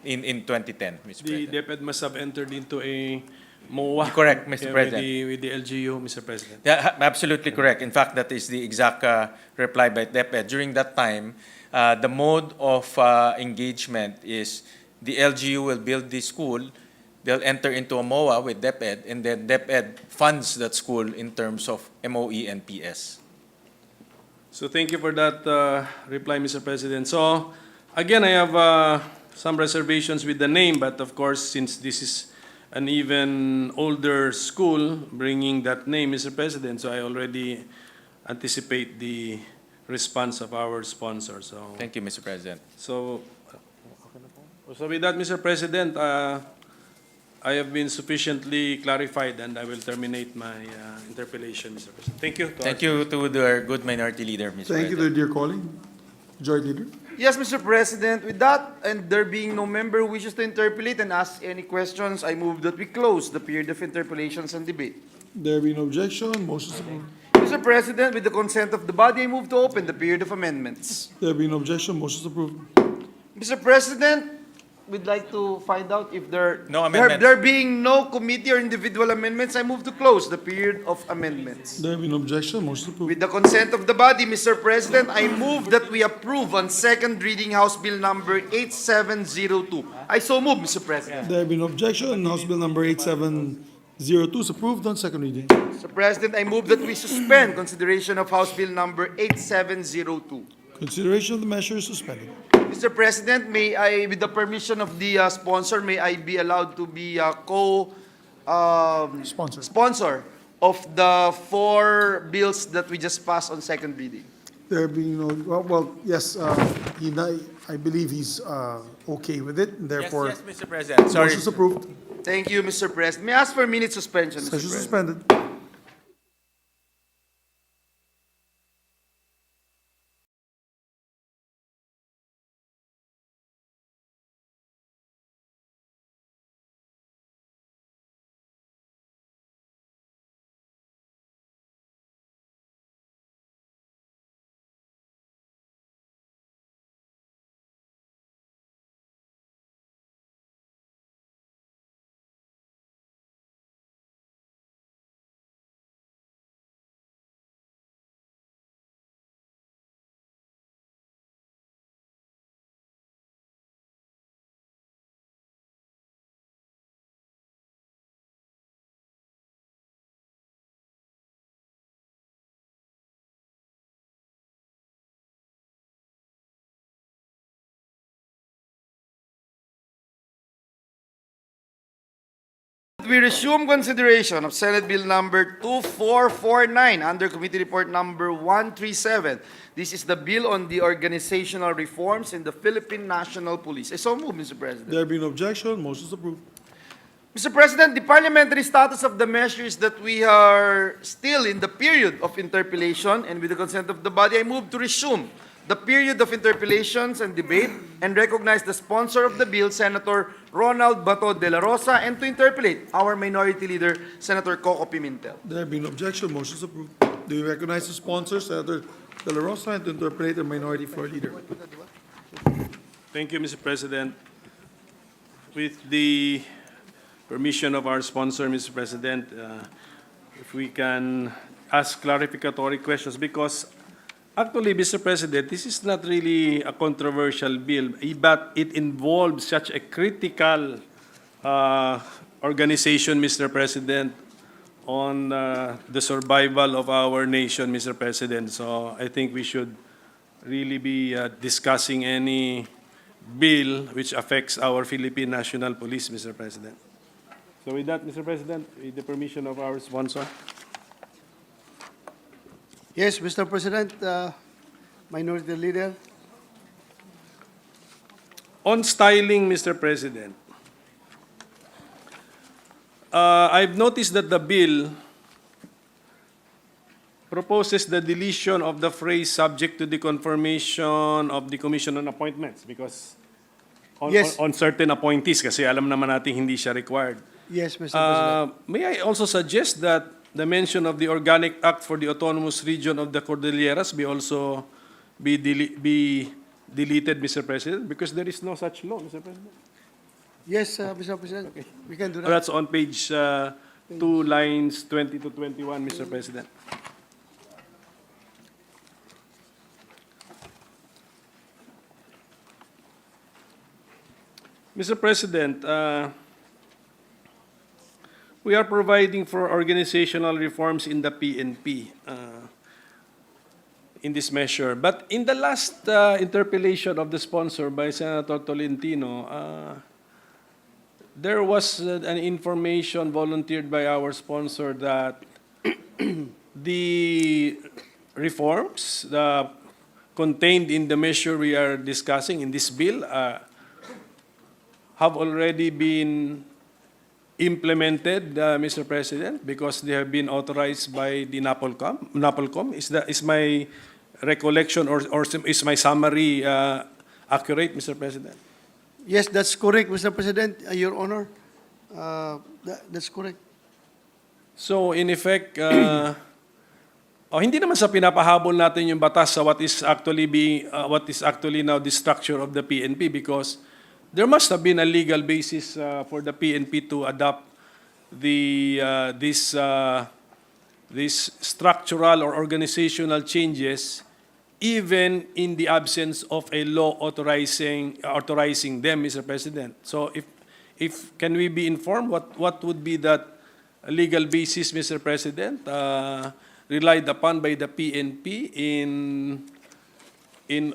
S15: Mr.
S9: The
S15: President.
S9: DepEd must have entered into a MOA.
S15: Correct, Mr. President.
S9: With the LGU, Mr. President.
S15: Yeah, absolutely correct. In fact, that is the exact reply by DepEd. During that time, the mode of engagement is the LGU will build the school, they'll enter into a MOA with DepEd, and then DepEd funds that school in terms of MOE and PS.
S9: So thank you for that reply, Mr. President. So again, I have some reservations with the name, but of course, since this is an even older school bringing that name, Mr. President, so I already anticipate the response of our sponsor. So
S15: Thank you, Mr. President.
S9: So with that, Mr. President, I have been sufficiently clarified, and I will terminate my interpellation, Mr. President. Thank you.
S15: Thank you to the good minority leader, Mr.
S2: Thank you,
S15: President.
S2: dear colleague. Majority Leader.
S13: Yes, Mr. President. With that, and there being no member who wishes to interpolate and ask any questions, I move that we close the period of interpellations and debate.
S2: There be no objection, motion is approved.
S13: Mr. President, with the consent of the body, I move to open the period of amendments.
S2: There be no objection, motion is approved.
S13: Mr. President, we'd like to find out if
S15: No amendments.
S13: there being no committee or individual amendments, I move to close the period of amendments.
S2: There be no objection, motion is approved.
S13: With the consent of the body, Mr. President, I move that we approve on second reading House Bill number 8702. I so move, Mr. President.
S2: There be no objection, House Bill number 8702 is approved on second reading.
S13: Mr. President, I move that we suspend consideration of House Bill number 8702.
S2: Consideration of the measure is suspended.
S13: Mr. President, may I, with the permission of the sponsor, may I be allowed to be sponsor of the 4 bills that we just passed on second reading?
S2: There being no, yes, I believe he's okay with it, and therefore,
S15: Yes, Mr. President. Sorry.
S2: motion is approved.
S13: Thank you, Mr. President. May I ask for a minute suspension, Mr.
S2: Session
S13: President?
S2: suspended.
S13: We resume consideration of Senate Bill number 2449 under Committee Report number 137. This is the bill on the organizational reforms in the Philippine National Police. I so move, Mr. President.
S2: There be no objection, motion is approved.
S13: Mr. President, the parliamentary status of the measure is that we are still in the period of interpellation, and with the consent of the body, I move to resume the period of interpellations and debate and recognize the sponsor of the bill, Senator Ronald Bato de la Rosa, and to interpellate our minority leader, Senator Coco Pimentel.
S2: There be no objection, motion is approved. Do you recognize the sponsor, Senator De La Rosa, and to interpolate the minority floor leader?
S9: Thank you, Mr. President. With the permission of our sponsor, Mr. President, if we can ask clarificatory questions, because Actually, Mr. President, this is not really a controversial bill, but it involves such a critical organization, Mr. President, on the survival of our nation, Mr. President. So I think we should really be discussing any bill which affects our Philippine National Police, Mr. President. So with that, Mr. President, with the permission of our sponsor.
S5: Yes, Mr. President, Minority Leader.
S9: On styling, Mr. President, I've noticed that the bill proposes the deletion of the phrase "subject to the confirmation of the Commission on Appointments" because
S5: Yes.
S9: on certain appointees, kasi alam naman natin hindi siya required.
S5: Yes, Mr. President.
S9: May I also suggest that the mention of the Organic Act for the Autonomous Region of the Cordilleras be also be deleted, Mr. President, because there is no such law, Mr. President.
S5: Yes, Mr. President. We can do that.
S9: That's on page 2, lines 20 to 21, Mr. President. Mr. President, we are providing for organizational reforms in the PNP in this measure. But in the last interpellation of the sponsor by Senator Tolentino, there was an information volunteered by our sponsor that the reforms contained in the measure we are discussing in this bill have already been implemented, Mr. President, because they have been authorized by the NAPOLCOM. Is my recollection or is my summary accurate, Mr. President?
S5: Yes, that's correct, Mr. President, Your Honor. That's correct.
S9: So in effect, hindi naman sa pinapahabol natin yung batas sa what is actually now the structure of the PNP, because there must have been a legal basis for the PNP to adopt these structural or organizational changes, even in the absence of a law authorizing them, Mr. President. So if can we be informed what would be that legal basis, Mr. President, relied upon by the PNP in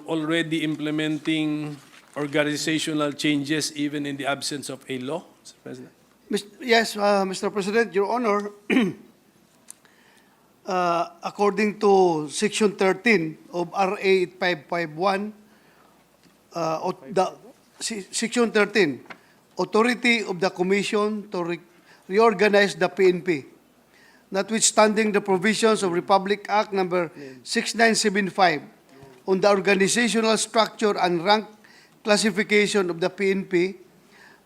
S9: already implementing organizational changes even in the absence of a law, Mr. President?
S5: Yes, Mr. President, Your Honor, according to Section 13 of RA 8551, Section 13, Authority of the Commission to reorganize the PNP, notwithstanding the provisions of Republic Act number 6975 on the organizational structure and rank classification of the PNP,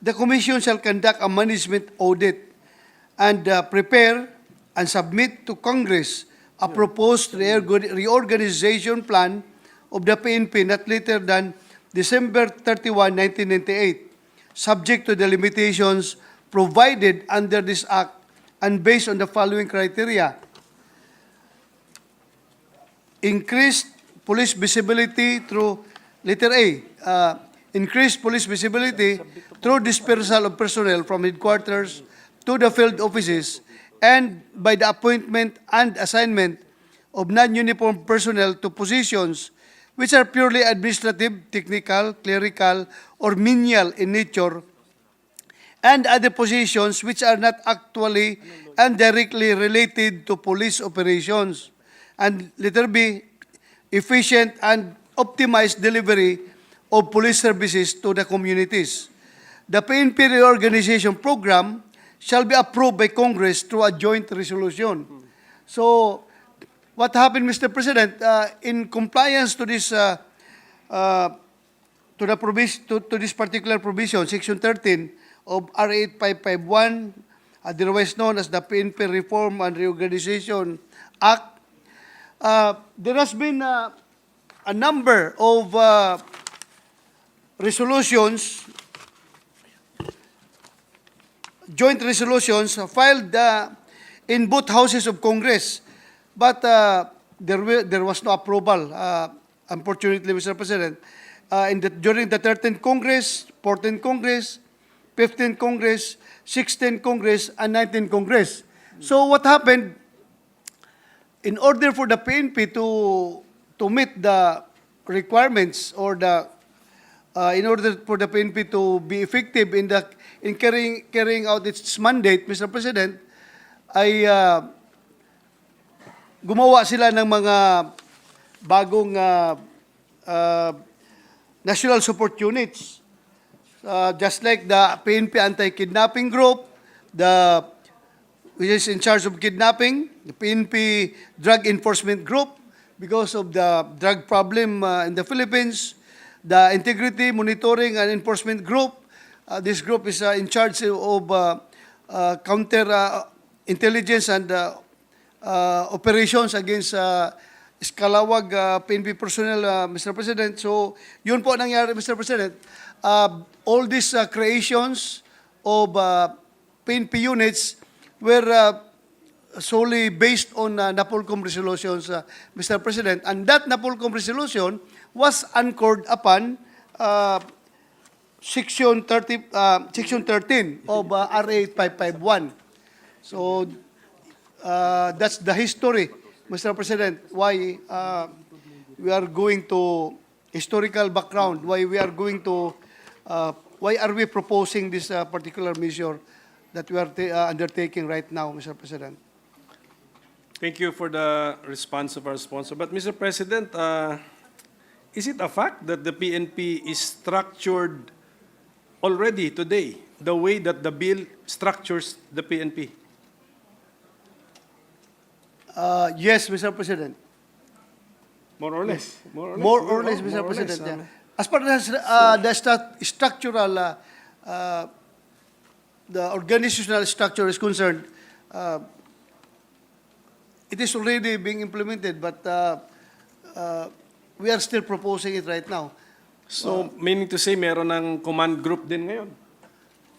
S5: the Commission shall conduct a management audit and prepare and submit to Congress a proposed reorganization plan of the PNP not later than December 31, 1998, subject to the limitations provided under this Act and based on the following criteria: increased police visibility through, letter A, increased police visibility through dispersal of personnel from headquarters to the field offices and by the appointment and assignment of non-uniform personnel to positions which are purely administrative, technical, clerical, or menial in nature, and other positions which are not actually and directly related to police operations. And letter B, efficient and optimized delivery of police services to the communities. The PNP reorganization program shall be approved by Congress through a joint resolution. So, what happened, Mr. President, in compliance to this to this particular provision, Section 13 of RA 8551, otherwise known as the PNP Reform and Reorganization Act, there has been a number of resolutions, joint resolutions filed in both houses of Congress. But there was no approval, unfortunately, Mr. President. During the 13th Congress, 14th Congress, 15th Congress, 16th Congress, and 19th Congress. So what happened, in order for the PNP to meet the requirements or in order for the PNP to be effective in carrying out its mandate, Mr. President, ay gumawa sila ng mga bagong national support units. Just like the PNP anti-kidnapping group, which is in charge of kidnapping, the PNP drug enforcement group, because of the drug problem in the Philippines, the integrity monitoring and enforcement group. This group is in charge of counter intelligence and operations against Iskalawag PNP personnel, Mr. President. So, yun po nangyari, Mr. President. All these creations of PNP units were solely based on NAPOLCOM resolutions, Mr. President. And that NAPOLCOM resolution was anchored upon Section 13 of RA 8551. So, that's the history, Mr. President, why we are going to historical background, why are we proposing this particular measure that we are undertaking right now, Mr. President.
S9: Thank you for the response of our sponsor. But Mr. President, is it a fact that the PNP is structured already today, the way that the bill structures the PNP?
S5: Yes, Mr. President.
S9: More or less.
S5: More or less, Mr. President. Yeah. As far as the structural, the organizational structure is concerned, it is already being implemented, but we are still proposing it right now.
S9: So, meaning to say, meron ng command group din ngayon?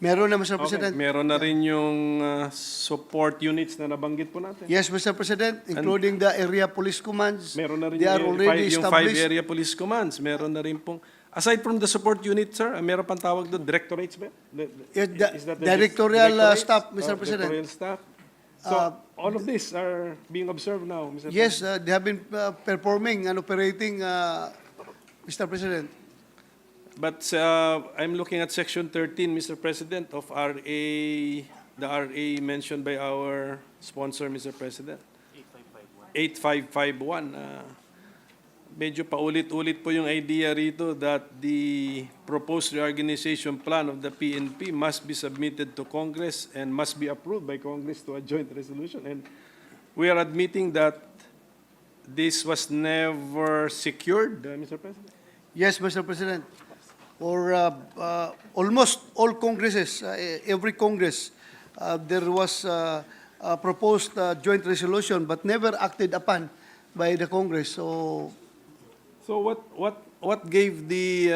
S5: Meron na, Mr.
S9: Okay.
S5: President.
S9: Meron na rin yung support units na nabanggit po natin.
S5: Yes, Mr. President, including the area police commands.
S9: Meron na rin
S5: They are already
S9: yung
S5: established.
S9: 5 area police commands. Meron na rin pong, aside from the support unit, sir, meron pang tawag doon, directorates ba? Is that the
S5: Directorial
S9: directorates?
S5: staff, Mr. President.
S9: Directorial staff. So, all of these are being observed now, Mr.
S5: Yes,
S9: President.
S5: they have been performing and operating, Mr. President.
S9: But I'm looking at Section 13, Mr. President, of the RA mentioned by our sponsor, Mr. President. 8551. Medyo paulit-ulit po yung idea rito that the proposed reorganization plan of the PNP must be submitted to Congress and must be approved by Congress to a joint resolution. And we are admitting that this was never secured, Mr. President.
S5: Yes, Mr. President. For almost all Congresses, every Congress, there was a proposed joint resolution but never acted upon by the Congress. So
S9: what gave the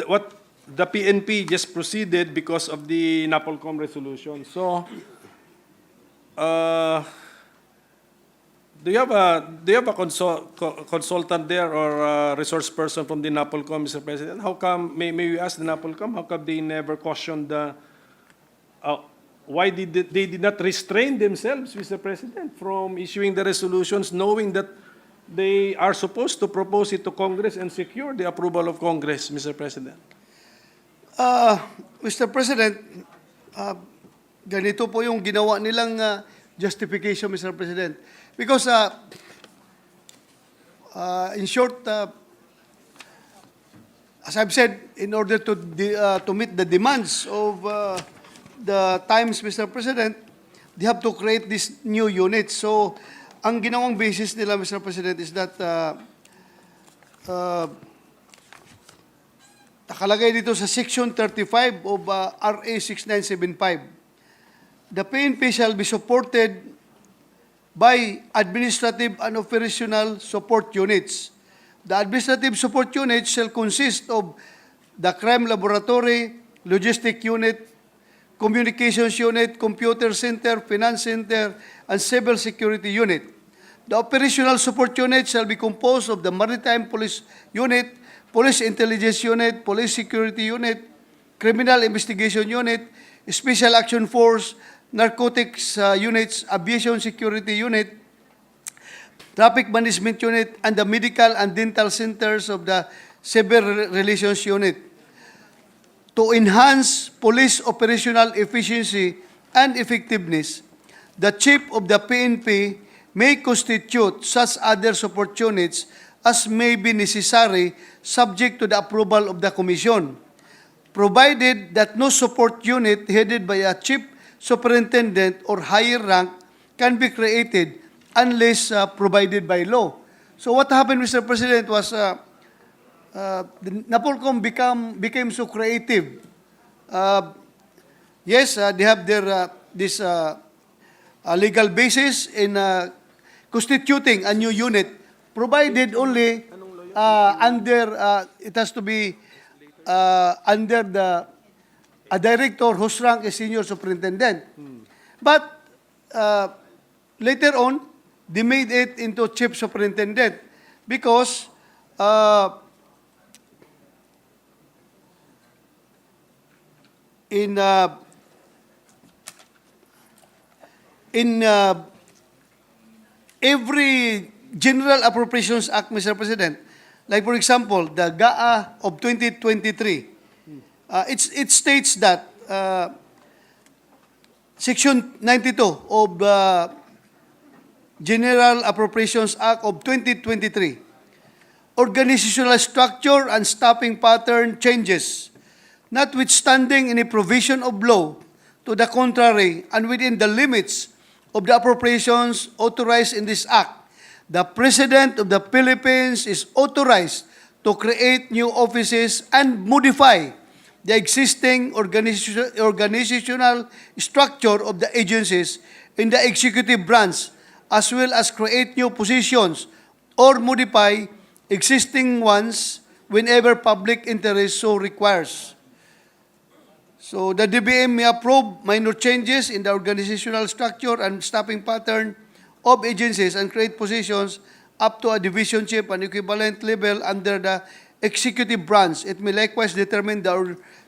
S9: what the PNP just proceeded because of the NAPOLCOM resolution. So do you have a consultant there or a resource person from the NAPOLCOM, Mr. President? How come, may we ask the NAPOLCOM, how come they never cautioned why they did not restrain themselves, Mr. President, from issuing the resolutions knowing that they are supposed to propose it to Congress and secure the approval of Congress, Mr. President?
S5: Mr. President, ganito po yung ginawa nilang justification, Mr. President. Because, in short, as I've said, in order to meet the demands of the times, Mr. President, they have to create these new units. So, ang ginawang basis nila, Mr. President, is that nakalagay dito sa Section 35 of RA 6975. The PNP shall be supported by administrative and operational support units. The administrative support units shall consist of the crime laboratory, logistic unit, communications unit, computer center, finance center, and civil security unit. The operational support unit shall be composed of the Maritime Police Unit, Police Intelligence Unit, Police Security Unit, Criminal Investigation Unit, Special Action Force, Narcotics Units, Aviation Security Unit, Traffic Management Unit, and the Medical and Dental Centers of the Civil Relations Unit. To enhance police operational efficiency and effectiveness, the Chief of the PNP may constitute such other support units as may be necessary subject to the approval of the Commission, provided that no support unit headed by a Chief Superintendent or higher rank can be created unless provided by law. So what happened, Mr. President, was the NAPOLCOM became so creative. Yes, they have their this legal basis in constituting a new unit, provided only under it has to be under a director whose rank is senior superintendent. But later on, they made it into chief superintendent because in every General Appropriations Act, Mr. President, like for example, the GAA of 2023, it states that Section 92 of General Appropriations Act of 2023, organizational structure and staffing pattern changes, notwithstanding any provision of law to the contrary and within the limits of the appropriations authorized in this act, the President of the Philippines is authorized to create new offices and modify the existing organizational structure of the agencies in the executive branch, as well as create new positions or modify existing ones whenever public interest so requires. So the DBM may approve minor changes in the organizational structure and staffing pattern of agencies and create positions up to a division chief and equivalent level under the executive branch. It may likewise determine the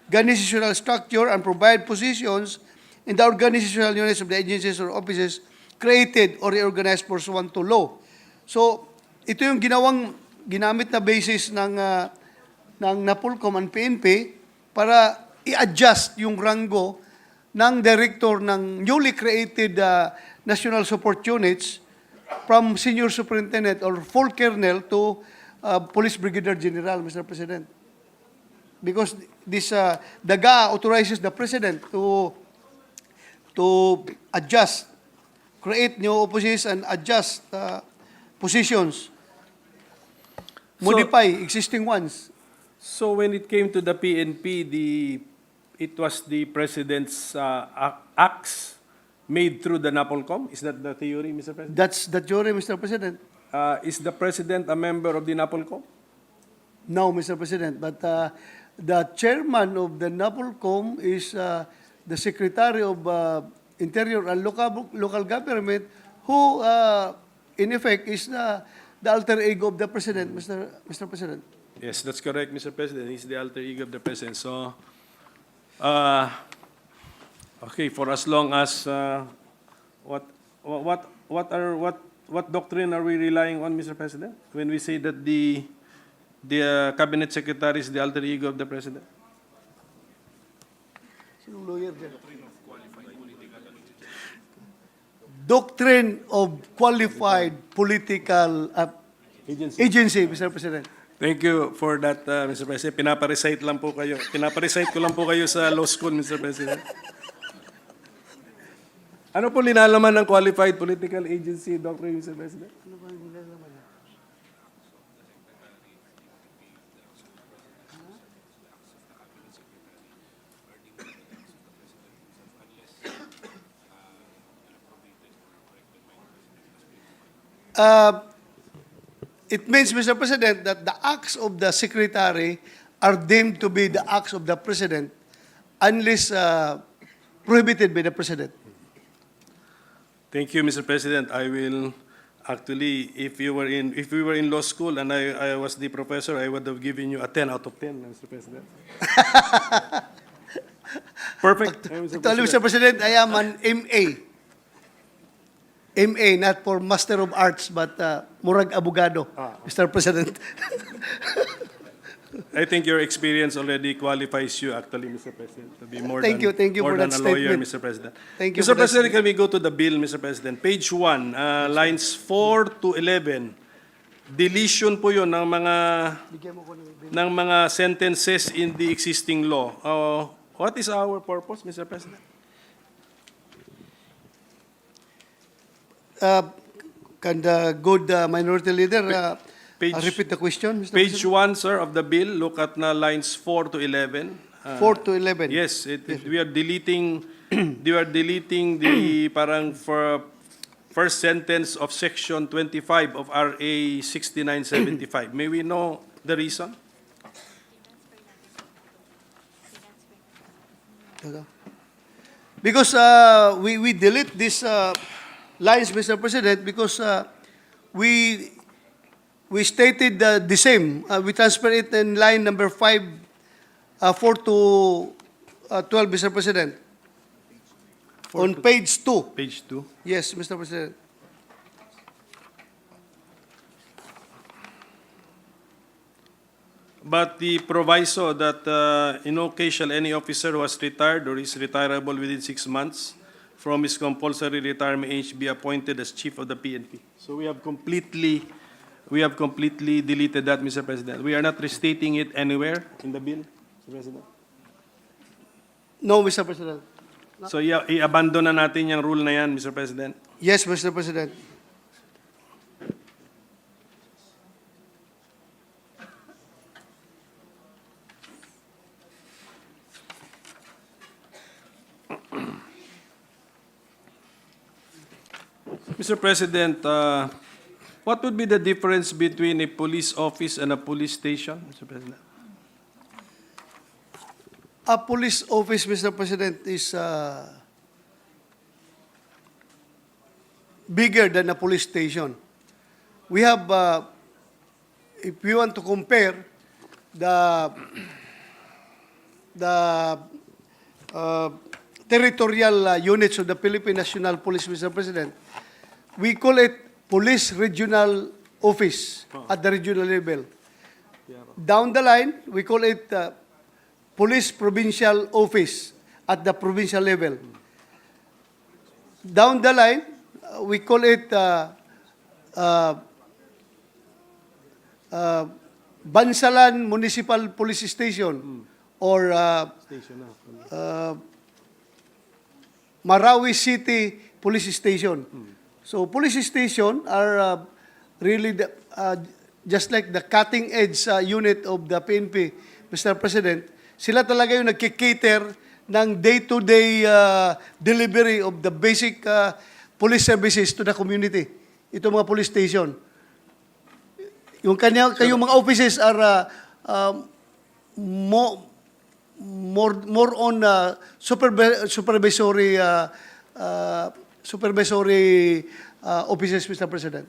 S5: organizational structure and provide positions in the organizational units of the agencies or offices created or reorganized pursuant to law. So, ito yung ginamit na basis ng NAPOLCOM and PNP para i-adjust yung rango ng director ng newly created national support units from senior superintendent or full colonel to police brigadier general, Mr. President. Because this the GA authorizes the president to adjust, create new offices and adjust positions, modify existing ones.
S9: So when it came to the PNP, it was the President's acts made through the NAPOLCOM? Is that the theory, Mr. President?
S5: That's the theory, Mr. President.
S9: Is the President a member of the NAPOLCOM?
S5: No, Mr. President, but the chairman of the NAPOLCOM is the Secretary of Interior and Local Government, who, in effect, is the alter ego of the President, Mr. President.
S9: Yes, that's correct, Mr. President. He's the alter ego of the President. So, okay, for as long as what doctrine are we relying on, Mr. President, when we say that the cabinet secretary is the alter ego of the President?
S5: Sinong lawyer dyan? Doctrine of qualified political agency, Mr. President.
S9: Thank you for that, Mr. President. Pinaparecite ko lang po kayo sa law school, Mr. President. Ano po linalaman ng qualified political agency, Dr. Mr. President? Ano po linalaman?
S5: It means, Mr. President, that the acts of the Secretary are deemed to be the acts of the President unless prohibited by the President.
S9: Thank you, Mr. President. I will Actually, if we were in law school and I was the professor, I would have given you a 10 out of 10, Mr. President. Perfect.
S5: Actually, Mr. President, I am an MA. MA, not for Master of Arts, but murag abogado, Mr. President.
S9: I think your experience already qualifies you, actually, Mr. President, to be more
S5: Thank you
S9: more
S5: for
S9: than
S5: that
S9: a lawyer,
S5: statement.
S9: Mr. President.
S5: Thank you
S9: Mr.
S5: for that
S9: President, can we go to the bill, Mr. President? Page 1, lines 4 to 11. Deletion po yun ng mga sentences in the existing law. What is our purpose, Mr. President?
S5: Can the good minority leader repeat the question, Mr.
S9: Page
S5: President?
S9: 1, sir, of the bill, look at na lines 4 to 11.
S5: 4 to 11.
S9: Yes, we are deleting the parang for first sentence of section 25 of RA 6975. May we know the reason?
S5: Because we delete these lines, Mr. President, because we stated the same. We transfer it in line number 5, 4 to 12, Mr. President. On page 2.
S9: Page 2.
S5: Yes, Mr. President.
S9: But the proviso that in no case shall any officer who has retired or is retirable within 6 months from his compulsory retirement age be appointed as chief of the PNP. So we have completely deleted that, Mr. President. We are not restating it anywhere in the bill, Mr. President.
S5: No, Mr. President.
S9: So i-abandon na natin yung rule na yan, Mr. President.
S5: Yes, Mr. President.
S9: Mr. President, what would be the difference between a police office and a police station, Mr. President?
S5: A police office, Mr. President, is bigger than a police station. We have, if you want to compare the territorial units of the Philippine National Police, Mr. President, we call it Police Regional Office at the regional level. Down the line, we call it Police Provincial Office at the provincial level. Down the line, we call it Bansalan Municipal Police Station or Marawi City Police Station. So police station are really just like the cutting edge unit of the PNP, Mr. President. Sila talaga yung nagkikater ng day-to-day delivery of the basic police services to the community. Ito mga police station. Yung kayong mga offices are more on supervisory offices, Mr. President.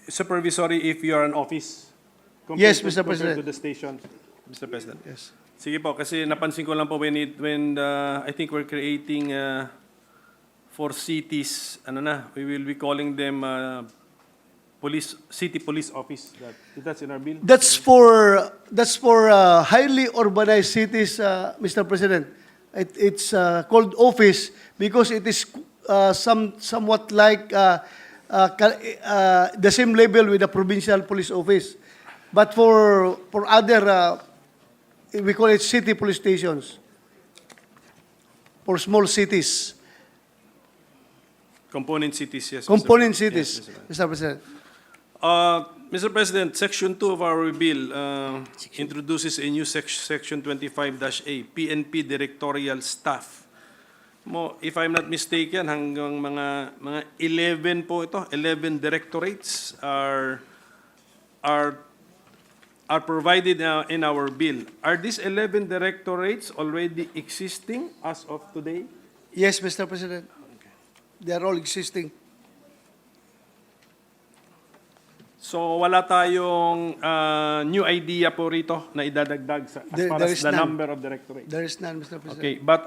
S9: Supervisory if you are an office.
S5: Yes, Mr. President.
S9: Compared to the station, Mr. President.
S5: Yes.
S9: Sige po, kasi napansin ko lang po when I think we're creating for cities, we will be calling them city police office. That's in our bill.
S5: That's for highly urbanized cities, Mr. President. It's called office because it is somewhat like the same level with the provincial police office. But for other, we call it city police stations for small cities.
S9: Component cities, yes.
S5: Component
S9: Mr. President.
S5: cities,
S9: Yes,
S5: Mr. President.
S9: Mr. President, Section 2 of our bill introduces a new Section 25-A, PNP Directorial Staff. If I'm not mistaken, hanggang mga 11 po ito, 11 directorates are provided in our bill. Are these 11 directorates already existing as of today?
S5: Yes, Mr. President. They are all existing.
S9: So wala tayong new idea po rito na idadagdag as far
S5: There
S9: as
S5: is
S9: the
S5: none.
S9: number of directorates.
S5: There is none, Mr. President.
S9: Okay, but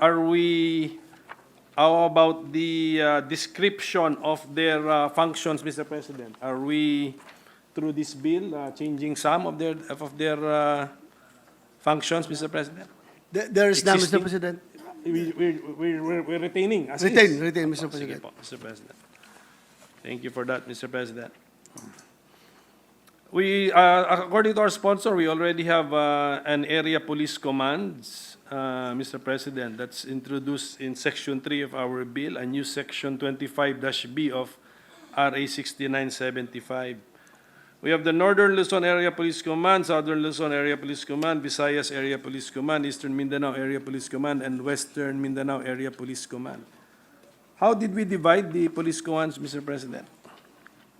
S9: how about the description of their functions, Mr. President? Are we, through this bill, changing some of their functions, Mr. President?
S5: There is none, Mr.
S9: Existing?
S5: President.
S9: We're retaining as
S5: Retain,
S9: is.
S5: retain, Mr.
S9: Sige
S5: President.
S9: po, Mr. President. Thank you for that, Mr. President. We, according to our sponsor, we already have an area police commands, Mr. President, that's introduced in Section 3 of our bill, a new Section 25-B of RA 6975. We have the Northern Luzon Area Police Command, Southern Luzon Area Police Command, Visayas Area Police Command, Eastern Mindanao Area Police Command, and Western Mindanao Area Police Command. How did we divide the police commands, Mr. President?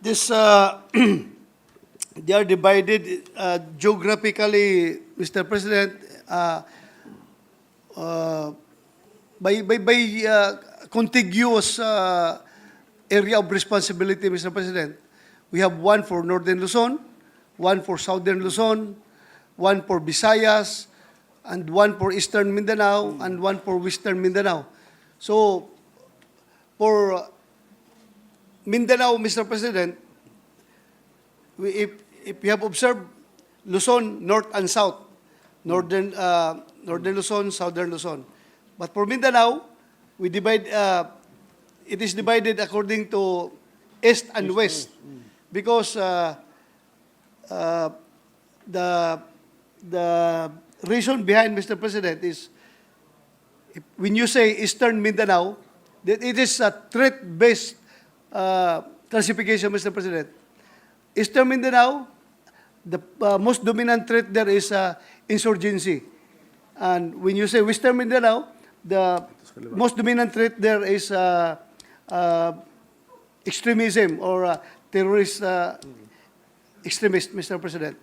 S5: This, they are divided geographically, Mr. President, by contiguous area of responsibility, Mr. President. We have one for Northern Luzon, one for Southern Luzon, one for Visayas, and one for Eastern Mindanao, and one for Western Mindanao. So, for Mindanao, Mr. President, if you have observed, Luzon, North and South, Northern Luzon, Southern Luzon. But for Mindanao, we divide, it is divided according to East and West. Because the reason behind, Mr. President, is when you say Eastern Mindanao, that it is a threat-based classification, Mr. President. Eastern Mindanao, the most dominant threat there is insurgency. And when you say Western Mindanao, the most dominant threat there is extremism or terrorist extremist, Mr. President.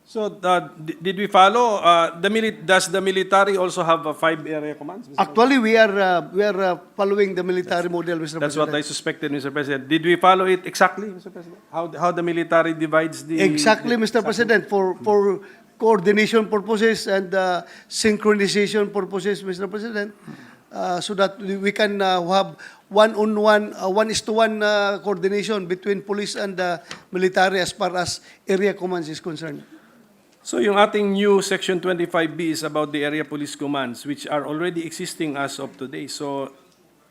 S9: So, did we follow, does the military also have 5 area commands? Mr.
S5: Actually, we are following the military model, Mr.
S9: That's
S5: President.
S9: what I suspected, Mr. President. Did we follow it exactly, Mr. President? How the military divides the...
S5: Exactly, Mr. President, for coordination purposes and synchronization purposes, Mr. President, so that we can have one-on-one, one-is-to-one coordination between police and military as far as area commands is concerned.
S9: So yung ating new Section 25B is about the area police commands, which are already existing as of today. So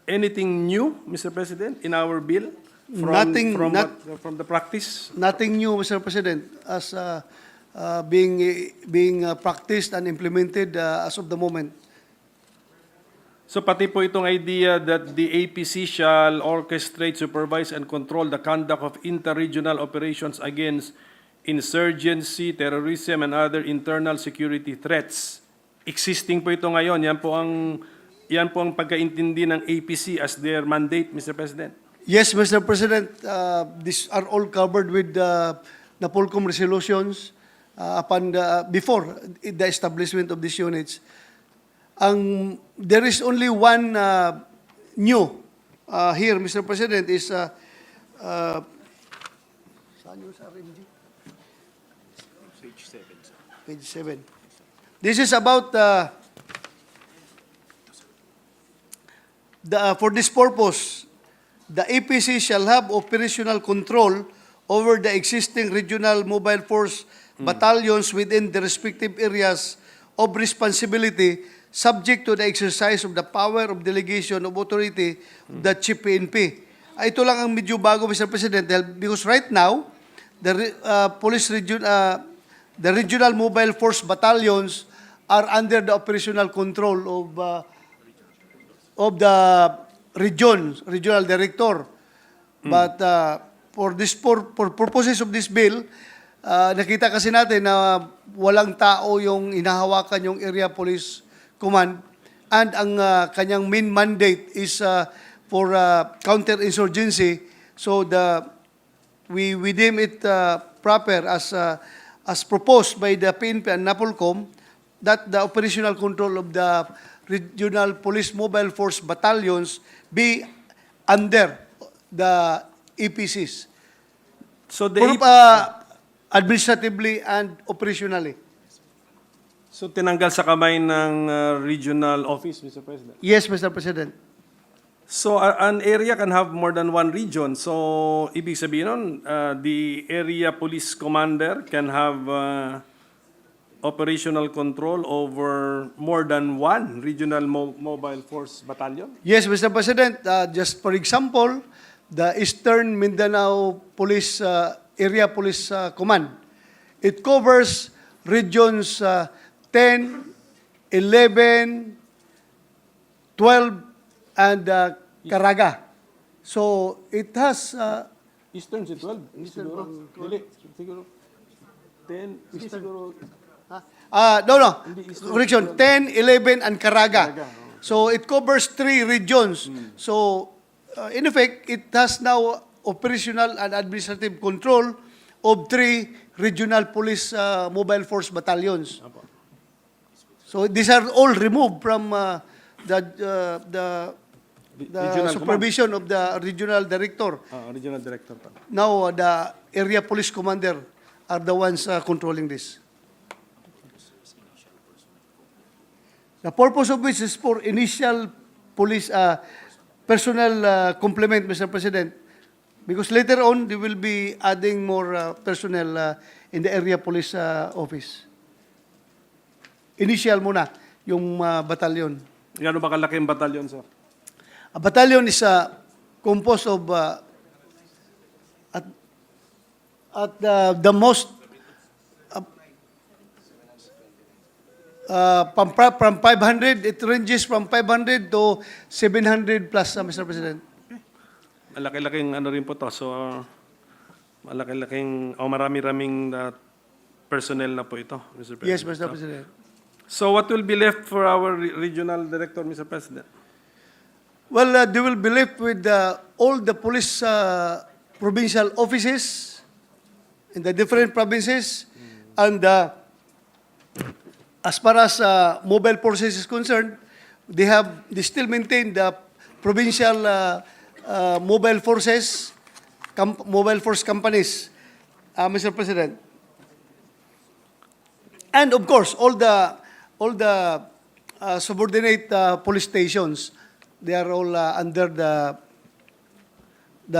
S9: anything new, Mr. President, in our bill? From the practice?
S5: Nothing new, Mr. President, as being practiced and implemented as of the moment.
S9: So pati po itong idea that the APC shall orchestrate, supervise, and control the conduct of inter-regional operations against insurgency, terrorism, and other internal security threats. Existing po ito ngayon. Yan po ang pagkaintindi ng APC as their mandate, Mr. President.
S5: Yes, Mr. President, these are all covered with the Polcom resolutions before the establishment of these units. There is only one new here, Mr. President, is Page 7. This is about for this purpose, the APC shall have operational control over the existing regional mobile force battalions within the respective areas of responsibility, subject to the exercise of the power of delegation of authority of the Chief PNP. Ito lang ang medyo bago, Mr. President, because right now, the regional mobile force battalions are under the operational control of the regional director. But for purposes of this bill, nakita kasi natin na walang tao yung hinahawakan yung area police command, and ang kanyang main mandate is for counterinsurgency. So we deem it proper as proposed by the PNP and NAPOLCOM, that the operational control of the regional police mobile force battalions be under the EPCs.
S9: So the
S5: For, administratively and operationally.
S9: so tinanggal sa kamay ng regional office, Mr. President.
S5: Yes, Mr. President.
S9: So an area can have more than one region. So ibig sabihin nun, the area police commander can have operational control over more than one regional mobile force battalion?
S5: Yes, Mr. President. Just for example, the Eastern Mindanao Police Area Police Command. It covers regions 10, 11, 12, and Caraga. So it has
S9: Eastern si 12. Hindi siguro. Dili. Siguro. 10. Hindi siguro.
S5: no. Correction. 10, 11, and Caraga. So it covers 3 regions. So in effect, it has now operational and administrative control of 3 regional police mobile force battalions. So these are all removed from the
S9: Regional
S5: supervision of the regional director.
S9: Regional director pa.
S5: Now, the area police commander are the ones controlling this. The purpose of which is for initial police personnel complement, Mr. President, because later on, they will be adding more personnel in the area police office. Initial muna, yung batalyon.
S9: Gano'n ba kalaki ang batalyon, sir?
S5: A battalion is composed of at the most from 500, it ranges from 500 to 700 plus, Mr. President.
S9: Malaki-laking ano rin po to. So, malaki-laking, marami-raming personnel na po ito, Mr. President.
S5: Yes, Mr. President.
S9: So, what will be left for our regional director, Mr. President?
S5: Well, they will be left with all the police provincial offices in the different provinces. And as far as mobile forces is concerned, they still maintain the provincial mobile forces, mobile force companies, Mr. President. And of course, all the subordinate police stations, they are all under the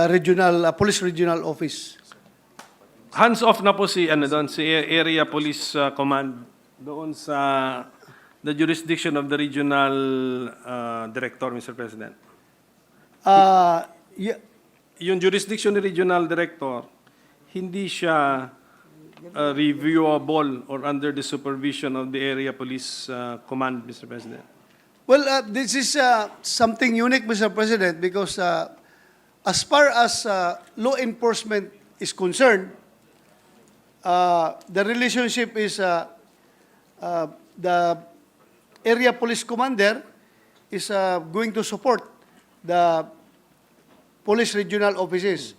S5: regional police regional office.
S9: Hands off na po si area police command doon sa the jurisdiction of the regional director, Mr. President.
S5: Yeah,
S9: Yung jurisdiction ni regional director, hindi siya reviewable or under the supervision of the area police command, Mr. President.
S5: well, this is something unique, Mr. President, because as far as law enforcement is concerned, the relationship is the area police commander is going to support the police regional offices.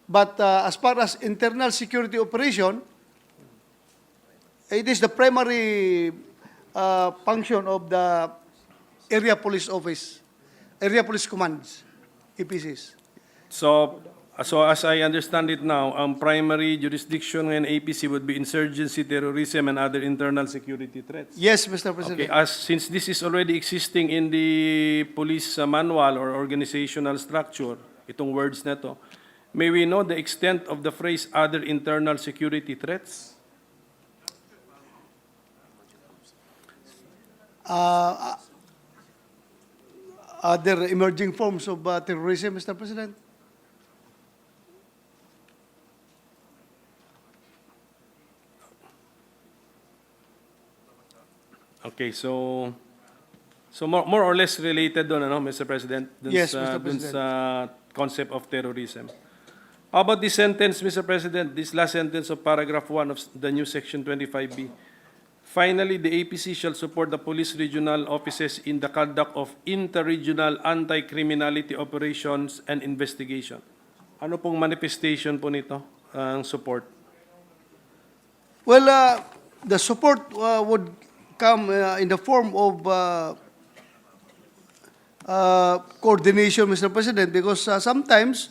S5: But as far as internal security operation, it is the primary function of the area police office, area police commands, APCs.
S9: So as I understand it now, ang primary jurisdiction ng APC would be insurgency, terrorism, and other internal security threats.
S5: Yes, Mr. President.
S9: Okay, since this is already existing in the police manual or organizational structure, itong words na to, may we know the extent of the phrase other internal security threats?
S5: Other emerging forms of terrorism, Mr. President?
S9: Okay, so more or less related doon, Mr. President?
S5: Yes, Mr.
S9: Dun
S5: President.
S9: sa concept of terrorism. How about this sentence, Mr. President, this last sentence of paragraph 1 of the new section 25B? Finally, the APC shall support the police regional offices in the conduct of interregional anti-criminality operations and investigation. Ano pong manifestation po nito, ang support?
S5: Well, the support would come in the form of coordination, Mr. President, because sometimes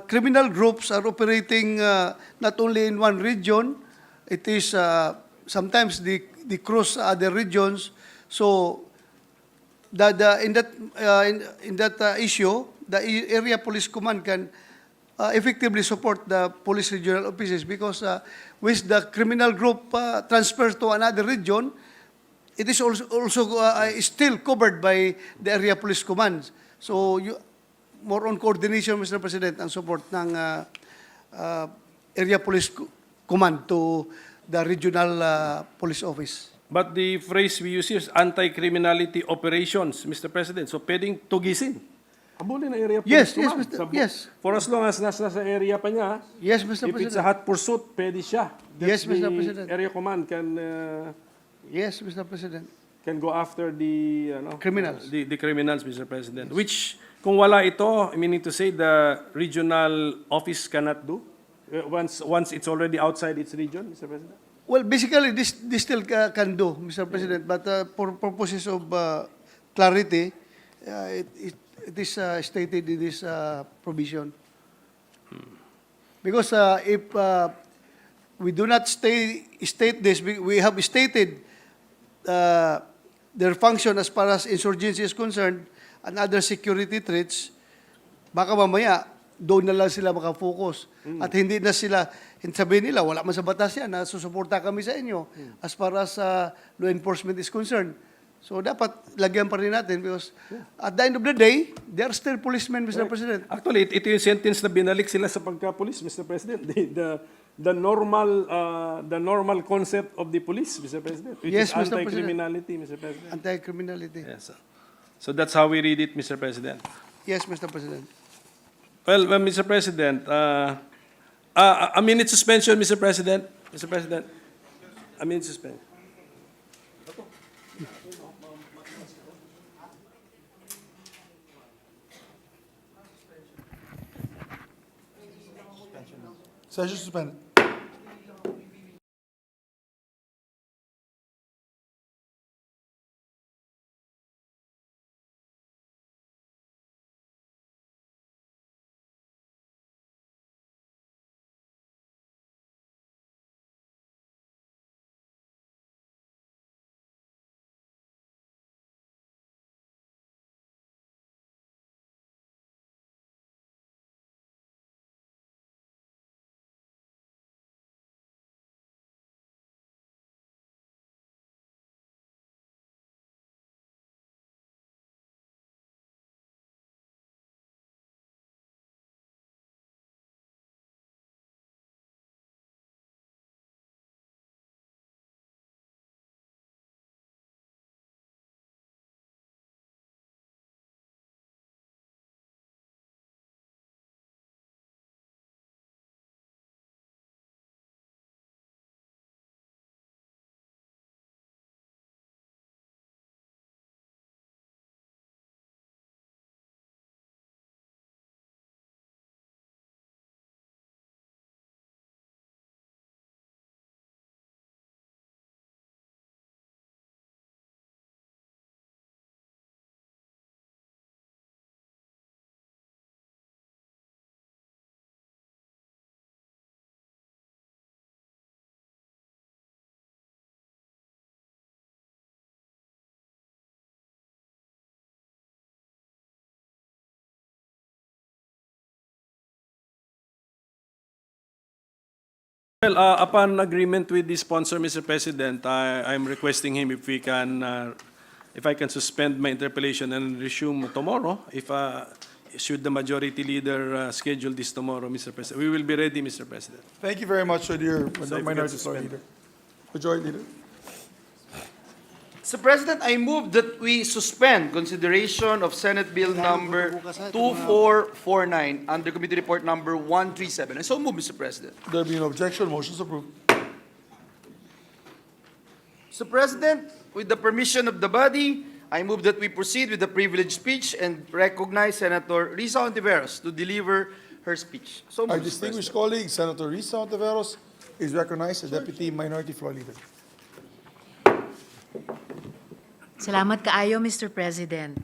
S5: criminal groups are operating not only in one region, it is sometimes they cross other regions. So in that issue, the area police command can effectively support the police regional offices because with the criminal group transfers to another region, it is also still covered by the area police command. So more on coordination, Mr. President, and support ng area police command to the regional police office.
S9: But the phrase we use here is anti-criminality operations, Mr. President. So pwedeng tugisin. Habulin ang area police
S5: Yes,
S9: command.
S5: yes.
S9: For as long as nasa sa area pa niya,
S5: Yes, Mr.
S9: if it's a
S5: President.
S9: hot pursuit, pwede siya.
S5: Yes, Mr.
S9: The
S5: President.
S9: area command
S5: Yes, Mr. President.
S9: can go after the
S5: Criminals.
S9: the criminals, Mr. President. Which, kung wala ito, meaning to say the regional office cannot do once it's already outside its region, Mr. President.
S5: Well, basically, this still can do, Mr. President, but for purposes of clarity, it is stated in this provision. Because if we do not state this, we have stated their function as far as insurgency is concerned and other security threats, baka mamaya doon na lang sila makafocus. At hindi na sila, sabihin nila, wala man sa batas yan, na susuporta kami sa inyo as far as law enforcement is concerned. So dapat lagyan pa rin natin because at the end of the day, they are still policemen, Mr. President.
S9: Actually, ito yung sentence na binalik sila sa pagka-police, Mr. President. The normal concept of the police, Mr. President, which
S5: Yes,
S9: is
S5: Mr.
S9: anti-criminality, Mr. President.
S5: Anti-criminality.
S9: Yes. So that's how we read it, Mr. President.
S5: Yes, Mr. President.
S9: Well, Mr. President, a minute suspension, Mr. President. Mr. President, a minute suspension.
S2: Session suspended.
S9: Well, upon agreement with the sponsor, Mr. President, I'm requesting him if we can, if I can suspend my interpellation and resume tomorrow, if should the majority leader schedule this tomorrow, Mr. President. We will be ready, Mr. President.
S2: Thank you very much, dear
S9: So if we
S2: Minority
S9: can
S2: Floor
S9: suspend.
S2: Leader. Majority Leader.
S3: Mr. President, I move that we suspend consideration of Senate Bill number 2449 under Committee Report number 137. I so move, Mr. President.
S2: There being no objection, motion is approved.
S3: Mr. President, with the permission of the body, I move that we proceed with the privileged speech and recognize Senator Risa Ontiveros to deliver her speech. So
S2: Our
S3: move, Mr.
S2: distinguished
S3: President.
S2: colleague, Senator Risa Ontiveros, is recognized as Deputy Minority Floor Leader.
S7: Salamat kaayo, Mr. President.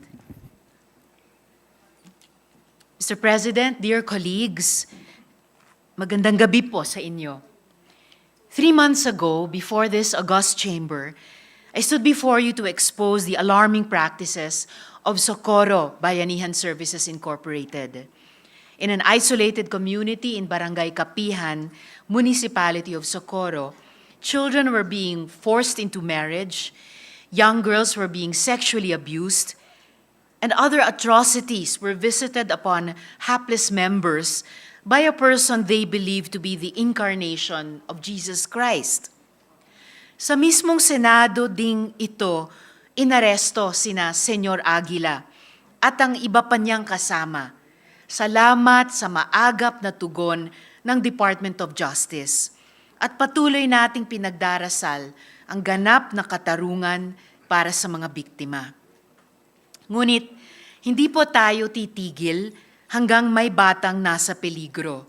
S7: Mr. President, dear colleagues, magandang gabi po sa inyo. 3 months ago, before this august chamber, I stood before you to expose the alarming practices of Socorro Bayanihan Services Incorporated. In an isolated community in Barangay Kapihan, Municipality of Socorro, children were being forced into marriage, young girls were being sexually abused, and other atrocities were visited upon hapless members by a person they believed to be the incarnation of Jesus Christ. Sa mismong Senado ding ito, inaresto sina Senyor Aguila at ang iba pa niyang kasama. Salamat sa maagap na tugon ng Department of Justice at patuloy nating pinagdarasal ang ganap na katarungan para sa mga biktima. Ngunit, hindi po tayo titigil hanggang may batang nasa peligro.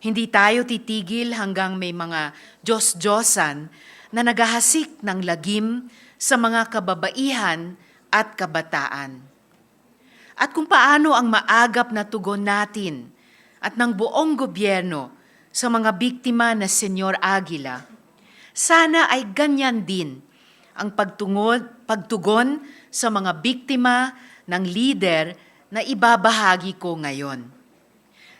S7: Hindi tayo titigil hanggang may mga Diyos-Diyosan na naghahasik ng lagim sa mga kababaihan at kabataan. At kung paano ang maagap na tugon natin at ng buong gobyerno sa mga biktima na Senyor Aguila, sana ay ganyan din ang pagtugon sa mga biktima ng lider na ibabahagi ko ngayon.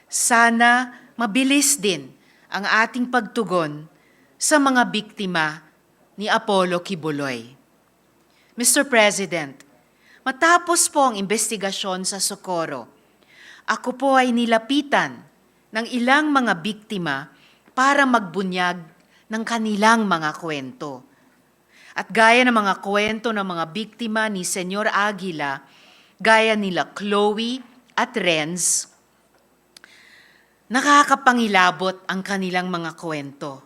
S7: Sana mabilis din ang ating pagtugon sa mga biktima ni Apollo Kibuloy. Mr. President, matapos po ang investigasyon sa Socorro, ako po ay nilapitan ng ilang mga biktima para magbunyag ng kanilang mga kwento. At gaya ng mga kwento ng mga biktima ni Senyor Aguila, gaya nila Chloe at Renz, nakakapangilabot ang kanilang mga kwento.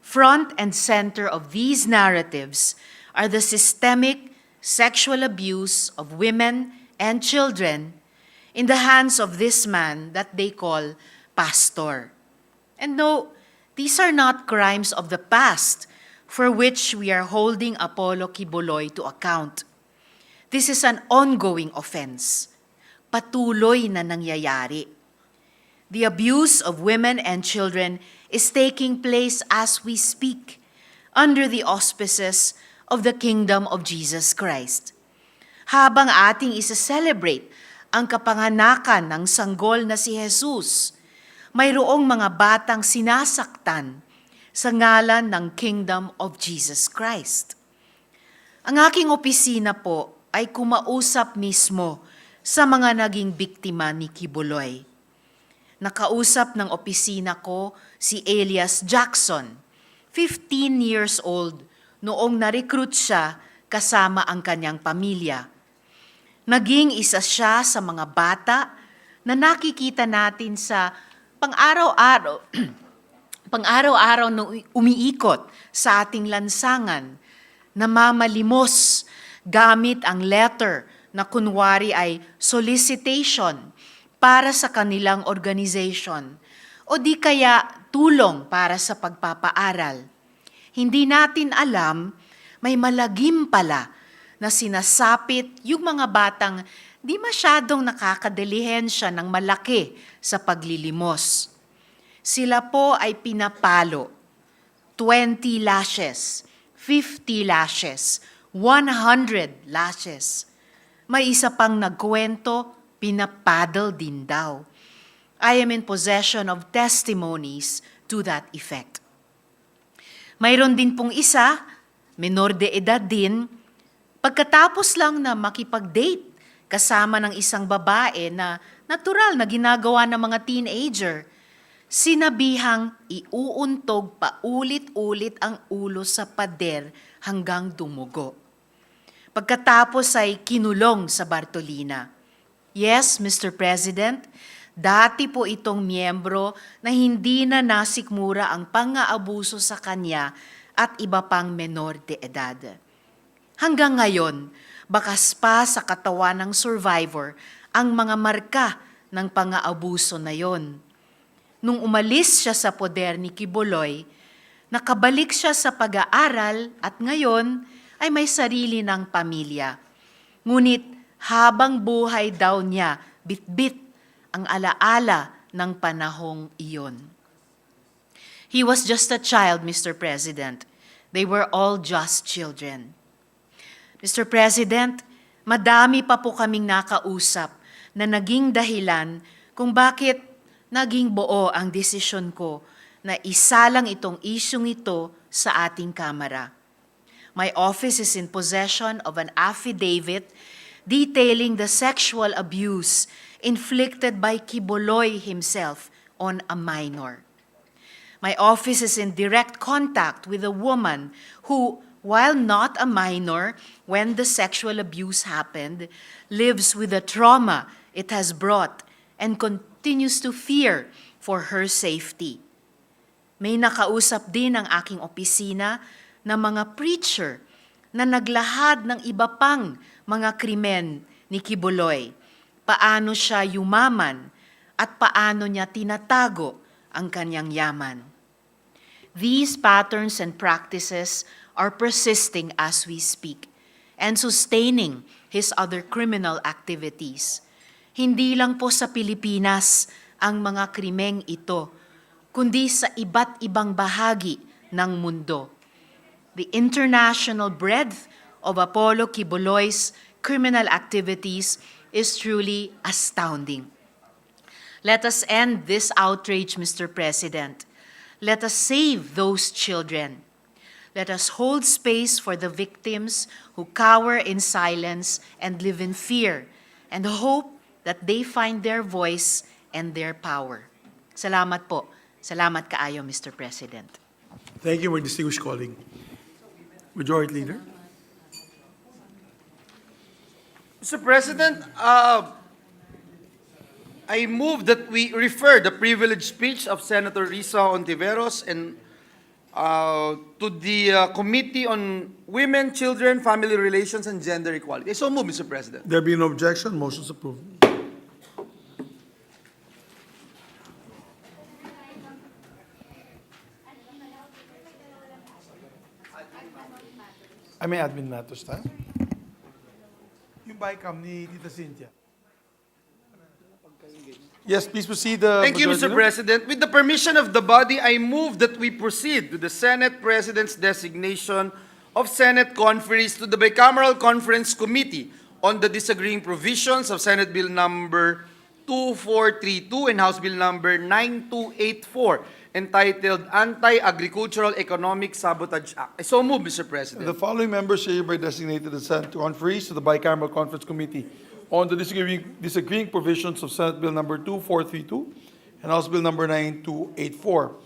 S7: Front and center of these narratives are the systemic sexual abuse of women and children in the hands of this man that they call pastor. And no, these are not crimes of the past for which we are holding Apollo Kibuloy to account. This is an ongoing offense. Patuloy na nangyayari. The abuse of women and children is taking place as we speak under the auspices of the kingdom of Jesus Christ. Habang ating isa-celebrate ang kapanganakan ng sanggol na si Jesus, mayroong mga batang sinasaktan sa ngalan ng kingdom of Jesus Christ. Ang aking opisina po ay kumausap mismo sa mga naging biktima ni Kibuloy. Nakausap ng opisina ko si Elias Jackson, 15 years old, noong na-recruit siya kasama ang kanyang pamilya. Naging isa siya sa mga bata na nakikita natin sa pang-araw-araw na umiikot sa ating lansangan, namamalimos gamit ang letter na kunwari ay solicitation para sa kanilang organization o di kaya tulong para sa pagpapaaral. Hindi natin alam, may malagim pala na sinasapit yung mga batang di masyadong nakakadilihensya ng malaki sa paglilimos. Sila po ay pinapalo, 20 lashes, 50 lashes, 100 lashes. May isa pang nagkwento, pinapaddle din daw. I am in possession of testimonies to that effect. Mayroon din pong isa, menor de edad din, pagkatapos lang na makipag-date kasama ng isang babae na natural na ginagawa ng mga teenager, sinabihang iuuntog paulit-ulit ang ulo sa pader hanggang dumugo. Pagkatapos ay kinulong sa Bartolina. Yes, Mr. President, dati po itong miyembro na hindi na nasikmura ang pang-aabuso sa kanya at iba pang menor de edad. Hanggang ngayon, bakas pa sa katawan ng survivor ang mga marka ng pang-aabuso na yon. Nung umalis siya sa poder ni Kibuloy, nakabalik siya sa pag-aaral at ngayon ay may sarili ng pamilya. Ngunit habang buhay daw niya, bit-bit ang alaala ng panahong iyon. He was just a child, Mr. President. They were all just children. Mr. President, madami pa po kaming nakausap na naging dahilan kung bakit naging buo ang desisyon ko na isalang itong isyung ito sa ating Kamara. My office is in possession of an affidavit detailing the sexual abuse inflicted by Quiboloy himself on a minor. My office is in direct contact with a woman who, while not a minor when the sexual abuse happened, lives with the trauma it has brought and continues to fear for her safety. May nakausap din ang aking opisina na mga preacher na naglahad ng iba pang mga krimen ni Quiboloy. Paano siya yumaman at paano niya tinatago ang kanyang yaman. These patterns and practices are persisting as we speak and sustaining his other criminal activities. Hindi lang po sa Pilipinas ang mga krimeng ito, kundi sa iba't ibang bahagi ng mundo. The international breadth of Apollo Quiboloy's criminal activities is truly astounding. Let us end this outrage, Mr. President. Let us save those children. Let us hold space for the victims who cower in silence and live in fear, and hope that they find their voice and their power. Salamat po. Salamat kaayo, Mr. President.
S2: Thank you, my distinguished colleague. Majority Leader.
S13: Mr. President, I move that we refer the privileged speech of Senator Risa Ontiveros and to the Committee on Women, Children, Family Relations, and Gender Equality. I so move, Mr. President.
S2: There being no objection, motion's approved. I may admin matters tayo. Yung bycam ni Tita Cynthia. Yes, please proceed.
S13: Thank you, Mr. President. With the permission of the body, I move that we proceed with the Senate President's designation of Senate conferees to the Bicameral Conference Committee on the disagreeing provisions of Senate Bill number 2432 and House Bill number 9284, entitled Anti-Agricultural Economic Sabotage Act. I so move, Mr. President.
S2: The following members are hereby designated as Senate conferees to the Bicameral Conference Committee on the disagreeing provisions of Senate Bill number 2432 and House Bill number 9284.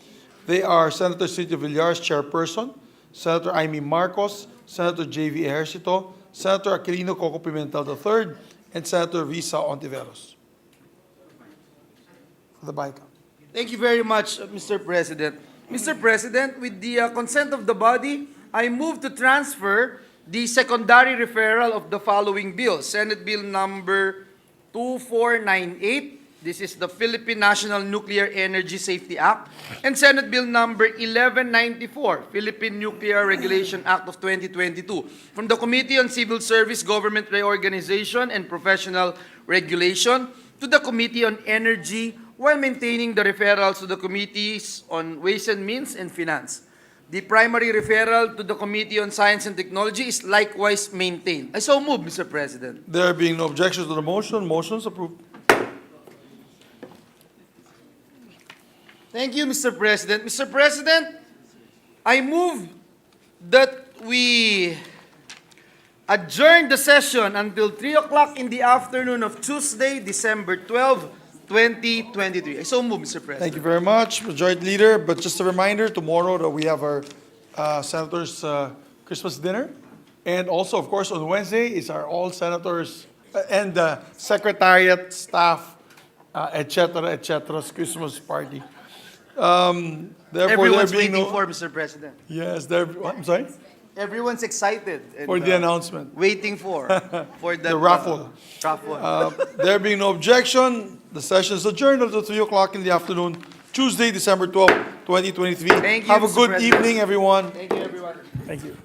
S2: They are Senator Cynthia Villar's chairperson, Senator Amy Marcos, Senator J.V. Ejercito, Senator Aquilino Coco Pimentel III, and Senator Risa Ontiveros. For the BICAM.
S13: Thank you very much, Mr. President. Mr. President, with the consent of the body, I move to transfer the secondary referral of the following bills. Senate Bill number 2498, this is the Philippine National Nuclear Energy Safety Act, and Senate Bill number 1194, Philippine Nuclear Regulation Act of 2022, from the Committee on Civil Service, Government Reorganization, and Professional Regulation to the Committee on Energy, while maintaining the referrals to the Committees on Ways and Means and Finance. The primary referral to the Committee on Science and Technology is likewise maintained. I so move, Mr. President.
S2: There being no objections to the motion, motion is approved.
S13: Thank you, Mr. President. Mr. President, I move that we adjourn the session until 3 o'clock in the afternoon of Tuesday, December 12, 2023. I so move, Mr. President.
S2: Thank you very much, Majority Leader. But just a reminder, tomorrow that we have our Senators' Christmas dinner. And also, of course, on Wednesday is our all Senators and Secretariat staff, etc., Christmas party. Therefore,
S13: Everyone's
S2: there being
S13: waiting
S2: no,
S13: for, Mr. President.
S2: yes, there. I'm sorry.
S13: Everyone's excited. And,
S2: For the announcement.
S13: waiting for
S2: The raffle.
S13: raffle.
S2: There being no objection, the session is adjourned until 3 o'clock in the afternoon, Tuesday, December 12, 2023.
S13: Thank you,
S2: Have a
S13: Mr.
S2: good
S13: President.
S2: evening, everyone.
S13: Thank you, everyone.
S2: Thank you.